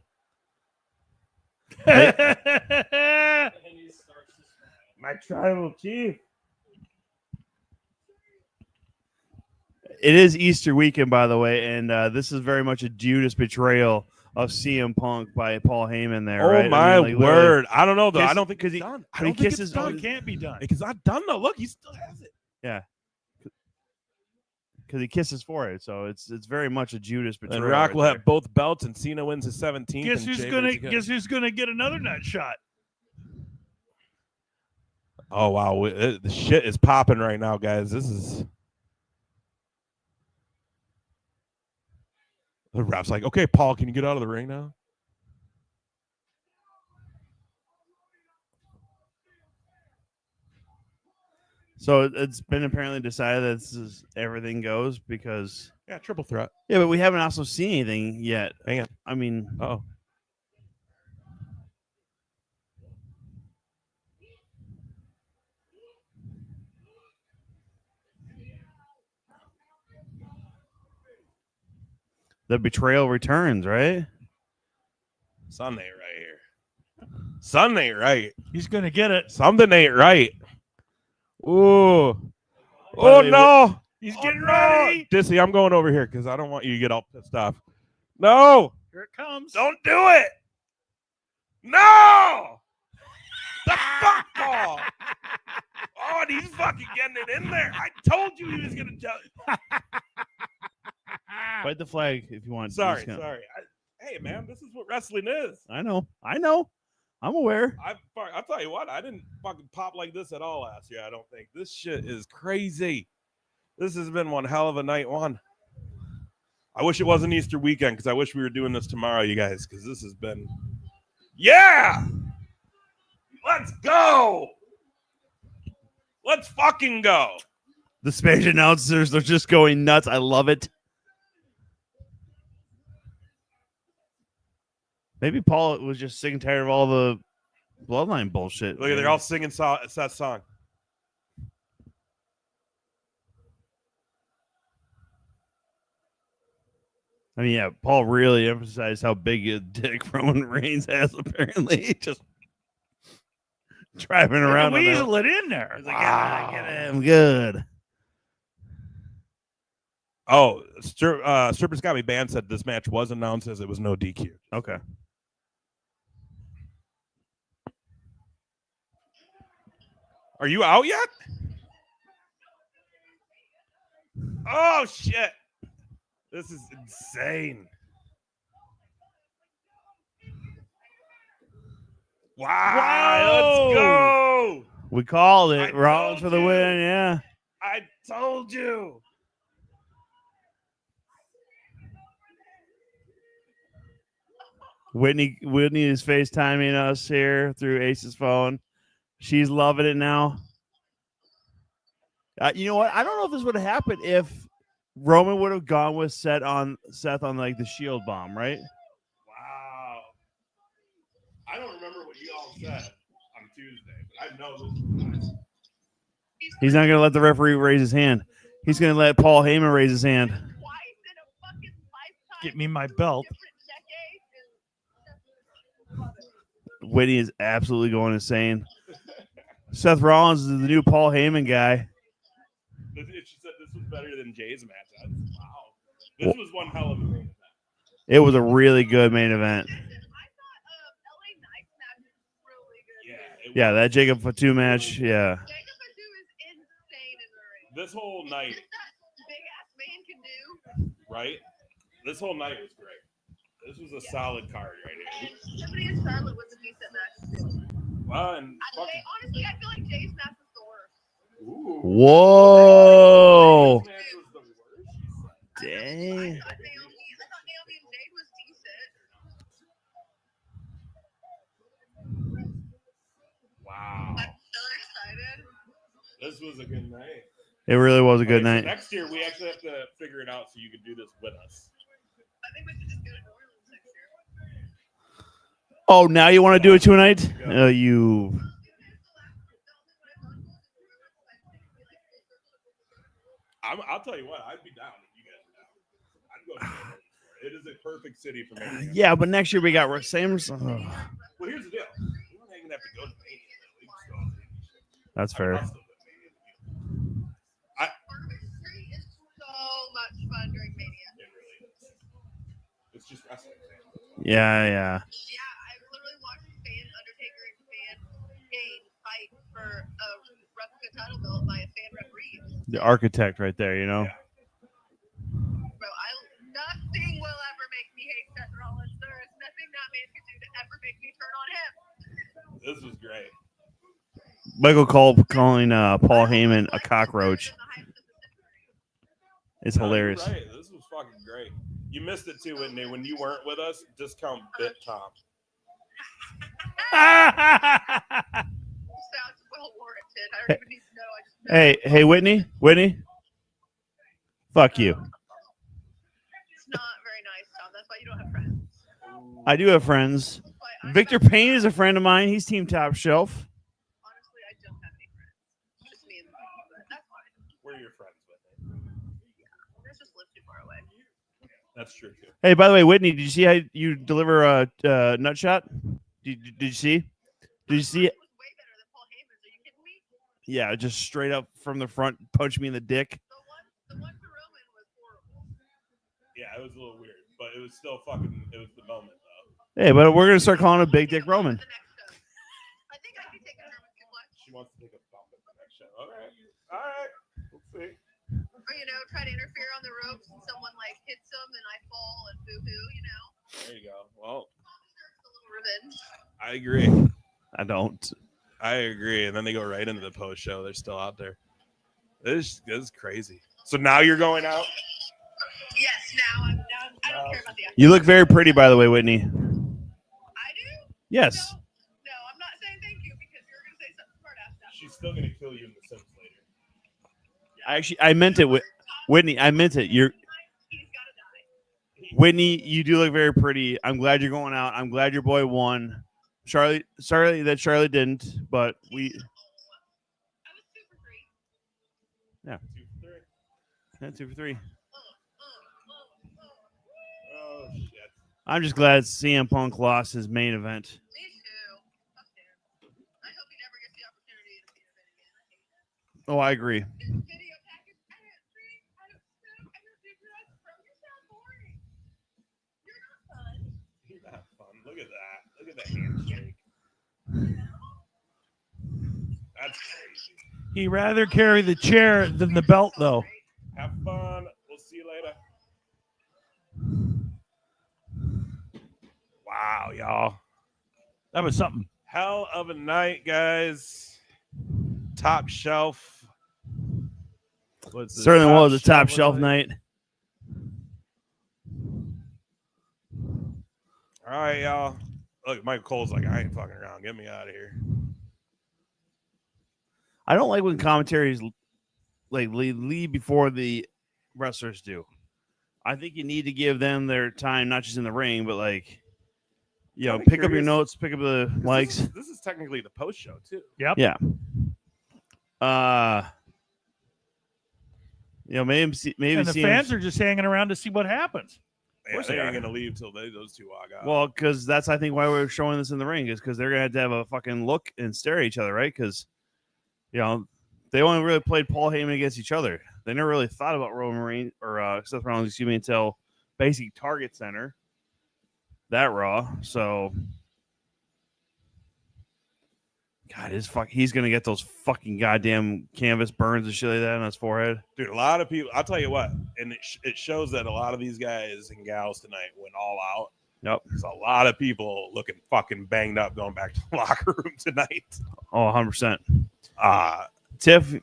My tribal chief. It is Easter weekend, by the way, and this is very much a Judas betrayal of CM Punk by Paul Heyman there. Oh, right? my word. I don't know, though. Kiss, I don't think it's done. I don't think it's done. It can't be done. It's not done, though. Look, he still has it. Yeah. Because he kisses for it, so it's very much a Judas betrayal. And Rock will have both belts, and Cena wins his 17th. Guess who's gonna get another nut shot? Oh wow, the shit is popping right now, guys. This is the ref's like, okay, Paul, can you get out of the ring now? So it's been apparently decided that this is everything goes because triple threat. Yeah, but we haven't also seen anything yet. Hang on. I mean, the betrayal returns, right? Something ain't right here. Something ain't right. He's gonna get it. Something ain't right. Ooh. Oh no. He's getting ready. Dissy, I'm going over here because I don't want you to get all pissed off. No. Here it comes. Don't do it. No. The fuck ball. Oh, and he's fucking getting it in there. I told you he was going to tell you. Fight the flag if you want. Sorry. Hey, man, this is what wrestling is. I know. I'm aware. I'll tell you what, I didn't fucking pop like this at all last year, I don't think. This shit is crazy. This has been one hell of a night one. I wish it wasn't Easter weekend because I wish we were doing this tomorrow, you guys, because this has been... Yeah! Let's go! Let's fucking go! The Spanish announcers are just going nuts. I love it. Maybe Paul was just sick and tired of all the bloodline bullshit. Look, they're all singing Seth's song. I mean, yeah, Paul really emphasized how big a dick Roman Reigns has, apparently. Just driving around. Weasel it in there. He's like, get him good. Oh, Strippers Got Me Banned said this match was announced as it was no DQ. Okay. Are you out yet? Oh, shit. This is insane. Wow. Let's go. We called it. Rollins for the win. Yeah. I told you. Whitney is FaceTiming us here through Ace's phone. She's loving it now. You know what? I don't know if this would have happened if Roman would have gone with Seth on like the Shield bomb, right? Wow. I don't remember what you all said on Tuesday, but I know this was nice. He's not going to let the referee raise his hand. He's going to let Paul Heyman raise his hand. Get me my belt. Whitney is absolutely going insane. Seth Rollins is the new Paul Heyman guy. She said this was better than Jay's match. Wow. This was one hell of a main event. It was a really good main event. Yeah, that Jacob Fatu match. Yeah. This whole night, right? This whole night was great. This was a solid card right here. Tiffany and Charlotte was a decent match too. Well, and Honestly, I feel like Jay's match was the worst. Whoa. Dang. I thought Naomi and Jade was decent. wow. I'm so excited. This was a good night. It really was a good night. So next year, we actually have to figure it out so you can do this with us. I think we should just go to New Orleans next year. Oh, now you want to do it tonight? You. I'll tell you what, I'd be down if you guys are down. I'd go to New Orleans. It is a perfect city for me. Yeah, but next year we got Sam's. Well, here's the deal. We don't even have to go to Mania. That's fair. Street is so much fun during Mania. It really is. It's just wrestling. Yeah. Yeah, I literally watched Undertaker and Kane fight for a replica title belt by a fan referee. The architect right there, you know? Yeah. Bro, nothing will ever make me hate Seth Rollins. There is nothing that man can do to ever make me turn on him. This was great. Michael calling Paul Heyman a cockroach. It's hilarious. Right. This was fucking great. You missed it too, Whitney. When you weren't with us, discount Bit Tom. Sounds well warranted. I don't even need to know. I just know. Hey, Whitney. Fuck you. It's not very nice, Tom. That's why you don't have friends. I do have friends. Victor Payne is a friend of mine. He's Team Top Shelf. Honestly, I don't have any friends. Just me and Mike, but that's fine. We're your friends, Whitney. Let's just live too far away. That's true too. Hey, by the way, Whitney, did you see how you deliver a nut shot? Did you see? Did you see it? It was way better than Paul Heyman's. Are you kidding me? Yeah, just straight up from the front, punch me in the dick. The one for Roman was horrible. Yeah, it was a little weird, but it was still fucking. It was the moment, though. Hey, but we're gonna start calling him Big Dick Roman. I think I could take a Roman suplex. She wants to take a bump at the next show. All right. We'll see. Or, try to interfere on the ropes and someone, hits them and I fall and boo-hoo, There you go. Well, a little revenge. I agree. I don't. I agree. And then they go right into the post show. They're still out there. This is crazy. So now you're going out? Yes, now I don't care about the You look very pretty, by the way, Whitney. I do? Yes. No, I'm not saying thank you because you're going to say something smart after that. She's still going to kill you in the Sims later. I meant it, Whitney. I meant it. Whitney, you do look very pretty. I'm glad you're going out. I'm glad your boy won. Sorry that Charlie didn't, but we. I was 2 for 3. Yeah. 2 for 3. I'm just glad CM Punk lost his main event. Me too. Fuck him. I hope he never gets the opportunity to be in it again. Oh, I agree. This video package, I don't do drugs, bro. You sound boring. You're not fun. You're not fun. Look at that. Look at the handshake. That's crazy. He'd rather carry the chair than the belt, though. Have fun. We'll see you later. Wow, y'all. That was something. Hell of a night, guys. Top shelf. What's this? Certainly was a top shelf night. All right, y'all. Look, Michael Cole's like, I ain't fucking around. Get me out of here. I don't like when commentaries like lead before the wrestlers do. I think you need to give them their time, not just in the ring, but like, you know, pick up your notes, pick up the mics. This is technically the post show too. Yep. Yeah. You know, maybe And the fans are just hanging around to see what happens. Yeah, they ain't gonna leave till those two walk out. Well, because that's I think why we're showing this in the ring is because they're gonna have a fucking look and stare at each other, right? Because you know they only really played Paul Heyman against each other. They never really thought about Roman Reigns or Seth Rollins, excuse me, until basic Target Center. That Raw. So, God, he's gonna get those fucking goddamn canvas burns and shit like that on his forehead. Dude, a lot of people. I'll tell you what, and it shows that a lot of these guys and gals tonight went all out. Yep. There's a lot of people looking fucking banged up going back to the locker room tonight. Oh, 100%. Tiff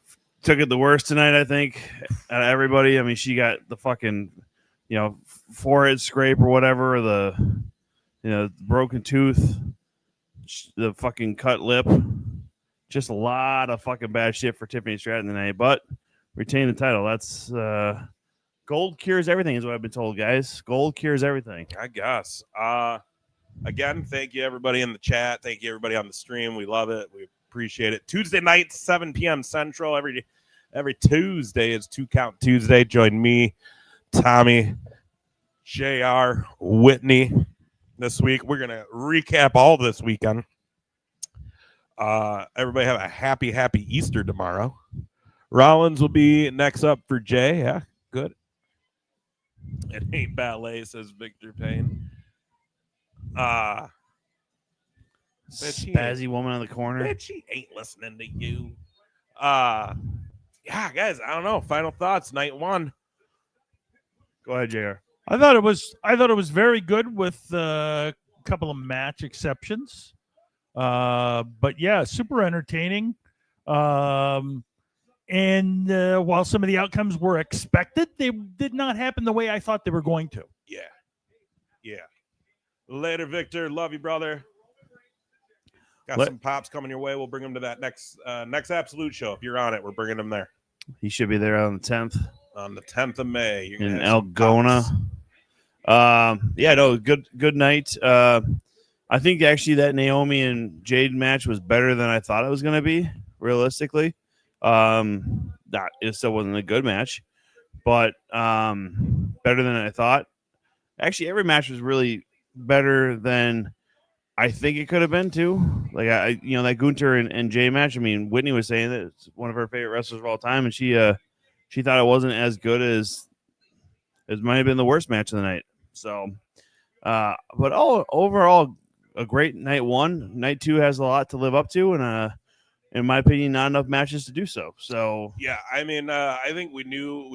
took it the worst tonight, I think, out of everybody. I mean, she got the fucking, you know, forehead scrape or whatever, the, you know, broken tooth, the fucking cut lip. Just a lot of fucking bad shit for Tiffany Stratton tonight, but retain the title. That's gold cures everything is what I've been told, guys. Gold cures everything. I guess. Again, thank you everybody in the chat. Thank you everybody on the stream. We love it. We appreciate it. Tuesday night, 7 p.m. Central. Every Tuesday is 2 Count Tuesday. Join me, Tommy, JR, Whitney this week. We're gonna recap all this weekend. Everybody have a happy Easter tomorrow. Rollins will be next up for Jay. Yeah, good. It ain't ballet, says Victor Payne. Spazzy woman on the corner. Bitch, she ain't listening to you. Yeah, guys, I don't know. Final thoughts, night one. Go ahead, JR. I thought it was very good with a couple of match exceptions. But yeah, super entertaining. And while some of the outcomes were expected, they did not happen the way I thought they were going to. Yeah. Later, Victor. Love you, brother. Got some pops coming your way. We'll bring them to that next Absolute show. If you're on it, we're bringing them there. He should be there on the 10th. On the 10th of May. You're in Algona. Yeah, no, good night. I think actually that Naomi and Jade match was better than I thought it was going to be, realistically. It still wasn't a good match, but better than I thought. Actually, every match was really better than I think it could have been too. Like that Gunter and Jay match. I mean, Whitney was saying that it's one of her favorite wrestlers of all time, and she thought it wasn't as good as might have been the worst match of the night. So, but overall, a great night one. Night two has a lot to live up to, and in my opinion, not enough matches to do so. So yeah, I mean, I think we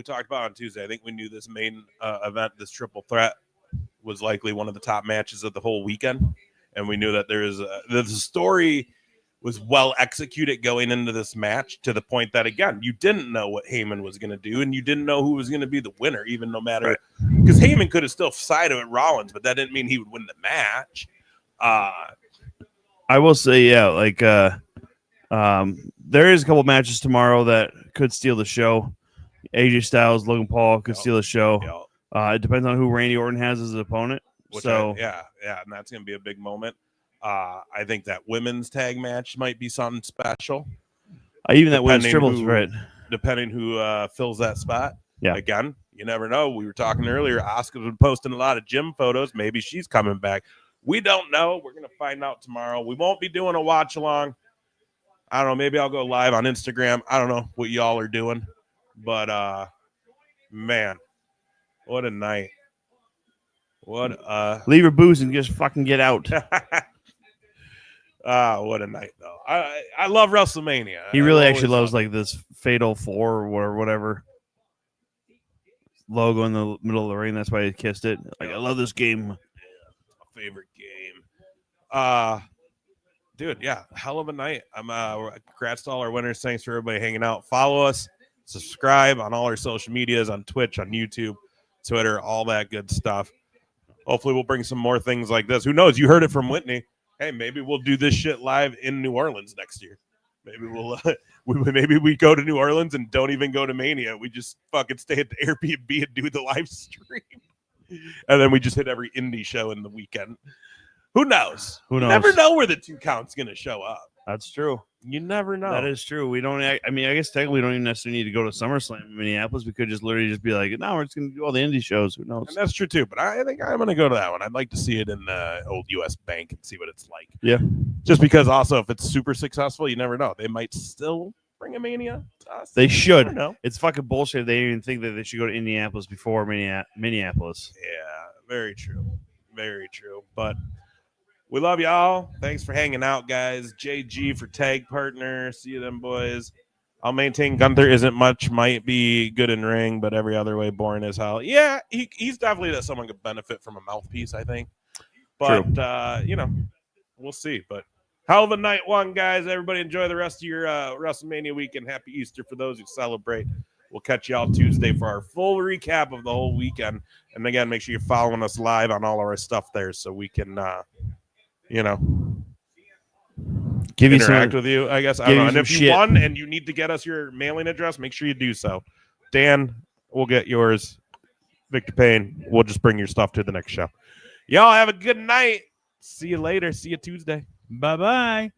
talked about on Tuesday. I think we knew this main event, this triple threat, was likely one of the top matches of the whole weekend, and we knew that the story was well executed going into this match to the point that, again, you didn't know what Heyman was going to do, and you didn't know who was going to be the winner, even no matter, because Heyman could have still sided with Rollins, but that didn't mean he would win the match. I will say, yeah, like there is a couple matches tomorrow that could steal the show. AJ Styles, Logan Paul could steal the show. It depends on who Randy Orton has as an opponent. Yeah, and that's going to be a big moment. I think that women's tag match might be something special. Even that women's triples, right? Depending who fills that spot. Yeah. Again, You never know. We were talking earlier. Asuka's been posting a lot of gym photos. Maybe she's coming back. We don't know. We're going to find out tomorrow. We won't be doing a watch along. I don't know. Maybe I'll go live on Instagram. I don't know what y'all are doing. But, man, what a night. Leave your booze and just fucking get out. What a night, though. I love WrestleMania. He really actually loves like this Fatal 4 or whatever logo in the middle of the ring. That's why he kissed it. Like, I love this game. Yeah, it's my favorite game. Dude, yeah, hell of a night. Congrats to all our winners. Thanks for everybody hanging out. Follow us, subscribe on all our social medias, on Twitch, on YouTube, Twitter, all that good stuff. Hopefully we'll bring some more things like this. Who knows? You heard it from Whitney. Hey, maybe we'll do this shit live in New Orleans next year. Maybe maybe we go to New Orleans and don't even go to Mania. We just fucking stay at the Airbnb and do the live stream. And then we just hit every indie show in the weekend. Who knows? Who knows? You never know where the 2 count's going to show up. That's true. You never know. That is true. We don't. I mean, I guess technically we don't even necessarily need to go to SummerSlam in Minneapolis. We could just literally just be like, no, we're just going to do all the indie shows. Who knows? And that's true too. But I think I'm going to go to that one. I'd like to see it in the old U.S. Bank and see what it's like. Yeah. Just because also if it's super successful, you never know. They might still bring a Mania to us. They should. Know. It's fucking bullshit. They even think that they should go to Indianapolis before Minneapolis. Yeah, very true. Very true. But we love y'all. Thanks for hanging out, guys. JG for tag partner. See you then, boys. I'll maintain Gunther isn't much. Might be good in ring, but every other way boring as hell. Yeah, he's definitely that someone could benefit from a mouthpiece, I think. But, we'll see. But hell of a night one, guys. Everybody enjoy the rest of your WrestleMania weekend. Happy Easter for those who celebrate. We'll catch y'all Tuesday for our full recap of the whole weekend. And, again, make sure you're following us live on all of our stuff there so we can interact with you, I guess. I don't know. And if you won and you need to get us your mailing address, make sure you do so. Dan, we'll get yours. Victor Payne, we'll just bring your stuff to the next show. Y'all have a good night. See you later. See you Tuesday. Bye-bye.